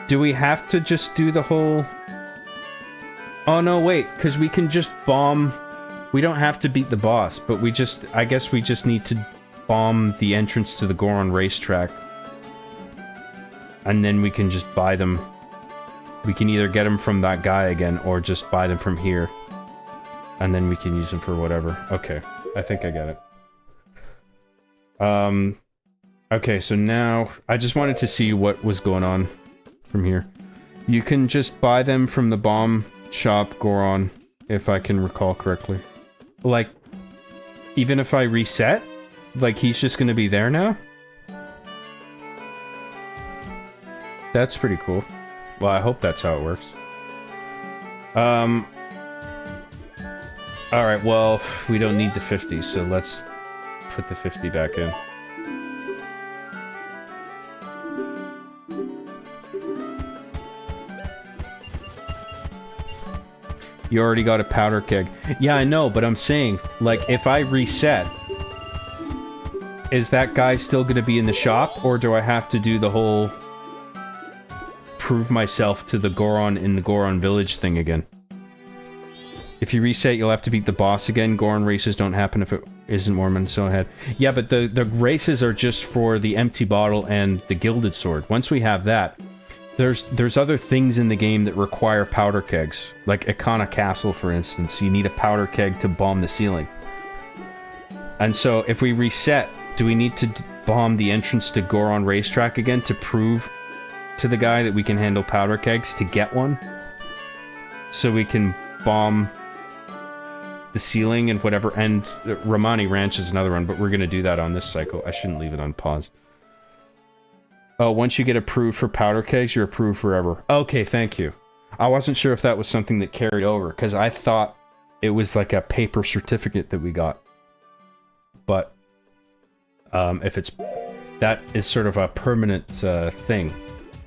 do we have to just do the whole... Oh, no, wait, because we can just bomb... We don't have to beat the boss, but we just... I guess we just need to bomb the entrance to the Goron racetrack. And then we can just buy them. We can either get them from that guy again, or just buy them from here. And then we can use them for whatever. Okay, I think I get it. Okay, so now... I just wanted to see what was going on from here. You can just buy them from the bomb shop Goron, if I can recall correctly. Like, even if I reset? Like, he's just gonna be there now? That's pretty cool. Well, I hope that's how it works. Alright, well, we don't need the 50, so let's put the 50 back in. You already got a powder keg. Yeah, I know, but I'm saying, like, if I reset, is that guy still gonna be in the shop, or do I have to do the whole prove myself to the Goron in the Goron village thing again? If you reset, you'll have to beat the boss again. Goron races don't happen if it isn't Mormon, so ahead. Yeah, but the races are just for the empty bottle and the gilded sword. Once we have that, there's other things in the game that require powder kegs. Like Ikana Castle, for instance. You need a powder keg to bomb the ceiling. And so, if we reset, do we need to bomb the entrance to Goron racetrack again to prove to the guy that we can handle powder kegs to get one? So we can bomb the ceiling and whatever, and Romani Ranch is another one, but we're gonna do that on this cycle. I shouldn't leave it on pause. Oh, once you get approved for powder kegs, you're approved forever. Okay, thank you. I wasn't sure if that was something that carried over, because I thought it was like a paper certificate that we got. But, if it's... That is sort of a permanent thing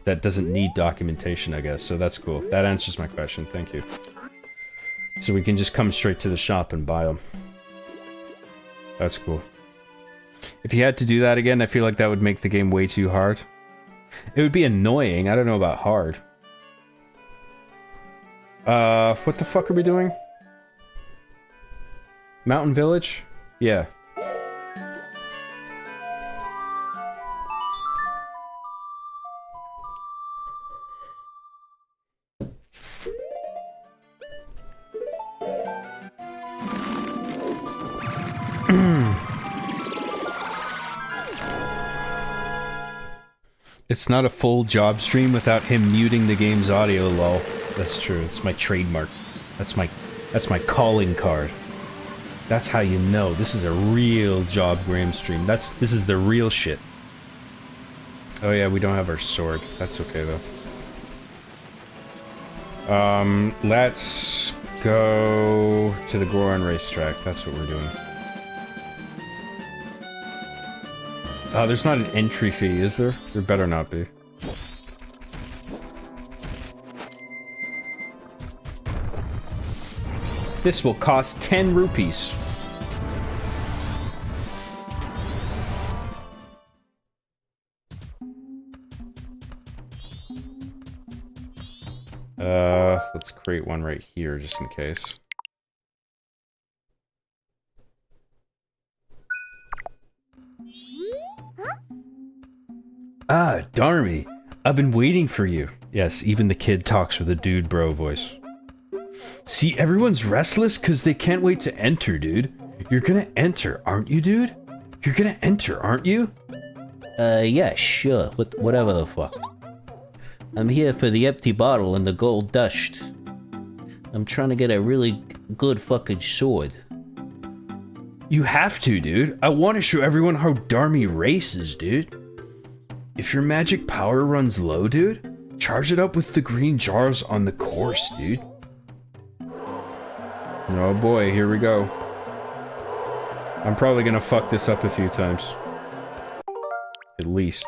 that doesn't need documentation, I guess, so that's cool. That answers my question, thank you. So we can just come straight to the shop and buy them. That's cool. If you had to do that again, I feel like that would make the game way too hard. It would be annoying, I don't know about hard. What the fuck are we doing? Mountain Village? Yeah. It's not a full job stream without him muting the game's audio, lol. That's true, it's my trademark. That's my calling card. That's how you know this is a real job Graham stream. This is the real shit. Oh yeah, we don't have our sword. That's okay though. Let's go to the Goron racetrack. That's what we're doing. There's not an entry fee, is there? There better not be. This will cost 10 rupees. Let's create one right here, just in case. Ah, Darmy. I've been waiting for you. Yes, even the kid talks with a dude bro voice. See, everyone's restless because they can't wait to enter, dude. You're gonna enter, aren't you, dude? You're gonna enter, aren't you? Yeah, sure. Whatever the fuck. I'm here for the empty bottle and the gold dust. I'm trying to get a really good fucking sword. You have to, dude. I want to show everyone how Darmy races, dude. If your magic power runs low, dude, Charge it up with the green jars on the course, dude. Oh boy, here we go. I'm probably gonna fuck this up a few times. At least.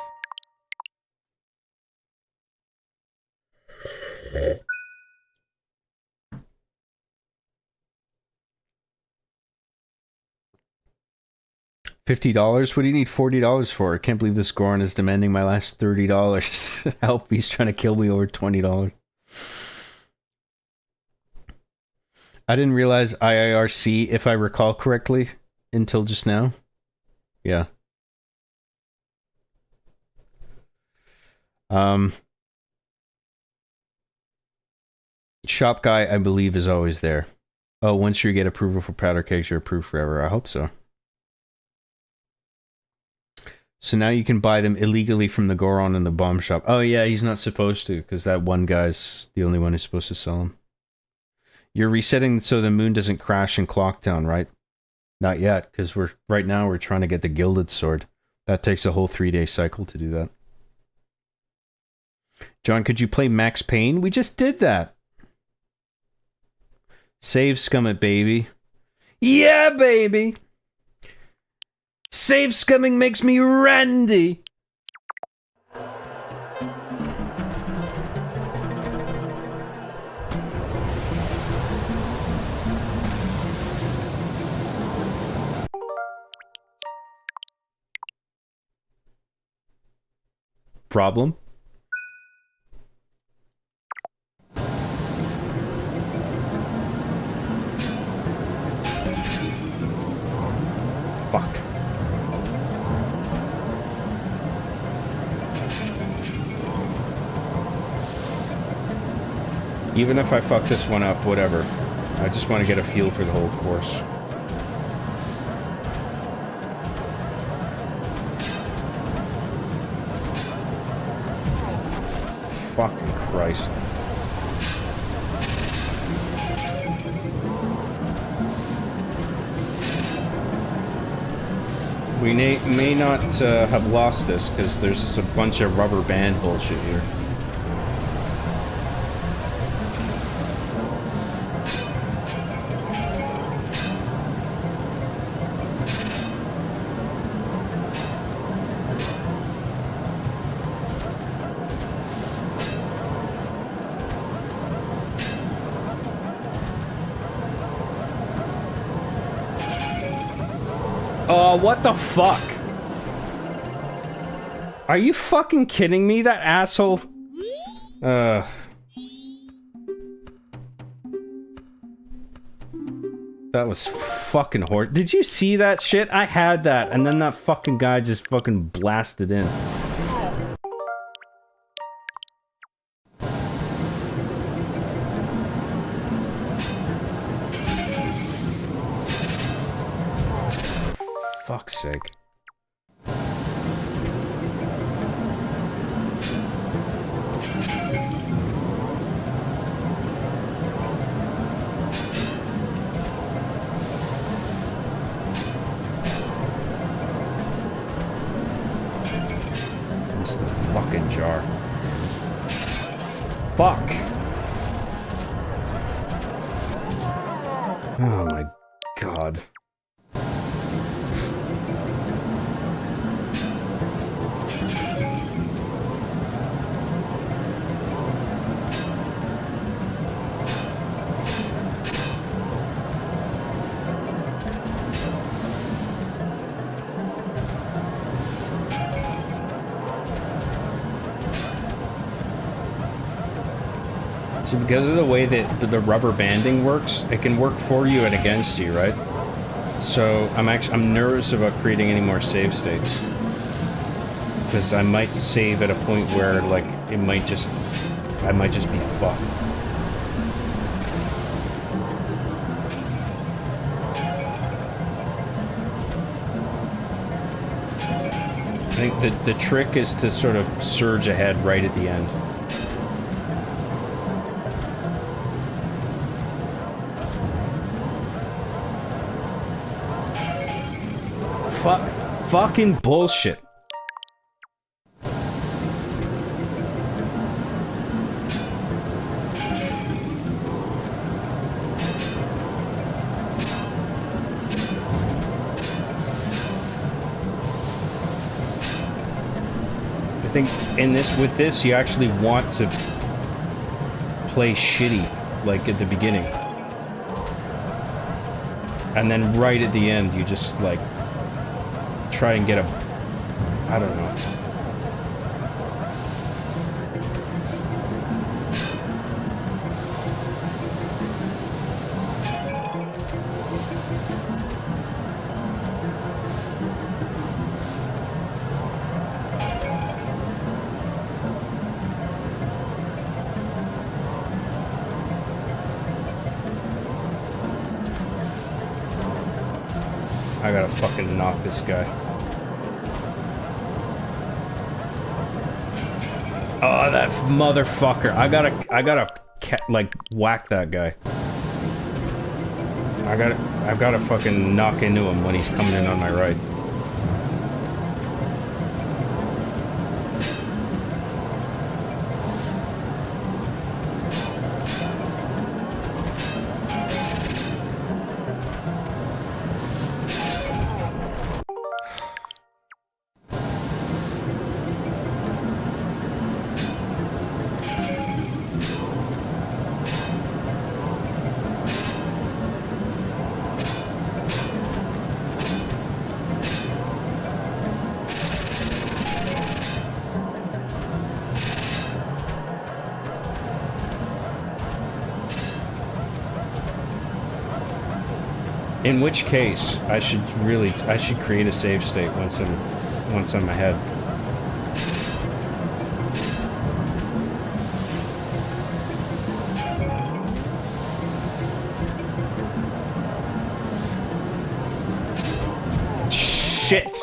$50? What do you need $40 for? I can't believe this Goron is demanding my last $30. Help, he's trying to kill me over $20. I didn't realize IIRC, if I recall correctly, until just now. Yeah. Shop guy, I believe, is always there. Oh, once you get approval for powder kegs, you're approved forever. I hope so. So now you can buy them illegally from the Goron in the bomb shop. Oh yeah, he's not supposed to, because that one guy's the only one who's supposed to sell them. You're resetting so the moon doesn't crash in Clocktown, right? Not yet, because right now we're trying to get the Gilded Sword. That takes a whole 3-day cycle to do that. John, could you play Max Payne? We just did that. Save scum it, baby. Yeah, baby! Save scumming makes me randy! Problem? Fuck. Even if I fuck this one up, whatever. I just want to get a feel for the whole course. Fucking Christ. We may not have lost this, because there's a bunch of rubber band bullshit here. Oh, what the fuck? Are you fucking kidding me, that asshole? That was fucking horrible. Did you see that shit? I had that, and then that fucking guy just fucking blasted in. Fuck's sake. Missed the fucking jar. Fuck. Oh my god. So because of the way that the rubber banding works, it can work for you and against you, right? So I'm nervous about creating any more save states. Because I might save at a point where, like, I might just be fucked. I think the trick is to sort of surge ahead right at the end. Fucking bullshit. think with this, you actually want to play shitty, like at the beginning. And then right at the end, you just, like, try and get a... I don't know. I gotta fucking knock this guy. Oh, that motherfucker. I gotta, like, whack that guy. I've gotta fucking knock into him when he's coming in on my right. In which case, I should create a save state once I'm ahead. Shit!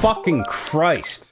Fucking Christ.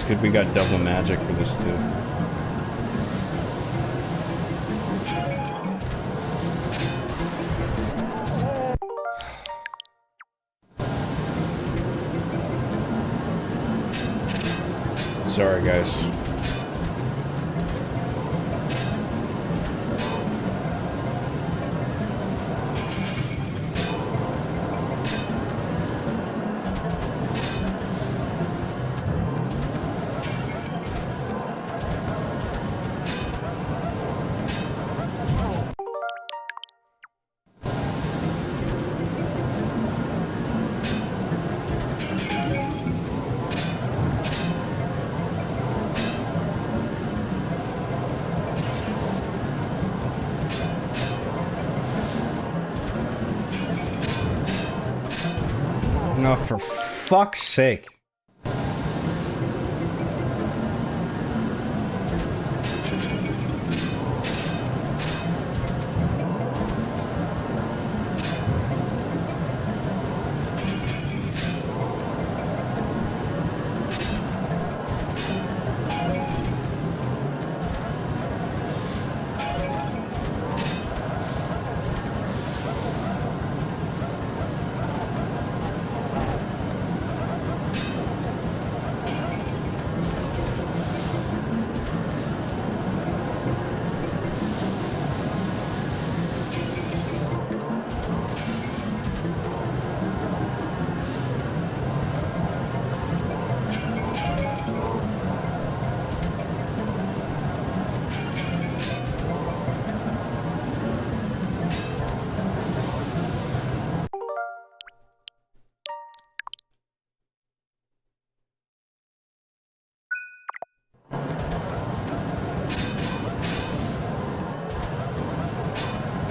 Good, we got double magic for this too. Sorry, guys. No, for fuck's sake.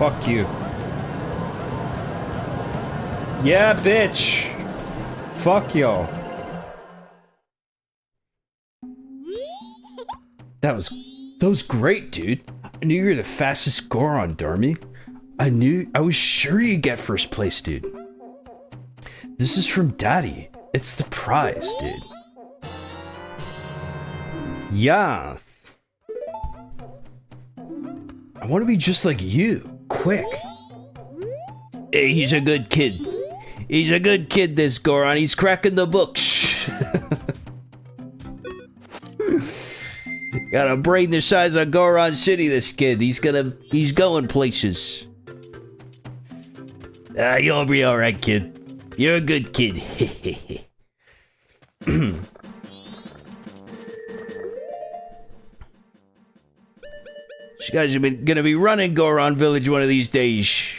Fuck you. Yeah, bitch. Fuck y'all. That was great, dude. I knew you were the fastest Goron, Darmy. I was sure you'd get first place, dude. This is from Daddy. It's the prize, dude. Yeah. I want to be just like you. Quick. Hey, he's a good kid. He's a good kid, this Goron. He's cracking the books. Got a brain the size of Goron City, this kid. He's going places. You'll be alright, kid. You're a good kid. You guys are gonna be running Goron Village one of these days.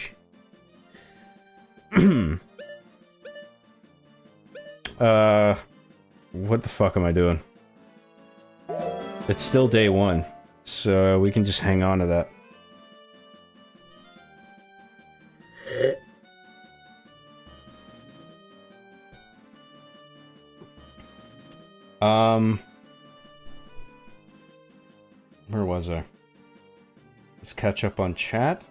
What the fuck am I doing? It's still day one, so we can just hang on to that. Where was I? Let's catch up on chat.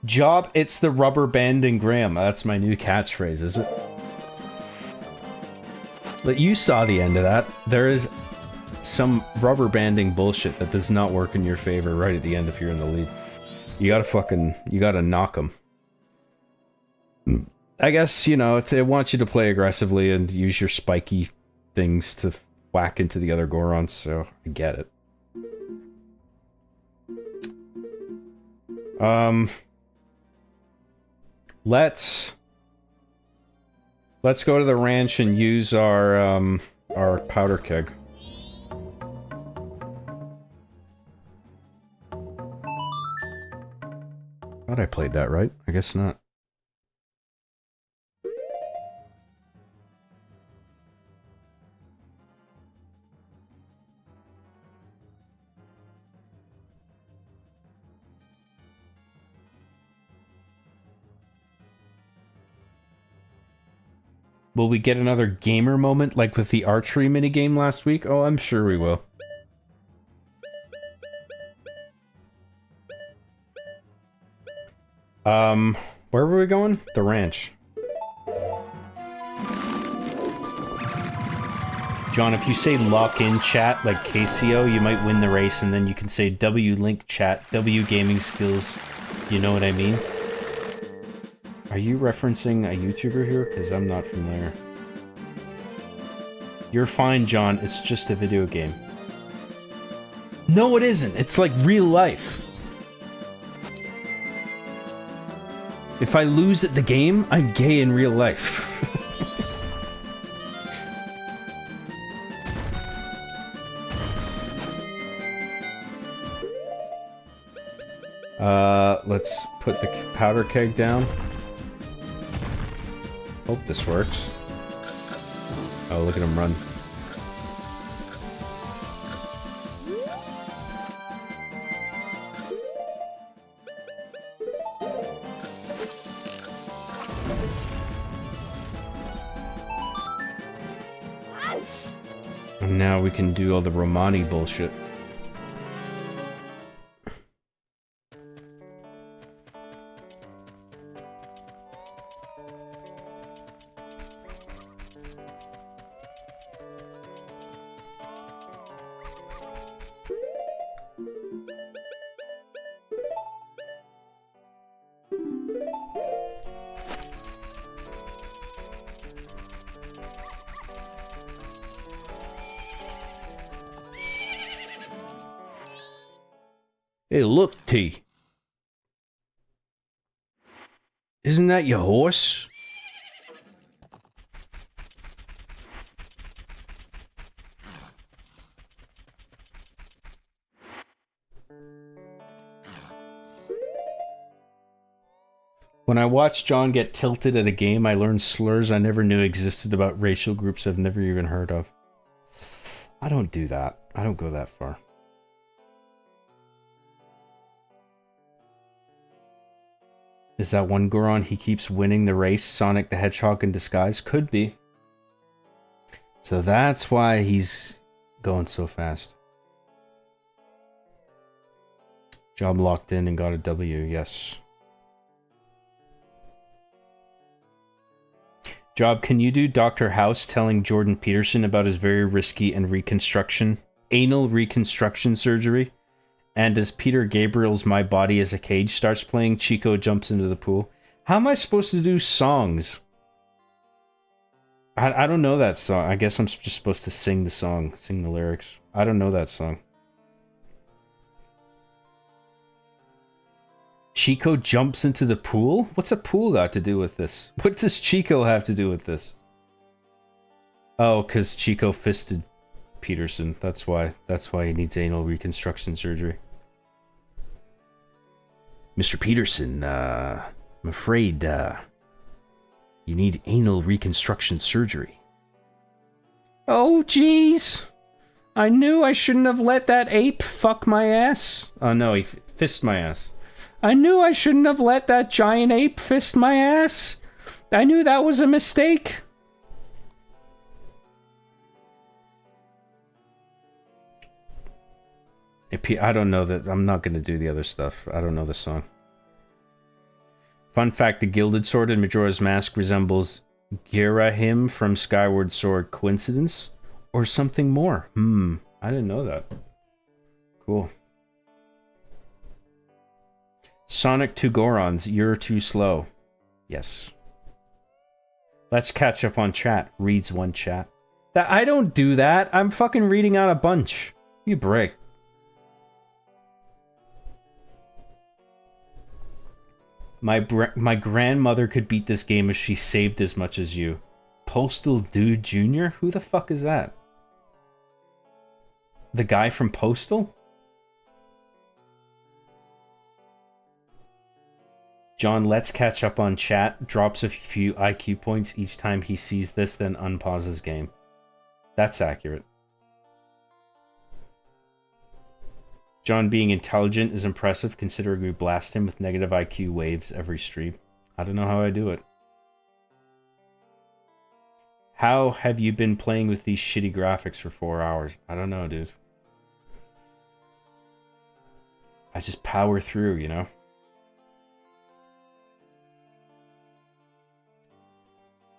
Job, it's the rubber banding Graham. That's my new catchphrase, is it? But you saw the end of that. There is some rubber banding bullshit that does not work in your favor right at the end if you're in the lead. You gotta knock them. I guess, you know, it wants you to play aggressively and use your spiky things to whack into the other Gorons, so I get it. Let's go to the ranch and use our powder keg. Thought I played that right. I guess not. Will we get another gamer moment like with the archery minigame last week? Oh, I'm sure we will. Where were we going? The ranch. John, if you say lock in chat like KCO, you might win the race, and then you can say W link chat, W gaming skills. You know what I mean? Are you referencing a YouTuber here? Because I'm not familiar. You're fine, John. It's just a video game. No, it isn't. It's like real life. If I lose at the game, I'm gay in real life. Let's put the powder keg down. Hope this works. Oh, look at him run. And now we can do all the Romani bullshit. Hey, look, T. Isn't that your horse? When I watched John get tilted at a game, I learned slurs I never knew existed about racial groups I've never even heard of. I don't do that. I don't go that far. Is that one Goron he keeps winning the race, Sonic the Hedgehog in disguise? Could be. So that's why he's going so fast. Job locked in and got a W, yes. Job, can you do Dr. House telling Jordan Peterson about his very risky and anal reconstruction surgery? And as Peter Gabriel's My Body is a Cage starts playing, Chico jumps into the pool. How am I supposed to do songs? I don't know that song. I guess I'm just supposed to sing the song, sing the lyrics. I don't know that song. Chico jumps into the pool? What's a pool got to do with this? What does Chico have to do with this? Oh, because Chico fisted Peterson. That's why he needs anal reconstruction surgery. Mr. Peterson, I'm afraid, you need anal reconstruction surgery. Oh, jeez. I knew I shouldn't have let that ape fuck my ass. Oh, no, he fisted my ass. I knew I shouldn't have let that giant ape fist my ass. I knew that was a mistake. I don't know that. I'm not going to do the other stuff. I don't know the song. Fun fact, the Gilded Sword in Majora's Mask resembles Girahim from Skyward Sword. Coincidence? Or something more? I didn't know that. Cool. Sonic 2 Gorons, you're too slow. Yes. Let's catch up on chat. Reads one chat. I don't do that. I'm fucking reading out a bunch. You break. My grandmother could beat this game if she saved as much as you. Postal Dude Jr.? Who the fuck is that? The guy from Postal? John, let's catch up on chat. Drops a few IQ points each time he sees this, then unpauses game. That's accurate. John being intelligent is impressive considering we blast him with negative IQ waves every stream. I don't know how I do it. How have you been playing with these shitty graphics for 4 hours? I don't know, dude. I just power through, you know?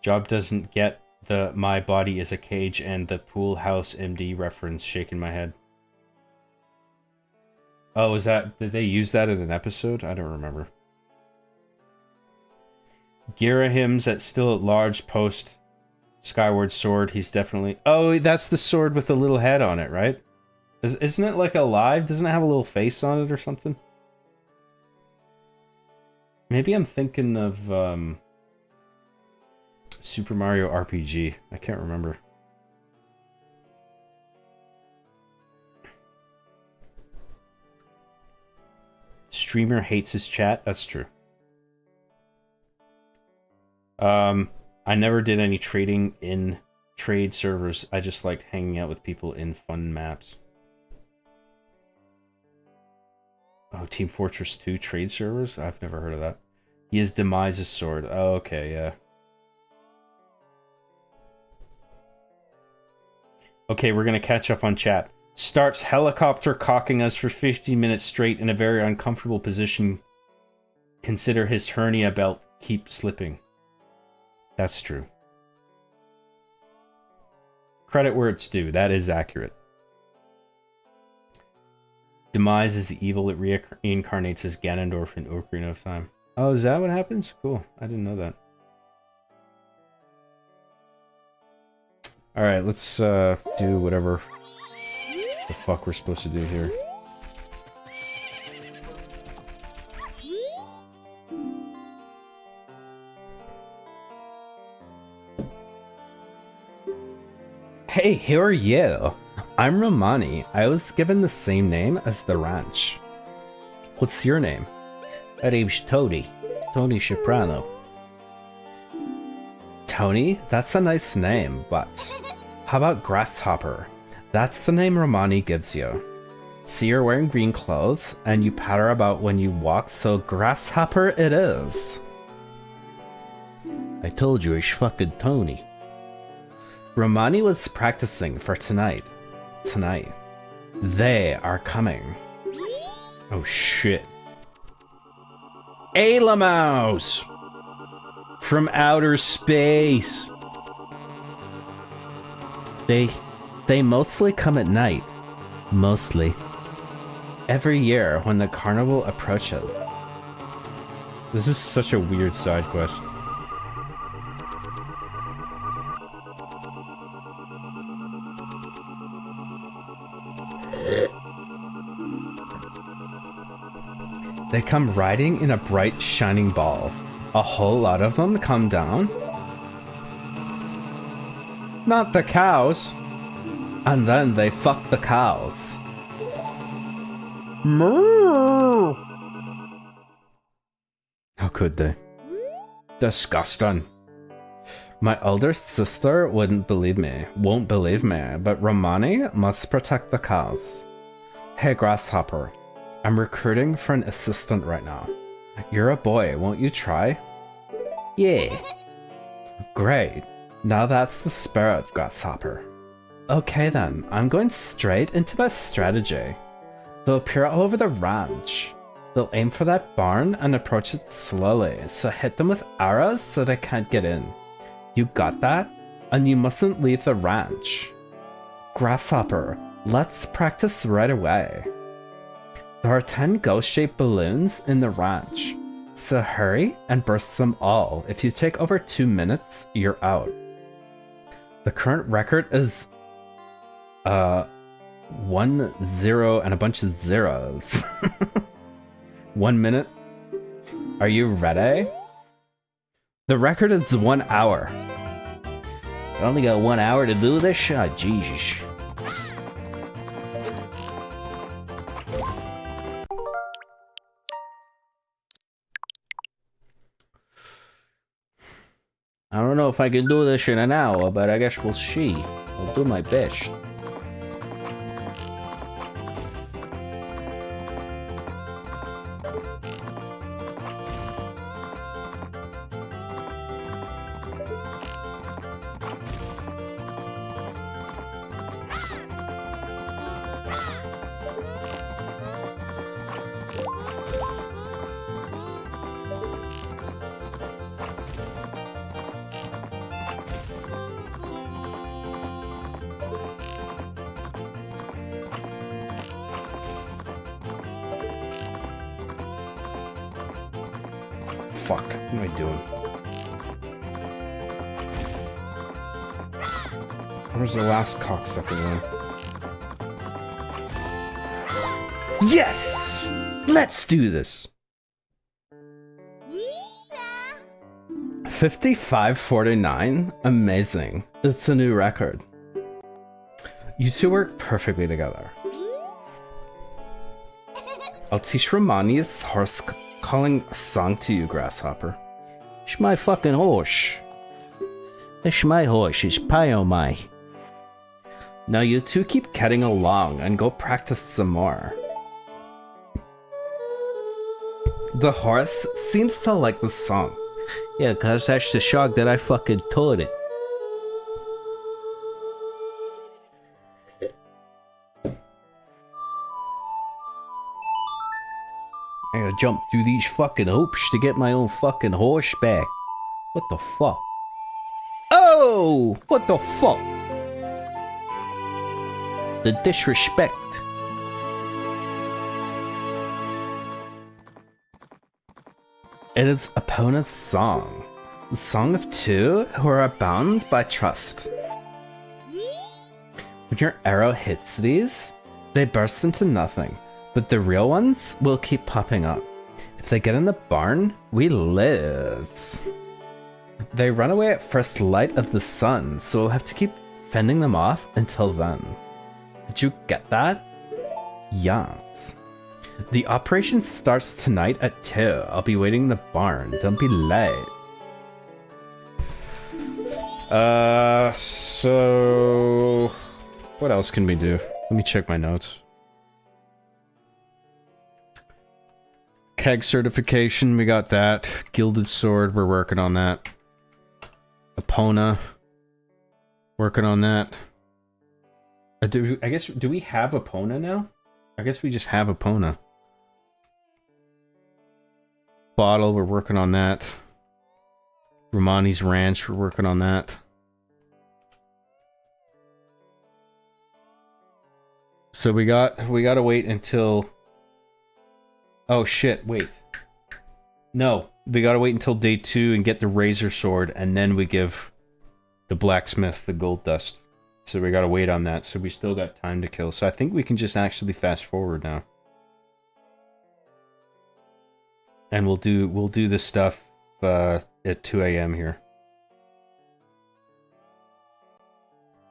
Job doesn't get the My Body is a Cage and the Pool House MD reference. Shaking my head. Oh, is that... Did they use that in an episode? I don't remember. Girahim's still at large post Skyward Sword. He's definitely... Oh, that's the sword with the little head on it, right? Isn't it like alive? Doesn't it have a little face on it or something? Maybe I'm thinking of... Super Mario RPG. I can't remember. Streamer hates his chat. That's true. I never did any trading in trade servers. I just liked hanging out with people in fun maps. Oh, Team Fortress 2 trade servers? I've never heard of that. He is Demise's sword. Oh, okay, yeah. Okay, we're gonna catch up on chat. Starts helicopter cocking us for 50 minutes straight in a very uncomfortable position. Consider his hernia belt keep slipping. That's true. Credit where it's due. That is accurate. Demise is the evil that reincarnates as Ganondorf in Ocarina of Time. Oh, is that what happens? Cool. I didn't know that. Alright, let's do whatever the fuck we're supposed to do here. Hey, who are you? I'm Romani. I was given the same name as the ranch. What's your name? My name's Tony. Tony Soprano. Tony? That's a nice name, but how about Grasshopper? That's the name Romani gives you. See, you're wearing green clothes, and you patter about when you walk, so grasshopper it is. I told you it's fucking Tony. Romani was practicing for tonight. Tonight. They are coming. Oh shit. Mouse from outer space. They mostly come at night. Mostly. Every year when the carnival approaches. This is such a weird side quest. They come riding in a bright, shining ball. A whole lot of them come down. Not the cows. And then they fuck the cows. Moo! How could they? Disgusting. My older sister won't believe me, but Romani must protect the cows. Hey, Grasshopper. I'm recruiting for an assistant right now. You're a boy, won't you try? Yeah. Great. Now that's the spirit, Grasshopper. Okay then, I'm going straight into my strategy. They'll appear all over the ranch. They'll aim for that barn and approach it slowly, so hit them with arrows so they can't get in. You got that? And you mustn't leave the ranch. Grasshopper, let's practice right away. There are 10 ghost-shaped balloons in the ranch, so hurry and burst them all. If you take over 2 minutes, you're out. The current record is 1 0 and a bunch of zeros. 1 minute. Are you ready? The record is 1 hour. I only got 1 hour to do this? Oh, Jesus. I don't know if I can do this in an hour, but I guess we'll see. I'll do my best. Fuck, what am I doing? Where's the last cocksucker one? Yes! Let's do this! 55:49? Amazing. It's a new record. You two work perfectly together. I'll teach Romani's horse calling a song to you, Grasshopper. It's my fucking horse. It's my horse. It's Pyomai. Now you two keep getting along and go practice some more. The horse seems to like the song. Yeah, cause that's the shock that I fucking taught it. I gotta jump through these fucking hoops to get my own fucking horse back. What the fuck? Oh! What the fuck? The disrespect. It is opponent's song. The song of two who are bound by trust. When your arrow hits these, they burst into nothing. But the real ones will keep popping up. If they get in the barn, we live. They run away at first light of the sun, so we'll have to keep fending them off until then. Did you get that? Yes. The operation starts tonight at 2. I'll be waiting in the barn. Don't be late. So... what else can we do? Let me check my notes. keg certification, we got that. Gilded sword, we're working on that. Epona, working on that. Do we have Epona now? I guess we just have Epona. Bottle, we're working on that. Romani's Ranch, we're working on that. So we gotta wait until... Oh shit, wait. No, we gotta wait until day 2 and get the razor sword, and then we give the blacksmith the gold dust. So we gotta wait on that, so we still got time to kill. So I think we can just actually fast forward now. And we'll do this stuff at 2 a.m. here.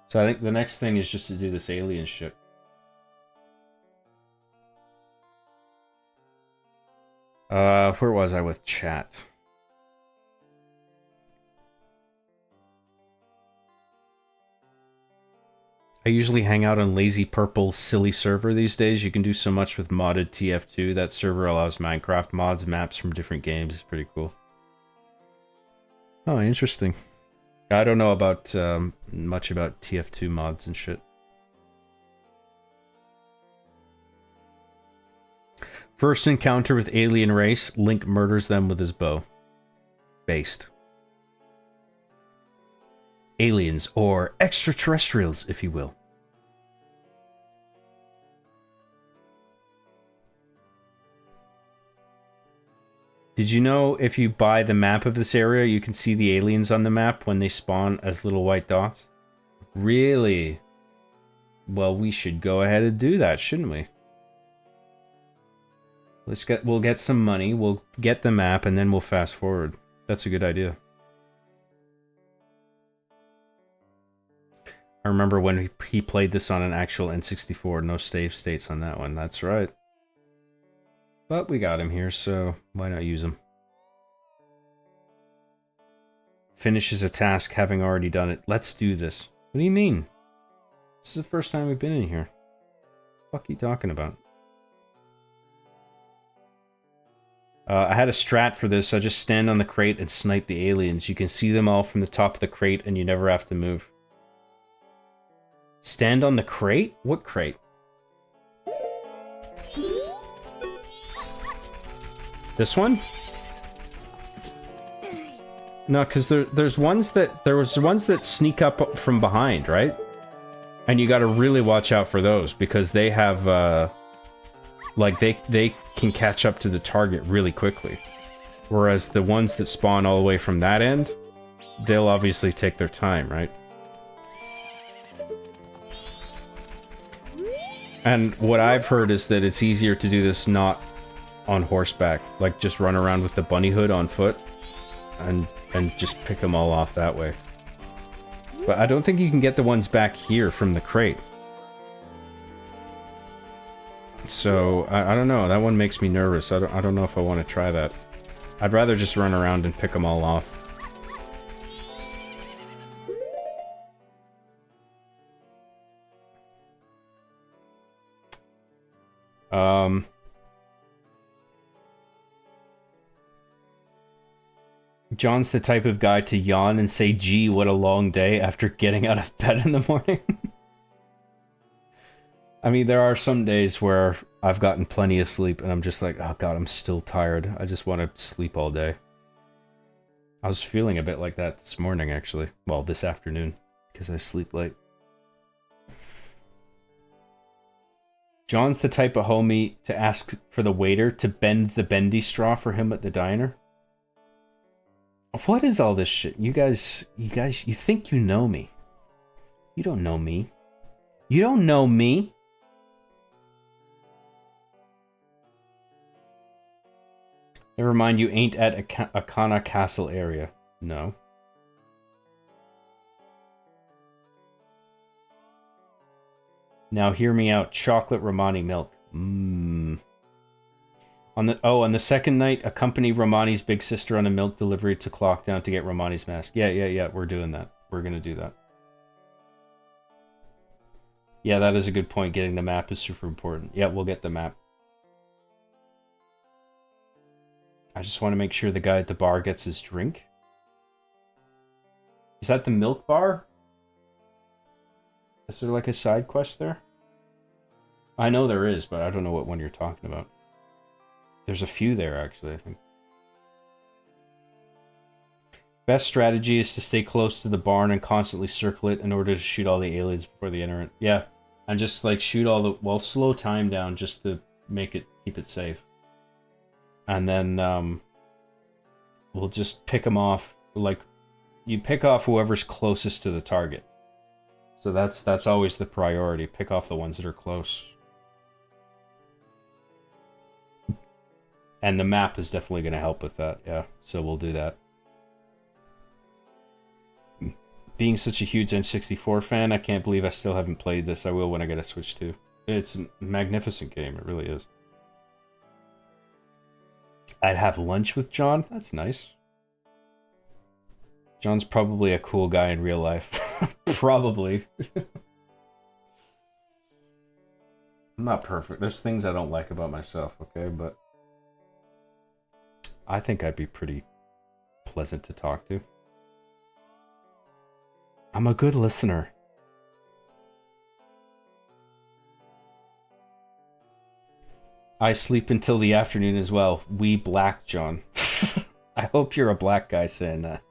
So I think the next thing is just to do this alien shit. Where was I with chat? I usually hang out on Lazy Purple silly server these days. You can do so much with modded TF2. That server allows Minecraft mods, maps from different games. It's pretty cool. Oh, interesting. I don't know about much about TF2 mods and shit. First encounter with alien race, Link murders them with his bow. Based. Aliens, or extraterrestrials, if you will. Did you know if you buy the map of this area, you can see the aliens on the map when they spawn as little white dots? Really? Well, we should go ahead and do that, shouldn't we? We'll get some money, we'll get the map, and then we'll fast forward. That's a good idea. I remember when he played this on an actual N64, no save states on that one, that's right. But we got him here, so why not use him? Finishes a task having already done it. Let's do this. What do you mean? This is the first time we've been in here. What the fuck are you talking about? I had a strat for this. I just stand on the crate and snipe the aliens. You can see them all from the top of the crate and you never have to move. Stand on the crate? What crate? This one? No, because there was ones that sneak up from behind, right? And you gotta really watch out for those, because they have, like, they can catch up to the target really quickly. Whereas the ones that spawn all the way from that end, they'll obviously take their time, right? And what I've heard is that it's easier to do this not on horseback. Like, just run around with the bunny hood on foot and just pick them all off that way. But I don't think you can get the ones back here from the crate. So, I don't know. That one makes me nervous. I don't know if I want to try that. I'd rather just run around and pick them all off. John's the type of guy to yawn and say, gee, what a long day, after getting out of bed in the morning. I mean, there are some days where I've gotten plenty of sleep and I'm just like, oh god, I'm still tired. I just want to sleep all day. I was feeling a bit like that this morning, actually. Well, this afternoon, because I sleep late. John's the type of homie to ask for the waiter to bend the bendy straw for him at the diner. What is all this shit? You guys, you think you know me. You don't know me. You don't know me. Never mind, you ain't at Akana Castle area. No. Now hear me out. Chocolate Romani milk. Mmm. On the second night, accompany Romani's big sister on a milk delivery to Clockdown to get Romani's mask. Yeah, we're doing that. We're gonna do that. Yeah, that is a good point. Getting the map is super important. Yeah, we'll get the map. just want to make sure the guy at the bar gets his drink. Is that the milk bar? Is there like a side quest there? I know there is, but I don't know what one you're talking about. There's a few there, actually, I think. Best strategy is to stay close to the barn and constantly circle it in order to shoot all the aliens before they enter it. Yeah, and just like shoot all the... Well, slow time down just to make it... keep it safe. And then we'll just pick them off. Like, you pick off whoever's closest to the target. So that's always the priority. Pick off the ones that are close. And the map is definitely going to help with that, yeah. So we'll do that. Being such a huge N64 fan, I can't believe I still haven't played this. I will when I get a Switch 2. It's a magnificent game, it really is. I'd have lunch with John? That's nice. John's probably a cool guy in real life. Probably. I'm not perfect. There's things I don't like about myself, okay? But I think I'd be pretty pleasant to talk to. I'm a good listener. I sleep until the afternoon as well. We black, John. I hope you're a black guy saying that.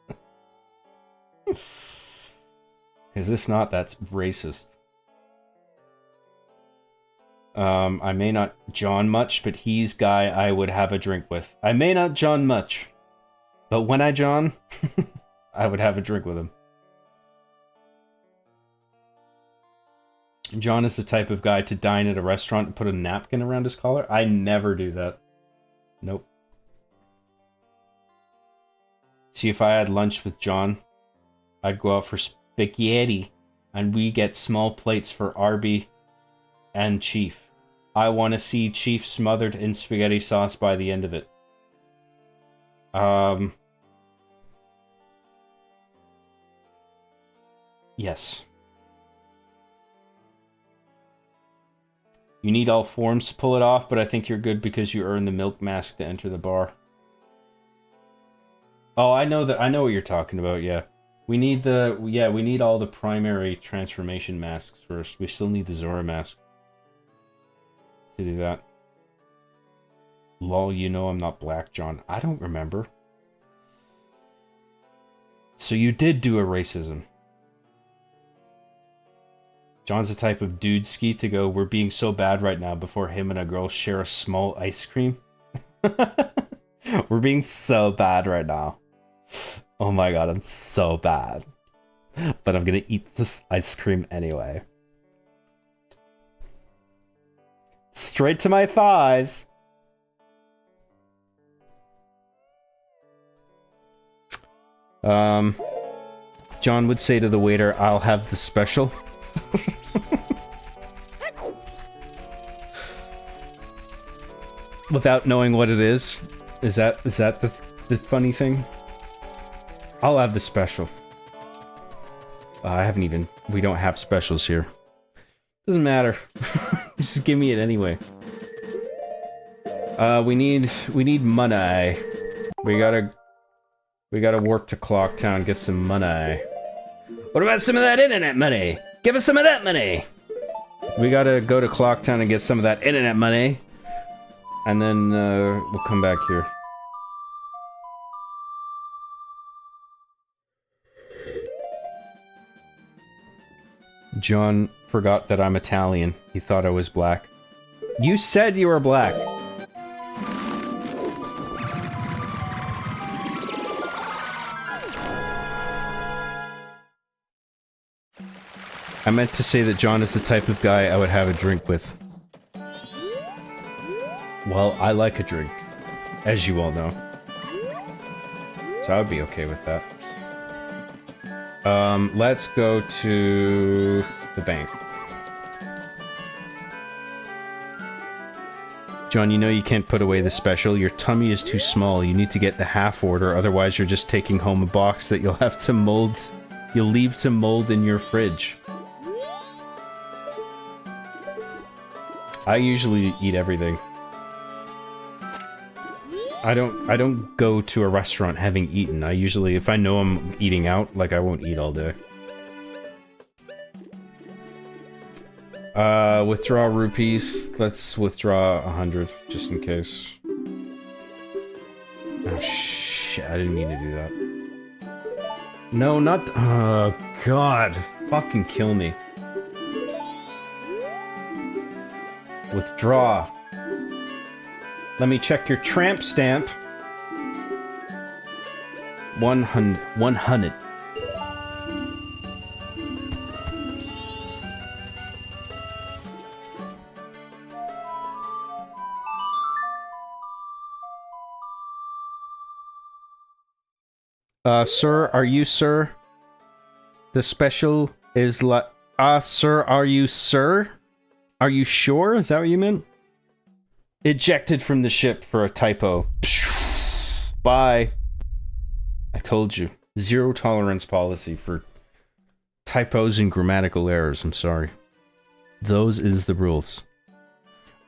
Because if not, that's racist. I may not John much, but he's guy I would have a drink with. I may not John much, but when I John, I would have a drink with him. John is the type of guy to dine at a restaurant and put a napkin around his collar. I never do that. Nope. See, if I had lunch with John, I'd go out for spaghetti, and we get small plates for Arby and Chief. I want to see Chief smothered in spaghetti sauce by the end of it. Yes. You need all forms to pull it off, but I think you're good because you earn the milk mask to enter the bar. Oh, I know that. I know what you're talking about. Yeah, we need the. Yeah, we need all the primary transformation masks first. We still need the Zora mask to do that. Lol, you know I'm not black, John. I don't remember. So you did do a racism. John's the type of dude ski to go, we're being so bad right now before him and a girl share a small ice cream. We're being so bad right now. Oh my god, I'm so bad. But I'm gonna eat this ice cream anyway. Straight to my thighs. John would say to the waiter, I'll have the special. Without knowing what it is. Is that the funny thing? I'll have the special. I haven't even... We don't have specials here. Doesn't matter. Just give me it anyway. We need money. We gotta work to Clocktown, get some money. What about some of that internet money? Give us some of that money! We gotta go to Clocktown and get some of that internet money. And then, we'll come back here. John forgot that I'm Italian. He thought I was black. You said you were black! I meant to say that John is the type of guy I would have a drink with. Well, I like a drink, as you all know. So I would be okay with that. Let's go to the bank. John, you know you can't put away the special. Your tummy is too small. You need to get the half order, otherwise you're just taking home a box that you'll have to mold. You'll leave to mold in your fridge. I usually eat everything. I don't go to a restaurant having eaten. I usually, if I know I'm eating out, like I won't eat all day. Withdraw rupees. Let's withdraw 100, just in case. Oh shit, I didn't mean to do that. No, not... Oh god. Fucking kill me. Withdraw. Let me check your tramp stamp. 100. 100. Sir, are you sir? The special is like... sir, are you sir? Are you sure? Is that what you meant? Ejected from the ship for a typo. Bye. I told you. Zero tolerance policy for typos and grammatical errors. I'm sorry. Those is the rules.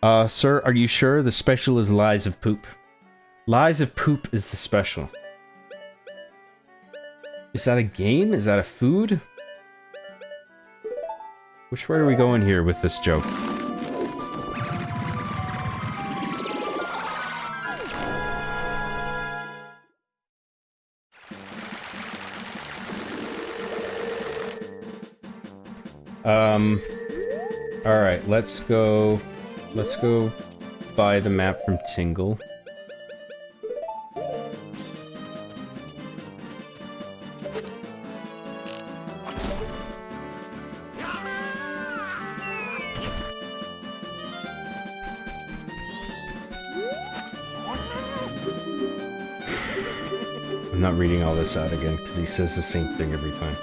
Sir, are you sure? The special is lies of poop. Lies of poop is the special. Is that a game? Is that a food? Which way are we going here with this joke? Alright, let's go buy the map from Tingle. I'm not reading all this out again, because he says the same thing every time.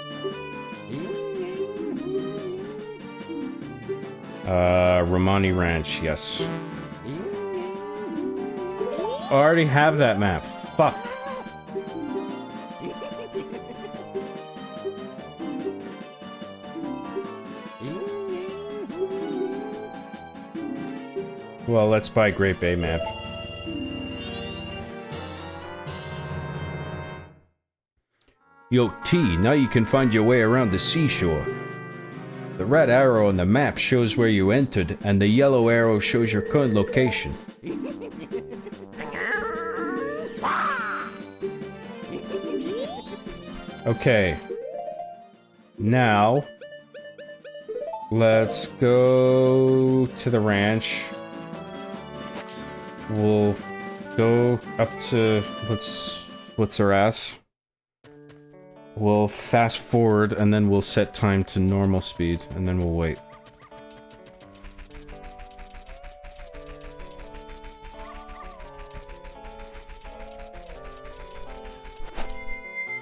Romani Ranch, yes. I already have that map. Fuck. Well, let's buy Great Bay map. Yo, T, now you can find your way around the seashore. The red arrow on the map shows where you entered, and the yellow arrow shows your current location. Okay. Now, let's go to the ranch. We'll go up to... What's our ass? We'll fast forward, and then we'll set time to normal speed, and then we'll wait.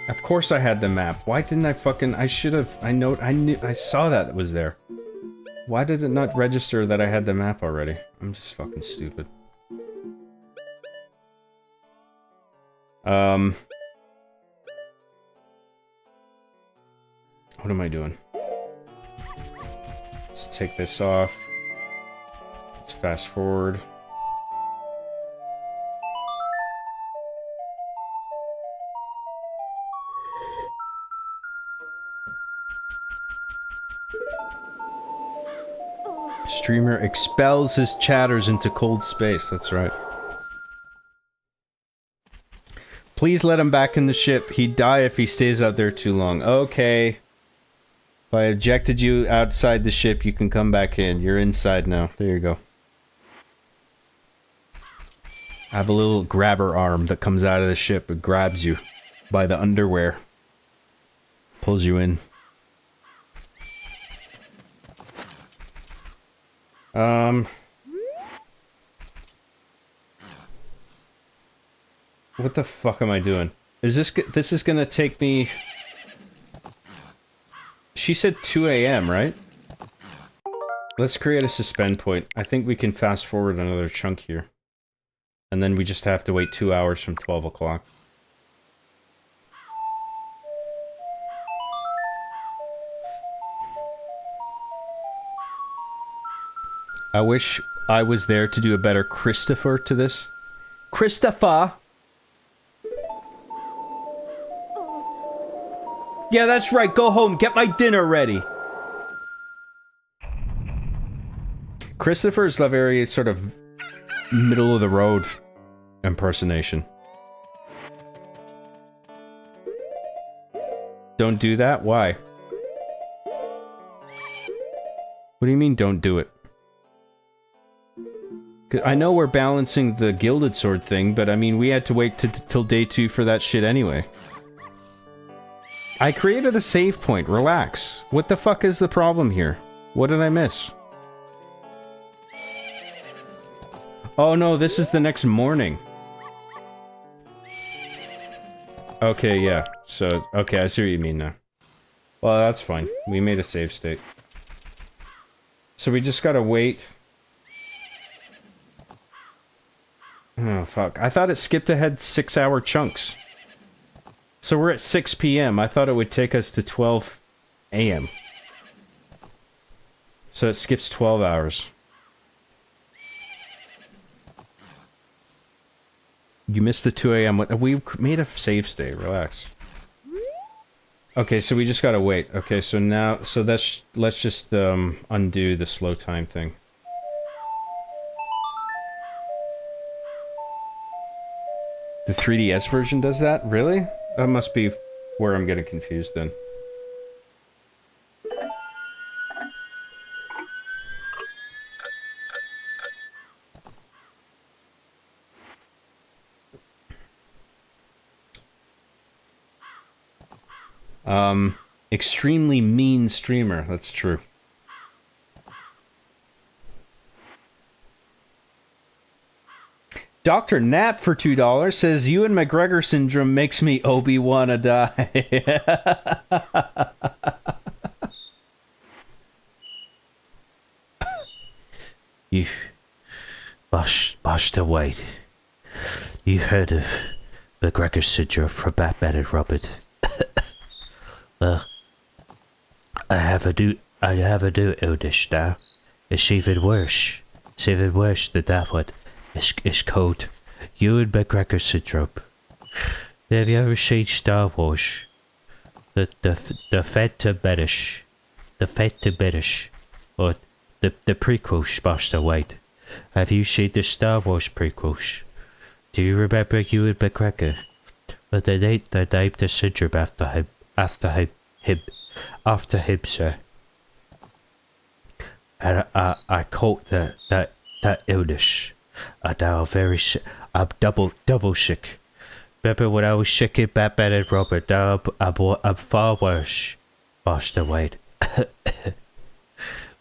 Of course I had the map. Why didn't I fucking... I should have... I knew... I saw that it was there. Why did it not register that I had the map already? I'm just fucking stupid. What am I doing? Let's take this off. Let's fast forward. Streamer expels his chatters into cold space. That's right. Please let him back in the ship. He'd die if he stays out there too long. Okay. If I ejected you outside the ship, you can come back in. You're inside now. There you go. I have a little grabber arm that comes out of the ship. It grabs you by the underwear. Pulls you in. What the fuck am I doing? Is this is gonna take me... She said 2 AM, right? Let's create a suspend point. I think we can fast forward another chunk here. And then we just have to wait 2 hours from 12 o'clock. I wish I was there to do a better Christopher to this. Christopher. Yeah, that's right. Go home. Get my dinner ready. Christopher's a very sort of middle of the road impersonation. Don't do that? Why? What do you mean, don't do it? 'Cause I know we're balancing the Gilded Sword thing, but I mean, we had to wait till day 2 for that shit anyway. I created a save point. Relax. What the fuck is the problem here? What did I miss? Oh no, this is the next morning. Okay, yeah. So, okay, I see what you mean now. Well, that's fine. We made a save state. So we just gotta wait. Oh, fuck. I thought it skipped ahead 6-hour chunks. So we're at 6 p.m. I thought it would take us to 12 a.m. So it skips 12 hours. You missed the 2 a.m. We made a save state. Relax. Okay, so we just gotta wait. Okay, so now... So that's... Let's just, undo the slow time thing. The 3DS version does that? Really? That must be where I'm getting confused then. Extremely mean streamer, that's true. Dr. Nap for $2 says, Ewan McGregor syndrome makes me Obi-Wan die. You... Bosh the White. You've heard of McGregor syndrome from Batman and Robin. Well, I have a new illness now. It's even worse. It's even worse than that one. It's called Ewan McGregor syndrome. Have you ever seen Star Wars? The Phantom Menace. The Phantom Menace. Or the prequels, Master White. Have you seen the Star Wars prequels? Do you remember Ewan McGregor? Well, they named the syndrome after him. After him, sir. And I caught that illness. And now I'm double sick. Remember when I was sick in Batman and Robin? Now I'm far worse, Master Wayne.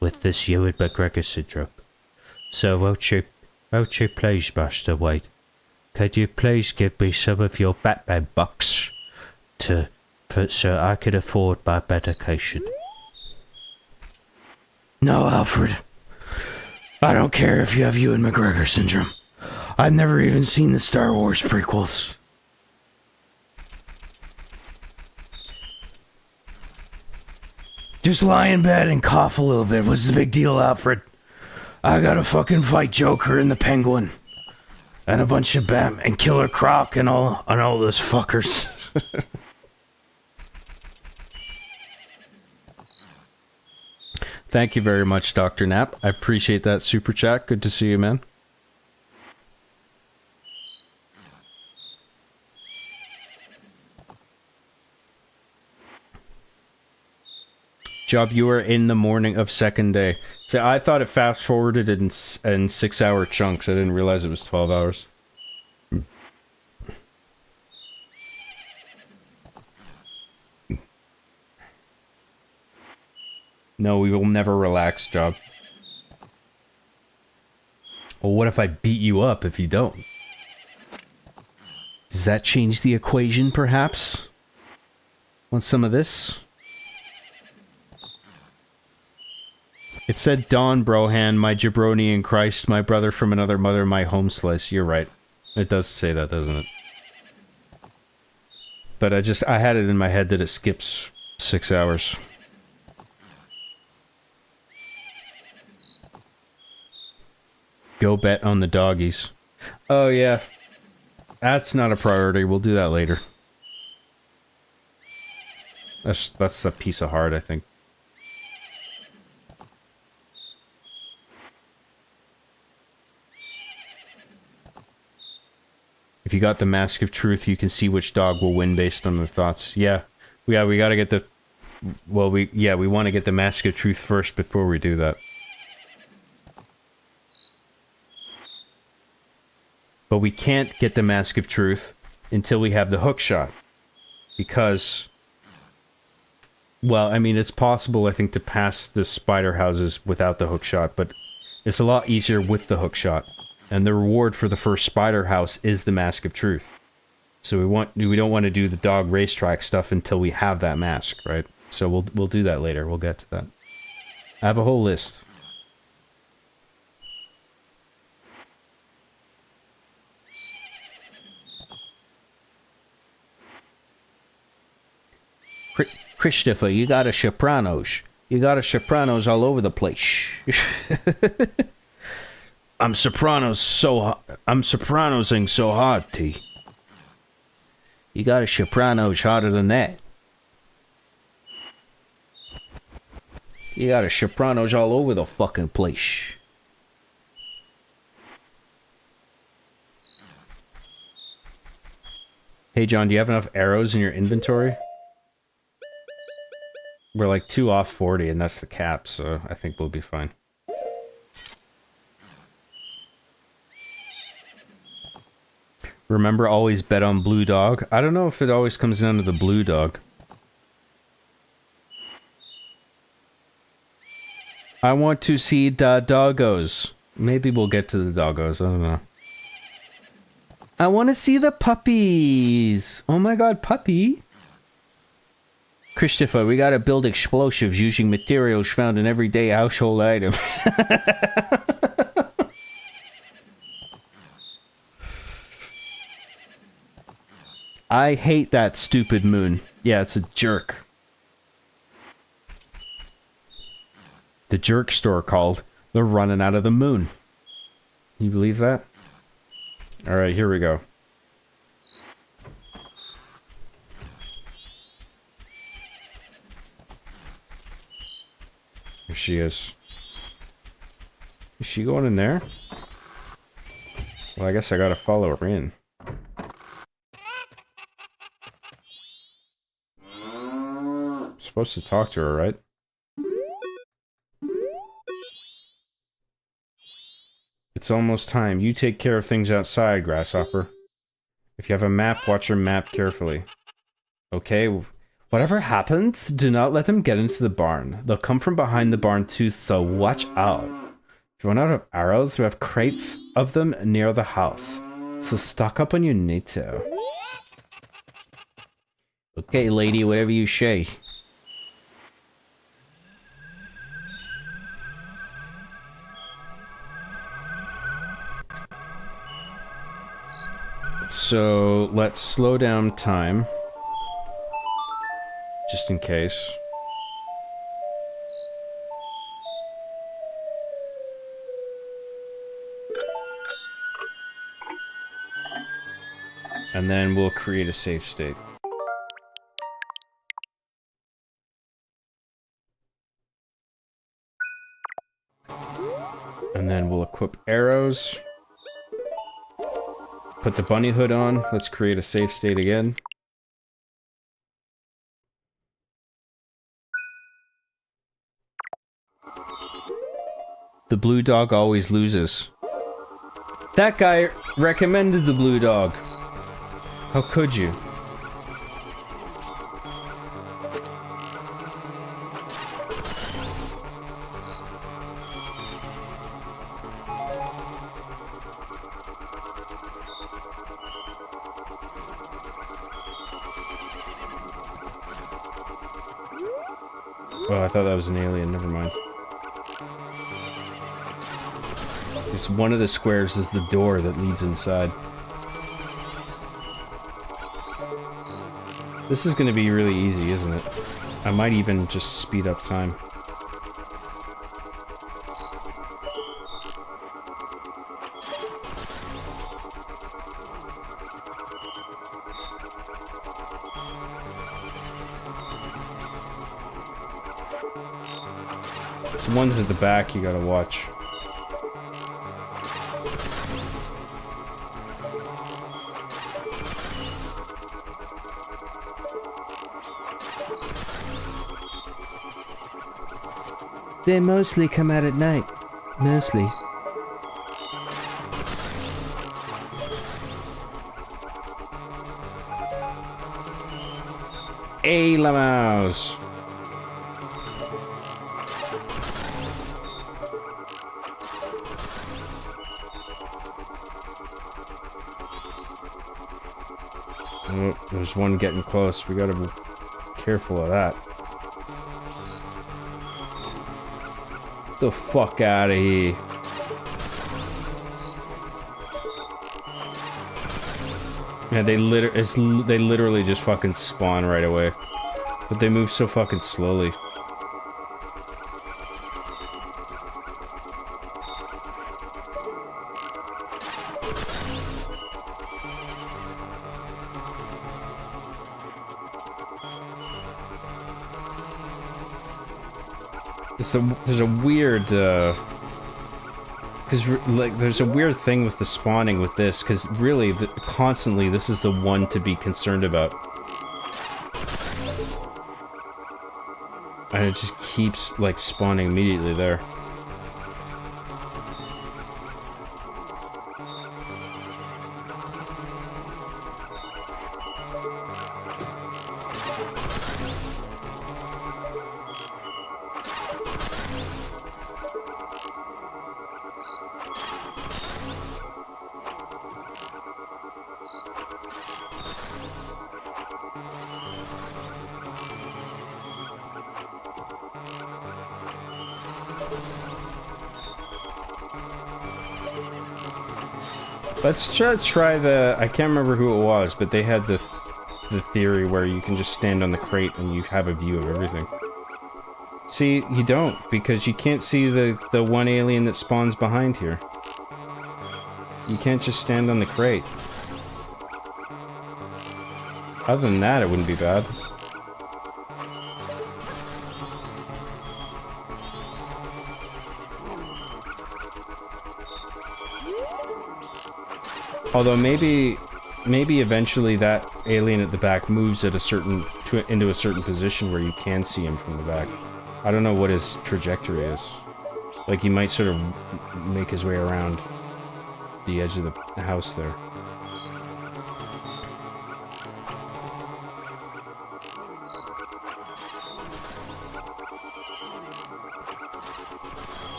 With this Ewan McGregor syndrome. So won't you please, Master Wayne? Could you please give me some of your Batman bucks so I can afford my medication? No, Alfred. I don't care if you have Ewan McGregor syndrome. I've never even seen the Star Wars prequels. Just lie in bed and cough a little bit. What's the big deal, Alfred? I gotta fucking fight Joker and the Penguin. And a bunch of Batman and Killer Croc and all those fuckers. Thank you very much, Dr. Nap. I appreciate that super chat. Good to see you, man. Job, you were in the morning of second day. See, I thought it fast forwarded in 6-hour chunks. I didn't realize it was 12 hours. No, we will never relax, Job. Well, what if I beat you up if you don't? Does that change the equation, perhaps? Want some of this? It said Don Brohan, my jabroni in Christ, my brother from another mother, my home slice. You're right. It does say that, doesn't it? But I had it in my head that it skips 6 hours. Go bet on the doggies. Oh, yeah. That's not a priority. We'll do that later. That's a piece of heart, I think. If you got the Mask of Truth, you can see which dog will win based on the thoughts. Yeah, we gotta get the... Well, we want to get the Mask of Truth first before we do that. But we can't get the Mask of Truth until we have the hook shot. Because... Well, I mean, it's possible, I think, to pass the spider houses without the hook shot, but it's a lot easier with the hook shot. And the reward for the first spider house is the Mask of Truth. So we don't want to do the dog racetrack stuff until we have that mask, right? So we'll do that later. We'll get to that. I have a whole list. Christopher, you got a Sopranos. You got a Sopranos all over the place. I'm Sopranosing so hard, T. You got a Sopranos harder than that. You got a Sopranos all over the fucking place. Hey John, do you have enough arrows in your inventory? We're like 2 off 40 and that's the cap, so I think we'll be fine. Remember, always bet on blue dog. I don't know if it always comes down to the blue dog. I want to see the doggos. Maybe we'll get to the doggos, I don't know. I want to see the puppies. Oh my god, puppy. Christopher, we gotta build explosives using materials found in everyday household items. I hate that stupid moon. Yeah, it's a jerk. The jerk store called. They're running out of the moon. Can you believe that? Alright, here we go. Here she is. Is she going in there? Well, I guess I gotta follow her in. I'm supposed to talk to her, right? It's almost time. You take care of things outside, Grasshopper. If you have a map, watch your map carefully. Okay, whatever happens, do not let them get into the barn. They'll come from behind the barn too, so watch out. If you run out of arrows, we have crates of them near the house. So stock up when you need to. Okay, lady, whatever you say. So, let's slow down time. Just in case. And then we'll create a safe state. And then we'll equip arrows. Put the bunny hood on. Let's create a safe state again. The blue dog always loses. That guy recommended the blue dog. How could you? Oh, I thought that was an alien. Never mind. This one of the squares is the door that leads inside. This is going to be really easy, isn't it? I might even just speed up time. It's the ones at the back you gotta watch. They mostly come out at night. Mostly. Hey, Lamos! Oh, there's one getting close. We gotta be careful of that. Get the fuck out of here. Yeah, they literally just fucking spawn right away. But they move so fucking slowly. There's a weird, because, like, there's a weird thing with the spawning with this, because really, constantly, this is the one to be concerned about. And it just keeps, like, spawning immediately there. Let's try the... I can't remember who it was, but they had the theory where you can just stand on the crate and you have a view of everything. See, you don't, because you can't see the one alien that spawns behind here. You can't just stand on the crate. Other than that, it wouldn't be bad. Although maybe eventually that alien at the back moves at into a certain position where you can see him from the back. I don't know what his trajectory is. Like, he might sort of make his way around the edge of the house there.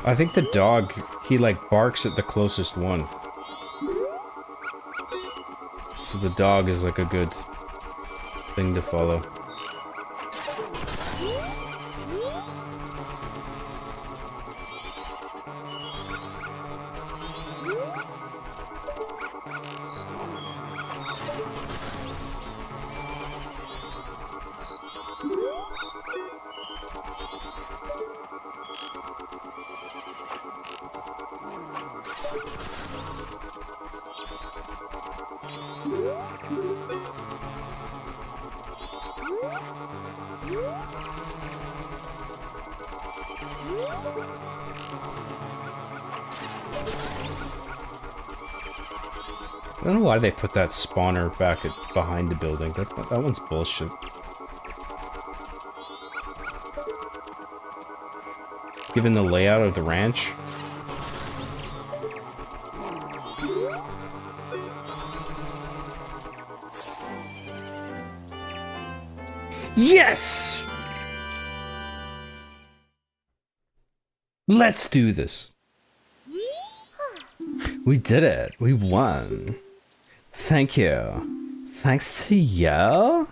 I think the dog, he like barks at the closest one. So the dog is like a good thing to follow. I don't know why they put that spawner back behind the building. That one's bullshit. Given the layout of the ranch. Yes! Let's do this. We did it. We won. Thank you. Thanks to you?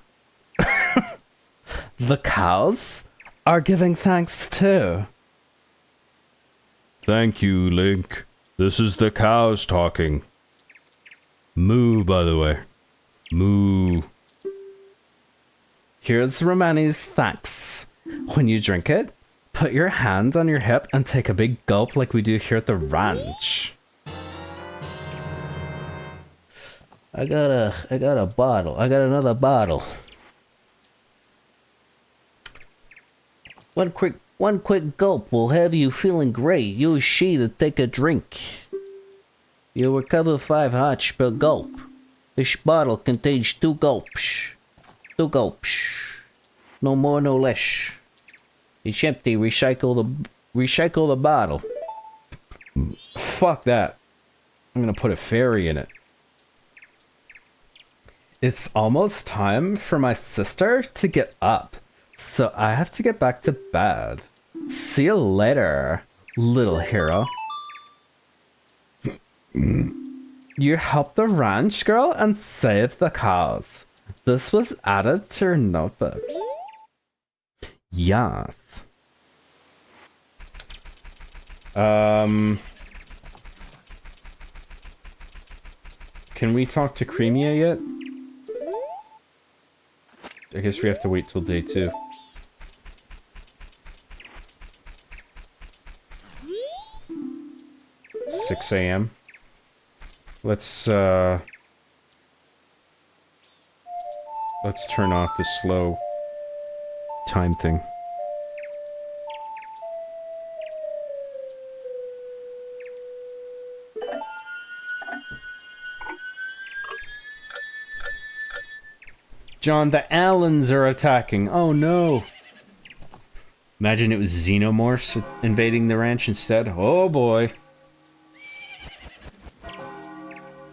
The cows are giving thanks too. Thank you, Link. This is the cows talking. Moo, by the way. Moo. Here's Romani's thanks. When you drink it, put your hand on your hip and take a big gulp like we do here at the ranch. I got a bottle. I got another bottle. One quick gulp will have you feeling great. Use she to take a drink. You'll recover 5 Hotch per gulp. This bottle contains 2 gulps. 2 gulps. No more, no less. It's empty. Recycle the bottle. Fuck that. I'm gonna put a fairy in it. It's almost time for my sister to get up, so I have to get back to bed. See you later, little hero. You helped the ranch girl and saved the cows. This was added to your notebook. Yes. Can we talk to Creamia yet? I guess we have to wait till day 2. It's 6 a.m. Let's turn off the slow time thing. John, the Allens are attacking. Oh no. Imagine it was Xenomorphs invading the ranch instead. Oh boy.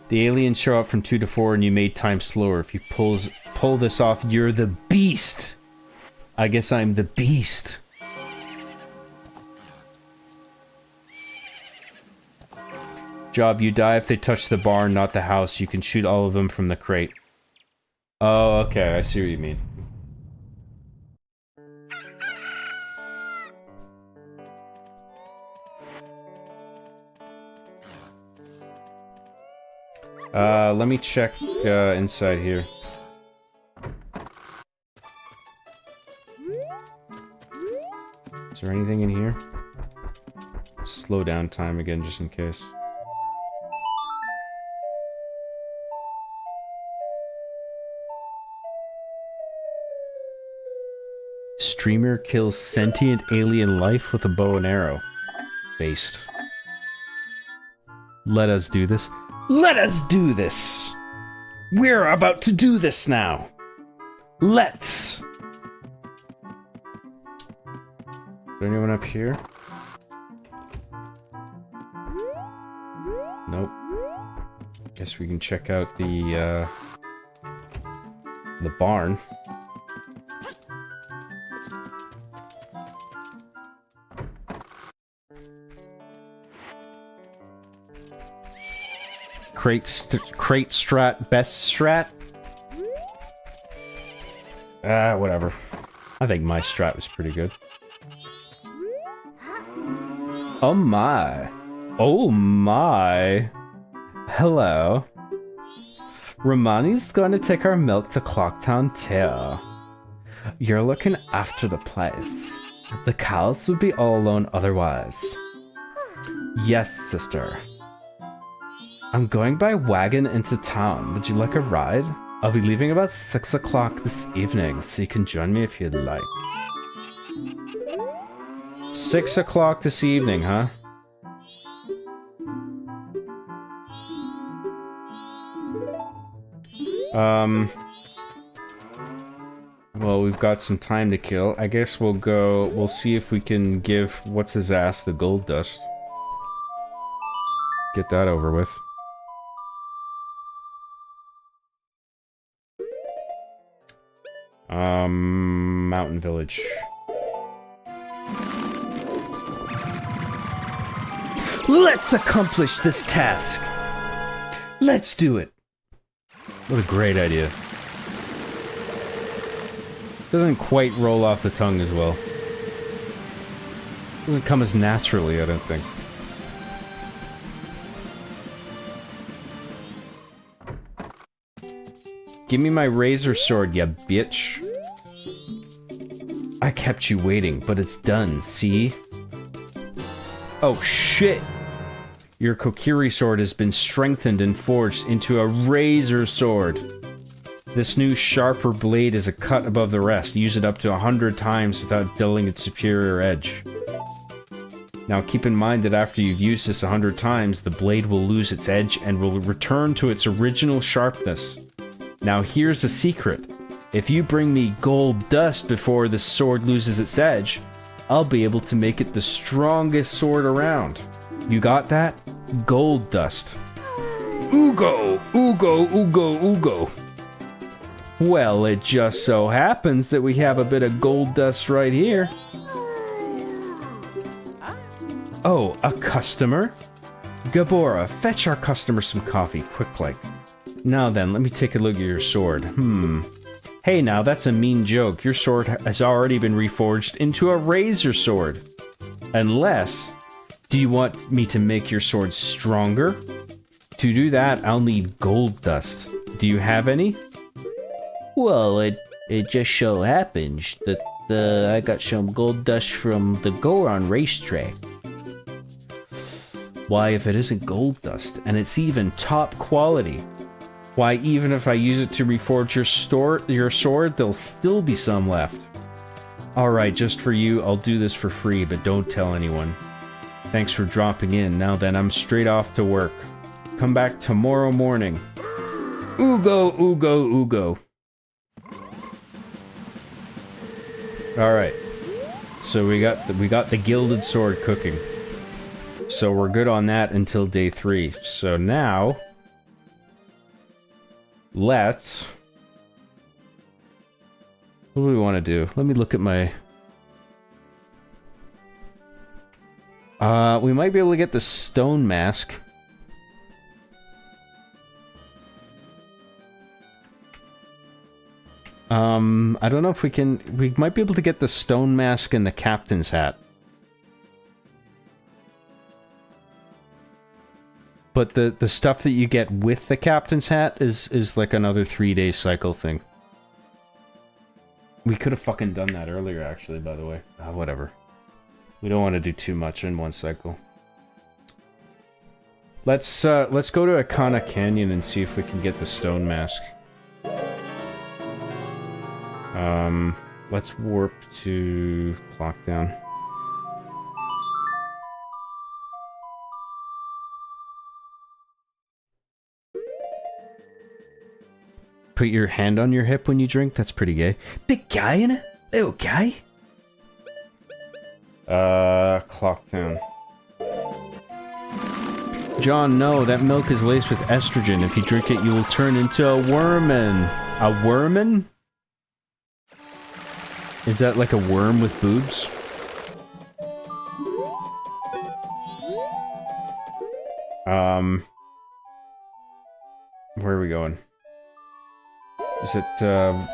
The aliens show up from 2 to 4 and you made time slower. If you pull this off, you're the beast. I guess I'm the beast. Job, you die if they touch the barn, not the house. You can shoot all of them from the crate. Oh, okay, I see what you mean. Let me check inside here. Is there anything in here? Slow down time again, just in case. Streamer kills sentient alien life with a bow and arrow. Based. Let us do this. Let us do this! We're about to do this now! Let's! Is there anyone up here? Nope. Guess we can check out the barn. Crate strat, best strat? Whatever. I think my strat was pretty good. Oh my. Oh my. Hello. Romani's going to take our milk to Clocktown too. You're looking after the place. The cows would be all alone otherwise. Yes, sister. I'm going by wagon into town. Would you like a ride? I'll be leaving about 6 o'clock this evening, so you can join me if you'd like. 6 o'clock this evening, huh? Well, we've got some time to kill. I guess we'll see if we can give what's his ass the gold dust. Get that over with. Mountain Village. Let's accomplish this task. Let's do it. What a great idea. Doesn't quite roll off the tongue as well. Doesn't come as naturally, I don't think. Give me my razor sword, ya bitch. I kept you waiting, but it's done, see? Oh shit! Your Kokiri sword has been strengthened and forged into a razor sword. This new sharper blade is a cut above the rest. Use it up to 100 times without dulling its superior edge. Now keep in mind that after you've used this 100 times, the blade will lose its edge and will return to its original sharpness. Now here's the secret. If you bring me gold dust before this sword loses its edge, I'll be able to make it the strongest sword around. You got that? Gold dust. Ugo! Ugo! Ugo! Ugo! Well, it just so happens that we have a bit of gold dust right here. Oh, a customer? Gabora, fetch our customer some coffee, quick like. Now then, let me take a look at your sword. Hey now, that's a mean joke. Your sword has already been reforged into a razor sword. Unless, do you want me to make your sword stronger? To do that, I'll need gold dust. Do you have any? Well, it just so happens that I got some gold dust from the Goron racetrack. Why, if it isn't gold dust, and it's even top quality, why, even if I use it to reforge your sword, there'll still be some left. Alright, just for you, I'll do this for free, but don't tell anyone. Thanks for dropping in. Now then, I'm straight off to work. Come back tomorrow morning. Ugo, Ugo, Ugo. Alright. So we got the gilded sword cooking. So we're good on that until day 3. So now... let's... what do we want to do? Let me look at my... we might be able to get the stone mask. I don't know if we can... we might be able to get the stone mask and the captain's hat. But the stuff that you get with the captain's hat is like another 3-day cycle thing. We could have fucking done that earlier, actually, by the way. Whatever. We don't want to do too much in one cycle. Let's go to Akana Canyon and see if we can get the stone mask. Let's warp to Clockdown. Put your hand on your hip when you drink? That's pretty gay. Big guy in it? Little guy? Clockdown. John, no, that milk is laced with estrogen. If you drink it, you will turn into a wormin. A wormin? Is that like a worm with boobs? Where are we going? Is it,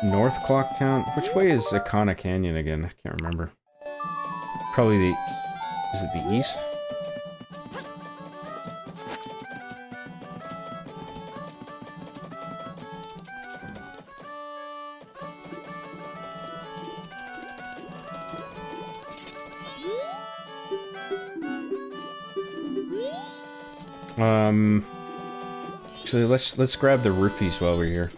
North Clocktown? Which way is Akana Canyon again? I can't remember. Probably the... is it the east? Actually, let's grab the rupees while we're here.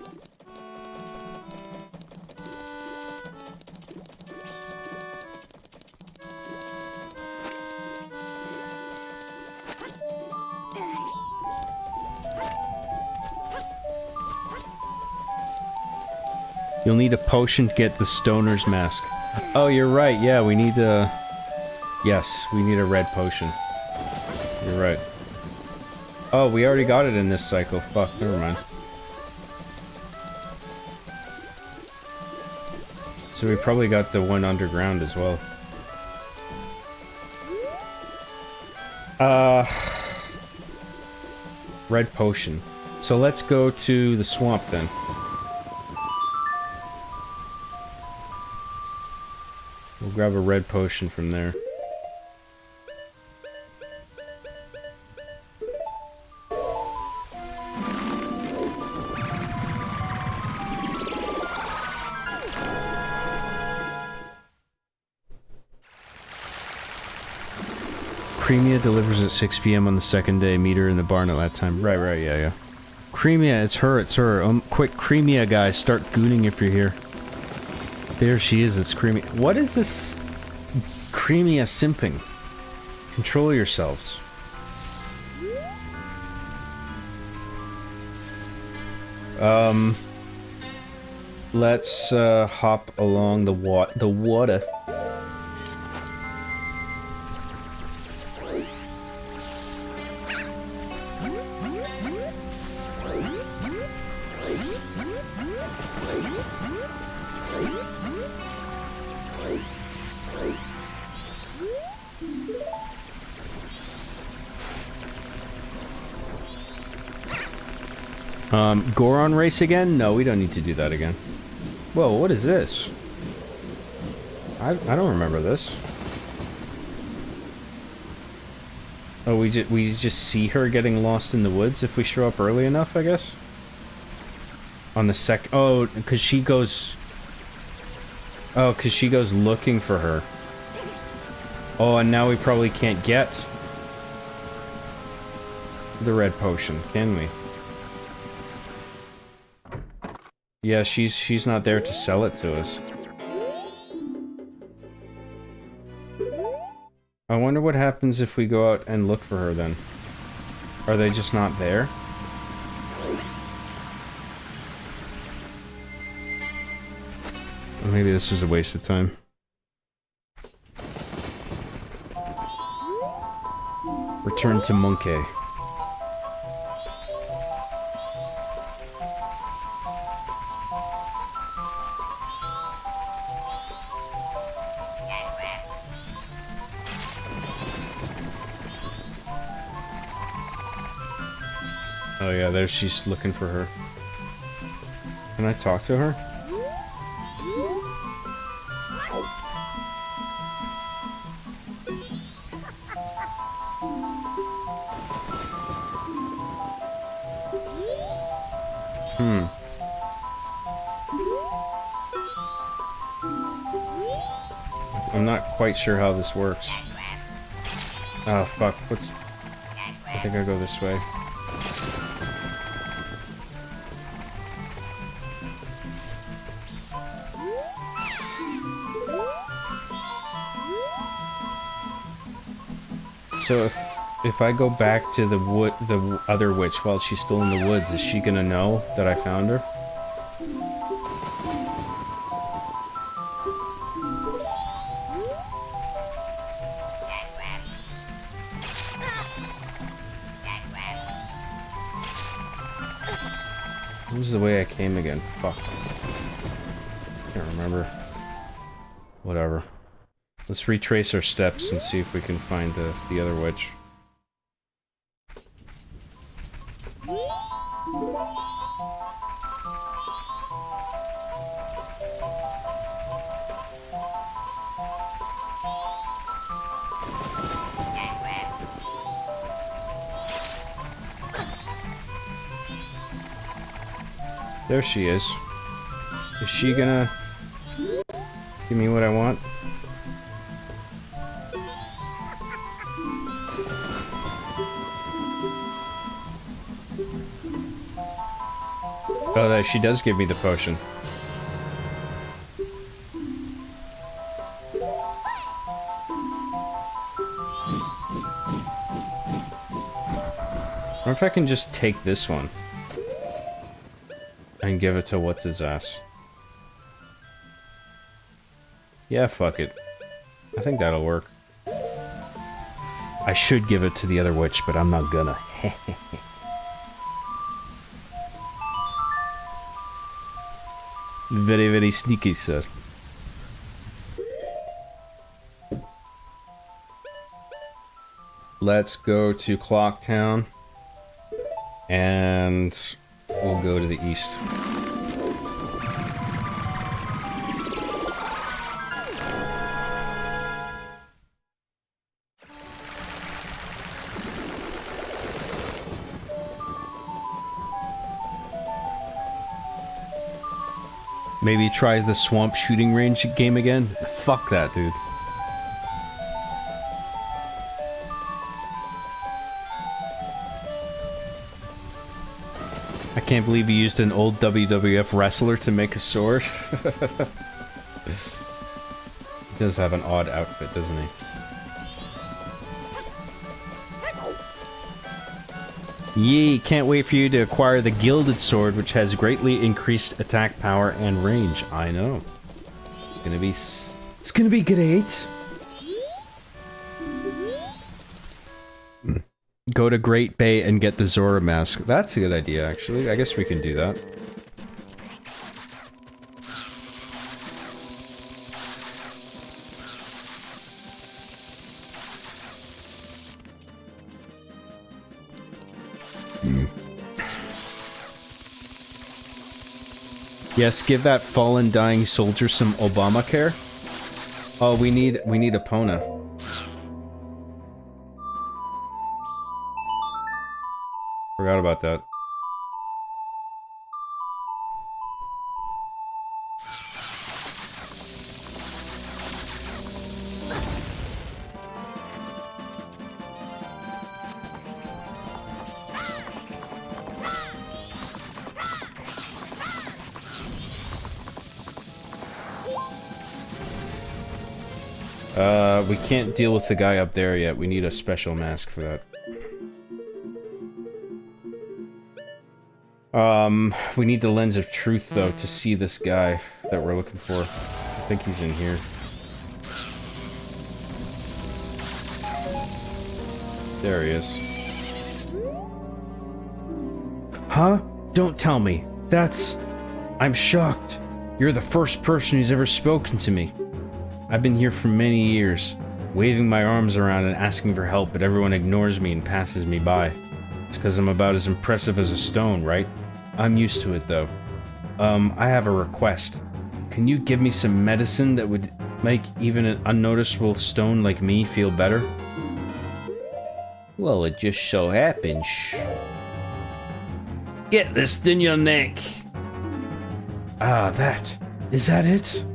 You'll need a potion to get the stoner's mask. Oh, you're right. Yeah, we need a... Yes, we need a red potion. You're right. Oh, we already got it in this cycle. Fuck, never mind. So we probably got the one underground as well. Red potion. So let's go to the swamp then. We'll grab a red potion from there. Cremia delivers at 6 p.m. on the second day. Meet her in the barn at that time. Right, yeah. Cremia, it's her. Quick, Cremia, guys, start gooning if you're here. There she is, it's Cremia. What is this Cremia simping? Control yourselves. Let's, hop along the water. Goron race again? No, we don't need to do that again. Whoa, what is this? I don't remember this. Oh, we just see her getting lost in the woods if we show up early enough, I guess? On the oh, because she goes... Oh, because she goes looking for her. Oh, and now we probably can't get the red potion, can we? Yeah, she's not there to sell it to us. I wonder what happens if we go out and look for her then. Are they just not there? Or maybe this was a waste of time. Return to Monkey. Oh yeah, there she's looking for her. Can I talk to her? I'm not quite sure how this works. Oh fuck, I think I'll go this way. So if I go back to the other witch while she's still in the woods, is she gonna know that I found her? What was the way I came again? Fuck. Can't remember. Whatever. Let's retrace our steps and see if we can find the other witch. There she is. Is she gonna give me what I want? Oh, she does give me the potion. Or if I can just take this one and give it to what's his ass. Yeah, fuck it. I think that'll work. I should give it to the other witch, but I'm not gonna. Very, very sneaky, sir. Let's go to Clocktown. And we'll go to the east. Maybe try the swamp shooting range game again? Fuck that, dude. I can't believe he used an old WWF wrestler to make a sword. He does have an odd outfit, doesn't he? Yee, can't wait for you to acquire the Gilded Sword, which has greatly increased attack power and range. I know. It's gonna be great. Go to Great Bay and get the Zora mask. That's a good idea, actually. I guess we can do that. Yes, give that fallen dying soldier some Obamacare. Oh, we need Epona. Forgot about that. We can't deal with the guy up there yet. We need a special mask for that. We need the Lens of Truth, though, to see this guy that we're looking for. I think he's in here. There he is. Huh? Don't tell me. I'm shocked. You're the first person who's ever spoken to me. I've been here for many years, waving my arms around and asking for help, but everyone ignores me and passes me by. It's because I'm about as impressive as a stone, right? I'm used to it, though. I have a request. Can you give me some medicine that would make even an unnoticeable stone like me feel better? Well, it just so happens. Get this in your neck. Ah, is that it?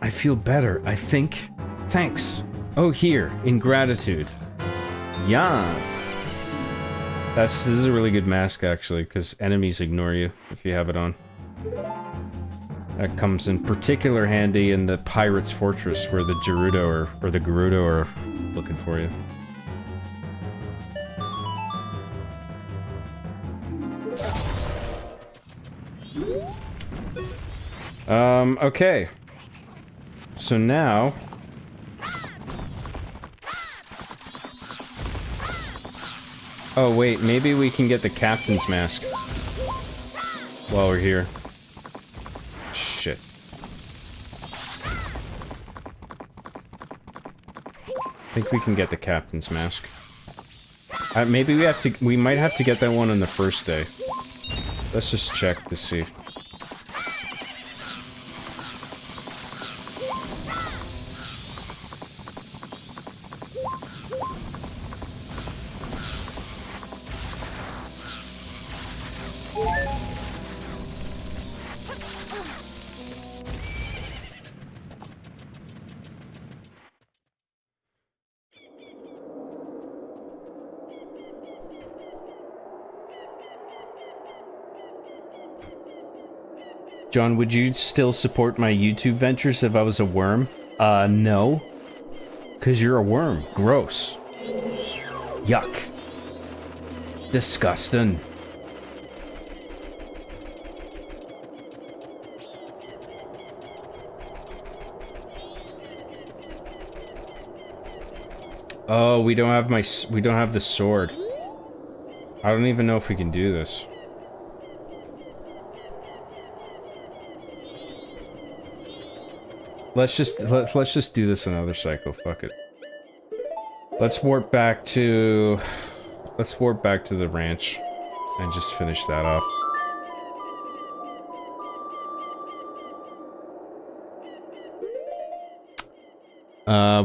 I feel better, I think. Thanks. Oh, here, in gratitude. Yes. This is a really good mask, actually, because enemies ignore you if you have it on. That comes in particular handy in the Pirate's Fortress, where the Gerudo or the Gerudo are looking for you. Okay. So now... Oh wait, maybe we can get the captain's mask while we're here. Shit. I think we can get the captain's mask. Maybe we might have to get that one on the first day. Let's just check to see. John, would you still support my YouTube ventures if I was a worm? No. 'Cause you're a worm. Gross. Yuck. Disgusting. Oh, we don't have we don't have the sword. I don't even know if we can do this. Let's just do this another cycle. Fuck it. Let's warp back to the ranch and just finish that off.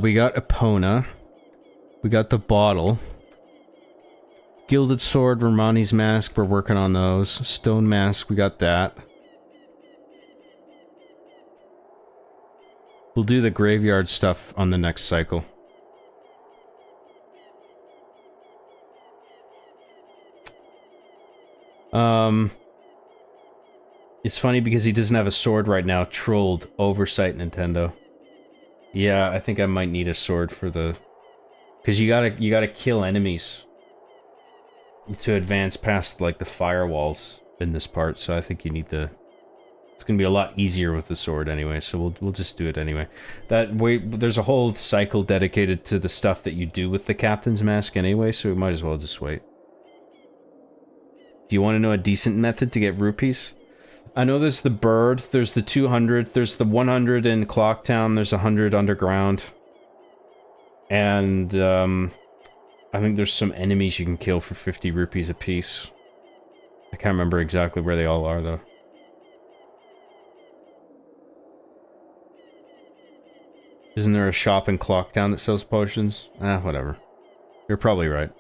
We got Epona. We got the bottle. Gilded sword, Romani's mask, we're working on those. Stone mask, we got that. We'll do the graveyard stuff on the next cycle. It's funny because he doesn't have a sword right now. Trolled. Oversight, Nintendo. Yeah, I think I might need a sword for the... Because you gotta kill enemies to advance past, like, the firewalls in this part, so I think you need the... It's gonna be a lot easier with the sword anyway, so we'll just do it anyway. That way, there's a whole cycle dedicated to the stuff that you do with the captain's mask anyway, so we might as well just wait. Do you want to know a decent method to get rupees? I know there's the bird, there's the 200, there's the 100 in Clocktown, there's 100 underground. And, I think there's some enemies you can kill for 50 rupees apiece. I can't remember exactly where they all are, though. Isn't there a shop in Clocktown that sells potions? Ah, whatever. You're probably right.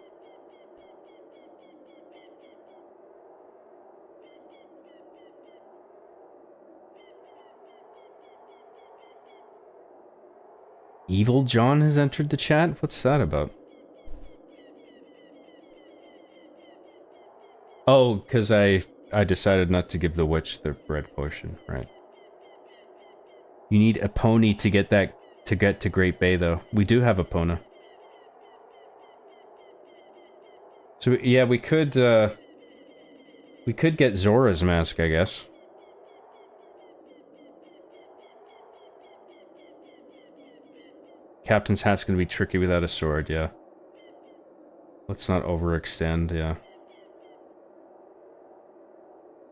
Evil John has entered the chat? What's that about? Oh, because I decided not to give the witch the bread potion, right. You need a pony to get that, to get to Great Bay, though. We do have a Epona. So, yeah, we could get Zora's mask, I guess. Captain's hat's gonna be tricky without a sword, yeah. Let's not overextend, yeah.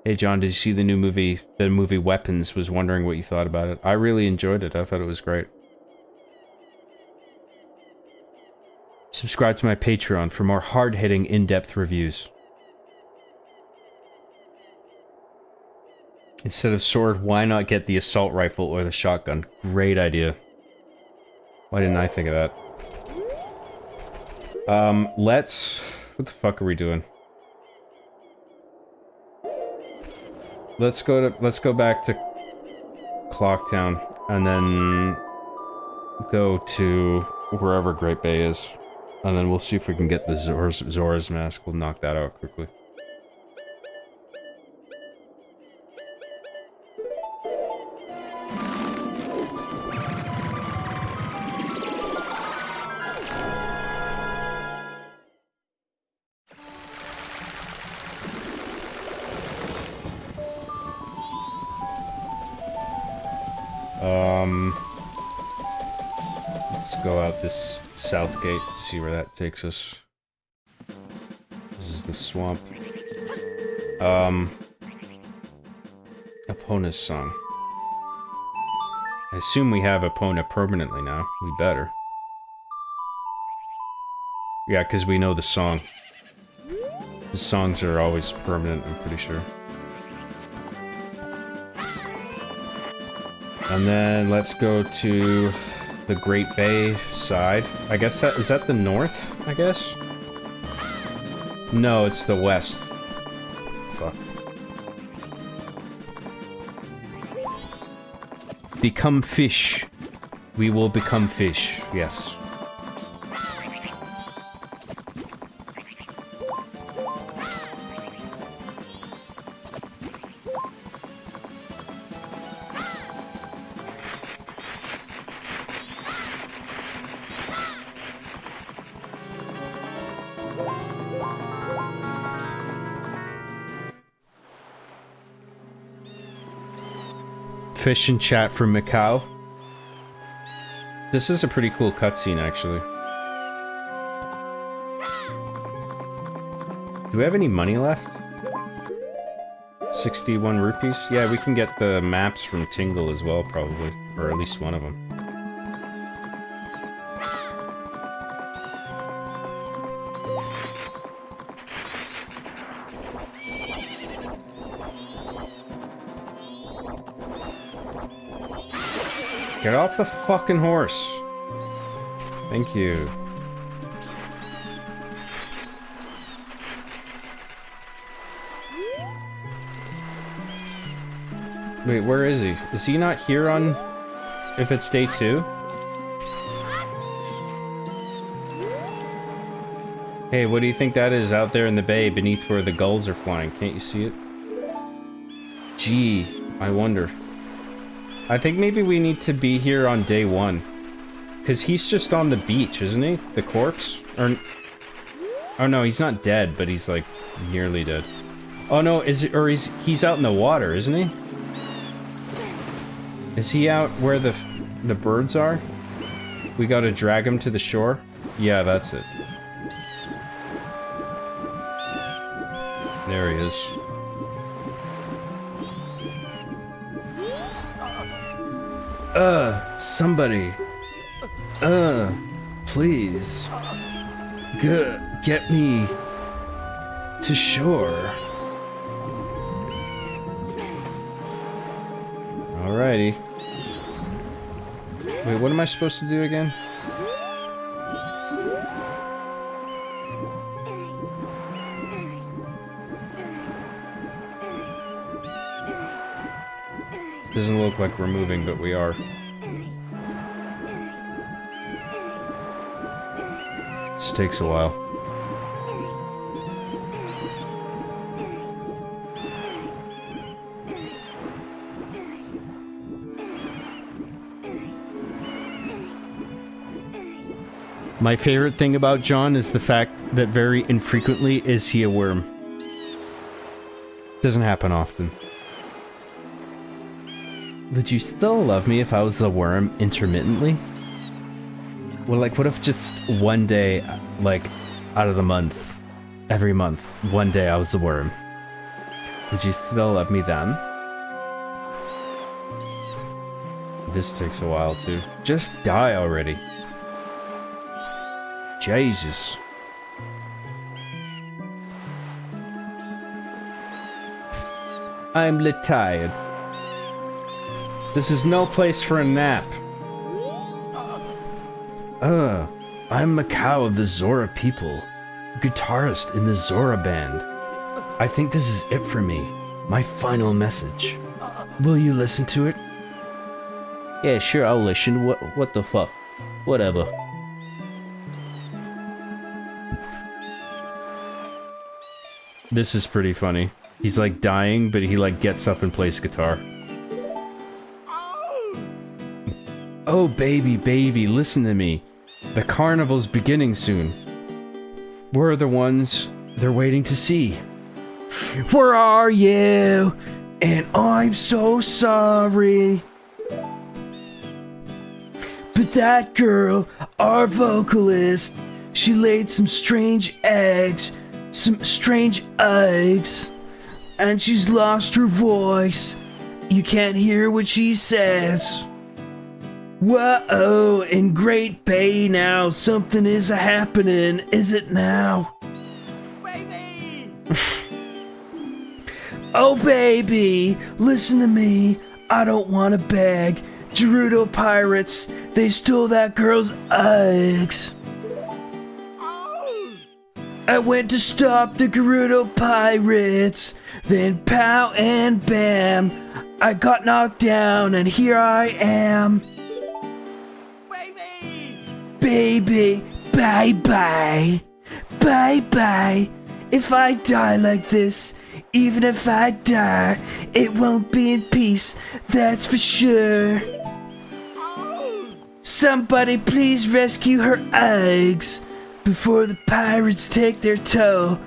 Hey John, did you see the new movie, the movie Weapons? Was wondering what you thought about it. I really enjoyed it, I thought it was great. Subscribe to my Patreon for more hard-hitting, in-depth reviews. Instead of sword, why not get the assault rifle or the shotgun? Great idea. Why didn't I think of that? Let's... What the fuck are we doing? Let's go back to Clocktown, and then go to wherever Great Bay is. And then we'll see if we can get the Zora's mask. We'll knock that out quickly. Let's go out this south gate, see where that takes us. This is the swamp. Epona's song. I assume we have Epona permanently now. We better. Yeah, because we know the song. The songs are always permanent, I'm pretty sure. And then let's go to the Great Bay side. I guess that... Is that the north, I guess? No, it's the west. Fuck. Become fish. We will become fish. Yes. Fish in chat from Macau. This is a pretty cool cutscene, actually. Do we have any money left? 61 rupees? Yeah, we can get the maps from Tingle as well, probably. Or at least one of them. Get off the fucking horse. Thank you. Wait, where is he? Is he not here on... if it's day 2? Hey, what do you think that is out there in the bay beneath where the gulls are flying? Can't you see it? Gee, I wonder. I think maybe we need to be here on day 1. Because he's just on the beach, isn't he? The corpse? Or... oh no, he's not dead, but he's like nearly dead. Oh no, is it... or he's out in the water, isn't he? Is he out where the birds are? We gotta drag him to the shore? Yeah, that's it. There he is. Somebody. Please. Get me to shore. Alrighty. Wait, what am I supposed to do again? Doesn't look like we're moving, but we are. This takes a while. My favorite thing about John is the fact that very infrequently is he a worm. Doesn't happen often. Would you still love me if I was a worm intermittently? Well, like, what if just one day, like, out of the month, every month, one day I was a worm? Would you still love me then? This takes a while, too. Just die already. Jesus. I'm lit tired. This is no place for a nap. I'm Macau of the Zora people, guitarist in the Zora band. I think this is it for me, my final message. Will you listen to it? Yeah, sure, I'll listen. What the fuck? Whatever. This is pretty funny. He's like dying, but he like gets up and plays guitar. Oh baby, baby, listen to me. The carnival's beginning soon. We're the ones they're waiting to see. Where are you? And I'm so sorry. But that girl, our vocalist, she laid some strange eggs, and she's lost her voice. You can't hear what she says. Whoa, in Great Bay now, something is happening, is it now? Baby! Oh baby, listen to me, I don't wanna beg. Gerudo pirates, they stole that girl's eggs. I went to stop the Gerudo pirates, then pow and bam, I got knocked down and here I am. Baby, bye-bye, bye-bye. If I die like this, even if I die, it won't be in peace, that's for sure. Somebody please rescue her eggs before the pirates take their toll.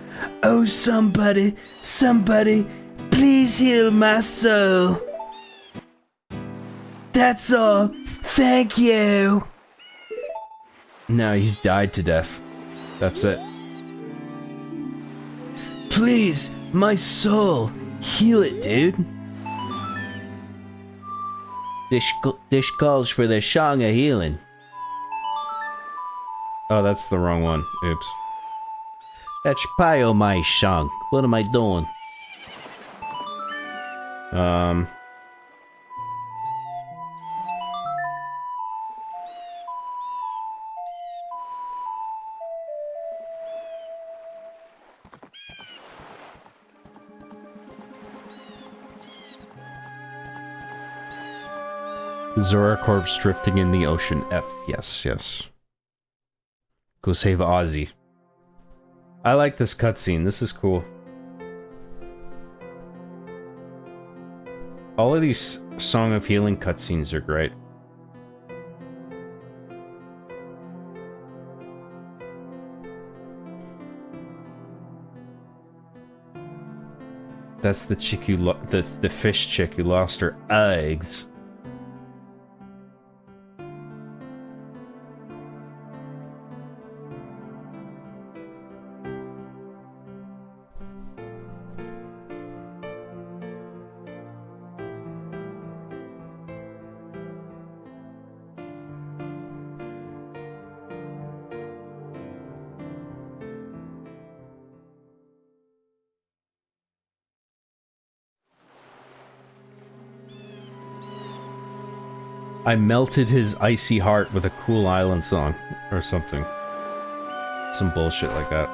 Oh, somebody, please heal my soul. That's all, thank you. No, he's died to death. That's it. Please, my soul, heal it, dude. This calls for the Song of Healing. Oh, that's the wrong one. Oops. That's Pio my song. What am I doing? Zora corpse drifting in the ocean. F. Yes, yes. Go save Ozzy. I like this cutscene. This is cool. All of these Song of Healing cutscenes are great. That's the chick who the fish chick who lost her eggs. I melted his icy heart with a cool island song, or something. Some bullshit like that.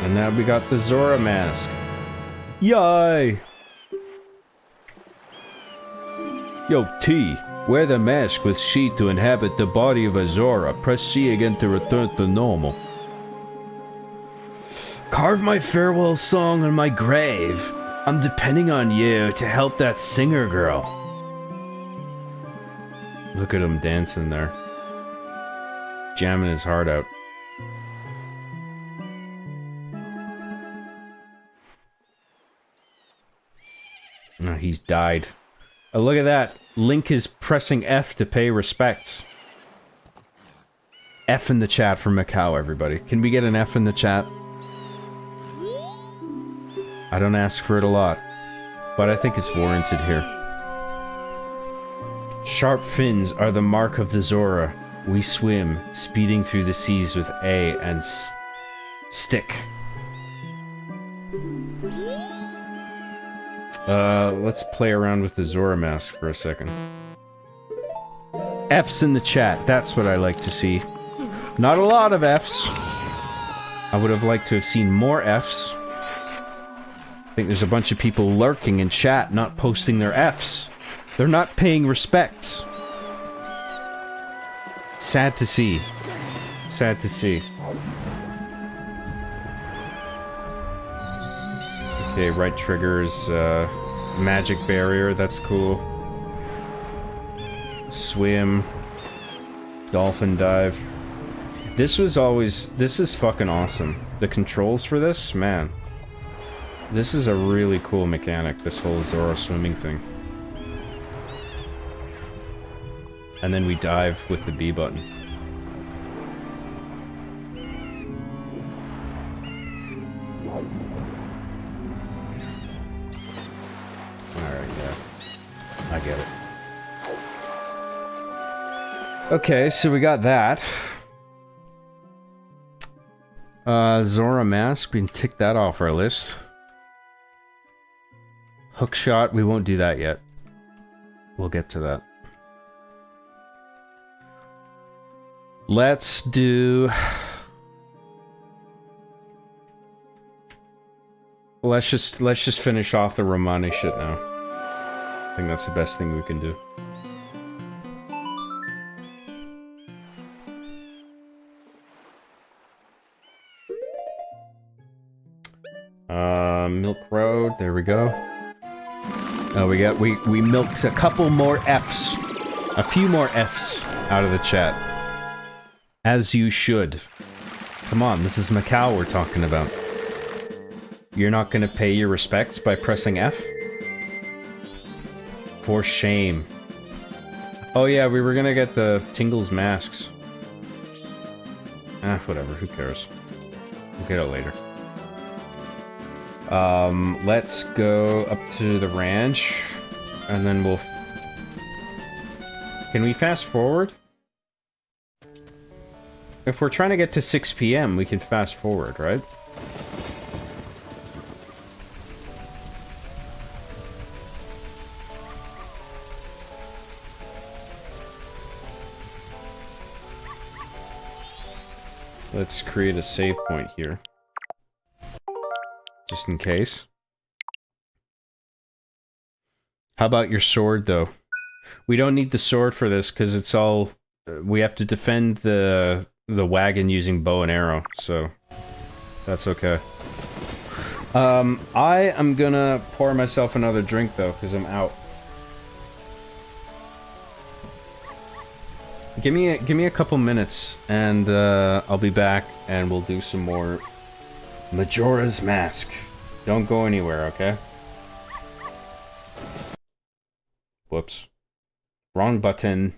And now we got the Zora mask. Yay! Yo, T, wear the mask with C to inhabit the body of a Zora. Press C again to return to normal. Carve my farewell song on my grave. I'm depending on you to help that singer girl. Look at him dancing there. Jamming his heart out. Oh, he's died. Oh, look at that. Link is pressing F to pay respects. F in the chat for Macau, everybody. Can we get an F in the chat? I don't ask for it a lot, but I think it's warranted here. Sharp fins are the mark of the Zora. We swim, speeding through the seas with A and stick. Let's play around with the Zora mask for a second. F's in the chat, that's what I like to see. Not a lot of F's. I would have liked to have seen more F's. I think there's a bunch of people lurking in chat, not posting their F's. They're not paying respects. Sad to see. Sad to see. Okay, right triggers, magic barrier, that's cool. Swim. Dolphin dive. This is fucking awesome. The controls for this, man. This is a really cool mechanic, this whole Zora swimming thing. And then we dive with the B button. Alright, yeah. I get it. Okay, so we got that. Zora mask, we can tick that off our list. Hookshot, we won't do that yet. We'll get to that. Let's do... Let's just finish off the Romani shit now. I think that's the best thing we can do. Milk Road, there we go. Oh, we milked a couple more F's. A few more F's out of the chat. As you should. Come on, this is Macau we're talking about. You're not gonna pay your respects by pressing F? For shame. Oh yeah, we were gonna get the Tingles masks. Whatever, who cares? We'll get it later. Let's go up to the ranch, and then we'll... Can we fast forward? If we're trying to get to 6 p.m., we can fast forward, right? Let's create a save point here. Just in case. How about your sword, though? We don't need the sword for this, because it's all... We have to defend the wagon using bow and arrow, so... That's okay. I am gonna pour myself another drink, though, because I'm out. Give me a couple minutes, and I'll be back, and we'll do some more Majora's Mask. Don't go anywhere, okay? Whoops. Wrong button.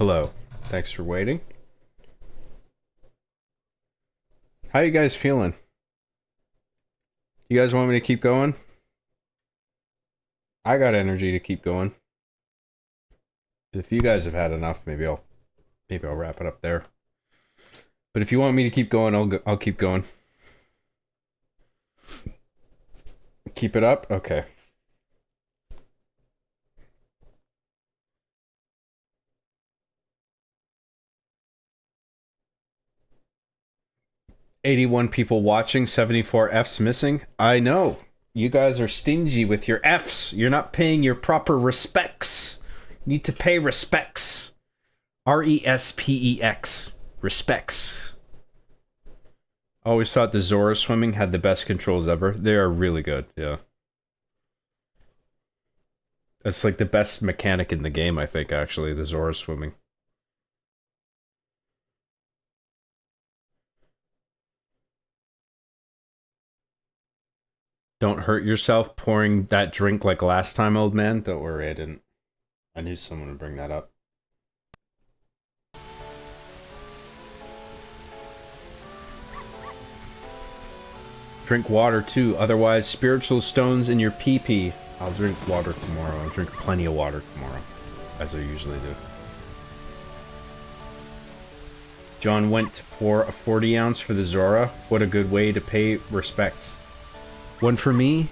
Hello. Thanks for waiting. How you guys feeling? You guys want me to keep going? I got energy to keep going. If you guys have had enough, maybe I'll maybe I'll wrap it up there. But if you want me to keep going, I'll keep going. Keep it up? Okay. $81 people watching, 74 Fs missing. I know. You guys are stingy with your Fs. You're not paying your proper respects. You need to pay respects. RESPEX. Respects. Always thought the Zora swimming had the best controls ever. They are really good, yeah. It's like the best mechanic in the game, I think, actually, the Zora swimming. Don't hurt yourself pouring that drink like last time, old man. Don't worry, I didn't. I knew someone would bring that up. Drink water too, otherwise spiritual stones in your pee-pee. I'll drink water tomorrow. I'll drink plenty of water tomorrow, as I usually do. John went to pour a 40 ounce for the Zora. What a good way to pay respects. One for me,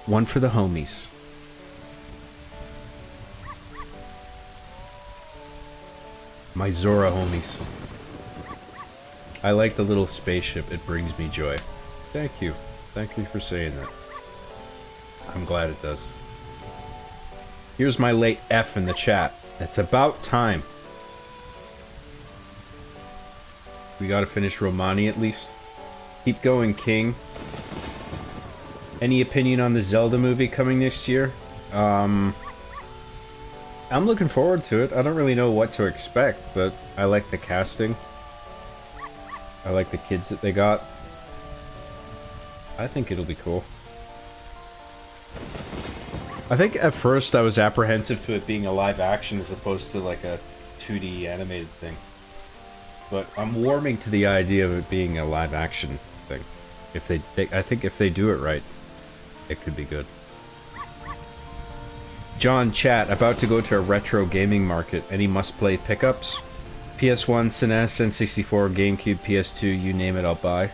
one for the homies. My Zora homies. I like the little spaceship. It brings me joy. Thank you. Thank you for saying that. I'm glad it does. Here's my late F in the chat. It's about time. We gotta finish Romani at least. Keep going, King. Any opinion on the Zelda movie coming next year? I'm looking forward to it. I don't really know what to expect, but I like the casting. I like the kids that they got. I think it'll be cool. I think at first I was apprehensive to it being a live action as opposed to like a 2D animated thing. But I'm warming to the idea of it being a live action thing. If I think if they do it right, it could be good. John chat, about to go to a retro gaming market. Any must-play pickups? PS1, SNES, N64, GameCube, PS2, you name it, I'll buy.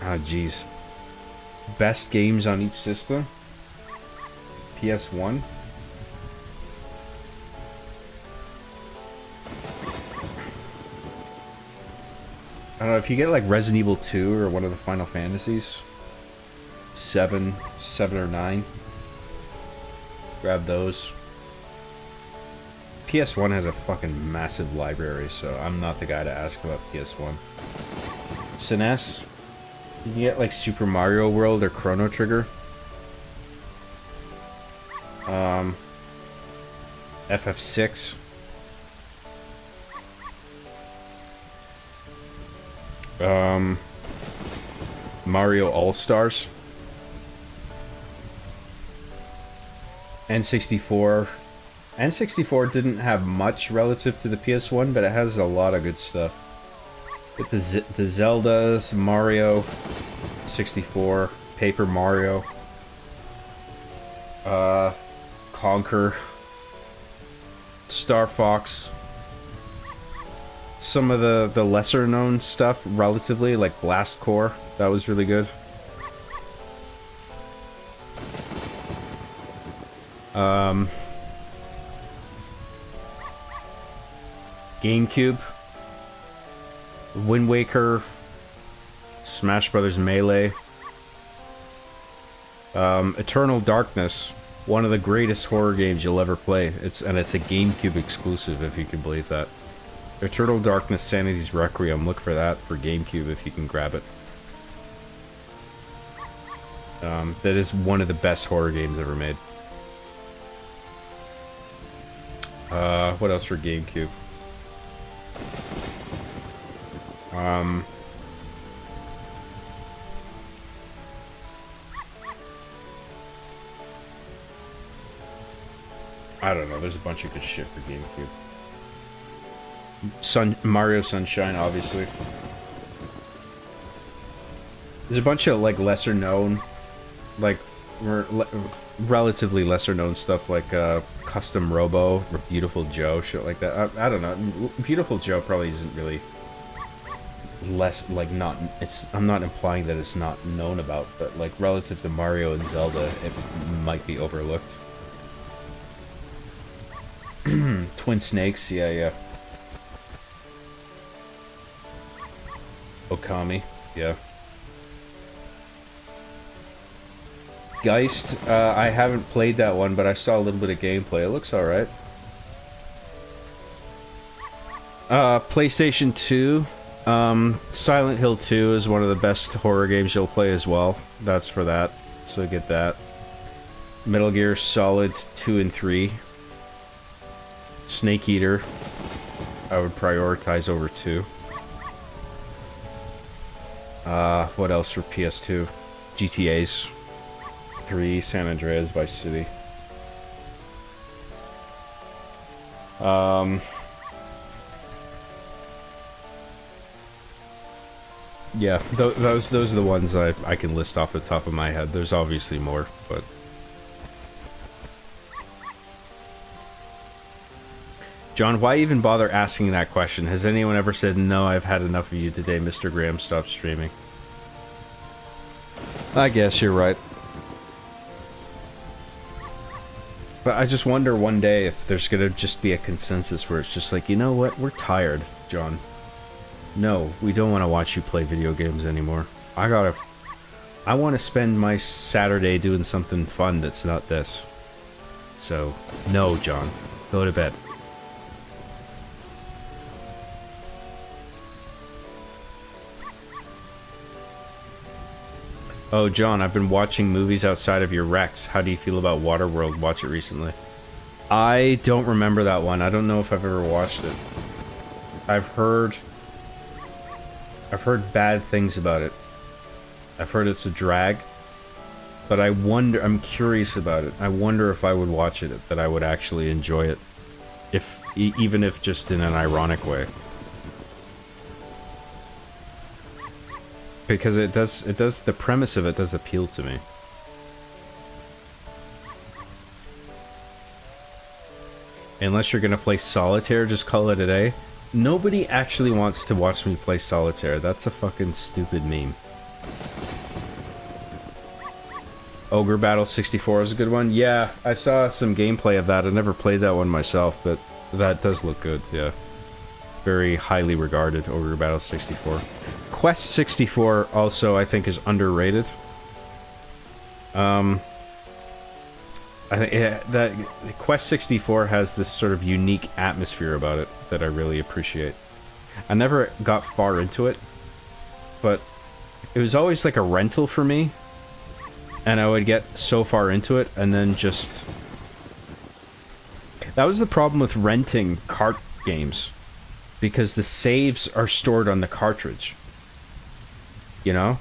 Ah, jeez. Best games on each system? PS1? I don't know, if you get like Resident Evil 2 or one of the Final Fantasies, 7 or 9, grab those. PS1 has a fucking massive library, so I'm not the guy to ask about PS1. SNES, you can get like Super Mario World or Chrono Trigger. FF6. Mario All-Stars. N64. N64 didn't have much relative to the PS1, but it has a lot of good stuff. With the Zeldas, Mario 64, Paper Mario, Conker, Star Fox, some of the lesser known stuff relatively, like Blast Corps, that was really good. GameCube, Wind Waker, Smash Brothers Melee, Eternal Darkness, one of the greatest horror games you'll ever play. It's a GameCube exclusive, if you can believe that. Eternal Darkness, Sanity's Requiem. Look for that for GameCube if you can grab it. That is one of the best horror games ever made. What else for GameCube? I don't know, there's a bunch of good shit for GameCube. Mario Sunshine, obviously. There's a bunch of, like, lesser known, like, relatively lesser known stuff like Custom Robo or Beautiful Joe, shit like that. I don't know. Beautiful Joe probably isn't really less, like, not, it's, I'm not implying that it's not known about, but like relative to Mario and Zelda, it might be overlooked. Twin Snakes, yeah. Okami, yeah. Geist, I haven't played that one, but I saw a little bit of gameplay. It looks alright. PlayStation 2. Silent Hill 2 is one of the best horror games you'll play as well. That's for that. So get that. Metal Gear Solid 2 and 3. Snake Eater, I would prioritize over 2. What else for PS2? GTAs. 3, San Andreas, Vice City. Yeah, those are the ones I can list off the top of my head. There's obviously more, but... John, why even bother asking that question? Has anyone ever said, no, I've had enough of you today, Mr. Graham, stop streaming? I guess you're right. But I just wonder one day if there's gonna just be a consensus where it's just like, you know what, we're tired, John. No, we don't want to watch you play video games anymore. I want to spend my Saturday doing something fun that's not this. So, no, John. Go to bed. Oh, John, I've been watching movies outside of your recs. How do you feel about Waterworld? Watch it recently. I don't remember that one. I don't know if I've ever watched it. I've heard bad things about it. I've heard it's a drag. But I'm curious about it. I wonder if I would watch it, that I would actually enjoy it. Even if just in an ironic way. Because the premise of it does appeal to me. Unless you're gonna play solitaire, just call it a day. Nobody actually wants to watch me play solitaire. That's a fucking stupid meme. Ogre Battle 64 is a good one. Yeah, I saw some gameplay of that. I never played that one myself, but that does look good, yeah. Very highly regarded, Ogre Battle 64. Quest 64 also, I think, is underrated. I think that Quest 64 has this sort of unique atmosphere about it that I really appreciate. I never got far into it, but it was always like a rental for me, and I would get so far into it, and then just... That was the problem with renting cart games, because the saves are stored on the cartridge. You know?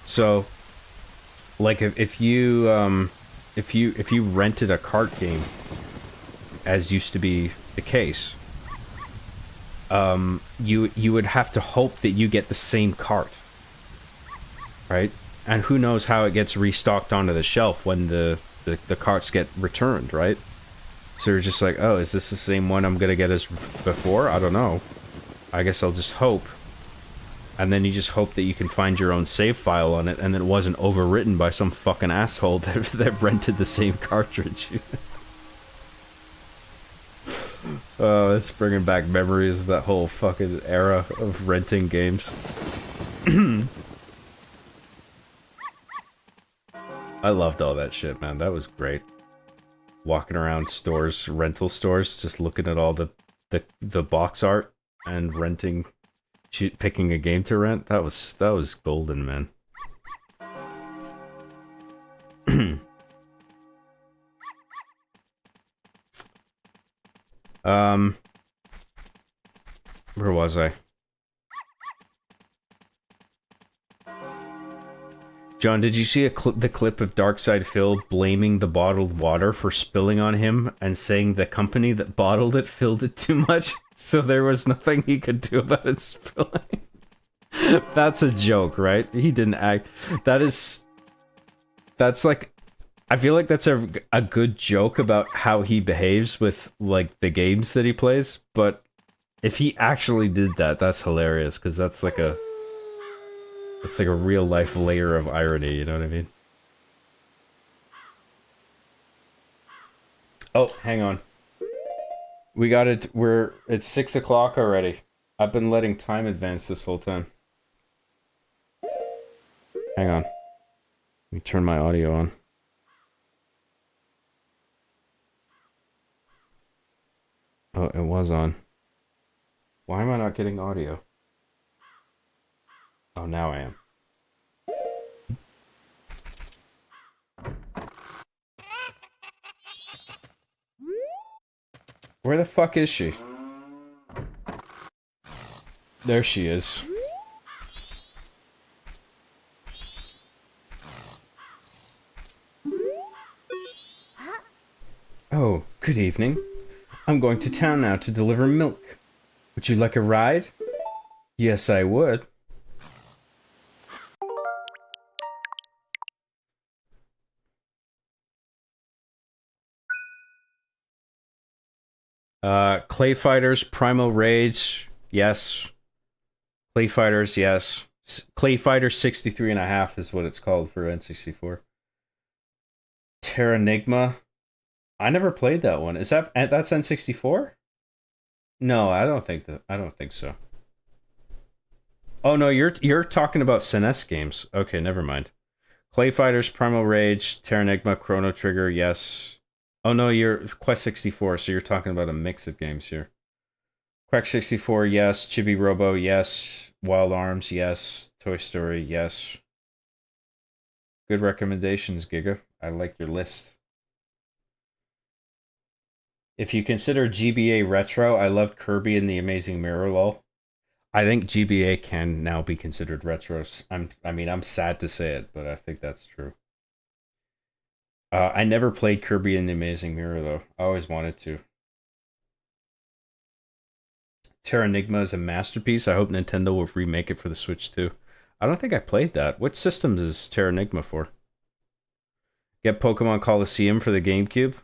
So, like, if you rented a cart game, as used to be the case, you would have to hope that you get the same cart, right? And who knows how it gets restocked onto the shelf when the carts get returned, right? So you're just like, oh, is this the same one I'm gonna get as before? I don't know. I guess I'll just hope. And then you just hope that you can find your own save file on it, and it wasn't overwritten by some fucking asshole that rented the same cartridge. Oh, it's bringing back memories of that whole fucking era of renting games. I loved all that shit, man. That was great. Walking around stores, rental stores, just looking at all the box art and renting... Picking a game to rent, that was golden, man. Where was I? John, did you see the clip of Darkside Phil blaming the bottled water for spilling on him and saying the company that bottled it filled it too much, so there was nothing he could do about it spilling? That's a joke, right? He didn't act... That's like... I feel like that's a good joke about how he behaves with like the games that he plays, but if he actually did that, that's hilarious because that's like a real life layer of irony, you know what I mean? Oh, hang on. We got it. It's 6 o'clock already. I've been letting time advance this whole time. Hang on. Let me turn my audio on. Oh, it was on. Why am I not getting audio? Oh, now I am. Where the fuck is she? There she is. Oh, good evening. I'm going to town now to deliver milk. Would you like a ride? Yes, I would. Clay Fighters, Primal Rage, yes. Clay Fighters, yes. Clay Fighter 63.5 is what it's called for N64. Terranigma. I never played that one. That's N64? No, I don't think so. Oh no, you're talking about SNES games. Okay, never mind. Clay Fighters, Primal Rage, Terranigma, Chrono Trigger, yes. Oh no, you're Quest 64, so you're talking about a mix of games here. Quest 64, yes. Chibi Robo, yes. Wild Arms, yes. Toy Story, yes. Good recommendations, Giga. I like your list. If you consider GBA retro, I loved Kirby and the Amazing Mirror, lol. I think GBA can now be considered retro. I'm sad to say it, but I think that's true. I never played Kirby and the Amazing Mirror though. I always wanted to. Terranigma is a masterpiece. I hope Nintendo will remake it for the Switch too. I don't think I played that. What systems is Terranigma for? Get Pokemon Coliseum for the GameCube?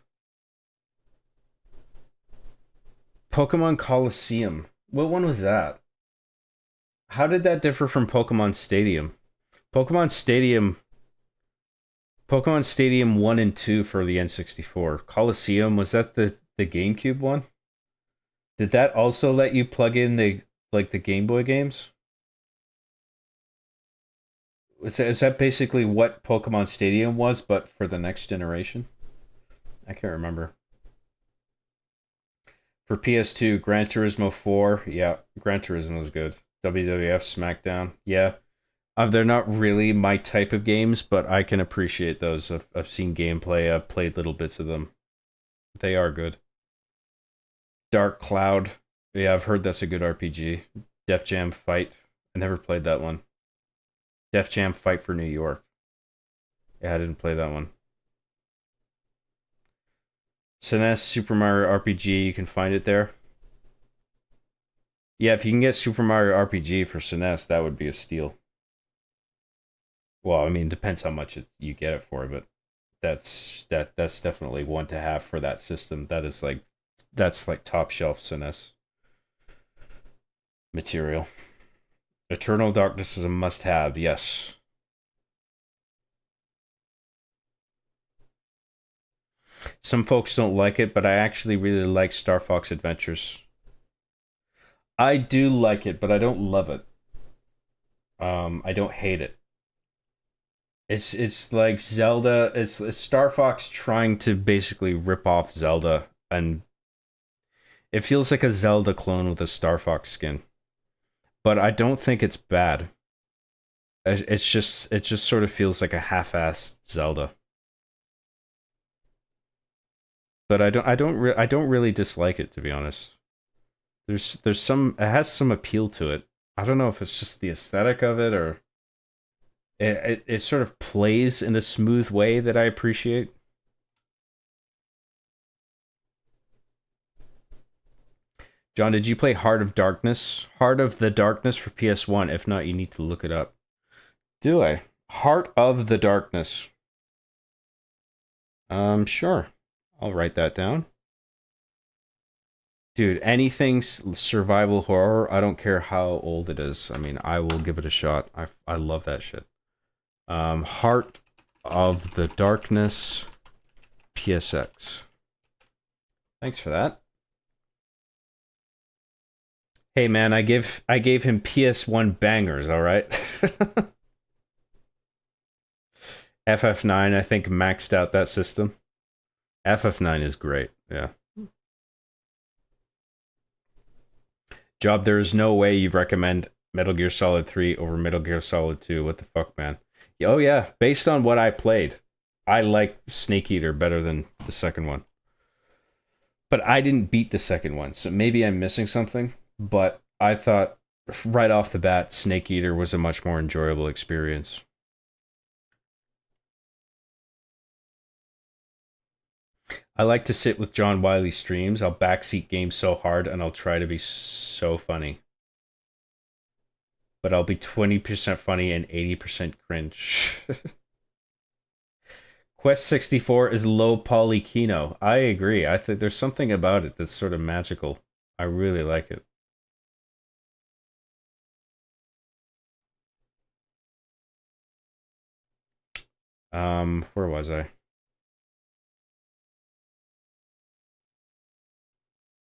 Pokemon Coliseum. What one was that? How did that differ from Pokemon Stadium? Pokemon Stadium 1 and 2 for the N64. Coliseum, was that the GameCube one? Did that also let you plug in the Game Boy games? Is that basically what Pokemon Stadium was, but for the next generation? I can't remember. For PS2, Gran Turismo 4, yeah, Gran Turismo was good. WWF SmackDown, yeah. They're not really my type of games, but I can appreciate those. I've seen gameplay, I've played little bits of them. They are good. Dark Cloud, yeah, I've heard that's a good RPG. Def Jam Fight, I never played that one. Def Jam Fight for New York. Yeah, I didn't play that one. SNES Super Mario RPG, you can find it there. Yeah, if you can get Super Mario RPG for SNES, that would be a steal. Well, I mean, depends how much you get it for, but that's definitely one to have for that system. That's like top shelf SNES material. Eternal Darkness is a must-have, yes. Some folks don't like it, but I actually really like Star Fox Adventures. I do like it, but I don't love it. I don't hate it. It's like Zelda. It's Star Fox trying to basically rip off Zelda, and it feels like a Zelda clone with a Star Fox skin. But I don't think it's bad. It just sort of feels like a half-assed Zelda. But I don't really dislike it, to be honest. There's some, it has some appeal to it. I don't know if it's just the aesthetic of it, or it sort of plays in a smooth way that I appreciate. John, did you play Heart of Darkness? Heart of the Darkness for PS1. If not, you need to look it up. Do I? Heart of the Darkness. Sure. I'll write that down. Dude, anything survival horror, I don't care how old it is. I mean, I will give it a shot. I love that shit. Heart of the Darkness PSX. Thanks for that. Hey man, I gave him PS1 bangers, all right? FF9 I think maxed out that system. FF9 is great. Yeah. Job, there is no way you recommend Metal Gear Solid 3 over Metal Gear Solid 2. What the fuck, man? Oh yeah, based on what I played, I like Snake Eater better than the second one. But I didn't beat the second one, so maybe I'm missing something. But I thought right off the bat, Snake Eater was a much more enjoyable experience. I like to sit with John Wiley streams. I'll backseat games so hard and I'll try to be so funny. But I'll be 20% funny and 80% cringe. Quest 64 is low poly Kino. I agree. I think there's something about it that's sort of magical. I really like it. Where was I?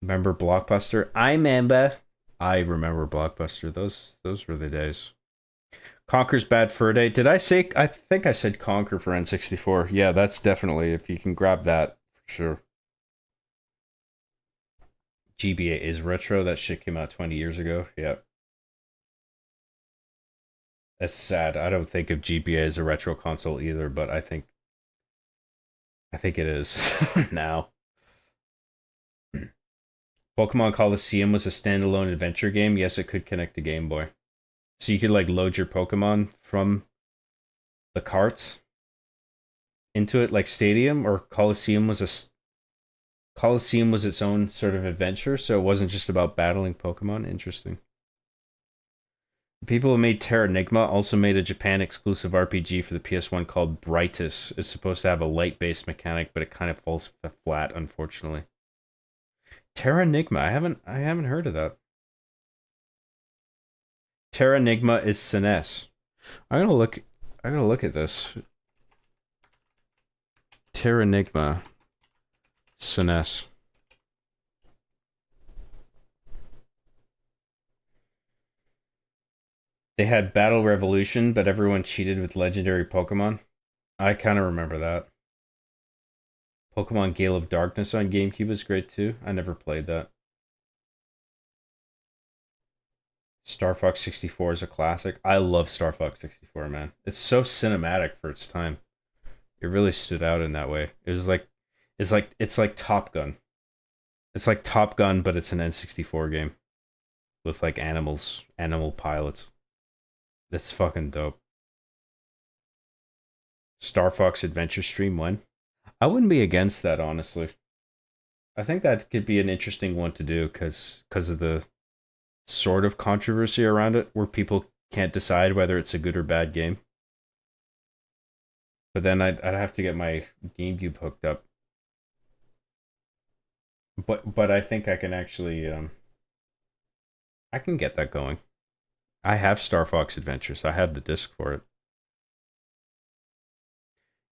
Remember Blockbuster? I remember. I remember Blockbuster. Those were the days. Conker's Bad Fur Day. Did I say? I think I said Conker for N64. Yeah, that's definitely, if you can grab that, for sure. GBA is retro. That shit came out 20 years ago. Yeah. That's sad. I don't think of GBA as a retro console either, but I think it is now. Pokemon Coliseum was a standalone adventure game. Yes, it could connect to Game Boy. So you could like load your Pokemon from the carts into it, like Stadium, or Coliseum was its own sort of adventure, so it wasn't just about battling Pokemon. Interesting. The people who made Terranigma also made a Japan exclusive RPG for the PS1 called Brightus. It's supposed to have a light-based mechanic, but it kind of falls flat, unfortunately. Terranigma, I haven't heard of that. Terranigma is SNES. I'm gonna look at this. Terranigma SNES. They had Battle Revolution, but everyone cheated with legendary Pokemon. I kind of remember that. Pokemon Gale of Darkness on GameCube was great too. I never played that. Star Fox 64 is a classic. I love Star Fox 64, man. It's so cinematic for its time. It really stood out in that way. It was like it's like Top Gun. It's like Top Gun, but it's an N64 game with like animal pilots. That's fucking dope. Star Fox Adventure Stream when? I wouldn't be against that, honestly. I think that could be an interesting one to do because of the sort of controversy around it, where people can't decide whether it's a good or bad game. But then I'd have to get my GameCube hooked up. But I think I can actually I can get that going. I have Star Fox Adventures. I have the disc for it.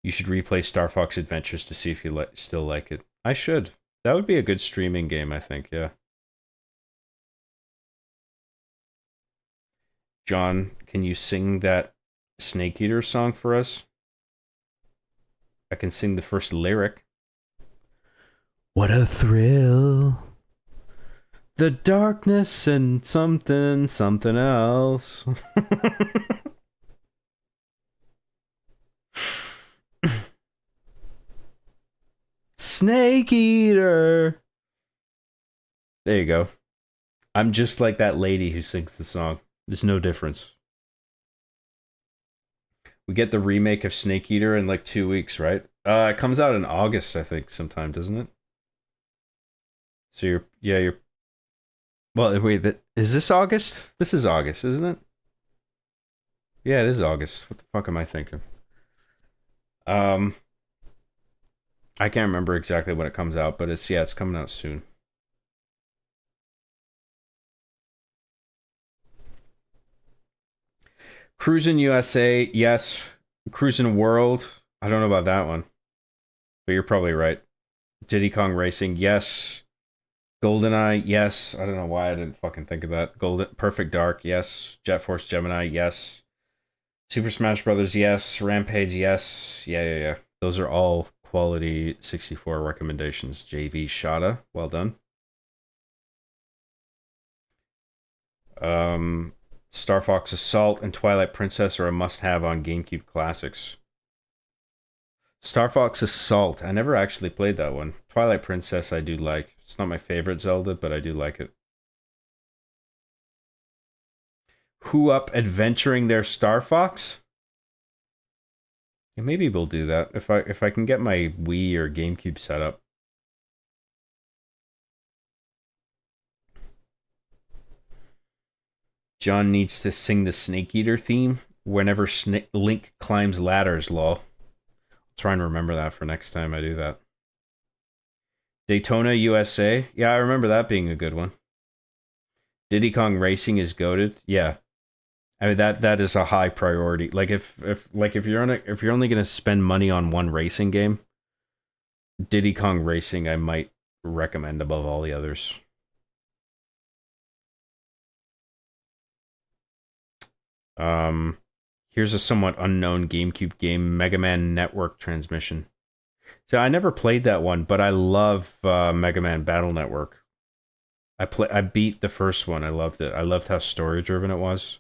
You should replay Star Fox Adventures to see if you still like it. I should. That would be a good streaming game, I think, yeah. John, can you sing that Snake Eater song for us? I can sing the first lyric. What a thrill. The darkness and something else. Snake Eater. There you go. I'm just like that lady who sings the song. There's no difference. We get the remake of Snake Eater in like 2 weeks, right? It comes out in August, I think, sometime, doesn't it? So you're. Well, wait, is this August? This is August, isn't it? Yeah, it is August. What the fuck am I thinking? I can't remember exactly when it comes out, but it's coming out soon. Cruisin' USA, yes. Cruisin' World, I don't know about that one, but you're probably right. Diddy Kong Racing, yes. GoldenEye, yes. I don't know why I didn't fucking think of that. Perfect Dark, yes. Jet Force Gemini, yes. Super Smash Brothers, yes. Rampage, yes. Yeah. Those are all quality 64 recommendations. JV Shada, well done. Star Fox Assault and Twilight Princess are a must-have on GameCube Classics. Star Fox Assault, I never actually played that one. Twilight Princess I do like. It's not my favorite Zelda, but I do like it. Who Up Adventuring Their Star Fox? Yeah, maybe we'll do that if I can get my Wii or GameCube set up. John needs to sing the Snake Eater theme whenever Link climbs ladders, lol. I'll try and remember that for next time I do that. Daytona USA? Yeah, I remember that being a good one. Diddy Kong Racing is goated. Yeah. I mean that is a high priority. Like if you're only gonna spend money on one racing game, Diddy Kong Racing I might recommend above all the others. Here's a somewhat unknown GameCube game, Mega Man Network Transmission. So I never played that one, but I love Mega Man Battle Network. I beat the first one. I loved it. I loved how story driven it was.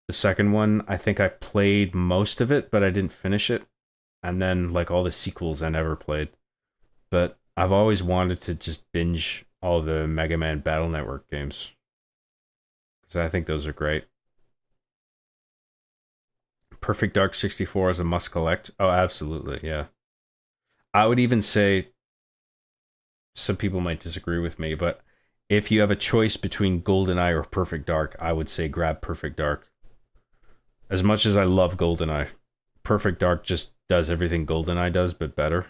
The second one, I think I played most of it, but I didn't finish it. And then like all the sequels I never played. But I've always wanted to just binge all the Mega Man Battle Network games. Because I think those are great. Perfect Dark 64 is a must collect. Oh, absolutely, yeah. I would even say some people might disagree with me, but if you have a choice between GoldenEye or Perfect Dark, I would say grab Perfect Dark. As much as I love GoldenEye, Perfect Dark just does everything GoldenEye does, but better.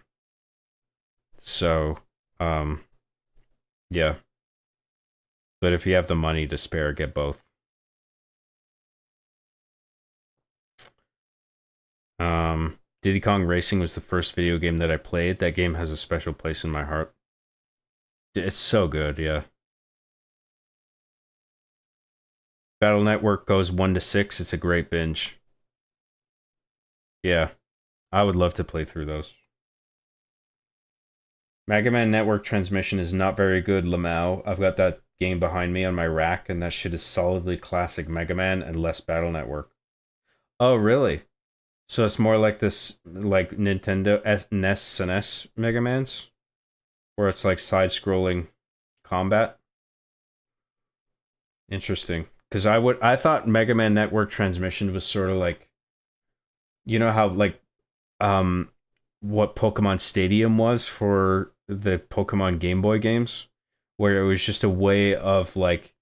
So, yeah. But if you have the money to spare, get both. Diddy Kong Racing was the first video game that I played. That game has a special place in my heart. It's so good, yeah. Battle Network goes 1 to 6. It's a great binge. Yeah, I would love to play through those. Mega Man Network Transmission is not very good, Lamau. I've got that game behind me on my rack, and that shit is solidly classic Mega Man and less Battle Network. Oh, really? So it's more like this, like Nintendo NES and S Mega Mans, where it's like side-scrolling combat. Interesting, because I thought Mega Man Network Transmission was sort of like, you know how like, what Pokemon Stadium was for the Pokemon Game Boy games, where it was just a way of like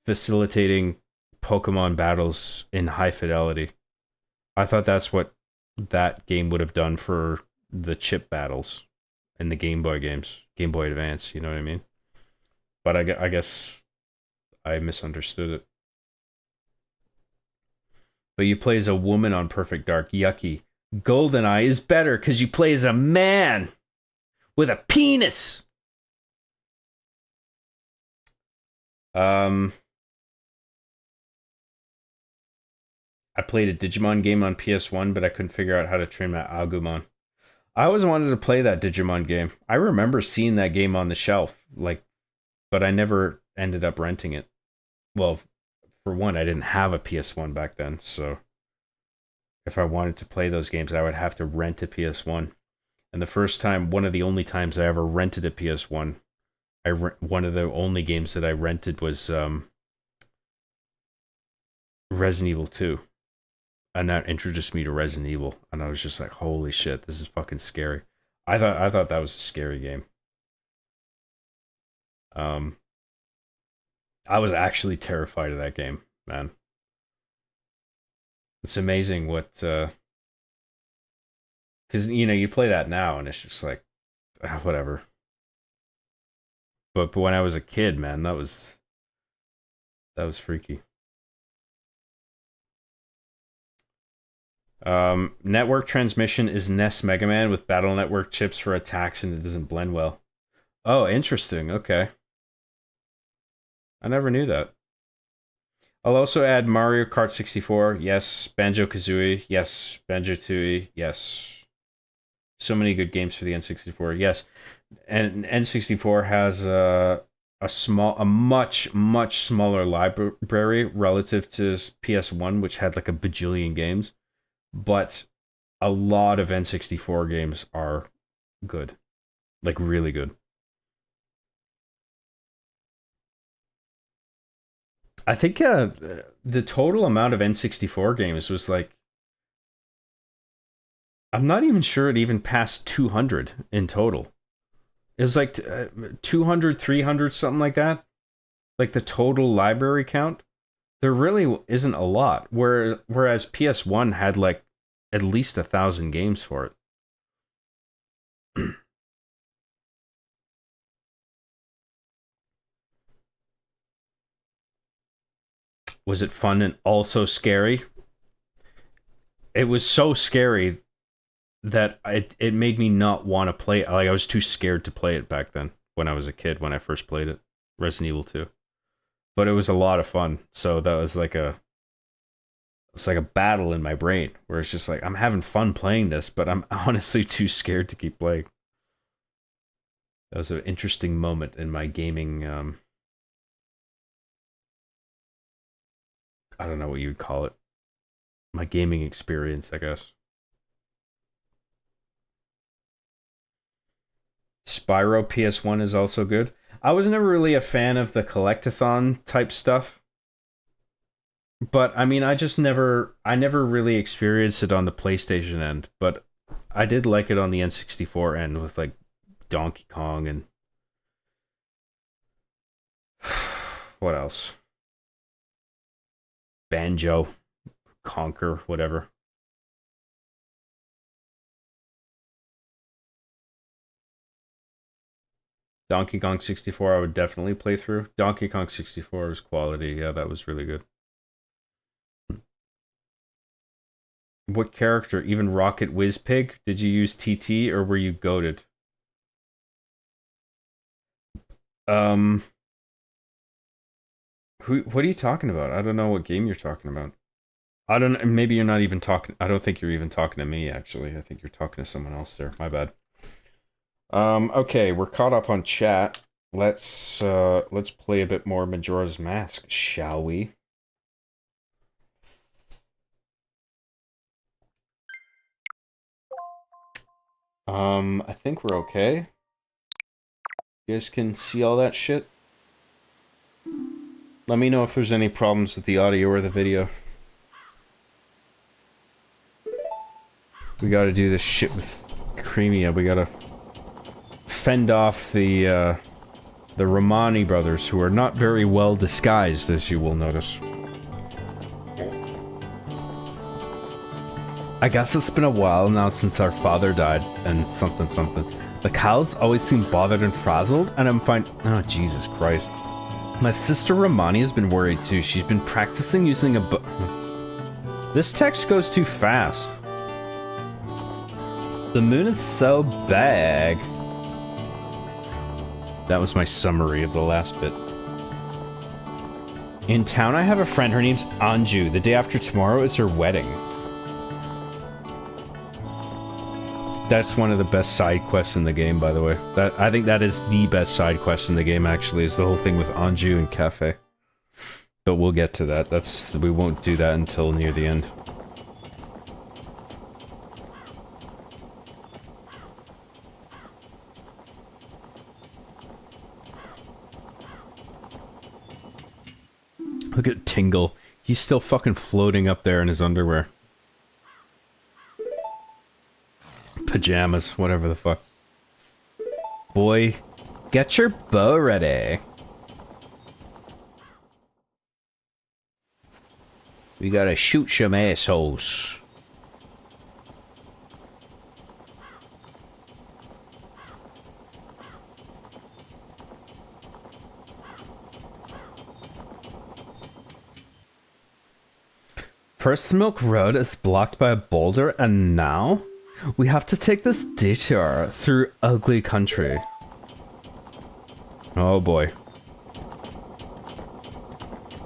facilitating Pokemon battles in high fidelity. I thought that's what that game would have done for the chip battles in the Game Boy games, Game Boy Advance, you know what I mean? But I guess I misunderstood it. But you play as a woman on Perfect Dark, yucky. GoldenEye is better because you play as a man with a penis. I played a Digimon game on PS1, but I couldn't figure out how to train my Agumon. I always wanted to play that Digimon game. I remember seeing that game on the shelf, like, but I never ended up renting it. Well, for one, I didn't have a PS1 back then, so if I wanted to play those games, I would have to rent a PS1. And the first time, one of the only times I ever rented a PS1, one of the only games that I rented was Resident Evil 2. And that introduced me to Resident Evil, and I was just like, holy shit, this is fucking scary. I thought that was a scary game. I was actually terrified of that game, man. It's amazing what because you play that now and it's just like whatever. But when I was a kid, man, that was freaky. Network transmission is NES Mega Man with Battle Network chips for attacks, and it doesn't blend well. Oh, interesting. Okay. I never knew that. I'll also add Mario Kart 64. Yes. Banjo-Kazooie. Yes. Banjo-Tooie. Yes. So many good games for the N64. Yes. And N64 has a much smaller library relative to PS1, which had like a bajillion games. But a lot of N64 games are good. Like, really good. I think the total amount of N64 games was like... I'm not even sure it even passed 200 in total. It was like 200, 300, something like that. Like the total library count. There really isn't a lot. Whereas PS1 had like at least 1,000 games for it. Was it fun and also scary? It was so scary that it made me not want to play it. Like, I was too scared to play it back then when I was a kid, when I first played it. Resident Evil 2. But it was a lot of fun. So that was like it's like a battle in my brain where it's just like, I'm having fun playing this, but I'm honestly too scared to keep playing. That was an interesting moment in my gaming, I don't know what you would call it. My gaming experience, I guess. Spyro PS1 is also good. I was never really a fan of the collectathon type stuff. But I mean, I never really experienced it on the PlayStation end, but I did like it on the N64 end with like Donkey Kong and what else? Banjo, Conquer, whatever. Donkey Kong 64 I would definitely play through. Donkey Kong 64 was quality. Yeah, that was really good. What character, even Rocket Whiz Pig, did you use TT or were you goated? What are you talking about? I don't know what game you're talking about. I don't. Maybe you're not even talking. I don't think you're even talking to me. Actually, I think you're talking to someone else there. My bad. Okay, we're caught up on chat. Let's play a bit more Majora's Mask, shall we? I think we're okay. You guys can see all that shit? Let me know if there's any problems with the audio or the video. We gotta do this shit with Creamia. We gotta fend off the Romani brothers, who are not very well disguised, as you will notice. I guess it's been a while now since our father died, and something something. The cows always seem bothered and frazzled, and I'm fine. Oh, Jesus Christ. My sister Romani has been worried too. She's been practicing using a This text goes too fast. The moon is so big. That was my summary of the last bit. In town, I have a friend. Her name's Anju. The day after tomorrow is her wedding. That's one of the best side quests in the game, by the way. I think that is the best side quest in the game, actually, is the whole thing with Anju and Cafe. But we'll get to that. We won't do that until near the end. Look at Tingle. He's still fucking floating up there in his underwear. Pajamas, whatever the fuck. Boy, get your bow ready. We gotta shoot some assholes. First Milk Road is blocked by a boulder, and now we have to take this detour through ugly country. Oh boy.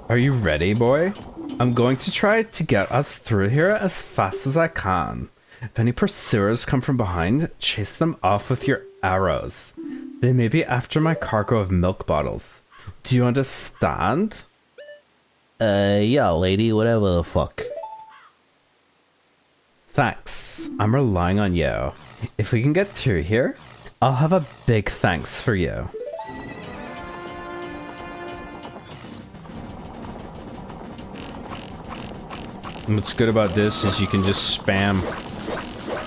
Are you ready, boy? I'm going to try to get us through here as fast as I can. If any pursuers come from behind, chase them off with your arrows. They may be after my cargo of milk bottles. Do you understand? Yeah, lady, whatever the fuck. Thanks. I'm relying on you. If we can get through here, I'll have a big thanks for you. What's good about this is you can just spam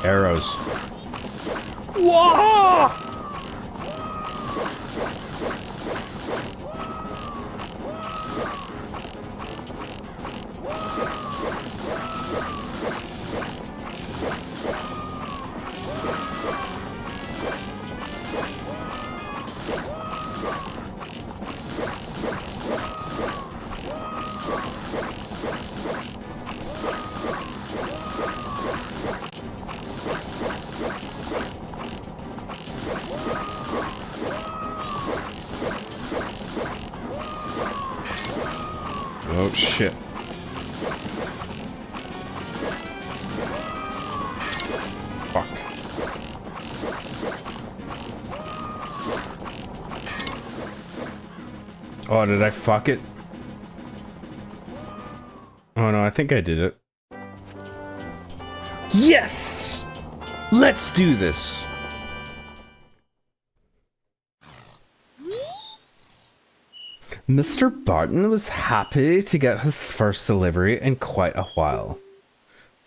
arrows. Whoa! Oh shit. Fuck. Oh, did I fuck it? Oh no, I think I did it. Yes! Let's do this! Mr. Barton was happy to get his first delivery in quite a while.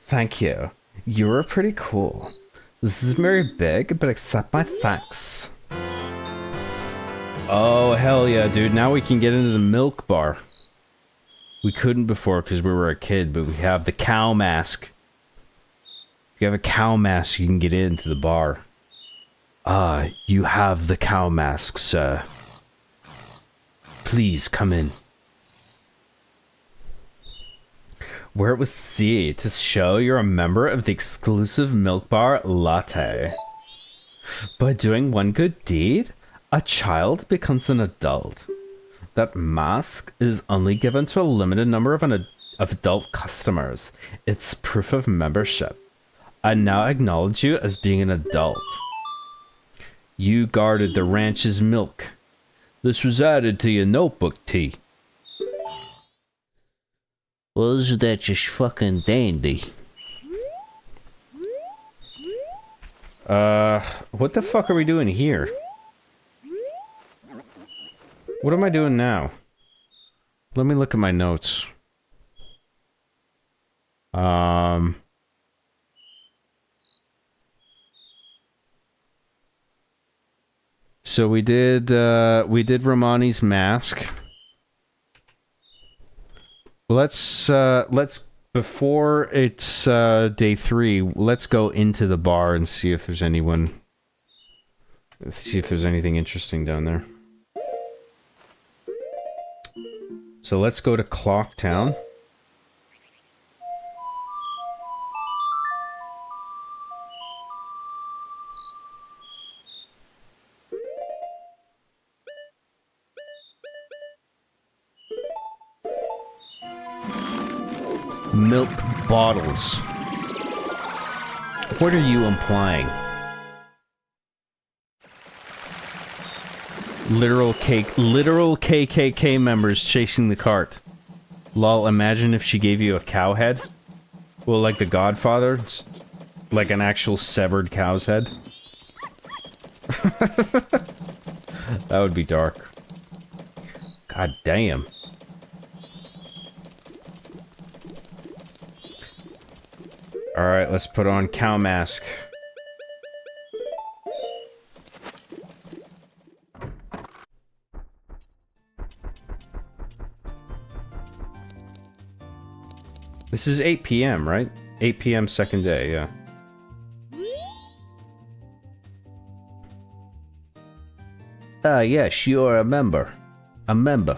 Thank you. You were pretty cool. This is very big, but accept my thanks. Oh, hell yeah, dude. Now we can get into the milk bar. We couldn't before because we were a kid, but we have the cow mask. If you have a cow mask, you can get into the bar. Ah, you have the cow mask, sir. Please come in. Wear it with C to show you're a member of the exclusive milk bar latte. By doing one good deed, a child becomes an adult. That mask is only given to a limited number of adult customers. It's proof of membership. I now acknowledge you as being an adult. You guarded the ranch's milk. This was added to your notebook, T. Well, isn't that just fucking dandy? What the fuck are we doing here? What am I doing now? Let me look at my notes. So we did Romani's mask. Let's before it's day 3, let's go into the bar and see if there's anyone. See if there's anything interesting down there. So let's go to Clocktown. Milk bottles. What are you implying? Literal KKK members chasing the cart. Lol, imagine if she gave you a cow head. Well, like the Godfather, it's like an actual severed cow's head. That would be dark. God damn. Alright, let's put on cow mask. This is 8 p.m., right? 8 p.m. second day, yeah. Ah, yes, you're a member. A member.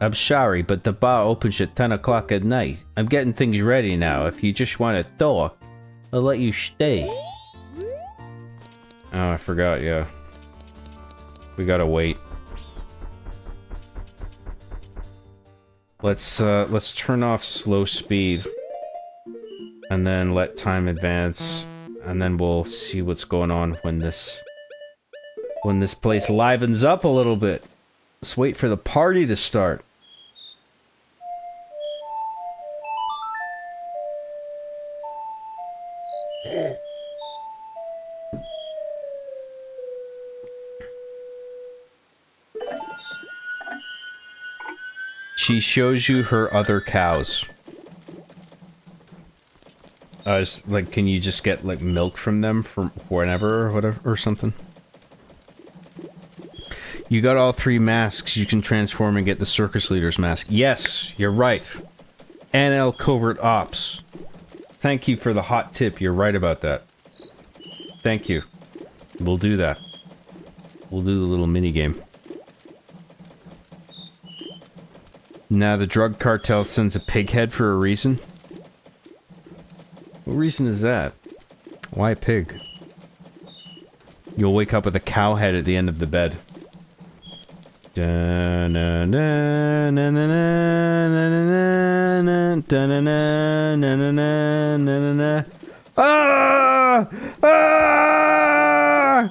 I'm sorry, but the bar opens at 10 o'clock at night. I'm getting things ready now. If you just want to talk, I'll let you stay. Oh, I forgot, yeah. We gotta wait. Let's turn off slow speed. And then let time advance. And then we'll see what's going on when this place livens up a little bit. Let's wait for the party to start. She shows you her other cows. Like, can you just get, like, milk from them from whenever or whatever, or something? You got all 3 masks. You can transform and get the circus leader's mask. Yes, you're right. NL Covert Ops. Thank you for the hot tip. You're right about that. Thank you. We'll do that. We'll do the little mini game. Now the drug cartel sends a pig head for a reason. What reason is that? Why a pig? You'll wake up with a cow head at the end of the bed. Ah! Ah!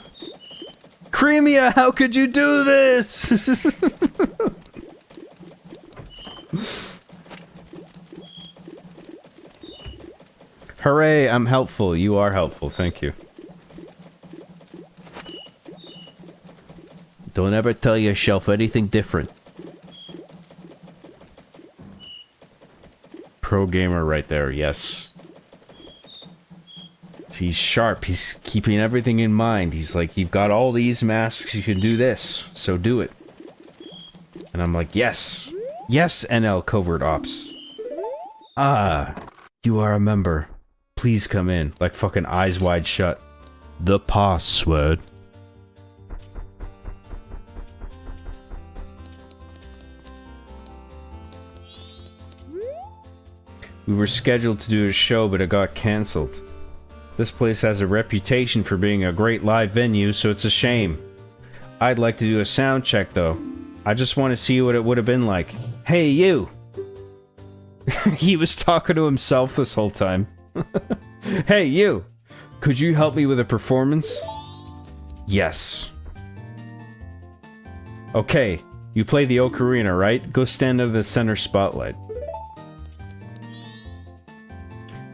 Creamia, how could you do this? Hooray, I'm helpful. You are helpful, thank you. Don't ever tell yourself anything different. Pro gamer right there, yes. He's sharp, he's keeping everything in mind. He's like, you've got all these masks, you can do this, so do it. And I'm like, yes. Yes, NL Covert Ops. Ah, you are a member. Please come in. Like fucking eyes wide shut. The password. We were scheduled to do a show, but it got cancelled. This place has a reputation for being a great live venue, so it's a shame. I'd like to do a sound check, though. I just want to see what it would have been like. Hey, you! He was talking to himself this whole time. Hey, you! Could you help me with a performance? Yes. Okay, you play the ocarina, right? Go stand under the center spotlight.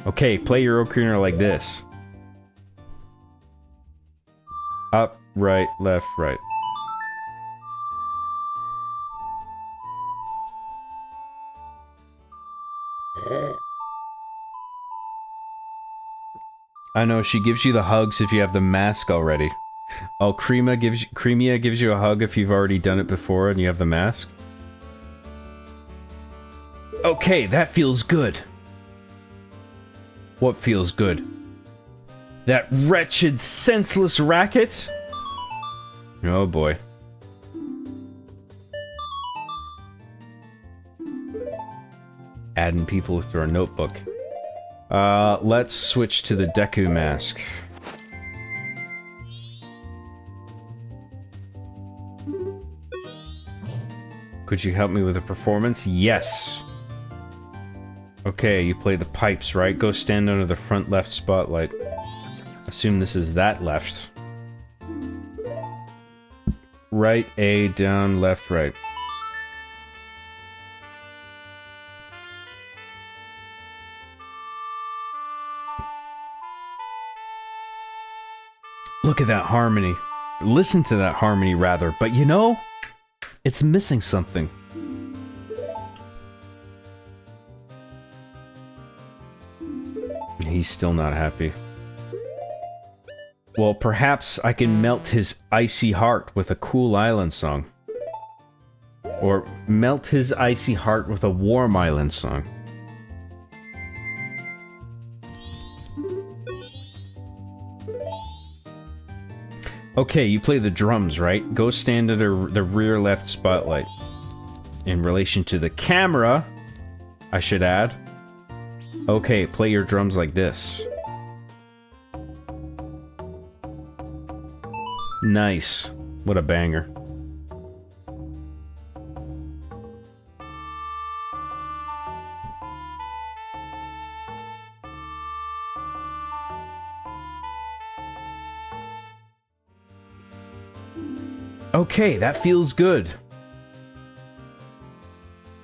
Okay, play your ocarina like this. Up, right, left, right. I know, she gives you the hugs if you have the mask already. Oh, Creamia gives you a hug if you've already done it before and you have the mask. Okay, that feels good. What feels good? That wretched, senseless racket? Oh boy. Adding people through our notebook. Let's switch to the Deku mask. Could you help me with a performance? Yes! Okay, you play the pipes, right? Go stand under the front left spotlight. Assume this is that left. Right A, down, left, right. Look at that harmony. Listen to that harmony, rather. But you know, it's missing something. He's still not happy. Well, perhaps I can melt his icy heart with a cool island song. Or melt his icy heart with a warm island song. Okay, you play the drums, right? Go stand at the rear left spotlight. in relation to the camera, I should add. Okay, play your drums like this. Nice. What a banger. Okay, that feels good.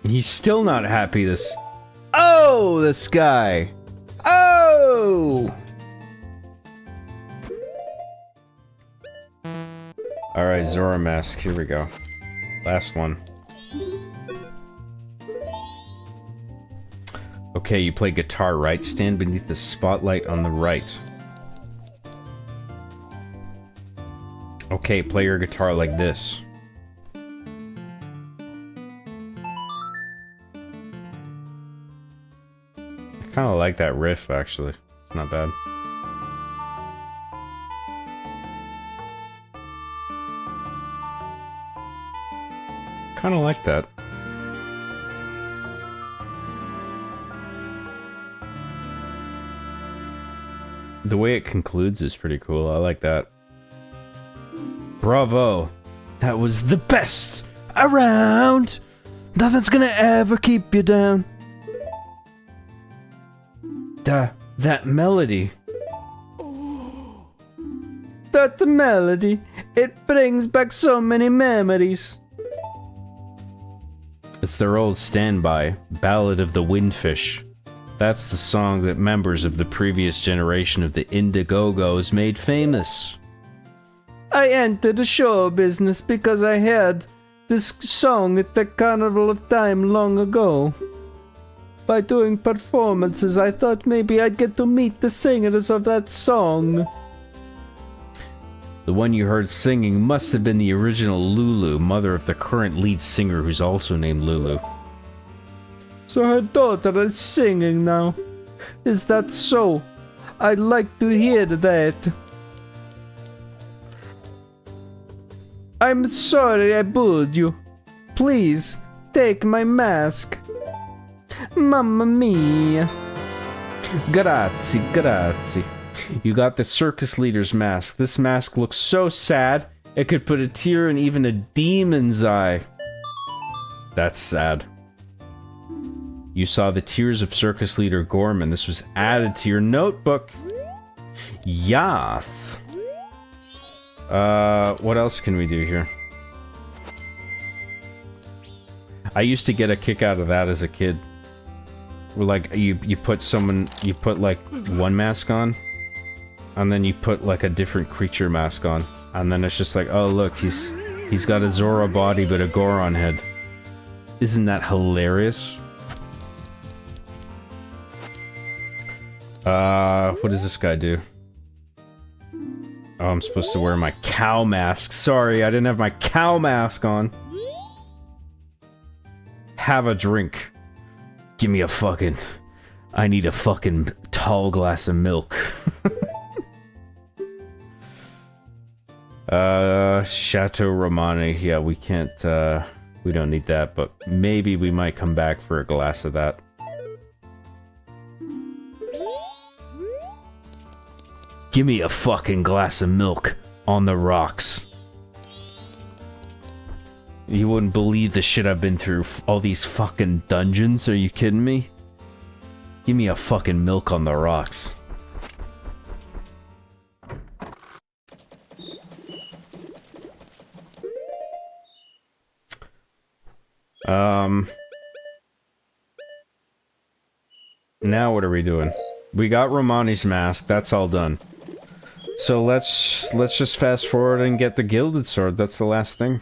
He's still not happy this... Oh, this guy! Oh! Alright, Zora Mask, here we go. Last one. Okay, you play guitar, right? Stand beneath the spotlight on the right. Okay, play your guitar like this. I kinda like that riff, actually. It's not bad. Kinda like that. The way it concludes is pretty cool. I like that. Bravo! That was the best around! Nothing's gonna ever keep you down. That melody. That melody, it brings back so many memories. It's their old standby, Ballad of the Windfish. That's the song that members of the previous generation of the Indiegogo's made famous. I entered the show business because I heard this song at the Carnival of Time long ago. By doing performances, I thought maybe I'd get to meet the singers of that song. The one you heard singing must have been the original Lulu, mother of the current lead singer who's also named Lulu. So her daughter is singing now. Is that so? I'd like to hear that. I'm sorry I booed you. Please, take my mask. Mamma mia. Grazie, grazie. You got the circus leader's mask. This mask looks so sad, it could put a tear in even a demon's eye. That's sad. You saw the tears of circus leader Gorman. This was added to your notebook. Yes. What else can we do here? I used to get a kick out of that as a kid. Where like you put like one mask on, and then you put like a different creature mask on, and then it's just like, oh look, he's got a Zora body but a Goron head. Isn't that hilarious? What does this guy do? Oh, I'm supposed to wear my cow mask. Sorry, I didn't have my cow mask on. Have a drink. Give me a fucking... I need a fucking tall glass of milk. Chateau Romani. Yeah, we can't, we don't need that, but maybe we might come back for a glass of that. Give me a fucking glass of milk on the rocks. You wouldn't believe the shit I've been through. All these fucking dungeons, are you kidding me? Give me a fucking milk on the rocks. Now what are we doing? We got Romani's mask, that's all done. So let's just fast forward and get the Gilded Sword. That's the last thing.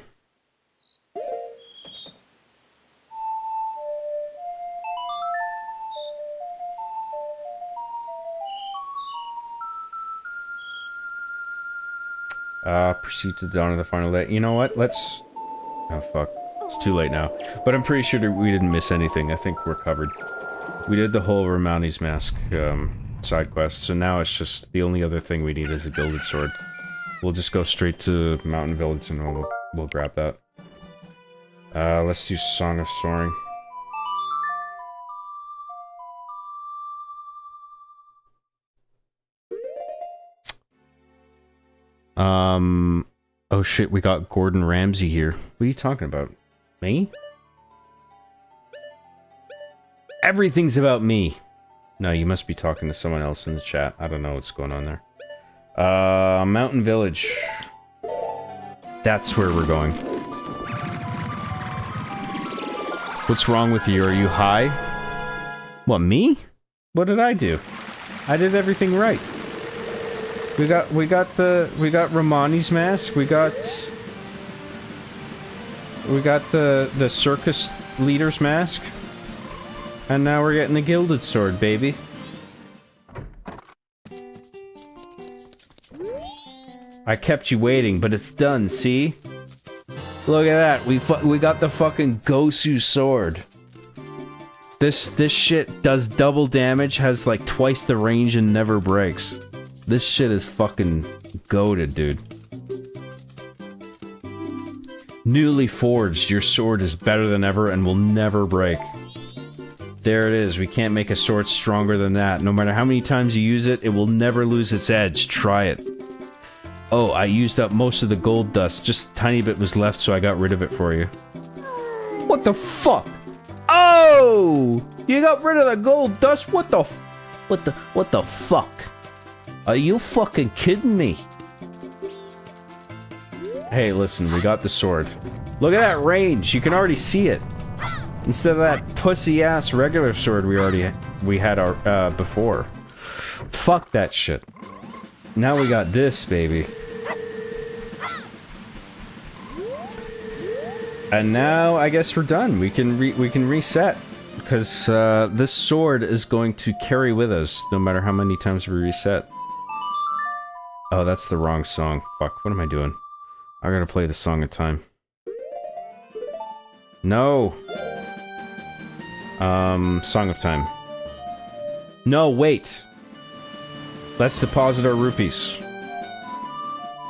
Proceed to dawn of the final day. You know what? Let's... Oh, fuck. It's too late now. But I'm pretty sure we didn't miss anything. I think we're covered. We did the whole Romani's mask, side quest, so now it's just the only other thing we need is a Gilded Sword. We'll just go straight to Mountain Village and we'll grab that. Let's do Song of Soaring. Oh shit, we got Gordon Ramsay here. What are you talking about? Me? Everything's about me. No, you must be talking to someone else in the chat. I don't know what's going on there. Mountain Village. That's where we're going. What's wrong with you? Are you high? What, me? What did I do? I did everything right. We got Romani's mask. We got the circus leader's mask. And now we're getting the gilded sword, baby. I kept you waiting, but it's done, see? Look at that. We got the fucking Gosu sword. This shit does double damage, has like twice the range and never breaks. This shit is fucking goated, dude. Newly forged, your sword is better than ever and will never break. There it is. We can't make a sword stronger than that. No matter how many times you use it, it will never lose its edge. Try it. Oh, I used up most of the gold dust. Just a tiny bit was left, so I got rid of it for you. What the fuck? Oh! You got rid of the gold dust? What the fuck? Are you fucking kidding me? Hey, listen, we got the sword. Look at that range. You can already see it. Instead of that pussy-ass regular sword we had our, before. Fuck that shit. Now we got this, baby. And now, I guess we're done. We can reset. Because, this sword is going to carry with us, no matter how many times we reset. Oh, that's the wrong song. Fuck, what am I doing? I gotta play the Song of Time. No! Song of Time. No, wait! Let's deposit our rupees.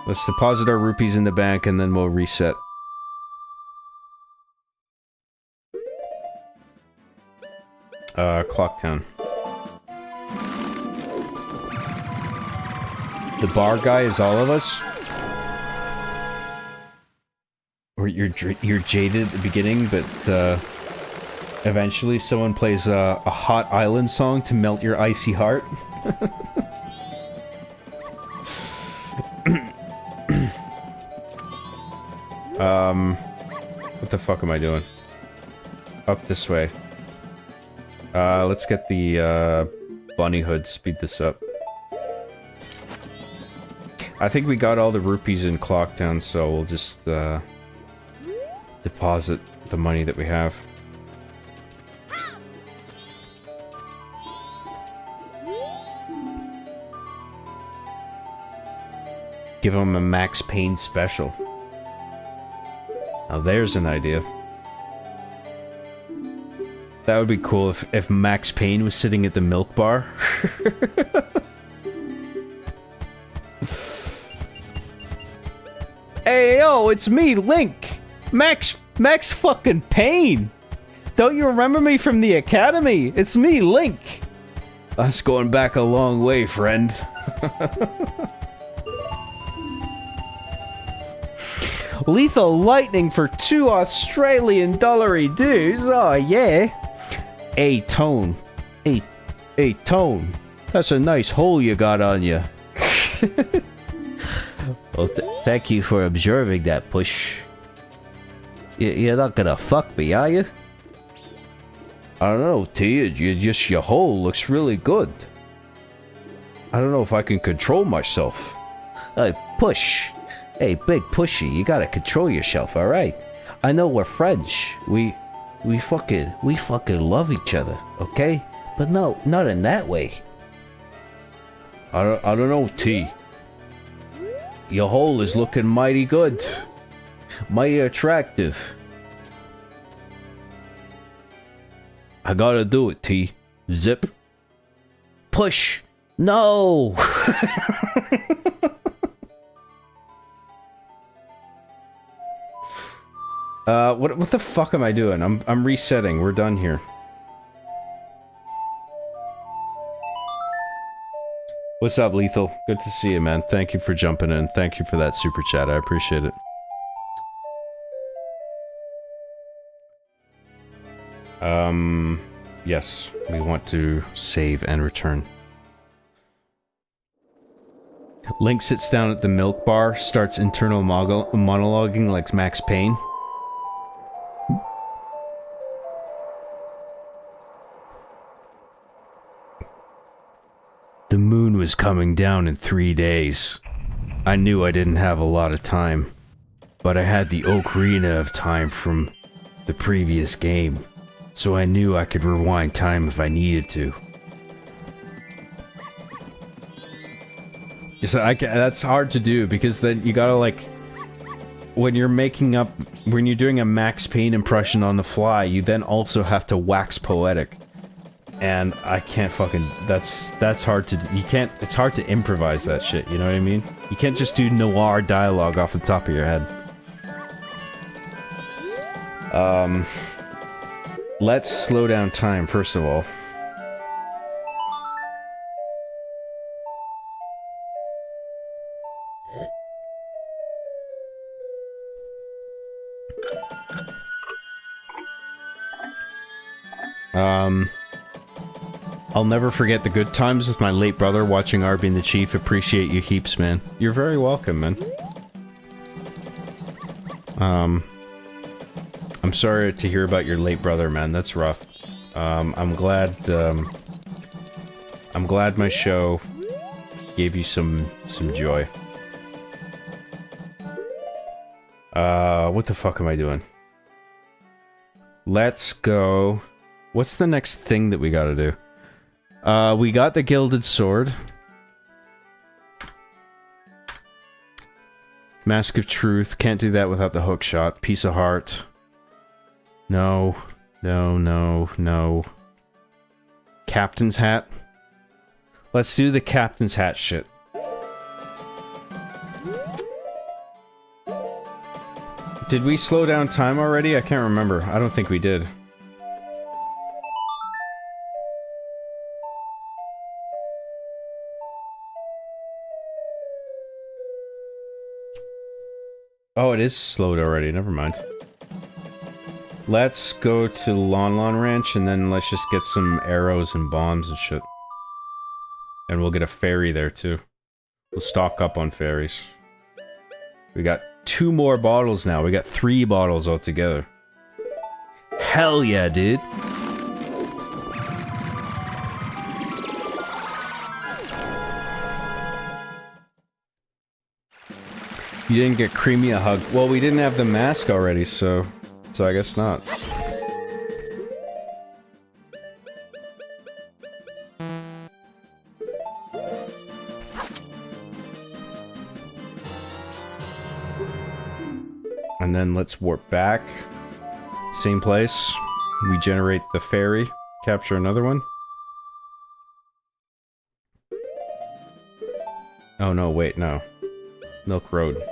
Let's deposit our rupees in the bank and then we'll reset. Clocktown. The bar guy is all of us? Or you're jaded at the beginning, but, eventually someone plays a Hot Island song to melt your icy heart? What the fuck am I doing? Up this way. Let's get the, bunny hood, speed this up. I think we got all the rupees in Clocktown, so we'll just, deposit the money that we have. Give him a Max Payne special. Now there's an idea. That would be cool if Max Payne was sitting at the milk bar. Hey, yo, it's me, Link! Max fucking Payne! Don't you remember me from the academy? It's me, Link! That's going back a long way, friend. Lethal lightning for 2 Australian dollary dues. Oh, yeah. Hey, Tone. Hey, Tone. That's a nice hole you got on you. Well, thank you for observing that, Push. You're not gonna fuck me, are you? I don't know, T. Your hole looks really good. I don't know if I can control myself. Push. Hey, Big Pushy, you gotta control yourself, alright? I know we're friends. We fucking love each other, okay? But no, not in that way. I don't know, T. Your hole is looking mighty good. Mighty attractive. I gotta do it, T. Zip. Push. No! What the fuck am I doing? I'm resetting. We're done here. What's up, Lethal? Good to see you, man. Thank you for jumping in. Thank you for that super chat. I appreciate it. Yes, we want to save and return. Link sits down at the milk bar, starts internal monologuing like Max Payne. The moon was coming down in 3 days. I knew I didn't have a lot of time, but I had the ocarina of time from the previous game, so I knew I could rewind time if I needed to. So that's hard to do, because then you gotta, like, when you're doing a Max Payne impression on the fly, you then also have to wax poetic. And I can't fucking, that's hard to, it's hard to improvise that shit, you know what I mean? You can't just do noir dialogue off the top of your head. Let's slow down time, first of all. I'll never forget the good times with my late brother watching R being the Chief. Appreciate you heaps, man. You're very welcome, man. I'm sorry to hear about your late brother, man. That's rough. I'm glad my show gave you some joy. What the fuck am I doing? Let's go. What's the next thing that we gotta do? We got the Gilded Sword. Mask of Truth. Can't do that without the hook shot. Piece of Heart. No. No, no, no. Captain's Hat. Let's do the Captain's Hat shit. Did we slow down time already? I can't remember. I don't think we did. Oh, it is slowed already. Never mind. Let's go to Lon Lon Ranch, and then let's just get some arrows and bombs and shit. And we'll get a ferry there, too. We'll stock up on ferries. We got 2 more bottles now. We got 3 bottles altogether. Hell yeah, dude. You didn't get Creamy a hug. Well, we didn't have the mask already, so I guess not. And then let's warp back. Same place. We generate the ferry. Capture another one. Oh no, wait, no. Milk Road.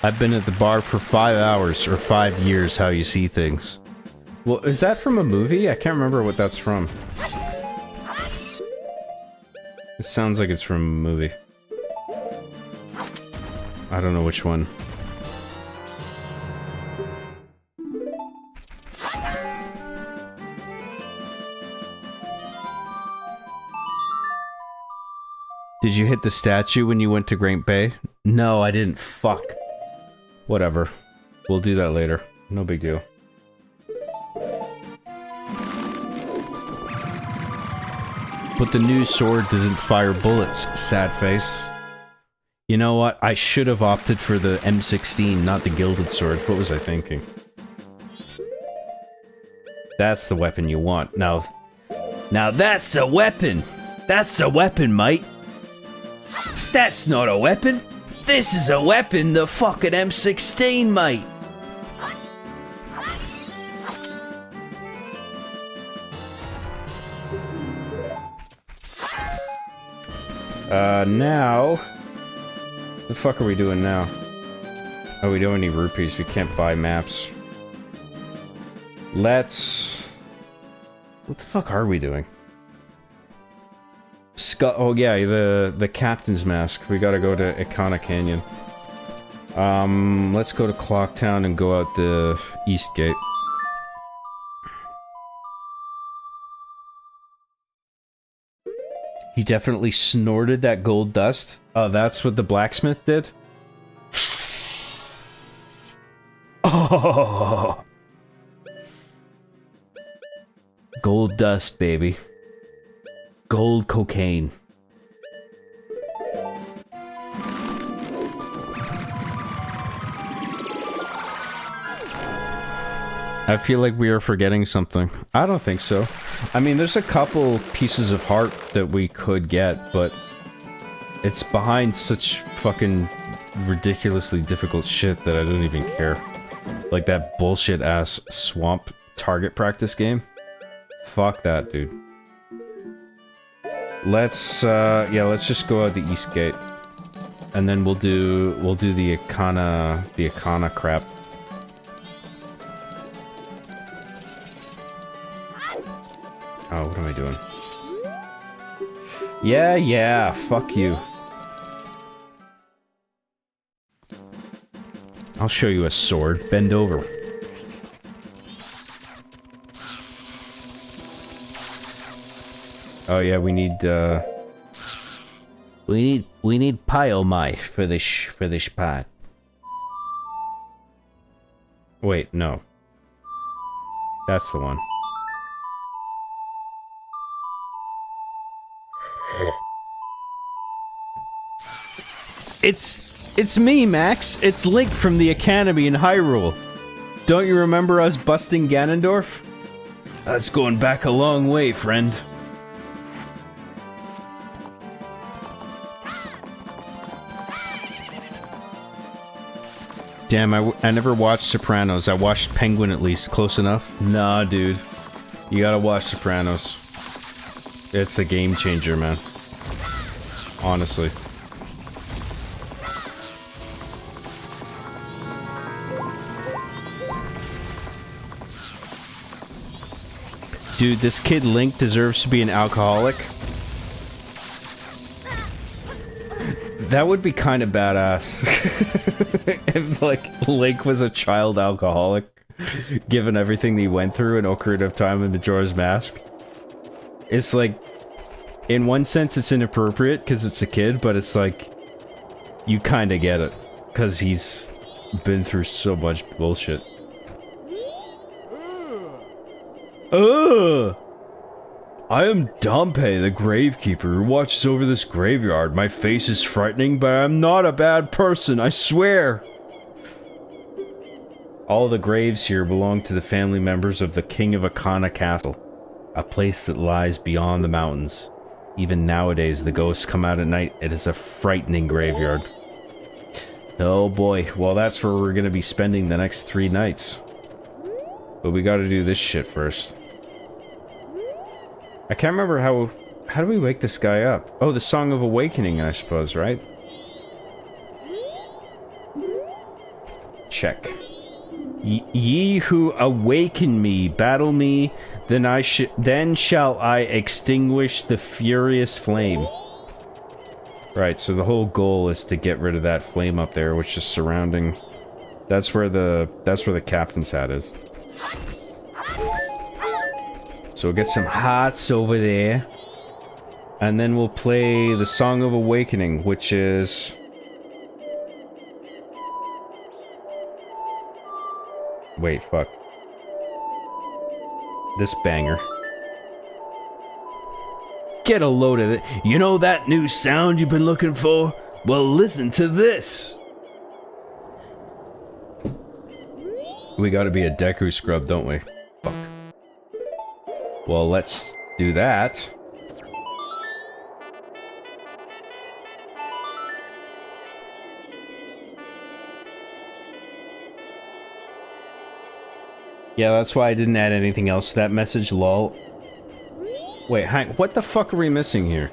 I've been at the bar for 5 hours, or 5 years, how you see things. Well, is that from a movie? I can't remember what that's from. It sounds like it's from a movie. I don't know which one. Did you hit the statue when you went to Great Bay? No, I didn't. Fuck. Whatever. We'll do that later. No big deal. But the new sword doesn't fire bullets, sad face. You know what? I should have opted for the M16, not the Gilded Sword. What was I thinking? That's the weapon you want. Now that's a weapon! That's a weapon, mate! That's not a weapon! This is a weapon, the fucking M16, mate! Now... The fuck are we doing now? Oh, we don't need rupees. We can't buy maps. Let's... What the fuck are we doing? Oh yeah, the captain's mask. We gotta go to Ikana Canyon. Let's go to Clocktown and go out the east gate. He definitely snorted that gold dust. Oh, that's what the blacksmith did? Oh! Gold dust, baby. Gold cocaine. I feel like we are forgetting something. I don't think so. I mean, there's a couple pieces of heart that we could get, but it's behind such fucking ridiculously difficult shit that I don't even care. Like that bullshit ass swamp target practice game. Fuck that, dude. Let's let's just go out the east gate. And then we'll do the Ikana crap. Oh, what am I doing? Yeah, fuck you. I'll show you a sword. Bend over. Oh yeah, we need pyomai for this part. Wait, no. That's the one. It's me, Max. It's Link from the Academy in Hyrule. Don't you remember us busting Ganondorf? That's going back a long way, friend. Damn, I never watched Sopranos. I watched Penguin at least. Close enough? Nah, dude. You gotta watch Sopranos. It's a game changer, man. Honestly. Dude, this kid Link deserves to be an alcoholic. That would be kind of badass. If, like, Link was a child alcoholic, given everything he went through in Ocarina of Time and Majora's Mask. It's like, in one sense it's inappropriate because it's a kid, but it's like, you kind of get it. Because he's been through so much bullshit. Ugh! I am Dompe, the gravekeeper who watches over this graveyard. My face is frightening, but I'm not a bad person, I swear! All the graves here belong to the family members of the King of Ikana Castle, a place that lies beyond the mountains. Even nowadays, the ghosts come out at night. It is a frightening graveyard. Oh boy, well that's where we're gonna be spending the next 3 nights. But we gotta do this shit first. I can't remember how do we wake this guy up? Oh, the Song of Awakening, I suppose, right? Check. Ye who awaken me, battle me, then shall I extinguish the furious flame. Right, so the whole goal is to get rid of that flame up there, which is surrounding. That's where the captain's hat is. So we'll get some hearts over there. And then we'll play the Song of Awakening, which is... Wait, fuck. This banger. Get a load of it. You know that new sound you've been looking for? Well, listen to this. We gotta be a Deku scrub, don't we? Fuck. Well, let's do that. Yeah, that's why I didn't add anything else to that message, lol. Wait, what the fuck are we missing here?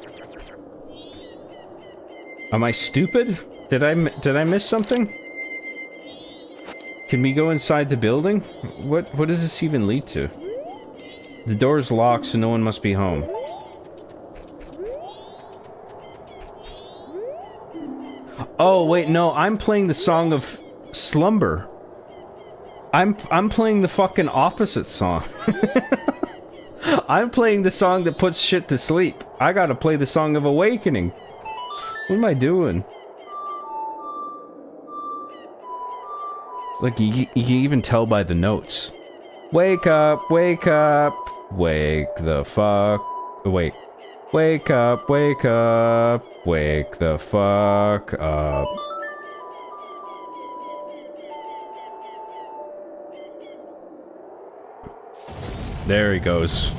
Am I stupid? Did I miss something? Can we go inside the building? What does this even lead to? The door's locked, so no one must be home. Oh, wait, no, I'm playing the song of slumber. I'm playing the fucking opposite song. I'm playing the song that puts shit to sleep. I gotta play the song of awakening. What am I doing? Look, you can even tell by the notes. Wake up, wake up, wake the fuck... Wait. Wake up, wake up, wake the fuck up. There he goes.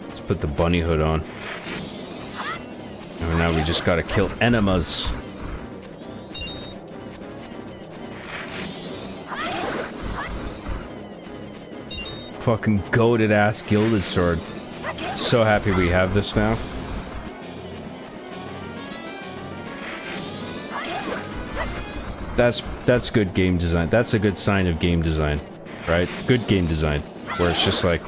Let's put the bunny hood on. And now we just gotta kill enemas. Fucking goated ass gilded sword. So happy we have this now. That's good game design. That's a good sign of game design, right? Good game design. Where it's just like,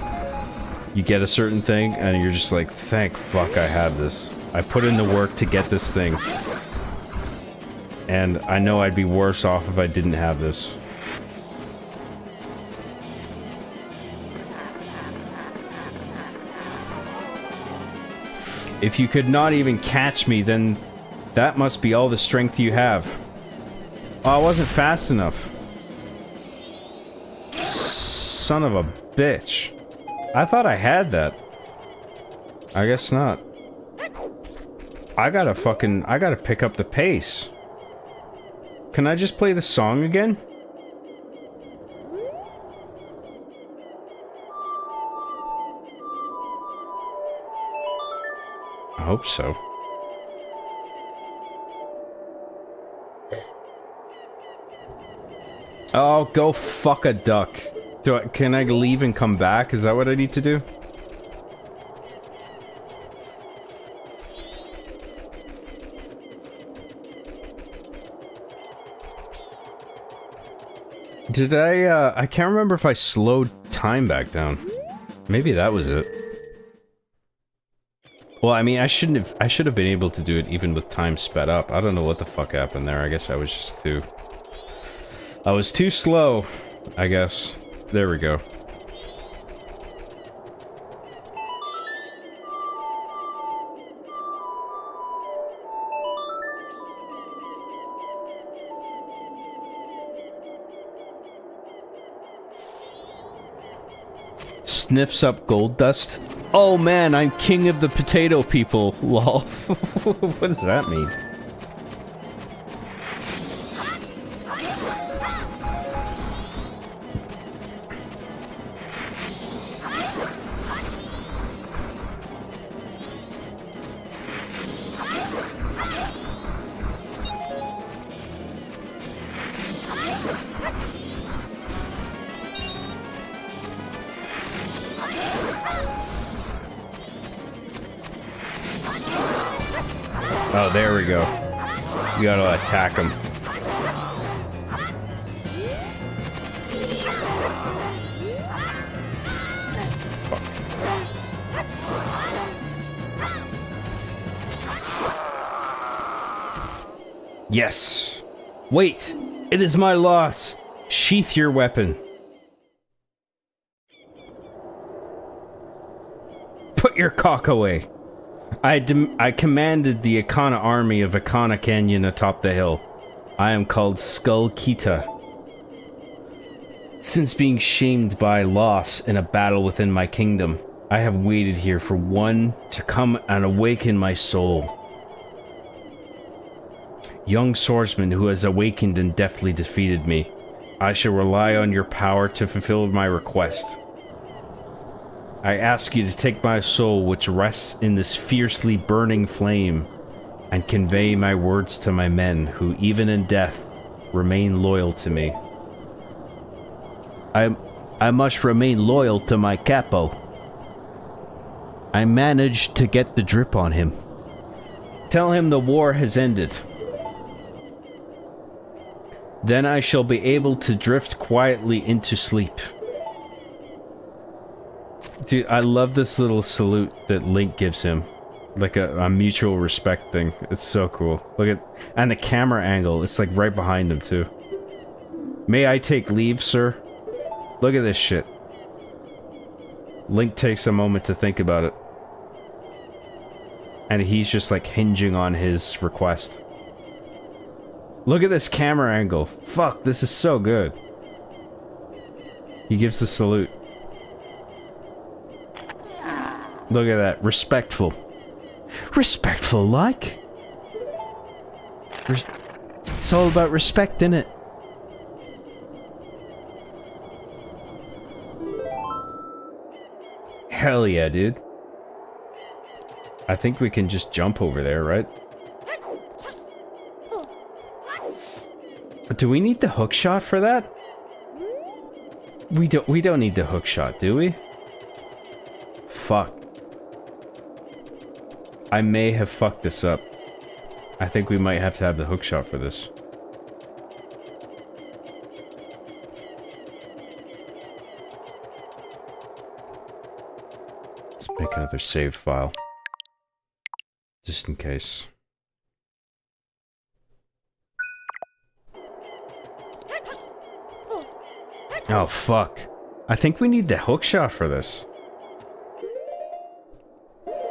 you get a certain thing, and you're just like, thank fuck I have this. I put in the work to get this thing. And I know I'd be worse off if I didn't have this. If you could not even catch me, then that must be all the strength you have. Oh, I wasn't fast enough. Son of a bitch. I thought I had that. I guess not. I gotta pick up the pace. Can I just play the song again? I hope so. Oh, go fuck a duck. Can I leave and come back? Is that what I need to do? Did I can't remember if I slowed time back down. Maybe that was it. Well, I mean, I should have been able to do it even with time sped up. I don't know what the fuck happened there. I guess I was just too... I was too slow, I guess. There we go. Sniffs up gold dust. Oh man, I'm king of the potato people. Lol. What does that mean? Oh, there we go. We gotta attack him. Fuck. Yes! Wait! It is my loss! Sheath your weapon. Put your cock away. I commanded the Akana army of Akana Canyon atop the hill. I am called Skull Kita. Since being shamed by loss in a battle within my kingdom, I have waited here for one to come and awaken my soul. Young swordsman who has awakened and deftly defeated me, I shall rely on your power to fulfill my request. I ask you to take my soul, which rests in this fiercely burning flame, and convey my words to my men, who even in death, remain loyal to me. I must remain loyal to my capo. I managed to get the drip on him. Tell him the war has ended. Then I shall be able to drift quietly into sleep. Dude, I love this little salute that Link gives him. Like a mutual respect thing. It's so cool. Look at... And the camera angle, it's like right behind him too. May I take leave, sir? Look at this shit. Link takes a moment to think about it. And he's just like hinging on his request. Look at this camera angle. Fuck, this is so good. He gives the salute. Look at that. Respectful. Respectful, like? It's all about respect, innit? Hell yeah, dude. I think we can just jump over there, right? Do we need the hook shot for that? We don't need the hook shot, do we? Fuck. I may have fucked this up. I think we might have to have the hook shot for this. Let's make another saved file. Just in case. Oh, fuck. I think we need the hook shot for this.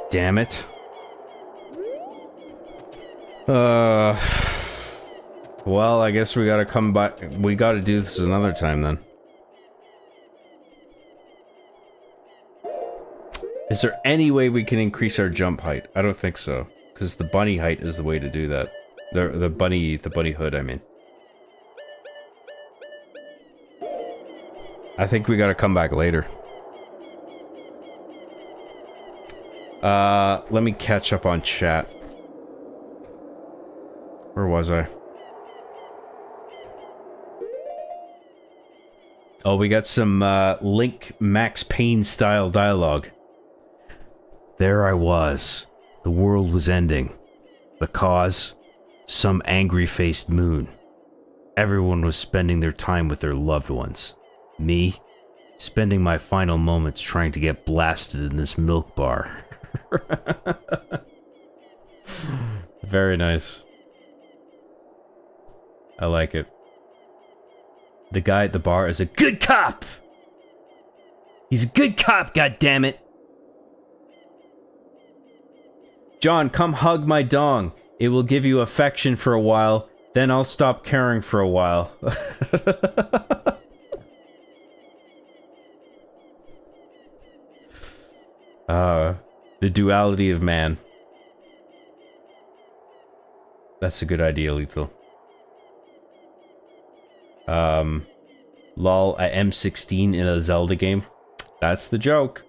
Damn it. Well, I guess we gotta come back. We gotta do this another time then. Is there any way we can increase our jump height? I don't think so, because the bunny height is the way to do that. The bunny hood, I mean. I think we gotta come back later. Let me catch up on chat. Where was I? Oh, we got some, Link Max Payne style dialogue. There I was. The world was ending. The cause? Some angry-faced moon. Everyone was spending their time with their loved ones. Me? Spending my final moments trying to get blasted in this milk bar. Very nice. I like it. The guy at the bar is a good cop! He's a good cop, goddammit! John, come hug my dong. It will give you affection for a while, then I'll stop caring for a while. The duality of man. That's a good idea, Lethal. Lol, a M16 in a Zelda game. That's the joke.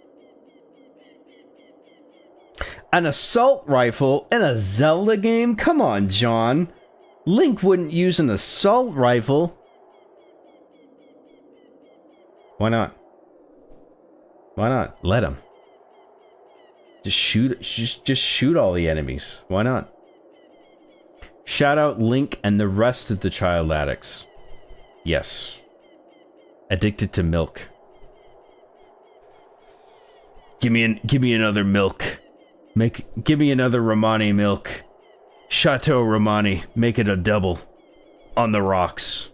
An assault rifle in a Zelda game? Come on, John. Link wouldn't use an assault rifle. Why not? Why not? Let him. Just shoot. Just shoot all the enemies. Why not? Shout out Link and the rest of the child addicts. Yes. Addicted to milk. Give me another milk. Give me another Romani milk. Chateau Romani. Make it a double. On the rocks.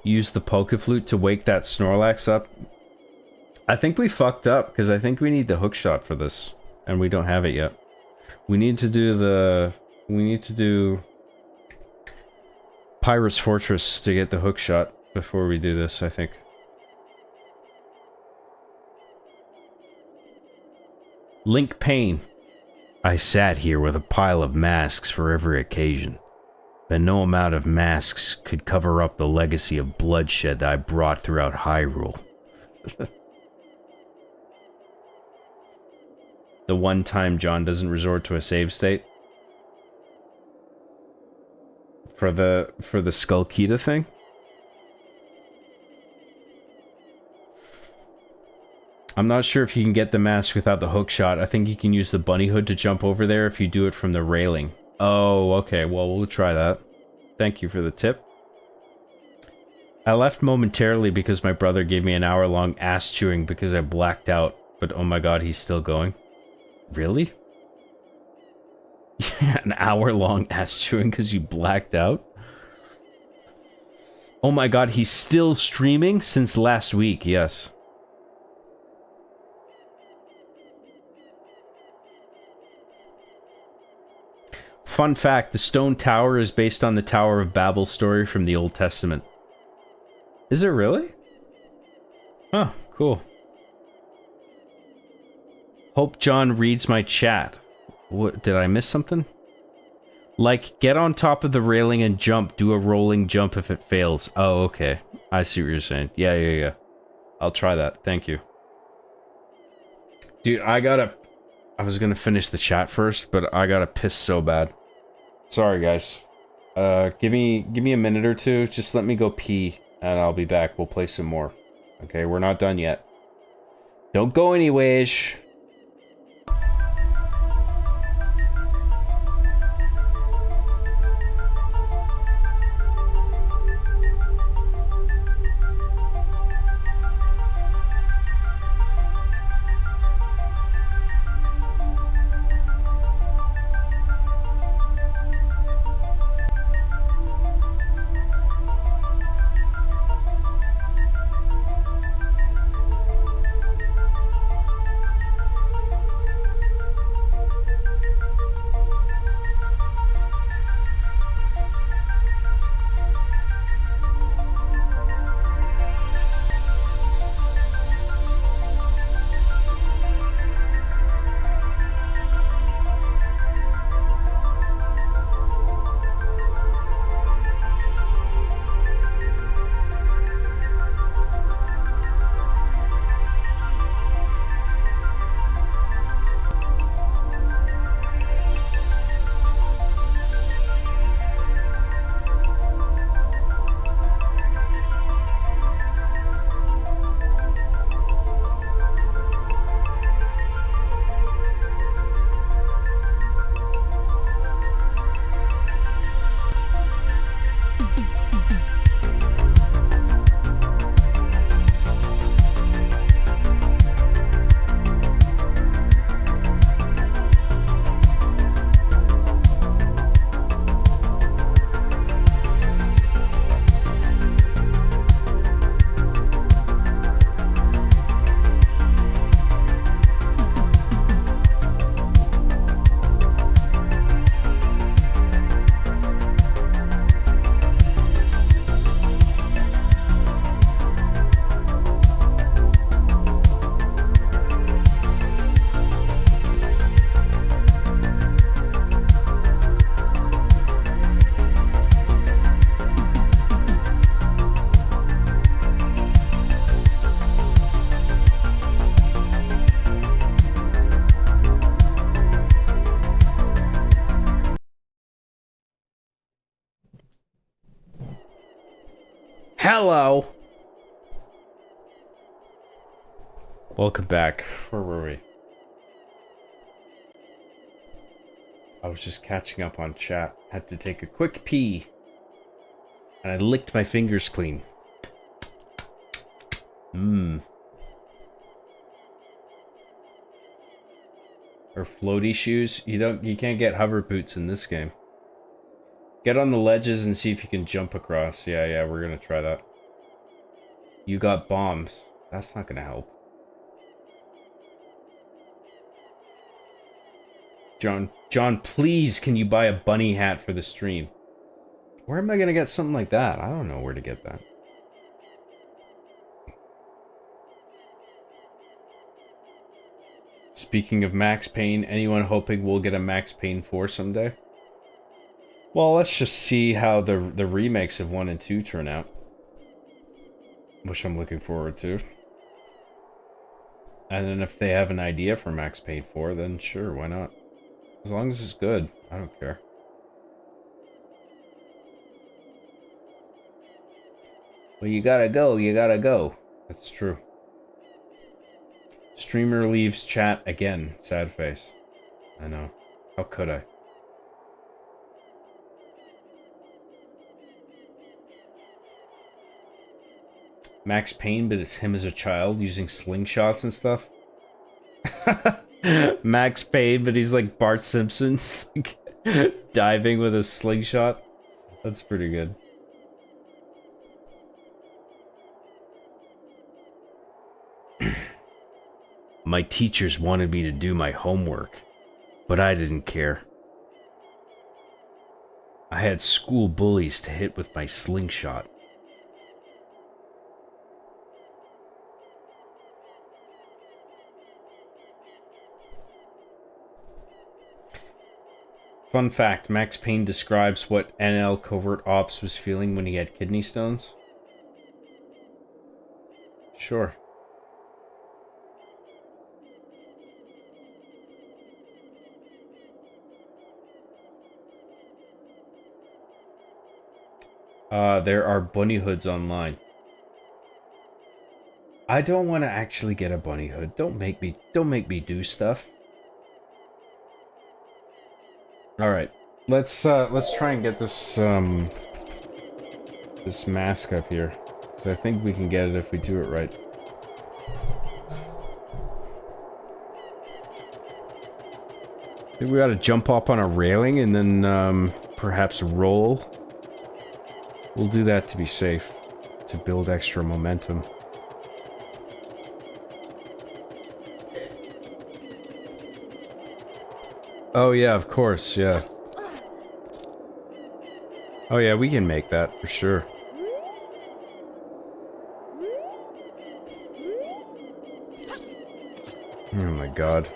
Use the Poké Flute to wake that Snorlax up. I think we fucked up, because I think we need the hookshot for this. And we don't have it yet. We need to do the... We need to do... Pirate's Fortress to get the hookshot before we do this, I think. Link Payne. I sat here with a pile of masks for every occasion. But no amount of masks could cover up the legacy of bloodshed that I brought throughout Hyrule. The one time John doesn't resort to a save state. For the Skullkita thing? I'm not sure if you can get the mask without the hook shot. I think you can use the bunny hood to jump over there if you do it from the railing. Oh, okay. Well, we'll try that. Thank you for the tip. I left momentarily because my brother gave me an hour-long ass chewing because I blacked out. But oh my god, he's still going. Really? An hour-long ass chewing because you blacked out? Oh my god, he's still streaming since last week, yes. Fun fact, the stone tower is based on the Tower of Babel story from the Old Testament. Is it really? Oh, cool. Hope John reads my chat. What, did I miss something? Like, get on top of the railing and jump. Do a rolling jump if it fails. Oh, okay. I see what you're saying. Yeah. I'll try that. Thank you. Dude, I was gonna finish the chat first, but I gotta piss so bad. Sorry, guys. Give me a minute or two. Just let me go pee, and I'll be back. We'll play some more. Okay, we're not done yet. Don't go anyways. Hello. Welcome back. Where were we? I was just catching up on chat. Had to take a quick pee. And I licked my fingers clean. Or floaty shoes. You can't get hover boots in this game. Get on the ledges and see if you can jump across. Yeah, we're gonna try that. You got bombs. That's not gonna help. John, please, can you buy a bunny hat for the stream? Where am I gonna get something like that? I don't know where to get that. Speaking of Max Payne, anyone hoping we'll get a Max Payne 4 someday? Well, let's just see how the remakes of 1 and 2 turn out. Which I'm looking forward to. And then if they have an idea for Max Payne 4, then sure, why not? As long as it's good, I don't care. Well, you gotta go, you gotta go. That's true. Streamer leaves chat again. Sad face. I know. How could I? Max Payne, but it's him as a child using slingshots and stuff. Max Payne, but he's like Bart Simpson's, like diving with a slingshot. That's pretty good. My teachers wanted me to do my homework, but I didn't care. I had school bullies to hit with my slingshot. Fun fact, Max Payne describes what NL Covert Ops was feeling when he had kidney stones. Sure. There are bunny hoods online. I don't want to actually get a bunny hood. Don't make me do stuff. All right, let's try and get this this mask up here, because I think we can get it if we do it right. I think we got to jump up on a railing and then perhaps roll. We'll do that to be safe, to build extra momentum. Oh yeah, of course, yeah. Oh yeah, we can make that, for sure. Oh my god.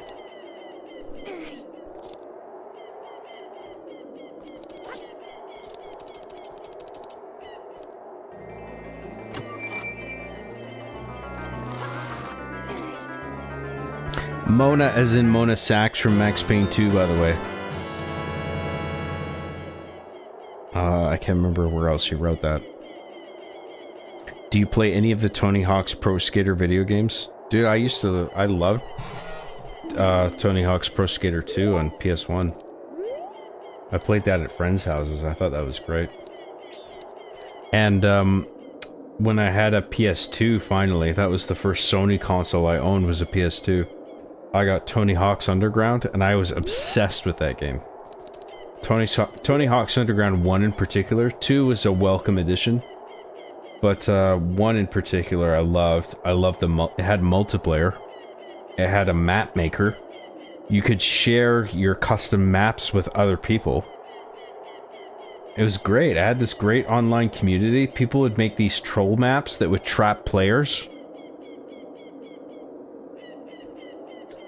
Mona as in Mona Sachs from Max Payne 2, by the way. I can't remember where else he wrote that. Do you play any of the Tony Hawk's Pro Skater video games? Dude, I loved Tony Hawk's Pro Skater 2 on PS1. I played that at friends' houses. I thought that was great. And when I had a PS2 finally, that was the first Sony console I owned, was a PS2. I got Tony Hawk's Underground, and I was obsessed with that game. Tony Hawk's Underground 1 in particular. 2 was a welcome addition. But 1 in particular I loved. It had multiplayer. It had a map maker. You could share your custom maps with other people. It was great. I had this great online community. People would make these troll maps that would trap players.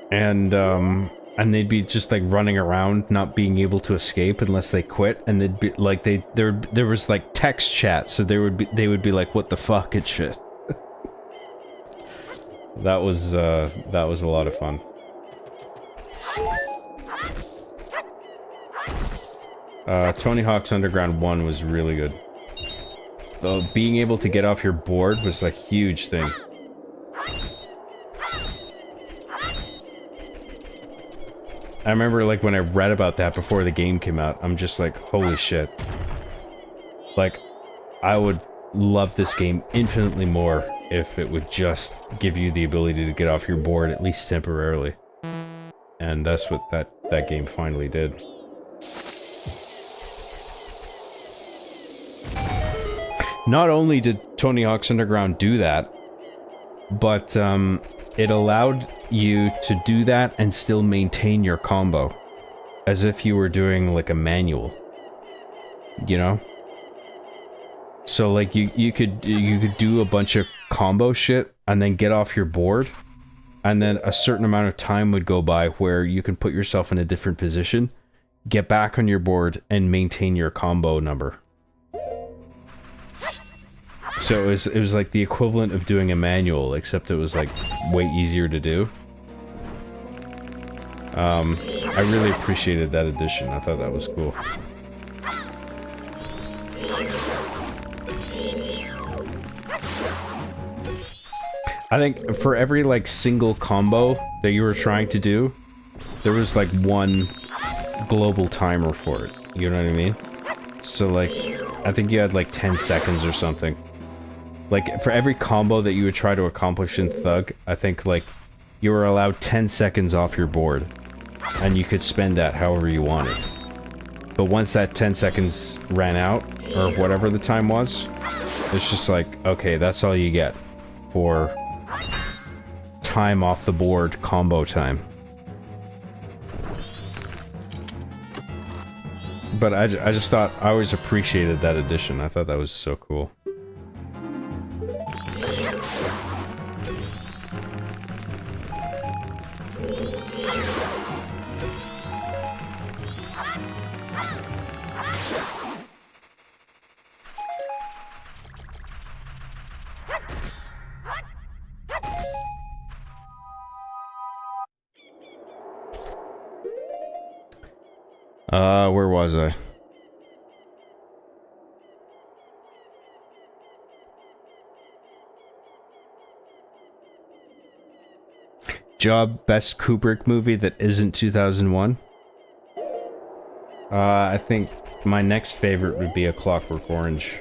And they'd be just like running around, not being able to escape unless they quit. And they'd be like, there was like text chat, so they would be like, "What the fuck?" and shit. That was a lot of fun. Tony Hawk's Underground 1 was really good. Being able to get off your board was a huge thing. I remember, like, when I read about that before the game came out, I'm just like, holy shit. Like, I would love this game infinitely more if it would just give you the ability to get off your board, at least temporarily. And that's what that game finally did. Not only did Tony Hawk's Underground do that, but it allowed you to do that and still maintain your combo, as if you were doing like a manual, you know? So like you could do a bunch of combo shit and then get off your board, and then a certain amount of time would go by where you can put yourself in a different position, get back on your board, and maintain your combo number. So it was like the equivalent of doing a manual, except it was like way easier to do. I really appreciated that addition. I thought that was cool. I think for every, like, single combo that you were trying to do, there was, like, one global timer for it. You know what I mean? So, like, I think you had, like, 10 seconds or something. Like, for every combo that you would try to accomplish in Thug, I think, like, you were allowed 10 seconds off your board. And you could spend that however you wanted. But once that 10 seconds ran out, or whatever the time was, it's just like, okay, that's all you get for time off the board combo time. But I just thought, I always appreciated that addition. I thought that was so cool. Where was I? Job best Kubrick movie that isn't 2001? I think my next favorite would be A Clockwork Orange.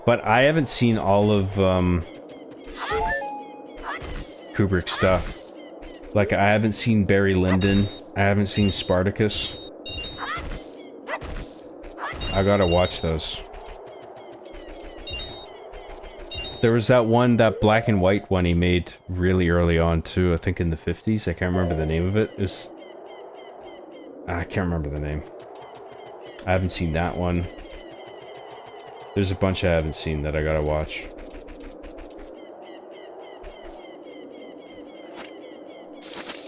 But I haven't seen all of, Kubrick stuff. Like, I haven't seen Barry Lyndon. I haven't seen Spartacus. I gotta watch those. There was that one, that black and white one he made really early on too, I think in the 50s. I can't remember the name of it. I can't remember the name. I haven't seen that one. There's a bunch I haven't seen that I gotta watch.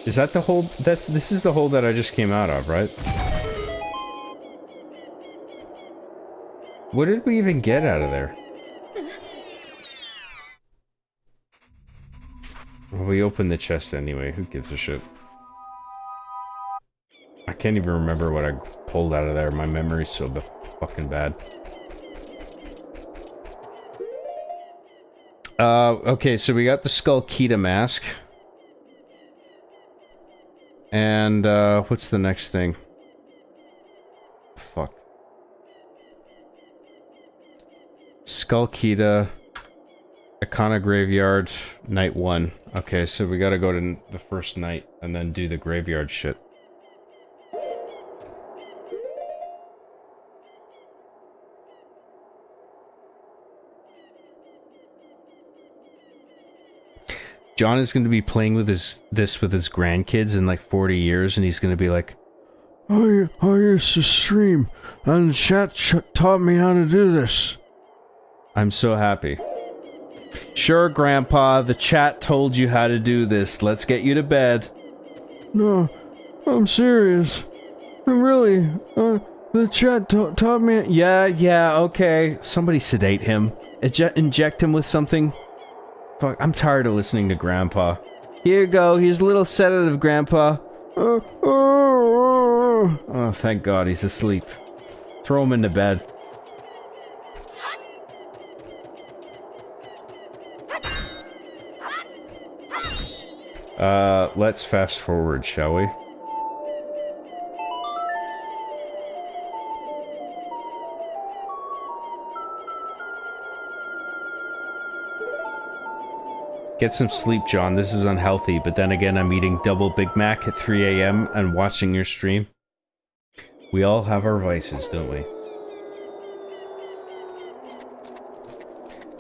Is that the hole? This is the hole that I just came out of, right? What did we even get out of there? Well, we opened the chest anyway. Who gives a shit? I can't even remember what I pulled out of there. My memory's so fucking bad. Okay, so we got the Skull Kita mask. And, what's the next thing? Fuck. Skull Kita, Ikana Graveyard, Night 1. Okay, so we gotta go to the first night and then do the graveyard shit. John is going to be playing with this with his grandkids in like 40 years, and he's going to be like, I used to stream, and the chat taught me how to do this. I'm so happy. Sure, Grandpa, the chat told you how to do this. Let's get you to bed. No, I'm serious. Really, the chat taught me... Yeah, okay. Somebody sedate him. Inject him with something. Fuck, I'm tired of listening to Grandpa. Here you go, here's a little sedative, Grandpa. Oh, thank God, he's asleep. Throw him into bed. Let's fast forward, shall we? Get some sleep, John. This is unhealthy, but then again, I'm eating double Big Mac at 3 a.m. and watching your stream. We all have our vices, don't we?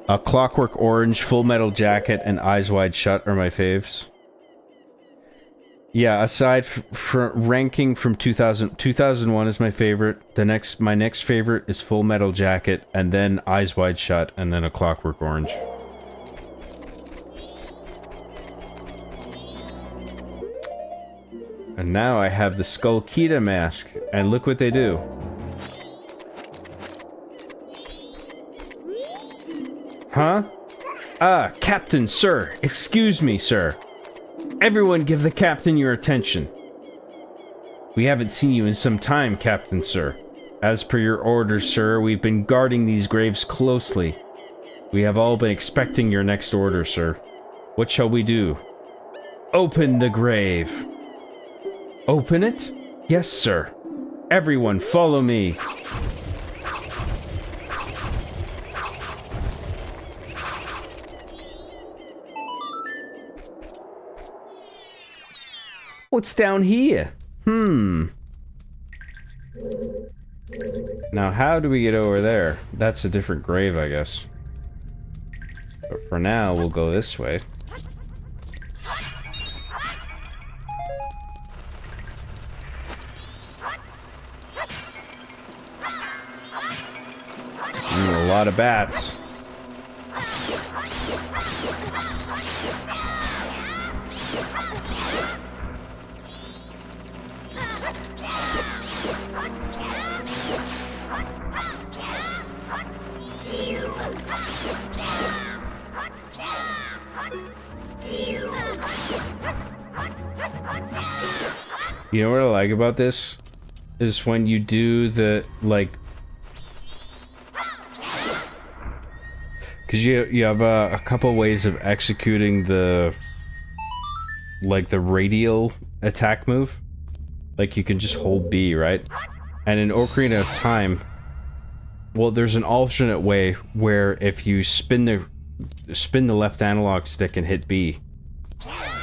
A Clockwork Orange, Full Metal Jacket, and Eyes Wide Shut are my faves. Yeah, aside from ranking from 2001 is my favorite. My next favorite is Full Metal Jacket, and then Eyes Wide Shut, and then A Clockwork Orange. And now I have the Skull Kita mask, and look what they do. Huh? Ah, Captain, sir. Excuse me, sir. Everyone give the Captain your attention. We haven't seen you in some time, Captain, sir. As per your orders, sir, we've been guarding these graves closely. We have all been expecting your next order, sir. What shall we do? Open the grave. Open it? Yes, sir. Everyone, follow me. What's down here? Now, how do we get over there? That's a different grave, I guess. But for now, we'll go this way. A lot of bats. You know what I like about this? Is when you do the, like... Because you have a couple ways of executing the... like, the radial attack move. Like, you can just hold B, right? And in Ocarina of Time... Well, there's an alternate way where if you spin the left analog stick and hit B...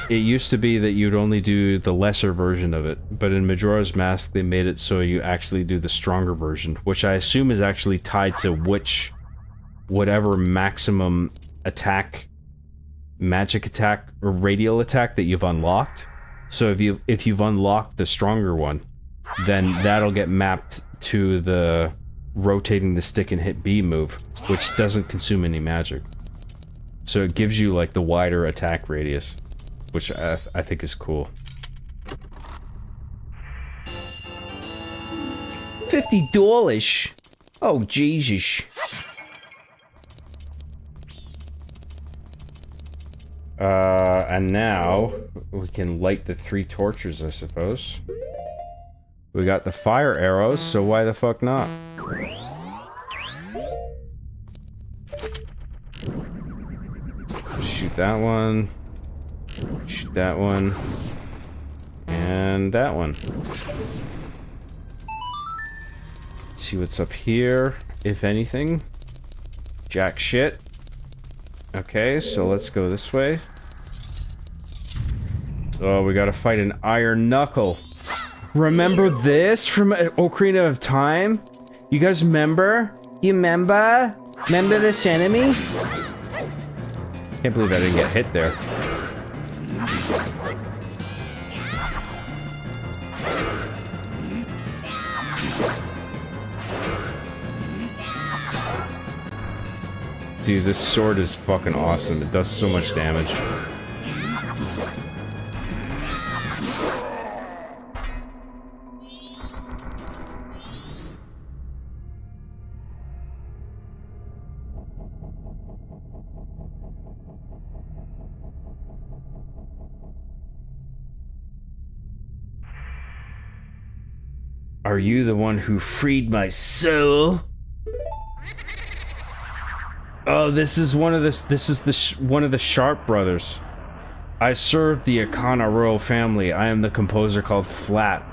It used to be that you'd only do the lesser version of it, but in Majora's Mask they made it so you actually do the stronger version, which I assume is actually tied to whatever maximum attack, magic attack, or radial attack that you've unlocked. So if you've unlocked the stronger one, then that'll get mapped to the rotating the stick and hit B move, which doesn't consume any magic. So it gives you like the wider attack radius, which I think is cool. $50? Oh, Jesus. And now we can light the 3 torches, I suppose. We got the fire arrows, so why the fuck not? Shoot that one. Shoot that one. And that one. See what's up here, if anything. Jack shit. Okay, so let's go this way. Oh, we gotta fight an Iron Knuckle. Remember this from Ocarina of Time? You guys remember? You remember? Remember this enemy? Can't believe I didn't get hit there. Dude, this sword is fucking awesome. It does so much damage. Are you the one who freed my soul? Oh, this is one of the Sharp brothers. I serve the Akana royal family. I am the composer called Flat.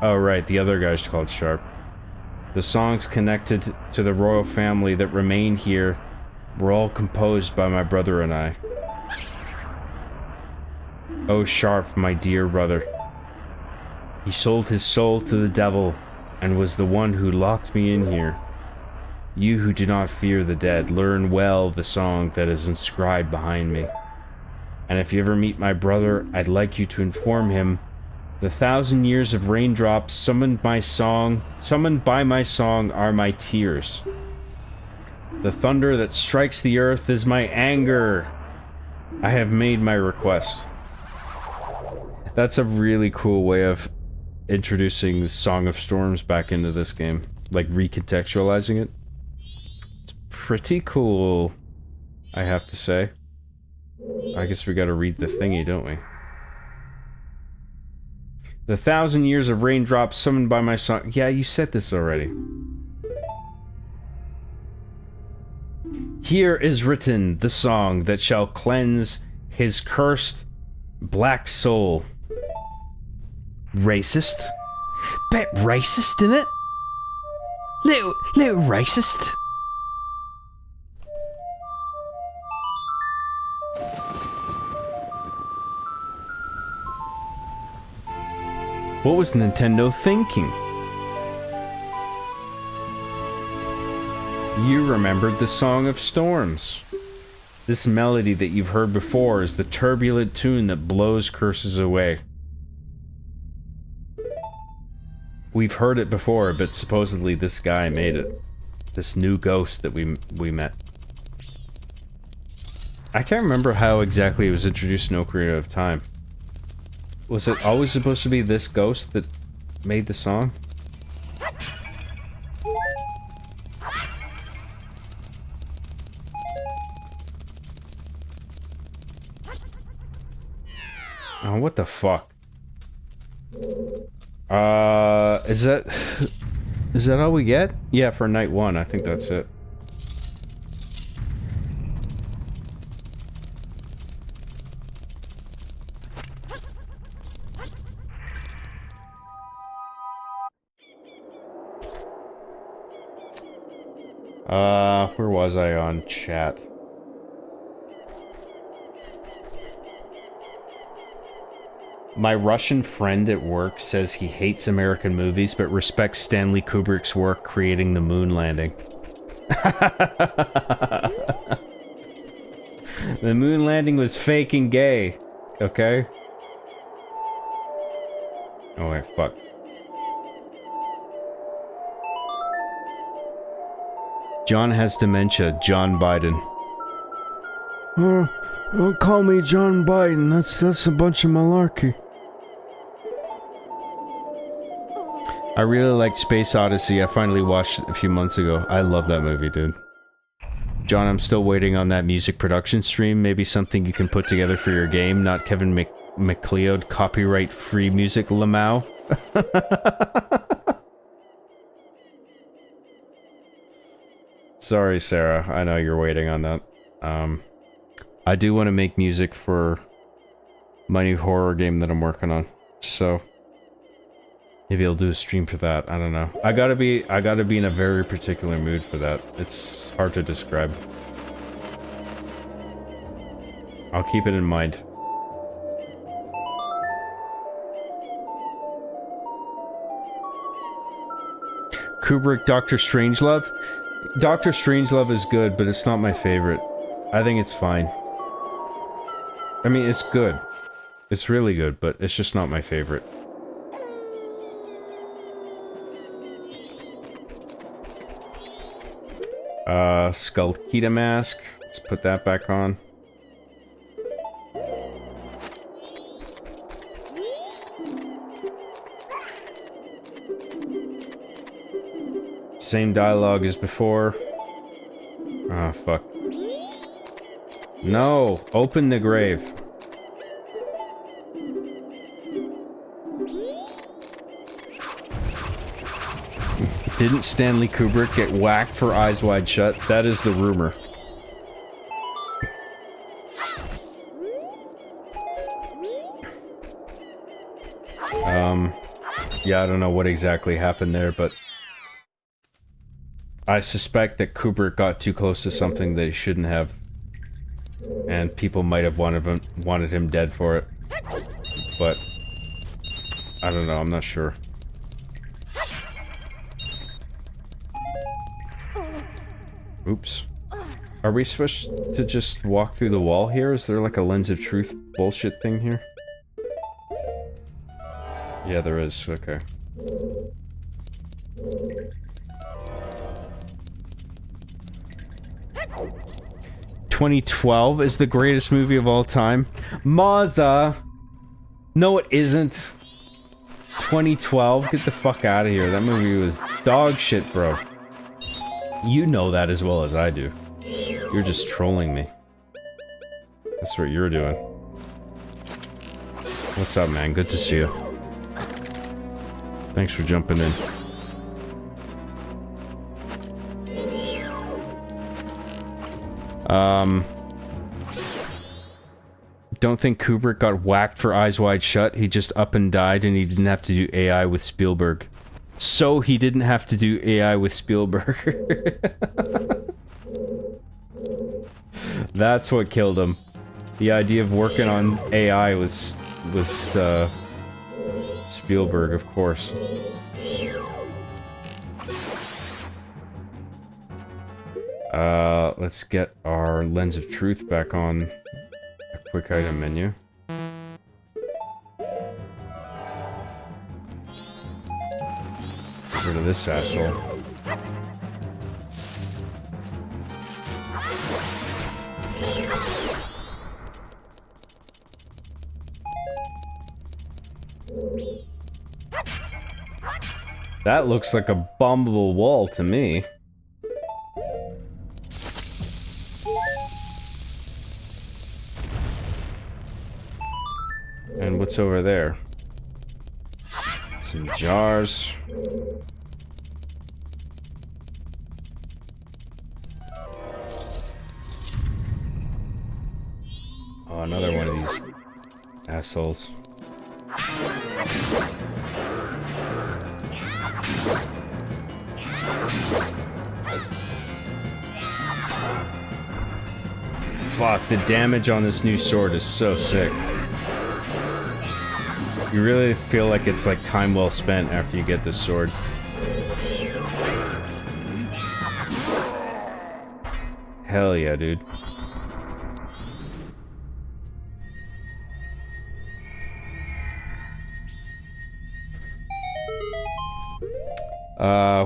Oh right, the other guy's called Sharp. The songs connected to the royal family that remain here were all composed by my brother and I. Oh Sharp, my dear brother. He sold his soul to the devil and was the one who locked me in here. You who do not fear the dead, learn well the song that is inscribed behind me. And if you ever meet my brother, I'd like you to inform him, the 1,000 years of raindrops summoned by my song are my tears. The thunder that strikes the earth is my anger. I have made my request. That's a really cool way of introducing the Song of Storms back into this game. Like, recontextualizing it. It's pretty cool, I have to say. I guess we gotta read the thingy, don't we? The 1,000 years of raindrops summoned by my song... Yeah, you said this already. Here is written the song that shall cleanse his cursed black soul. Racist? Bit racist, innit? Little racist. What was Nintendo thinking? You remembered the Song of Storms. This melody that you've heard before is the turbulent tune that blows curses away. We've heard it before, but supposedly this guy made it. This new ghost that we met. I can't remember how exactly it was introduced in Ocarina of Time. Was it always supposed to be this ghost that made the song? Oh, what the fuck? Is that all we get? Yeah, for night 1, I think that's it. Where was I on chat? My Russian friend at work says he hates American movies but respects Stanley Kubrick's work creating the moon landing. The moon landing was fake and gay, okay? Oh wait, fuck. John has dementia, John Biden. Don't call me John Biden, that's a bunch of malarkey. I really liked Space Odyssey. I finally watched it a few months ago. I love that movie, dude. John, I'm still waiting on that music production stream. Maybe something you can put together for your game, not Kevin MacLeod copyright-free music, Lamau. Sorry, Sarah. I know you're waiting on that. I do want to make music for my new horror game that I'm working on. So maybe I'll do a stream for that. I don't know. I gotta be in a very particular mood for that. It's hard to describe. I'll keep it in mind. Kubrick, Doctor Strangelove? Doctor Strangelove is good, but it's not my favorite. I think it's fine. I mean, it's good. It's really good, but it's just not my favorite. Skullkita mask. Let's put that back on. Same dialogue as before. Ah, fuck. No! Open the grave. Didn't Stanley Kubrick get whacked for Eyes Wide Shut? That is the rumor. Yeah, I don't know what exactly happened there, but I suspect that Kubrick got too close to something that he shouldn't have. And people might have wanted him dead for it. But I don't know, I'm not sure. Oops. Are we supposed to just walk through the wall here? Is there like a lens of truth bullshit thing here? Yeah, there is. Okay. "2012 is the greatest movie of all time." Mazza! No, it isn't. 2012? Get the fuck out of here. That movie was dog shit, bro. You know that as well as I do. You're just trolling me. That's what you're doing. What's up, man? Good to see you. Thanks for jumping in. Don't think Kubrick got whacked for Eyes Wide Shut. He just up and died and he didn't have to do AI with Spielberg. So he didn't have to do AI with Spielberg. That's what killed him. The idea of working on AI was Spielberg, of course. Let's get our Lens of Truth back on a quick item menu. Get rid of this asshole. That looks like a bombable wall to me. And what's over there? Some jars. Oh, another one of these assholes. Fuck, the damage on this new sword is so sick. You really feel like it's like time well spent after you get this sword. Hell yeah, dude.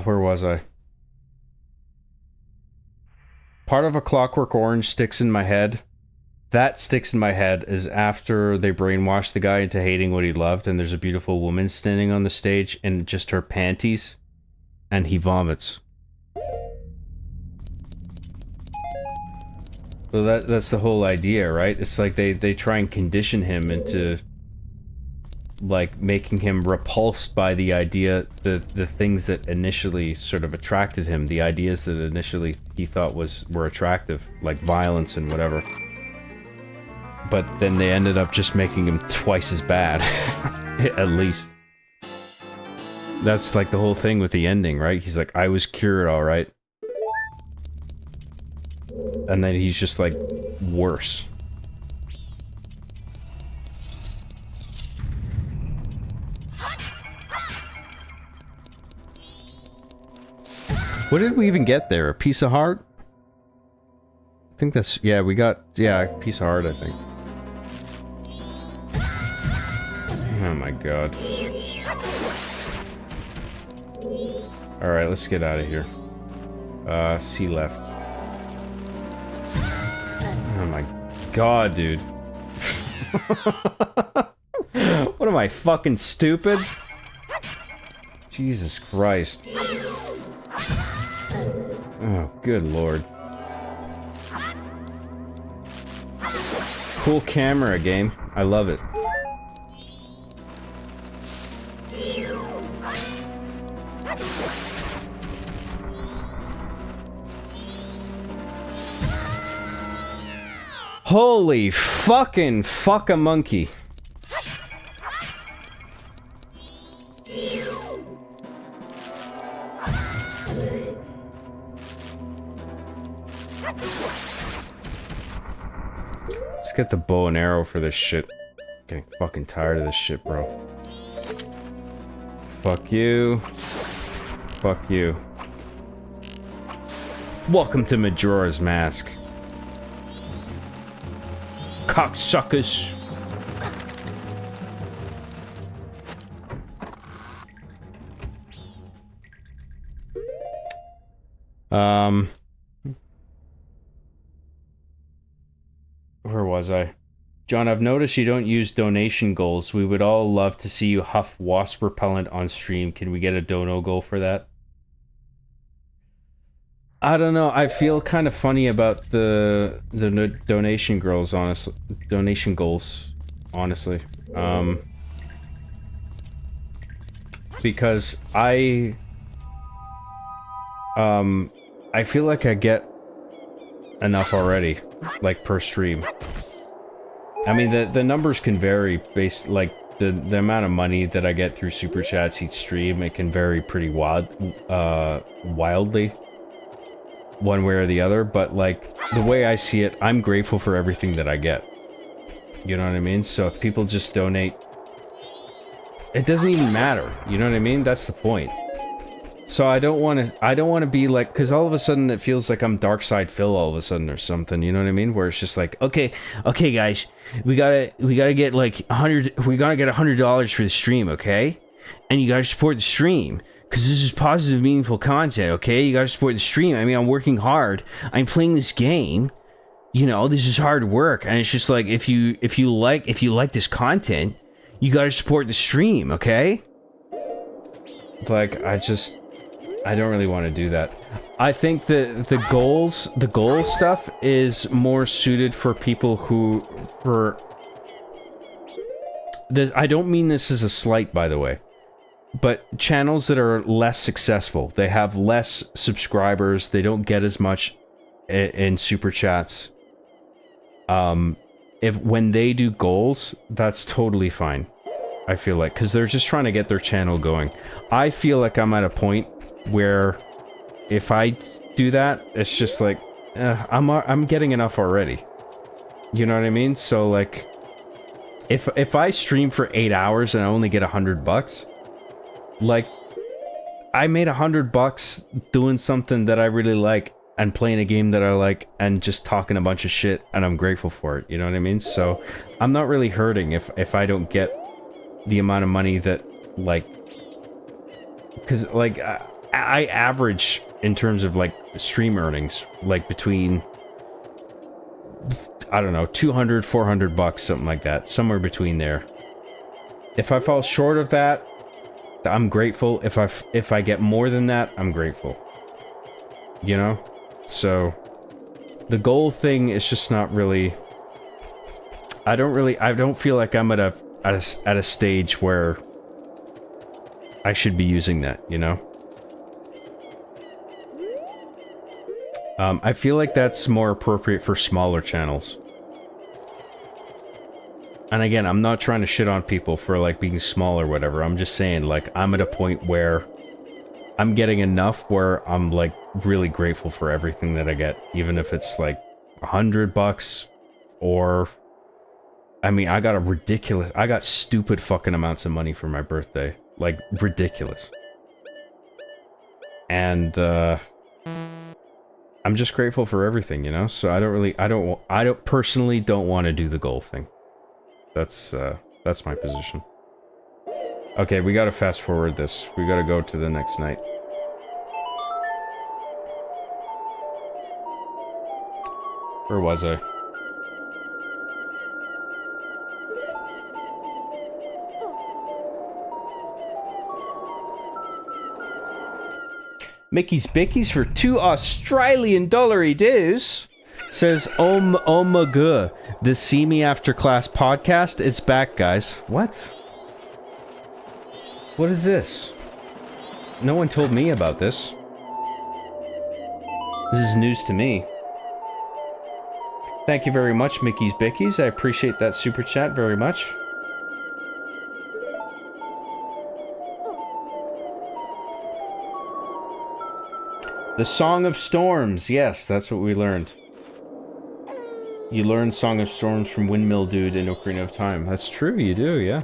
Where was I? Part of A Clockwork Orange sticks in my head. That sticks in my head is after they brainwash the guy into hating what he loved, and there's a beautiful woman standing on the stage in just her panties, and he vomits. So that's the whole idea, right? It's like they try and condition him into like making him repulsed by the idea, the things that initially sort of attracted him, the ideas that initially he thought were attractive, like violence and whatever. But then they ended up just making him twice as bad, at least. That's like the whole thing with the ending, right? He's like, I was cured, all right. And then he's just like worse. What did we even get there? A piece of heart? I think that's... yeah, we got... yeah, a piece of heart, I think. Oh my god. Alright, let's get out of here. C left. Oh my god, dude. What am I, fucking stupid? Jesus Christ. Oh, good lord. Cool camera game. I love it. Holy fucking fuck a monkey. Let's get the bow and arrow for this shit. Getting fucking tired of this shit, bro. Fuck you. Fuck you. Welcome to Majora's Mask. Cocksuckers. Where was I? John, I've noticed you don't use donation goals. We would all love to see you huff wasp repellent on stream. Can we get a dono goal for that? I don't know. I feel kind of funny about the donation goals, honestly. Donation goals, honestly. Because I feel like I get enough already, like per stream. I mean, the numbers can vary based, like, the amount of money that I get through Super Chats each stream, it can vary pretty wildly, one way or the other, but, like, the way I see it, I'm grateful for everything that I get. You know what I mean? So if people just donate, it doesn't even matter, you know what I mean? That's the point. So I don't want to be like, because all of a sudden it feels like I'm Dark Side Phil all of a sudden or something, you know what I mean? Where it's just like, okay guys, we gotta get like $100 for the stream, okay? And you gotta support the stream, because this is positive, meaningful content, okay? You gotta support the stream. I mean, I'm working hard. I'm playing this game. You know, this is hard work, and it's just like, if you like this content, you gotta support the stream, okay? Like, I don't really want to do that. I think that the goal stuff is more suited for people who, I don't mean this as a slight, by the way, but channels that are less successful, they have less subscribers, they don't get as much in super chats. When they do goals, that's totally fine. I feel like, because they're just trying to get their channel going. I feel like I'm at a point where if I do that, it's just like, I'm getting enough already. You know what I mean? So like, if I stream for 8 hours and I only get $100, like, I made $100 doing something that I really like and playing a game that I like and just talking a bunch of shit, and I'm grateful for it. You know what I mean? So I'm not really hurting if I don't get the amount of money that, like, because like I average in terms of like stream earnings like between, I don't know, $200, $400, something like that, somewhere between there. If I fall short of that, I'm grateful. If I get more than that, I'm grateful. You know? So the goal thing is just not really, I don't feel like I'm at a stage where I should be using that, you know? I feel like that's more appropriate for smaller channels. And again, I'm not trying to shit on people for, like, being small or whatever. I'm just saying, like, I'm at a point where I'm getting enough where I'm, like, really grateful for everything that I get. Even if it's, like, $100 or... I mean, I got stupid fucking amounts of money for my birthday. Like, ridiculous. And, I'm just grateful for everything, you know? So I don't personally don't want to do the goal thing. That's my position. Okay, we gotta fast forward this. We gotta go to the next night. Where was I? Mickey's Bickies for 2 Australian dollary dues. Says, oh my god, the See Me After Class podcast is back, guys. What? What is this? No one told me about this. This is news to me. Thank you very much, Mickey's Bickies. I appreciate that super chat very much. The Song of Storms. Yes, that's what we learned. You learn Song of Storms from Windmill Dude in Ocarina of Time. That's true, you do, yeah.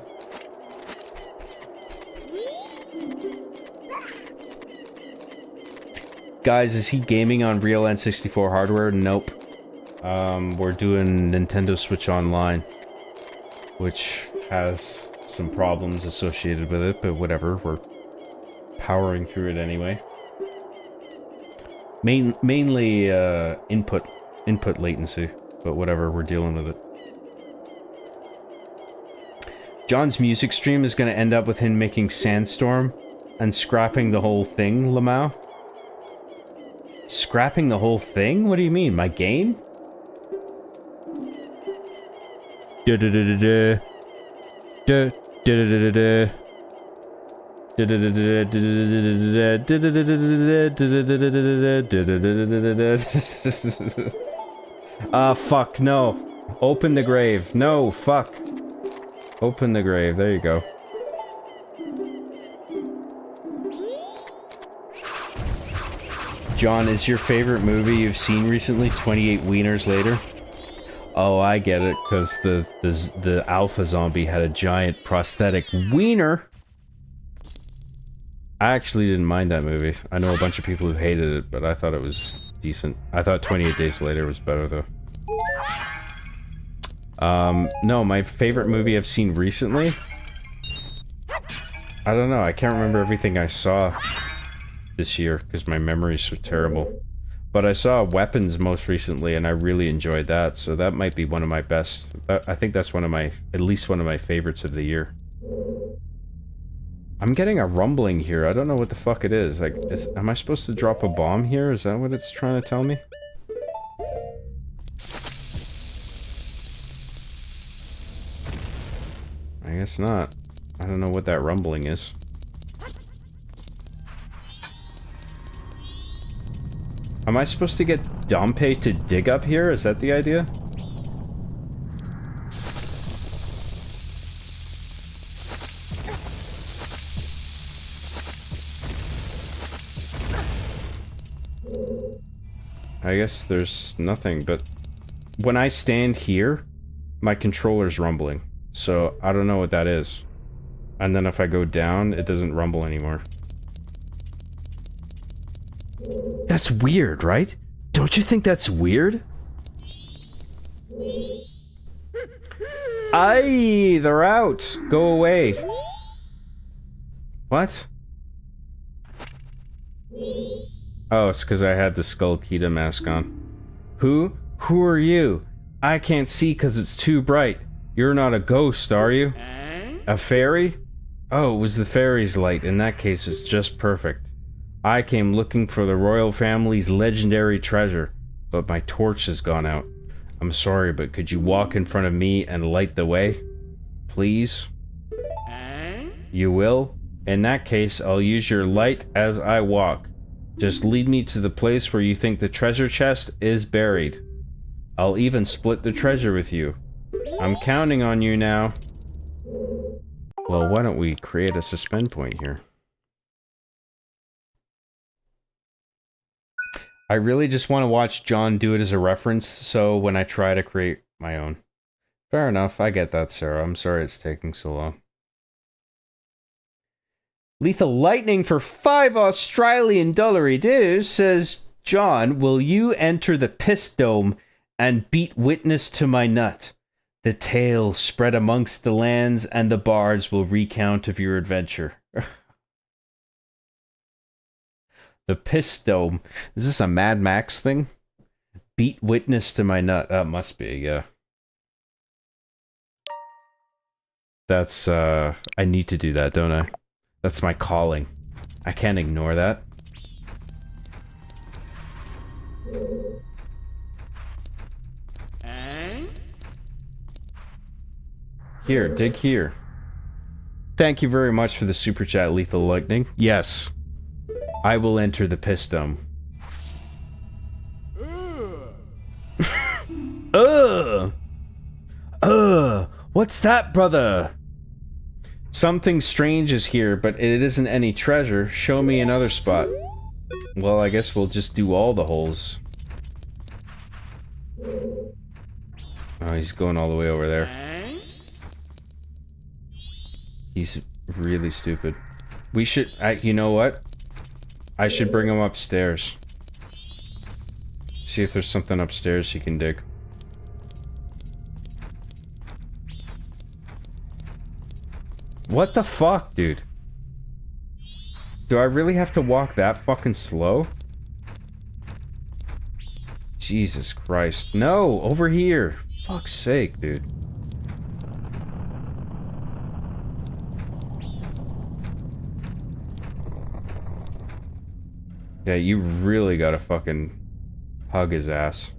Guys, is he gaming on real N64 hardware? Nope. We're doing Nintendo Switch Online, which has some problems associated with it, but whatever, we're powering through it anyway. Mainly input latency, but whatever, we're dealing with it. John's music stream is going to end up with him making Sandstorm and scrapping the whole thing, Lamau. Scrapping the whole thing? What do you mean? My game? Da-da-da-da-da. Da-da-da-da-da. Fuck, no. Open the grave. No, fuck. Open the grave. There you go. John, is your favorite movie you've seen recently 28 Wieners Later? Oh, I get it, because the alpha zombie had a giant prosthetic wiener. I actually didn't mind that movie. I know a bunch of people who hated it, but I thought it was decent. I thought 28 Days Later was better, though. No, my favorite movie I've seen recently? I don't know, I can't remember everything I saw this year, because my memories are terrible. But I saw Weapons most recently, and I really enjoyed that, so that might be one of my best. I think that's one of my, at least one of my favorites of the year. I'm getting a rumbling here. I don't know what the fuck it is. Like, am I supposed to drop a bomb here? Is that what it's trying to tell me? I guess not. I don't know what that rumbling is. Am I supposed to get Dompe to dig up here? Is that the idea? I guess there's nothing, but when I stand here, my controller's rumbling. So I don't know what that is. And then if I go down, it doesn't rumble anymore. That's weird, right? Don't you think that's weird? Aye, they're out. Go away. What? Oh, it's because I had the Skull Kida mask on. Who? Who are you? I can't see because it's too bright. You're not a ghost, are you? A fairy? Oh, it was the fairy's light. In that case, it's just perfect. I came looking for the royal family's legendary treasure, but my torch has gone out. I'm sorry, but could you walk in front of me and light the way? Please? You will? In that case, I'll use your light as I walk. Just lead me to the place where you think the treasure chest is buried. I'll even split the treasure with you. I'm counting on you now. Well, why don't we create a suspend point here? I really just want to watch John do it as a reference, so when I try to create my own. Fair enough, I get that, Sarah. I'm sorry it's taking so long. Lethal Lightning for 5 Australian dollary dues says, John, will you enter the piss dome and beat witness to my nut? The tale spread amongst the lands and the bards will recount of your adventure. The piss dome. Is this a Mad Max thing? Beat witness to my nut. That must be, yeah. That's, I need to do that, don't I? That's my calling. I can't ignore that. Here, dig here. Thank you very much for the super chat, Lethal Lightning. Yes. I will enter the piss dome. What's that, brother? Something strange is here, but it isn't any treasure. Show me another spot. Well, I guess we'll just do all the holes. Oh, he's going all the way over there. He's really stupid. We should, you know what? I should bring him upstairs. See if there's something upstairs he can dig. What the fuck, dude? Do I really have to walk that fucking slow? Jesus Christ. No, over here. Fuck's sake, dude. Yeah, you really gotta fucking hug his ass.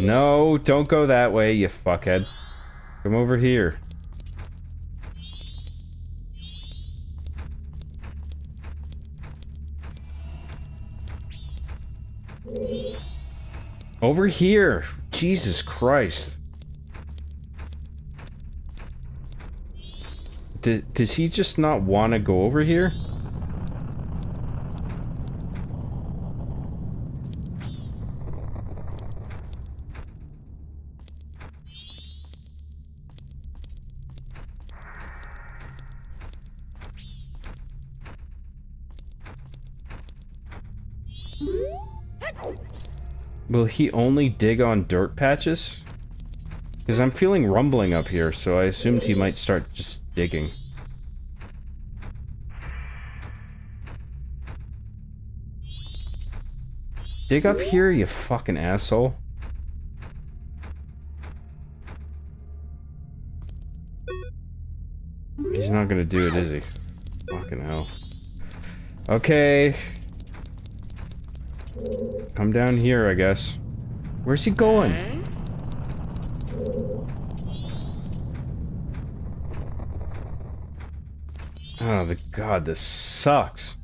No, don't go that way, you fuckhead. Come over here. Over here! Jesus Christ. Does he just not want to go over here? Will he only dig on dirt patches? Because I'm feeling rumbling up here, so I assumed he might start just digging. Dig up here, you fucking asshole. He's not gonna do it, is he? Fucking hell. Okay. Come down here, I guess. Where's he going? Oh, God, this sucks.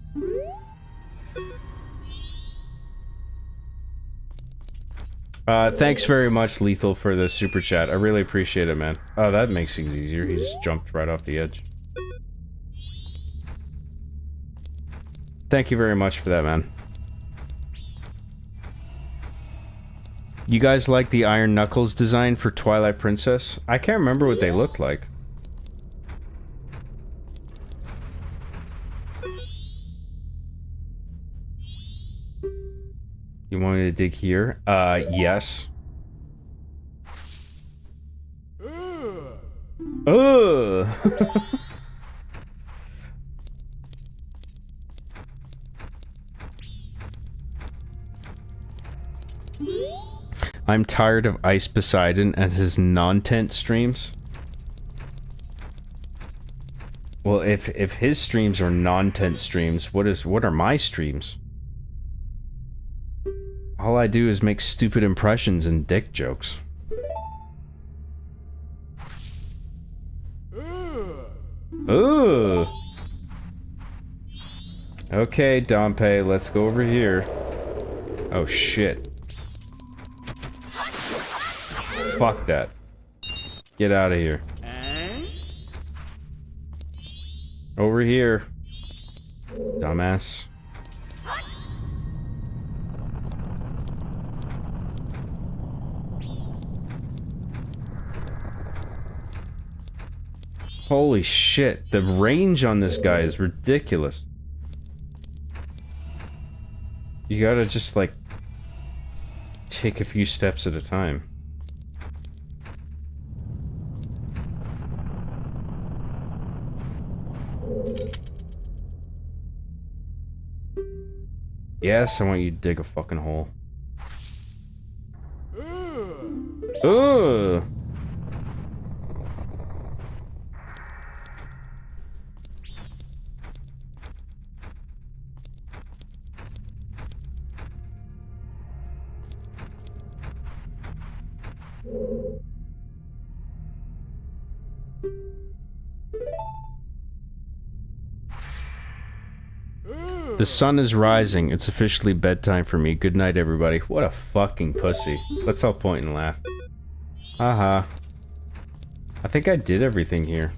Thanks very much, Lethal, for the super chat. I really appreciate it, man. Oh, that makes things easier. He just jumped right off the edge. Thank you very much for that, man. You guys like the Iron Knuckles design for Twilight Princess? I can't remember what they looked like. You want me to dig here? Yes. Ugh. I'm tired of Ice Poseidon and his non-tent streams. Well, if his streams are non-tent streams, what are my streams? All I do is make stupid impressions and dick jokes. Ooh. Okay, Dompe, let's go over here. Oh shit. Fuck that. Get out of here. Over here. Dumbass. Holy shit, the range on this guy is ridiculous. You gotta just, like, take a few steps at a time. Yes, I want you to dig a fucking hole. Ugh! The sun is rising. It's officially bedtime for me. Good night, everybody. What a fucking pussy. Let's all point and laugh. Haha. I think I did everything here.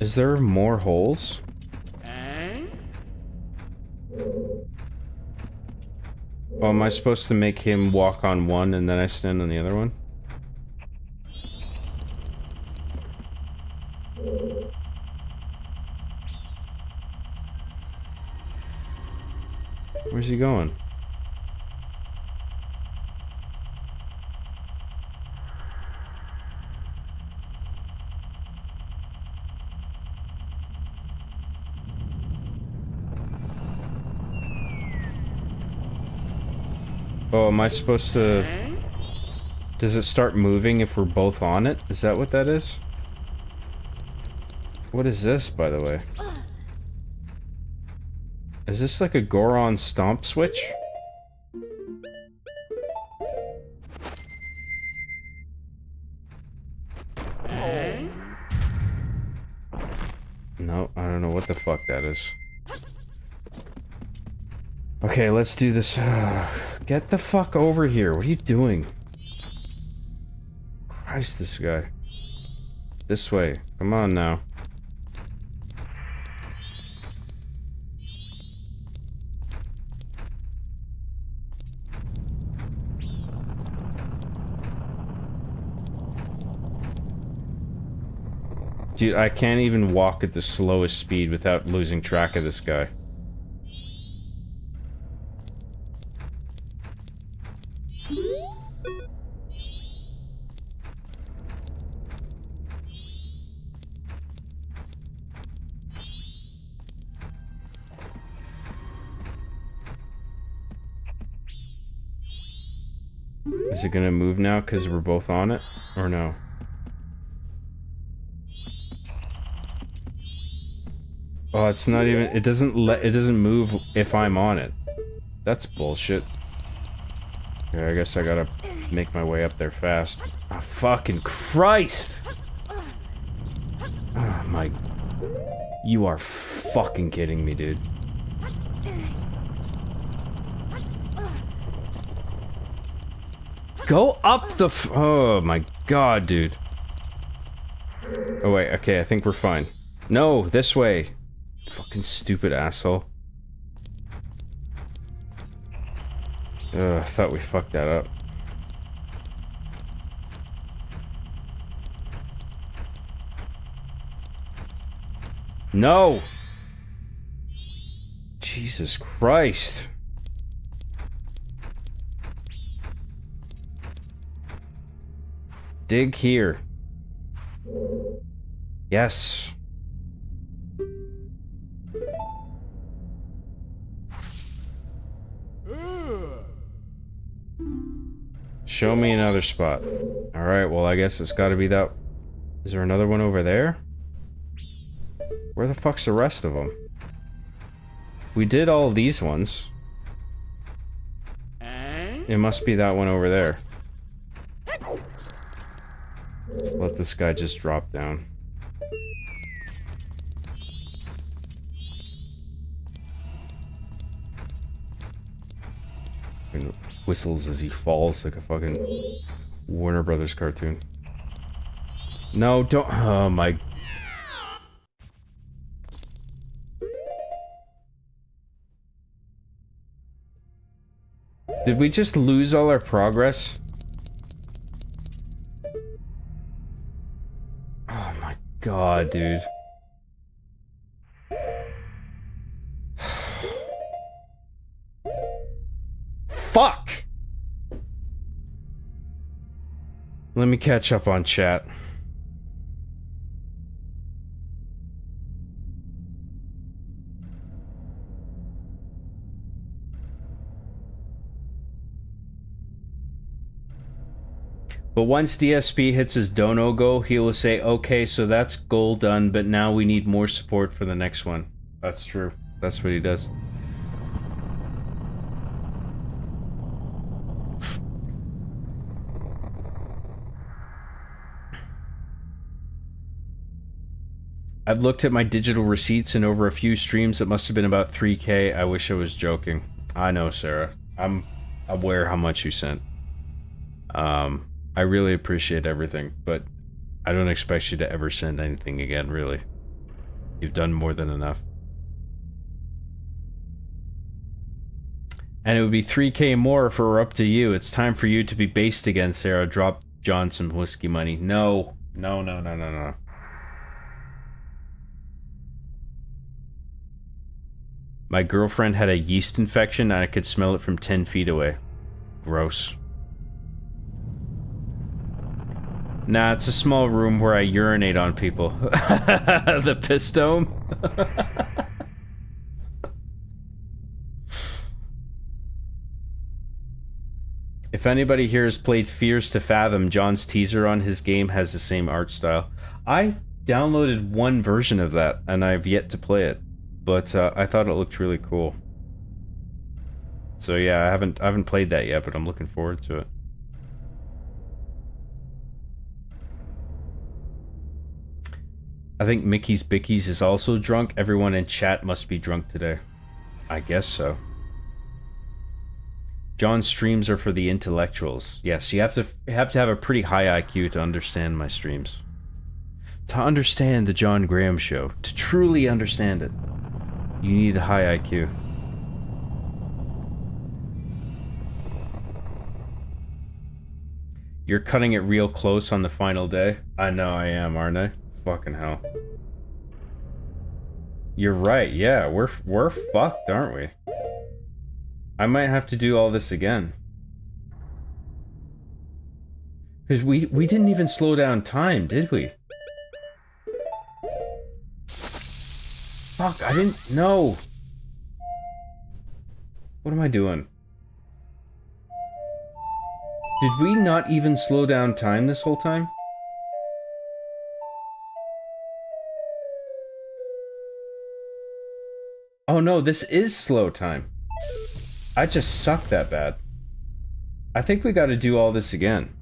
Is there more holes? Oh, am I supposed to make him walk on one and then I stand on the other one? Where's he going? Oh, am I supposed to... Does it start moving if we're both on it? Is that what that is? What is this, by the way? Is this like a Goron stomp switch? No, I don't know what the fuck that is. Okay, let's do this. Get the fuck over here. What are you doing? Christ, this guy. This way. Come on now. Dude, I can't even walk at the slowest speed without losing track of this guy. Is it gonna move now because we're both on it? Or no? Oh, it's not even, it doesn't move if I'm on it. That's bullshit. Yeah, I guess I gotta make my way up there fast. Oh, fucking Christ! Oh my... You are fucking kidding me, dude. Go up the oh my god, dude. Oh wait, okay, I think we're fine. No, this way. Fucking stupid asshole. I thought we fucked that up. No! Jesus Christ. Dig here. Yes. Show me another spot. Alright, well I guess it's gotta be that... Is there another one over there? Where the fuck's the rest of them? We did all these ones. It must be that one over there. Let's let this guy just drop down. And whistles as he falls like a fucking Warner Brothers cartoon. No, don't. Oh my. Did we just lose all our progress? Oh my god, dude. Fuck! Let me catch up on chat. But once DSP hits his dono go, he will say, okay, so that's goal done, but now we need more support for the next one. That's true. That's what he does. I've looked at my digital receipts, and over a few streams it must have been about 3K. I wish I was joking. I know, Sarah. I'm aware how much you sent. I really appreciate everything, but I don't expect you to ever send anything again, really. You've done more than enough. And it would be 3K more if it were up to you. It's time for you to be based again, Sarah. Drop John some whiskey money. No. No, no, no, no, no. My girlfriend had a yeast infection and I could smell it from 10 feet away. Gross. Nah, it's a small room where I urinate on people. The piss dome? If anybody here has played Fears to Fathom, John's teaser on his game has the same art style. I downloaded one version of that and I've yet to play it. But I thought it looked really cool. So yeah, I haven't played that yet, but I'm looking forward to it. I think Mickey's Bickies is also drunk. Everyone in chat must be drunk today. I guess so. John's streams are for the intellectuals. Yes, you have to have a pretty high IQ to understand my streams. To understand the John Graham show, to truly understand it, you need a high IQ. You're cutting it real close on the final day. I know I am, aren't I? Fucking hell. You're right, yeah, we're fucked, aren't we? I might have to do all this again. Because we didn't even slow down time, did we? Fuck, I didn't know. What am I doing? Did we not even slow down time this whole time? Oh no, this is slow time. I just suck that bad. I think we gotta do all this again.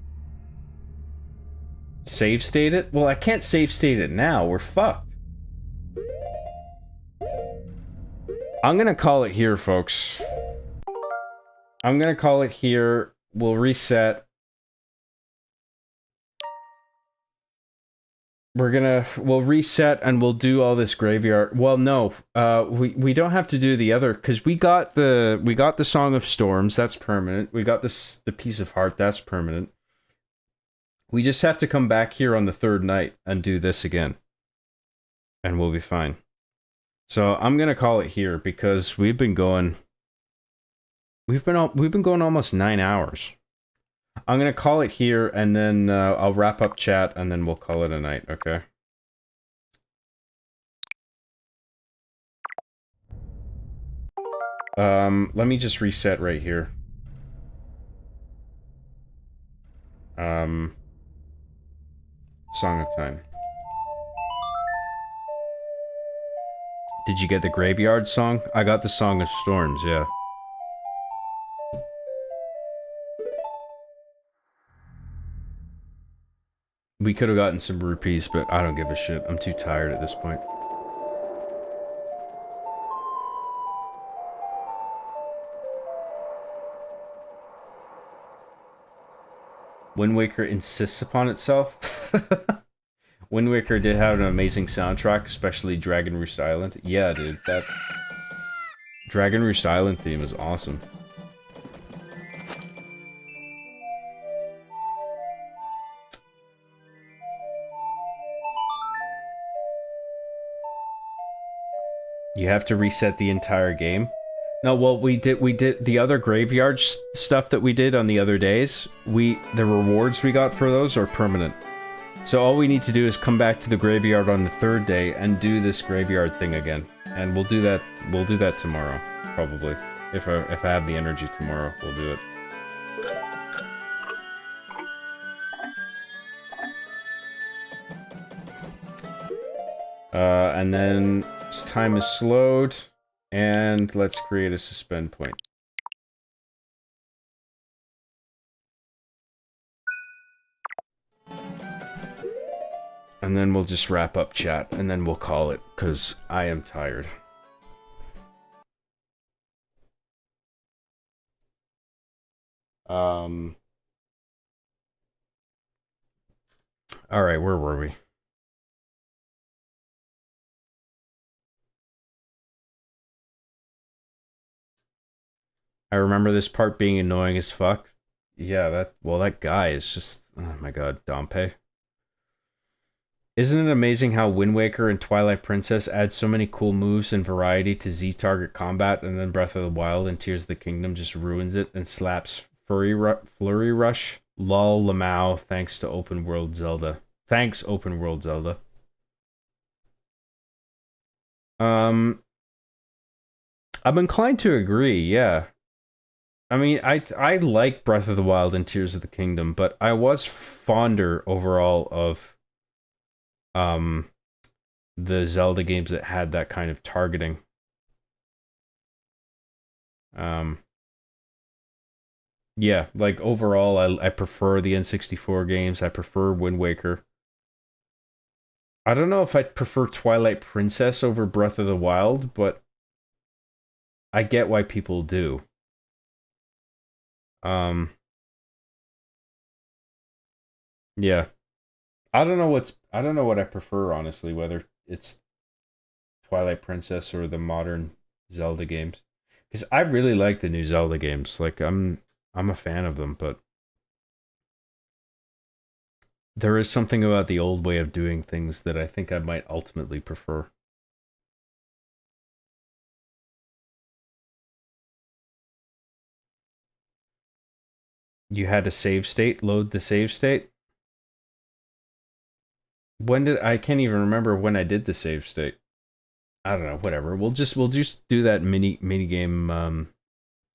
Save state it? Well, I can't save state it now. We're fucked. I'm gonna call it here, folks. I'm gonna call it here. We'll reset. We'll reset and we'll do all this graveyard. Well, no, we don't have to do the other, because we got the Song of Storms, that's permanent. We got the Piece of Heart, that's permanent. We just have to come back here on the third night and do this again, and we'll be fine. So I'm gonna call it here because we've been going almost 9 hours. I'm gonna call it here, and then I'll wrap up chat, and then we'll call it a night, okay? Let me just reset right here. Song of Time. Did you get the Graveyard song? I got the Song of Storms, yeah. We could have gotten some rupees, but I don't give a shit. I'm too tired at this point. Wind Waker insists upon itself. Wind Waker did have an amazing soundtrack, especially Dragon Roost Island. Yeah, dude, that Dragon Roost Island theme is awesome. You have to reset the entire game. No, well, we did the other graveyard stuff that we did on the other days. The rewards we got for those are permanent. So all we need to do is come back to the graveyard on the third day and do this graveyard thing again. And we'll do that tomorrow, probably. If I have the energy tomorrow, we'll do it. And then time is slowed, and let's create a suspend point. And then we'll just wrap up chat, and then we'll call it, because I am tired. Alright, where were we? I remember this part being annoying as fuck. Yeah, that guy is just, oh my god, Dompe. Isn't it amazing how Wind Waker and Twilight Princess add so many cool moves and variety to Z-target combat, and then Breath of the Wild and Tears of the Kingdom just ruins it and slaps Flurry Rush? Lol Lamau, thanks to Open World Zelda. Thanks, Open World Zelda. I'm inclined to agree, yeah. I mean, I like Breath of the Wild and Tears of the Kingdom, but I was fonder overall of the Zelda games that had that kind of targeting. Yeah, like overall I prefer the N64 games. I prefer Wind Waker. I don't know if I'd prefer Twilight Princess over Breath of the Wild, but I get why people do. Um, yeah. I don't know what I prefer, honestly, whether it's Twilight Princess or the modern Zelda games. Because I really like the new Zelda games. Like I'm a fan of them, but there is something about the old way of doing things that I think I might ultimately prefer. You had a save state, load the save state. When did I can't even remember when I did the save state. I don't know, whatever. We'll just do that mini game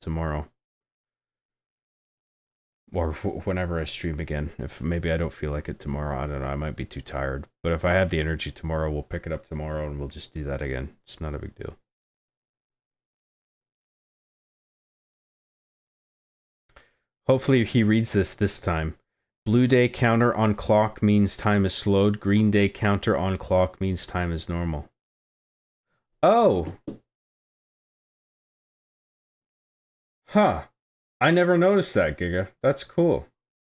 tomorrow or whenever I stream again. If maybe I don't feel like it tomorrow, I don't know. I might be too tired. But if I have the energy tomorrow, we'll pick it up tomorrow and we'll just do that again. It's not a big deal. Hopefully he reads this time. Blue day counter on clock means time is slowed. Green day counter on clock means time is normal. Oh. Huh. I never noticed that, Giga. That's cool.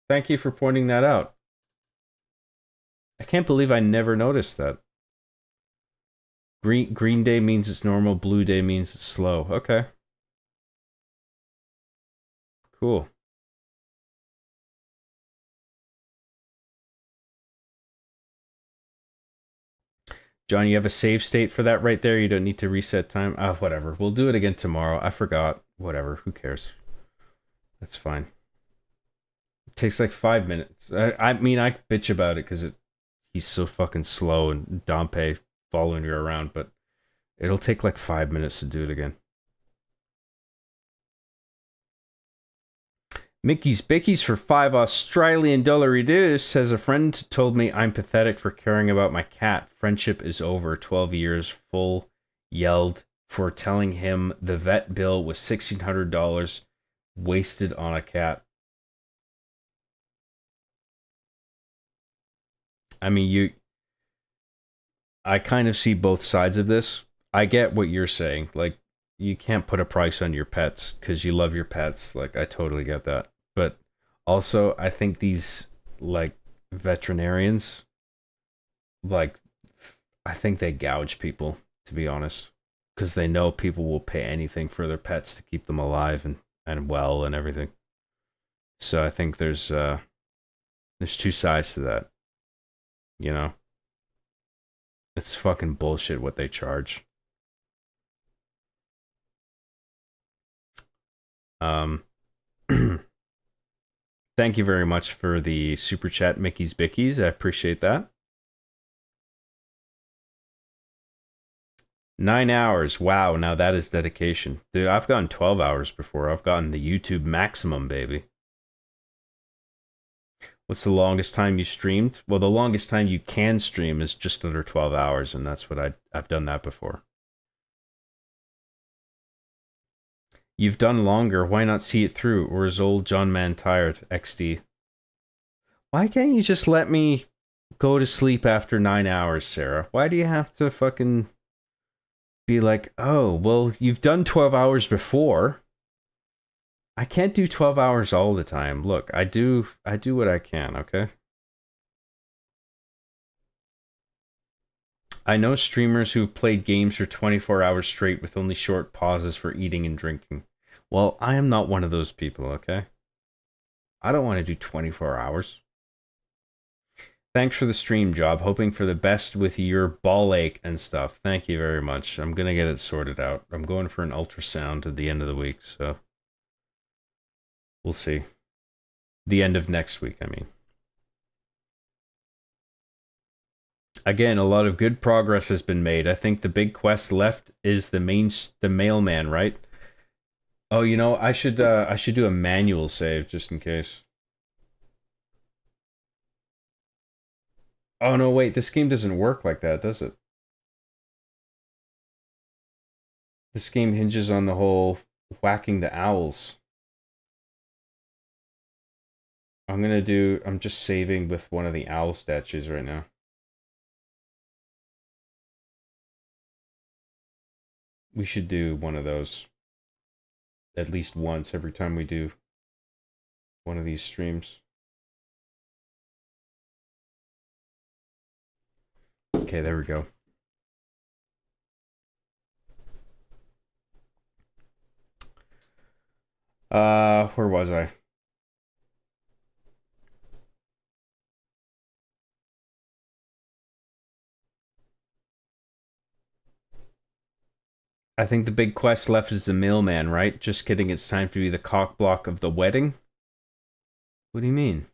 Thank you for pointing that out. I can't believe I never noticed that. Green day means it's normal, blue day means it's slow. Okay. Cool. John, you have a save state for that right there. You don't need to reset time. Whatever. We'll do it again tomorrow. I forgot. Whatever. Who cares? That's fine. It takes like 5 minutes. I mean, I bitch about it because he's so fucking slow and Dompe following you around, but it'll take like 5 minutes to do it again. Mickey's Bickies for $5 reduce says a friend told me I'm pathetic for caring about my cat. Friendship is over. 12 years full yelled for telling him the vet bill was $1,600 wasted on a cat. I mean, I kind of see both sides of this. I get what you're saying. Like, you can't put a price on your pets because you love your pets. Like, I totally get that. But also, I think these, like, veterinarians, like, I think they gouge people, to be honest, because they know people will pay anything for their pets to keep them alive and well and everything. So I think there's two sides to that, you know? It's fucking bullshit what they charge. Um, thank you very much for the super chat, Mickey's Bickies. I appreciate that. 9 hours. Wow, now that is dedication. Dude, I've gotten 12 hours before. I've gotten the YouTube maximum, baby. What's the longest time you streamed? Well, the longest time you can stream is just under 12 hours, and that's what I've done that before. You've done longer. Why not see it through? Or is old John Man tired? XD. Why can't you just let me go to sleep after 9 hours, Sarah? Why do you have to fucking be like, oh, well, you've done 12 hours before. I can't do 12 hours all the time. Look, I do what I can, okay? I know streamers who've played games for 24 hours straight with only short pauses for eating and drinking. Well, I am not one of those people, okay? I don't want to do 24 hours. Thanks for the stream, Job. Hoping for the best with your ball ache and stuff. Thank you very much. I'm going to get it sorted out. I'm going for an ultrasound at the end of the week, so we'll see. The end of next week, I mean. Again, a lot of good progress has been made. I think the big quest left is the mailman, right? Oh, you know, I should do a manual save just in case. Oh no, wait, this game doesn't work like that, does it? This game hinges on the whole whacking the owls. I'm just saving with one of the owl statues right now. We should do one of those at least once every time we do one of these streams. Okay, there we go. Where was I? I think the big quest left is the mailman, right? Just kidding, it's time to be the cock block of the wedding? What do you mean?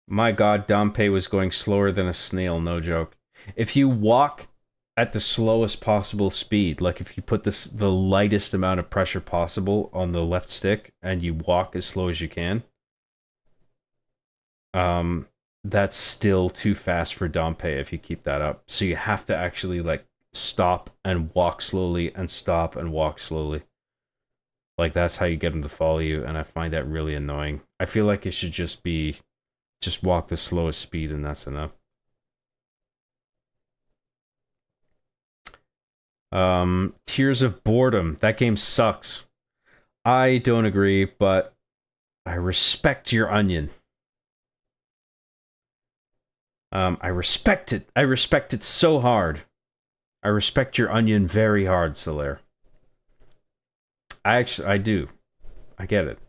My god, Dompe was going slower than a snail, no joke. If you walk at the slowest possible speed, like if you put the lightest amount of pressure possible on the left stick and you walk as slow as you can, that's still too fast for Dompe if you keep that up. So you have to actually like stop and walk slowly and stop and walk slowly. Like that's how you get him to follow you, and I find that really annoying. I feel like it should just walk the slowest speed and that's enough. Tears of Boredom. That game sucks. I don't agree, but I respect your onion. I respect it. I respect it so hard. I respect your onion very hard, Solaire. I do. I get it.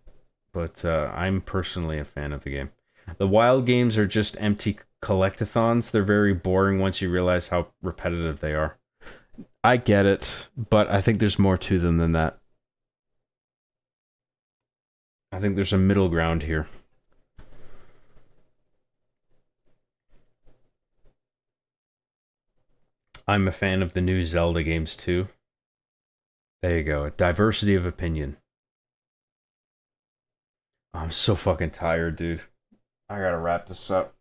But I'm personally a fan of the game. The wild games are just empty collectathons. They're very boring once you realize how repetitive they are. I get it, but I think there's more to them than that. I think there's a middle ground here. I'm a fan of the new Zelda games too. There you go. Diversity of opinion. I'm so fucking tired, dude. I gotta wrap this up.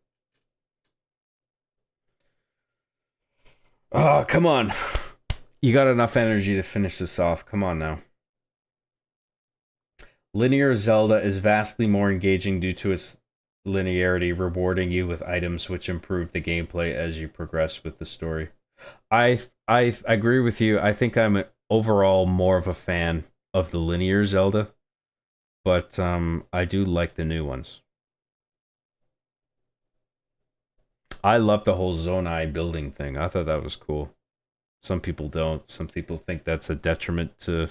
Oh, come on. You got enough energy to finish this off. Come on now. Linear Zelda is vastly more engaging due to its linearity, rewarding you with items which improve the gameplay as you progress with the story. I agree with you. I think I'm overall more of a fan of the linear Zelda, but I do like the new ones. I love the whole Zonai building thing. I thought that was cool. Some people don't. Some people think that's a detriment to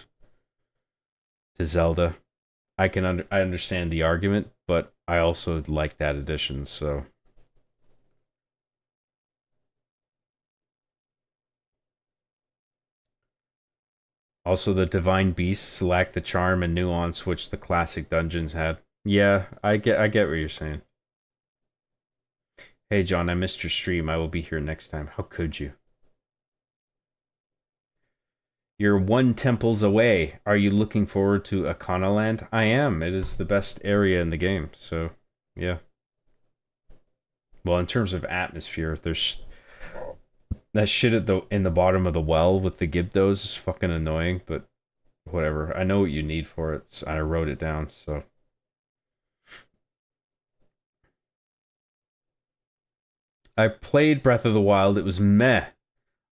Zelda. I understand the argument, but I also like that addition, so also the divine beasts lack the charm and nuance which the classic dungeons had. Yeah, I get what you're saying. Hey John, I missed your stream. I will be here next time. How could you? You're 1 temples away. Are you looking forward to Akana Land? I am. It is the best area in the game. So, yeah. Well, in terms of atmosphere, there's that shit in the bottom of the well with the Gibdos is fucking annoying, but whatever. I know what you need for it. So I wrote it down, so. I played Breath of the Wild. It was meh.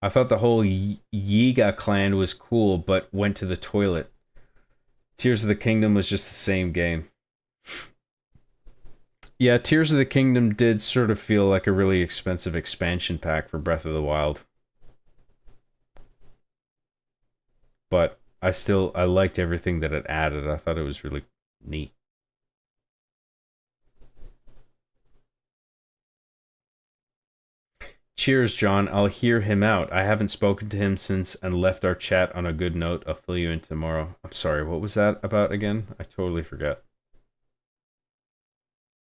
I thought the whole Yiga clan was cool, but went to the toilet. Tears of the Kingdom was just the same game. Yeah, Tears of the Kingdom did sort of feel like a really expensive expansion pack for Breath of the Wild. But I liked everything that it added. I thought it was really neat. Cheers, John. I'll hear him out. I haven't spoken to him since and left our chat on a good note. I'll fill you in tomorrow. I'm sorry, what was that about again? I totally forgot.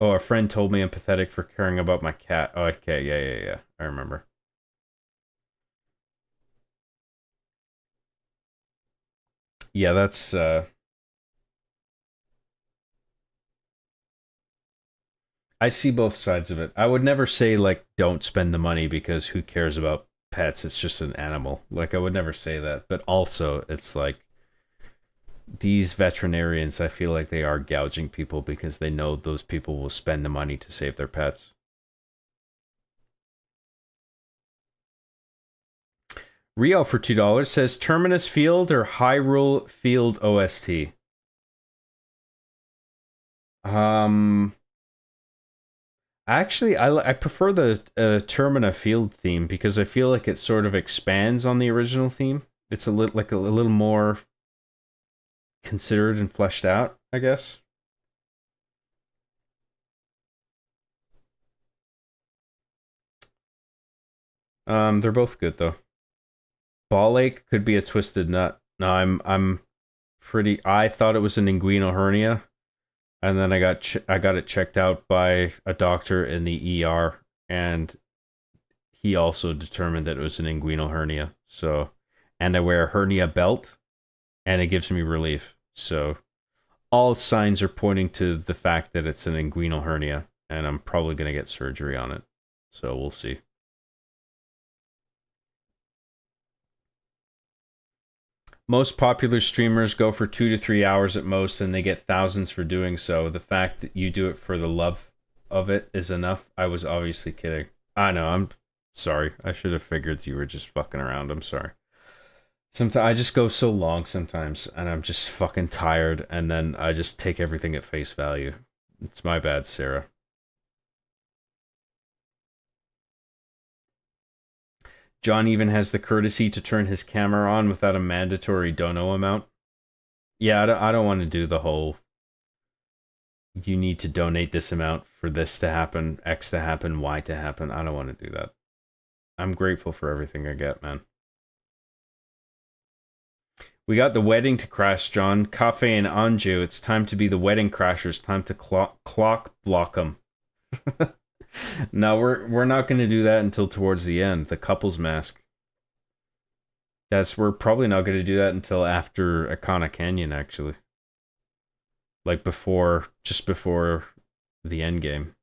Oh, a friend told me I'm pathetic for caring about my cat. Oh, okay, yeah. I remember. Yeah, that's I see both sides of it. I would never say like don't spend the money because who cares about pets? It's just an animal. Like I would never say that. But also it's like these veterinarians, I feel like they are gouging people because they know those people will spend the money to save their pets. Rio for $2 says Terminus Field or Hyrule Field OST. Actually, I prefer the Termina Field theme because I feel like it sort of expands on the original theme. It's a little more considered and fleshed out, I guess. They're both good though. Ball ache could be a twisted nut. No, I'm pretty. I thought it was an inguinal hernia, and then I got it checked out by a doctor in the ER, and he also determined that it was an inguinal hernia. So, and I wear a hernia belt, and it gives me relief. So, all signs are pointing to the fact that it's an inguinal hernia, and I'm probably gonna get surgery on it. So we'll see. Most popular streamers go for 2 to 3 hours at most, and they get thousands for doing so. The fact that you do it for the love of it is enough. I was obviously kidding. I know, I'm sorry. I should have figured you were just fucking around. I'm sorry. Sometimes I just go so long sometimes, and I'm just fucking tired, and then I just take everything at face value. It's my bad, Sarah. John even has the courtesy to turn his camera on without a mandatory dono amount. Yeah, I don't want to do the whole you need to donate this amount for this to happen, X to happen, Y to happen. I don't want to do that. I'm grateful for everything I get, man. We got the wedding to crash, John. Cafe and Anju. It's time to be the wedding crashers. Time to clock block them. No, we're not going to do that until towards the end. The couple's mask. We're probably not going to do that until after Akana Canyon, actually. Like just before the end game.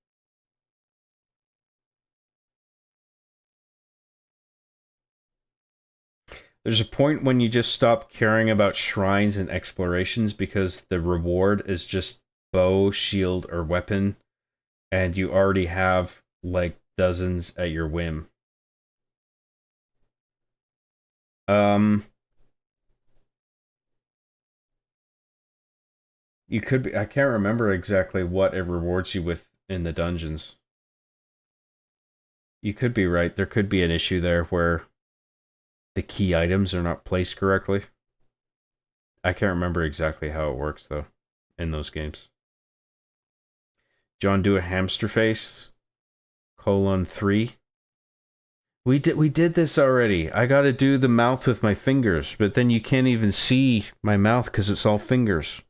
There's a point when you just stop caring about shrines and explorations because the reward is just bow, shield, or weapon, and you already have like dozens at your whim. You could be. I can't remember exactly what it rewards you with in the dungeons. You could be right. There could be an issue there where the key items are not placed correctly. I can't remember exactly how it works though in those games. John, do a hamster face. :3. We did this already. I gotta do the mouth with my fingers, but then you can't even see my mouth because it's all fingers.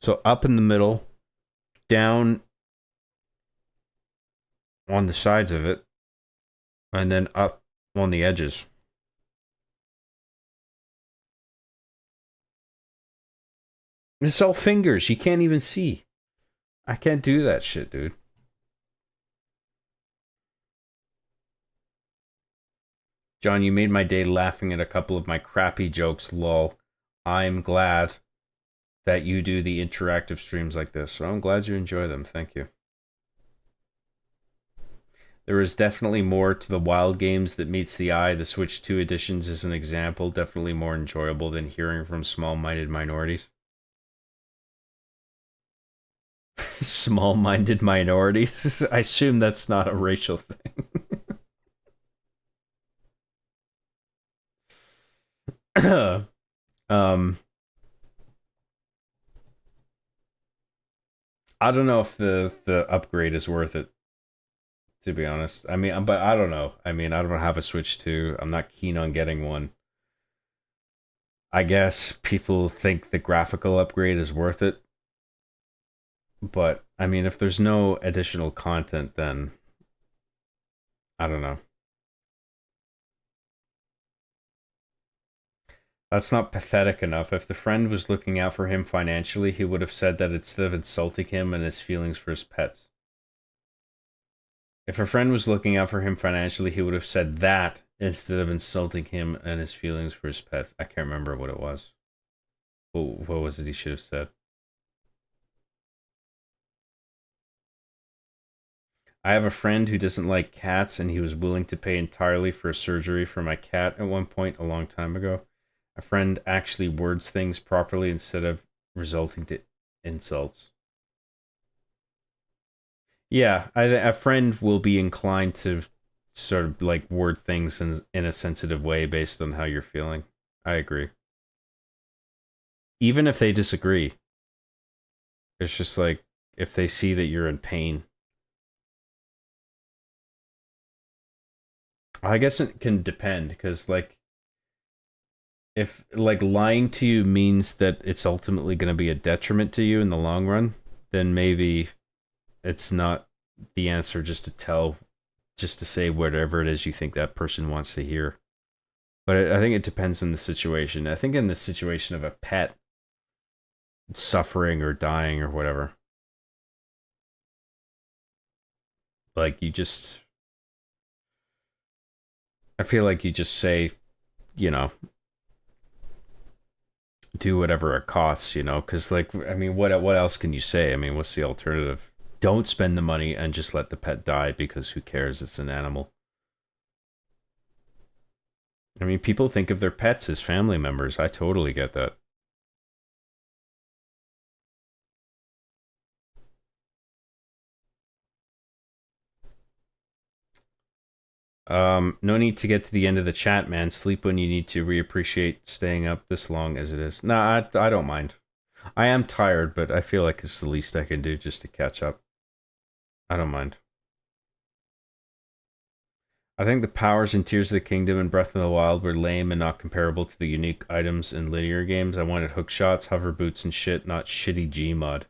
So up in the middle, down on the sides of it, and then up on the edges. It's all fingers. You can't even see. I can't do that shit, dude. John, you made my day laughing at a couple of my crappy jokes, lol. I'm glad that you do the interactive streams like this, so I'm glad you enjoy them. Thank you. There is definitely more to the wild games that meets the eye. The Switch 2 editions is an example, definitely more enjoyable than hearing from small-minded minorities. Small-minded minorities? I assume that's not a racial thing. I don't know if the upgrade is worth it, to be honest. I mean, but I don't know. I mean, I don't have a Switch 2. I'm not keen on getting one. I guess people think the graphical upgrade is worth it. But, I mean, if there's no additional content, then I don't know. That's not pathetic enough. If the friend was looking out for him financially, he would have said that instead of insulting him and his feelings for his pets. If a friend was looking out for him financially, he would have said that instead of insulting him and his feelings for his pets. I can't remember what it was. What was it he should have said? I have a friend who doesn't like cats, and he was willing to pay entirely for a surgery for my cat at one point a long time ago. A friend actually words things properly instead of resulting to insults. Yeah, a friend will be inclined to sort of like word things in a sensitive way based on how you're feeling. I agree. Even if they disagree, it's just like if they see that you're in pain. I guess it can depend because like if like lying to you means that it's ultimately going to be a detriment to you in the long run, then maybe it's not the answer just to say whatever it is you think that person wants to hear. But I think it depends on the situation. I think in the situation of a pet suffering or dying or whatever, like you just, I feel like you just say, you know, do whatever it costs, because like I mean, what else can you say? I mean, what's the alternative? Don't spend the money and just let the pet die because who cares? It's an animal. I mean, people think of their pets as family members. I totally get that. No need to get to the end of the chat, man. Sleep when you need to. Reappreciate staying up this long as it is. Nah, I don't mind. I am tired, but I feel like it's the least I can do just to catch up. I don't mind. I think the powers in Tears of the Kingdom and Breath of the Wild were lame and not comparable to the unique items in linear games. I wanted hook shots, hover boots, and shit, not shitty Gmod.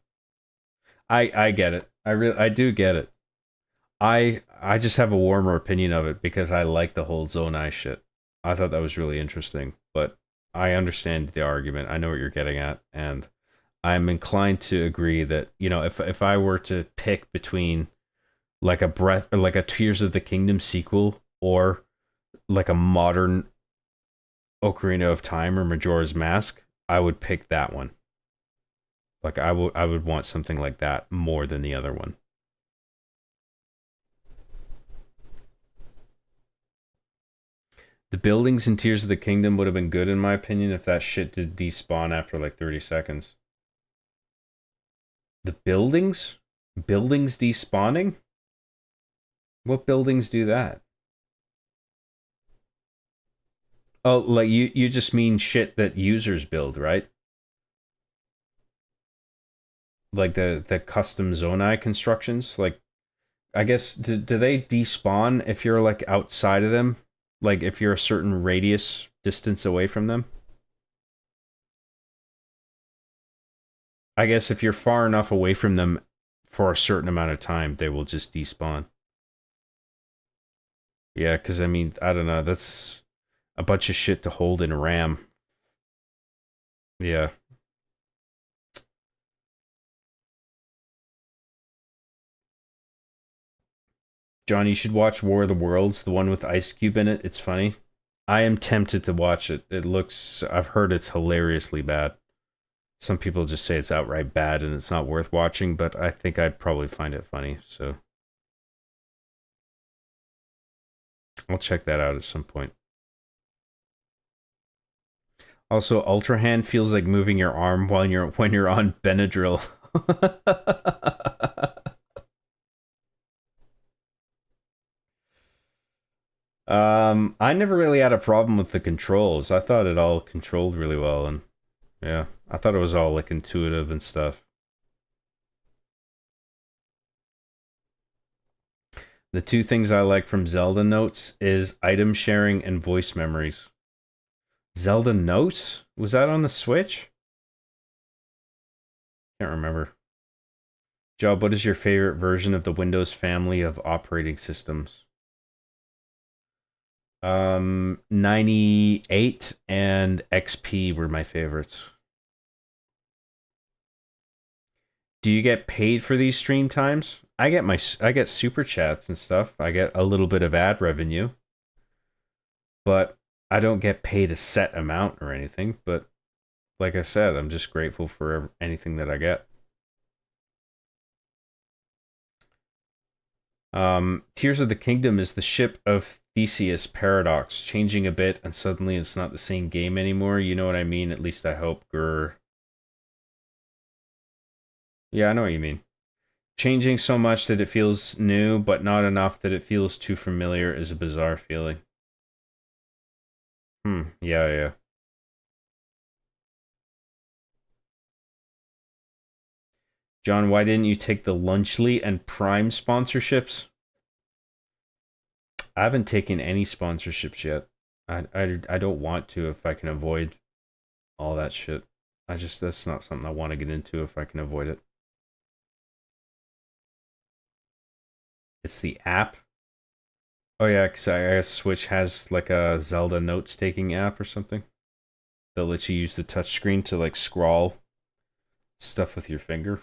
I get it. I do get it. I just have a warmer opinion of it because I like the whole Zone Eye shit. I thought that was really interesting, but I understand the argument. I know what you're getting at, and I'm inclined to agree that if I were to pick between like a breath or like a Tears of the Kingdom sequel or like a modern Ocarina of Time or Majora's Mask, I would pick that one. Like I would want something like that more than the other one. The buildings in Tears of the Kingdom would have been good in my opinion if that shit did despawn after like 30 seconds. The buildings? Buildings despawning? What buildings do that? Oh, like you just mean shit that users build, right? Like the custom Zonai constructions? Like I guess do they despawn if you're like outside of them? Like if you're a certain radius distance away from them? I guess if you're far enough away from them for a certain amount of time, they will just despawn. Yeah, because I mean, I don't know. That's a bunch of shit to hold in RAM. Yeah. John, you should watch War of the Worlds, the one with Ice Cube in it. It's funny. I am tempted to watch it. I've heard it's hilariously bad. Some people just say it's outright bad and it's not worth watching, but I think I'd probably find it funny. So I'll check that out at some point. Also, Ultra Hand feels like moving your arm when you're on Benadryl. I never really had a problem with the controls. I thought it all controlled really well, and yeah, I thought it was all like intuitive and stuff. The two things I like from Zelda Notes is item sharing and voice memories. Zelda Notes? Was that on the Switch? Can't remember. Job, what is your favorite version of the Windows family of operating systems? 98 and XP were my favorites. Do you get paid for these stream times? I get super chats and stuff. I get a little bit of ad revenue, but I don't get paid a set amount or anything. But like I said, I'm just grateful for anything that I get. Tears of the Kingdom is the ship of Theseus paradox, changing a bit, and suddenly it's not the same game anymore. You know what I mean? At least I hope. Grr. Yeah, I know what you mean. Changing so much that it feels new, but not enough that it feels too familiar is a bizarre feeling. Yeah, yeah. John, why didn't you take the Lunchly and Prime sponsorships? I haven't taken any sponsorships yet. I don't want to if I can avoid all that shit. That's not something I want to get into if I can avoid it. It's the app. Oh yeah, because I guess Switch has like a Zelda notes taking app or something that lets you use the touchscreen to like scrawl stuff with your finger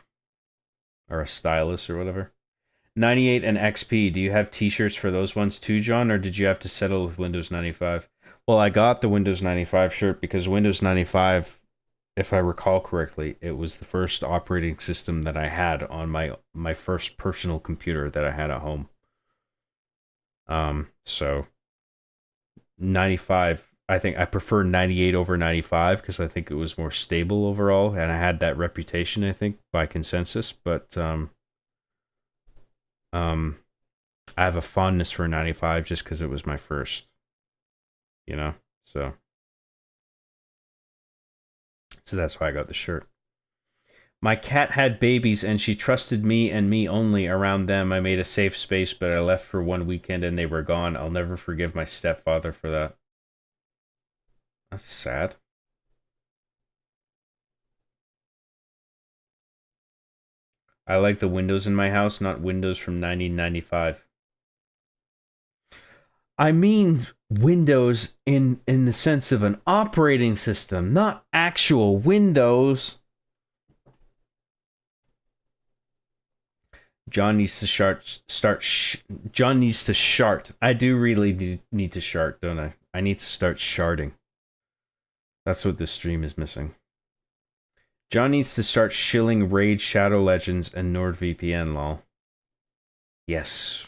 or a stylus or whatever. 98 and XP. Do you have t-shirts for those ones too, John, or did you have to settle with Windows 95? Well, I got the Windows 95 shirt because Windows 95, if I recall correctly, it was the first operating system that I had on my first personal computer that I had at home. So 95, I think I prefer 98 over 95 because I think it was more stable overall, and I had that reputation, I think, by consensus. But I have a fondness for 95 just because it was my first, you know. So that's why I got the shirt. My cat had babies and she trusted me and me only. Around them, I made a safe space, but I left for one weekend and they were gone. I'll never forgive my stepfather for that. That's sad. I like the windows in my house, not windows from 1995. I mean Windows in the sense of an operating system, not actual Windows. John needs to John needs to shart. I do really need to shart, don't I? I need to start sharding. That's what this stream is missing. John needs to start shilling Raid Shadow Legends and NordVPN, lol. Yes.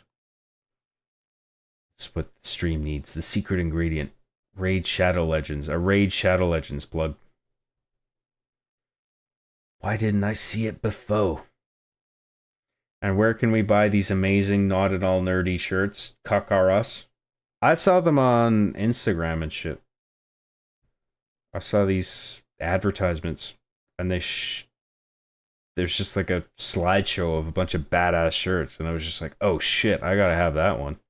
That's what the stream needs. The secret ingredient. Raid Shadow Legends. A Raid Shadow Legends plug. Why didn't I see it before? And where can we buy these amazing, not at all nerdy shirts? Cuck are us. I saw them on Instagram and shit. I saw these advertisements, and there's just like a slideshow of a bunch of badass shirts, and I was just like, oh shit, I gotta have that one.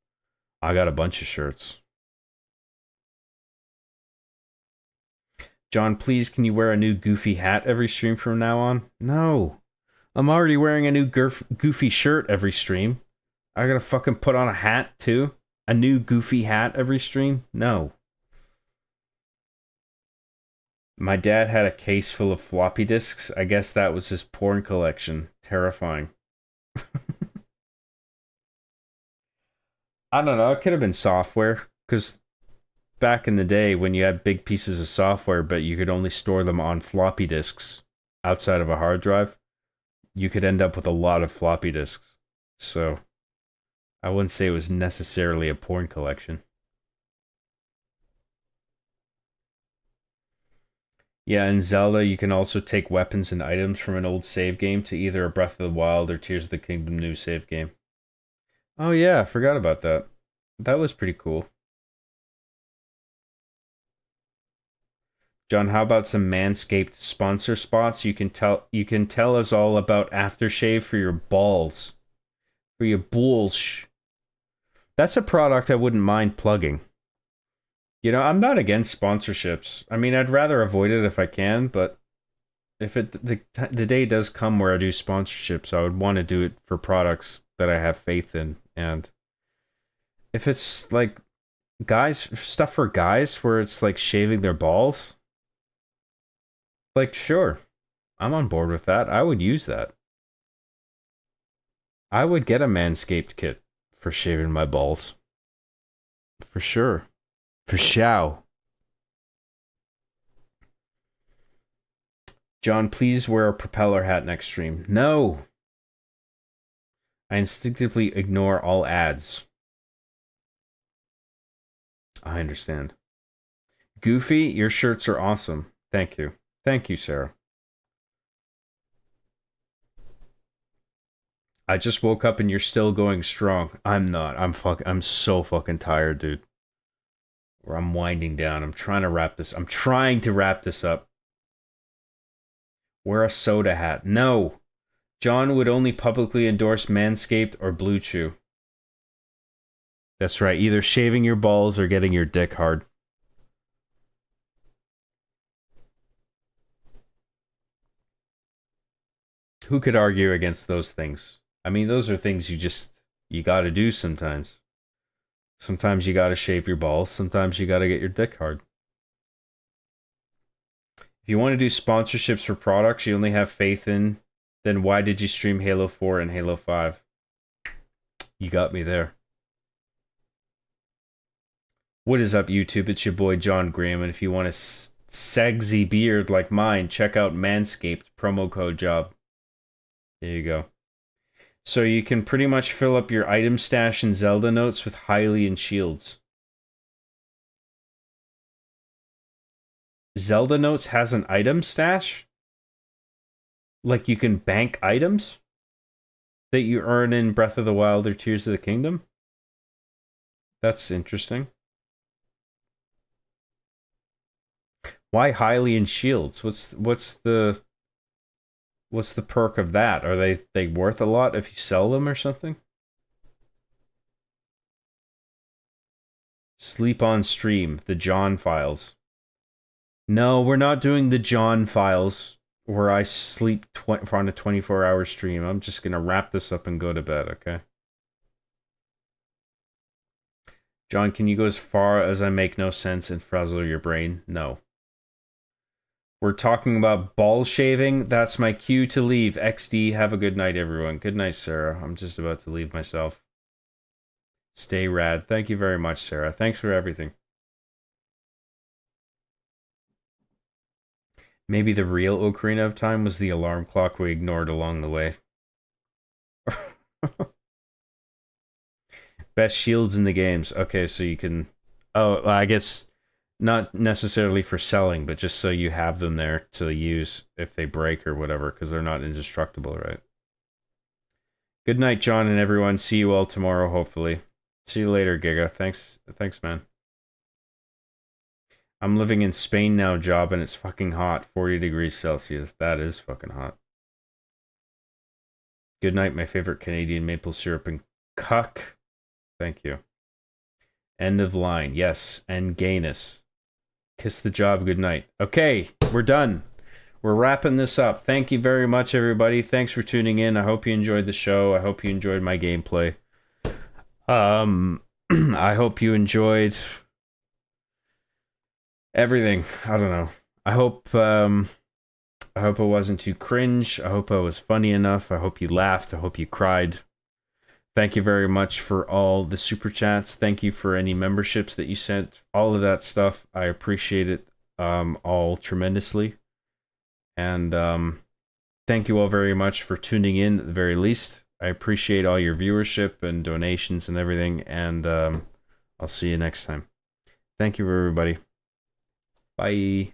I got a bunch of shirts. John, please, can you wear a new goofy hat every stream from now on? No. I'm already wearing a new goofy shirt every stream. I gotta fucking put on a hat too? A new goofy hat every stream? No. My dad had a case full of floppy disks. I guess that was his porn collection. Terrifying. I don't know. It could have been software. Because back in the day when you had big pieces of software, but you could only store them on floppy disks outside of a hard drive, you could end up with a lot of floppy disks. So I wouldn't say it was necessarily a porn collection. Yeah, in Zelda, you can also take weapons and items from an old save game to either a Breath of the Wild or Tears of the Kingdom new save game. Oh yeah, I forgot about that. That was pretty cool. John, how about some Manscaped sponsor spots? You can tell us all about aftershave for your balls. For your balls. That's a product I wouldn't mind plugging. You know, I'm not against sponsorships. I mean, I'd rather avoid it if I can, but if the day does come where I do sponsorships, I would want to do it for products that I have faith in. And if it's like stuff for guys where it's like shaving their balls, like sure, I'm on board with that. I would use that. I would get a Manscaped kit for shaving my balls. For sure. For show. John, please wear a propeller hat next stream. No. I instinctively ignore all ads. I understand. Goofy, your shirts are awesome. Thank you. Thank you, Sarah. I just woke up and you're still going strong. I'm not. I'm so fucking tired, dude. Or I'm winding down. I'm trying to wrap this. I'm trying to wrap this up. Wear a soda hat. No. John would only publicly endorse Manscaped or Blue Chew. That's right. Either shaving your balls or getting your dick hard. Who could argue against those things? I mean, those are things you gotta do sometimes. Sometimes you gotta shave your balls. Sometimes you gotta get your dick hard. If you want to do sponsorships for products you only have faith in, then why did you stream Halo 4 and Halo 5? You got me there. What is up, YouTube? It's your boy John Graham, and if you want a sexy beard like mine, check out Manscaped, promo code JOB. There you go. So you can pretty much fill up your item stash and Zelda notes with Hylian shields. Zelda notes has an item stash? Like you can bank items that you earn in Breath of the Wild or Tears of the Kingdom? That's interesting. Why Hylian shields? What's the perk of that? Are they worth a lot if you sell them or something? Sleep on stream, the John files. No, we're not doing the John files where I sleep on a 24-hour stream. I'm just going to wrap this up and go to bed, okay? John, can you go as far as I make no sense and frazzle your brain? No. We're talking about ball shaving. That's my cue to leave. XD, have a good night, everyone. Good night, Sarah. I'm just about to leave myself. Stay rad. Thank you very much, Sarah. Thanks for everything. Maybe the real Ocarina of Time was the alarm clock we ignored along the way. Best shields in the games. Okay, so you can... Oh, I guess not necessarily for selling, but just so you have them there to use if they break or whatever, because they're not indestructible, right? Good night, John and everyone. See you all tomorrow, hopefully. See you later, Giga. Thanks, man. I'm living in Spain now, Job, and it's fucking hot. 40 degrees Celsius. That is fucking hot. Good night, my favorite Canadian maple syrup and cuck. Thank you. End of line. Yes, and gayness. Kiss the Job good night. Okay, we're done. We're wrapping this up. Thank you very much, everybody. Thanks for tuning in. I hope you enjoyed the show. I hope you enjoyed my gameplay. I hope you enjoyed everything. I don't know. I hope it wasn't too cringe. I hope I was funny enough. I hope you laughed. I hope you cried. Thank you very much for all the super chats. Thank you for any memberships that you sent. All of that stuff. I appreciate it all tremendously. And thank you all very much for tuning in at the very least. I appreciate all your viewership and donations and everything. And I'll see you next time. Thank you, everybody. Bye.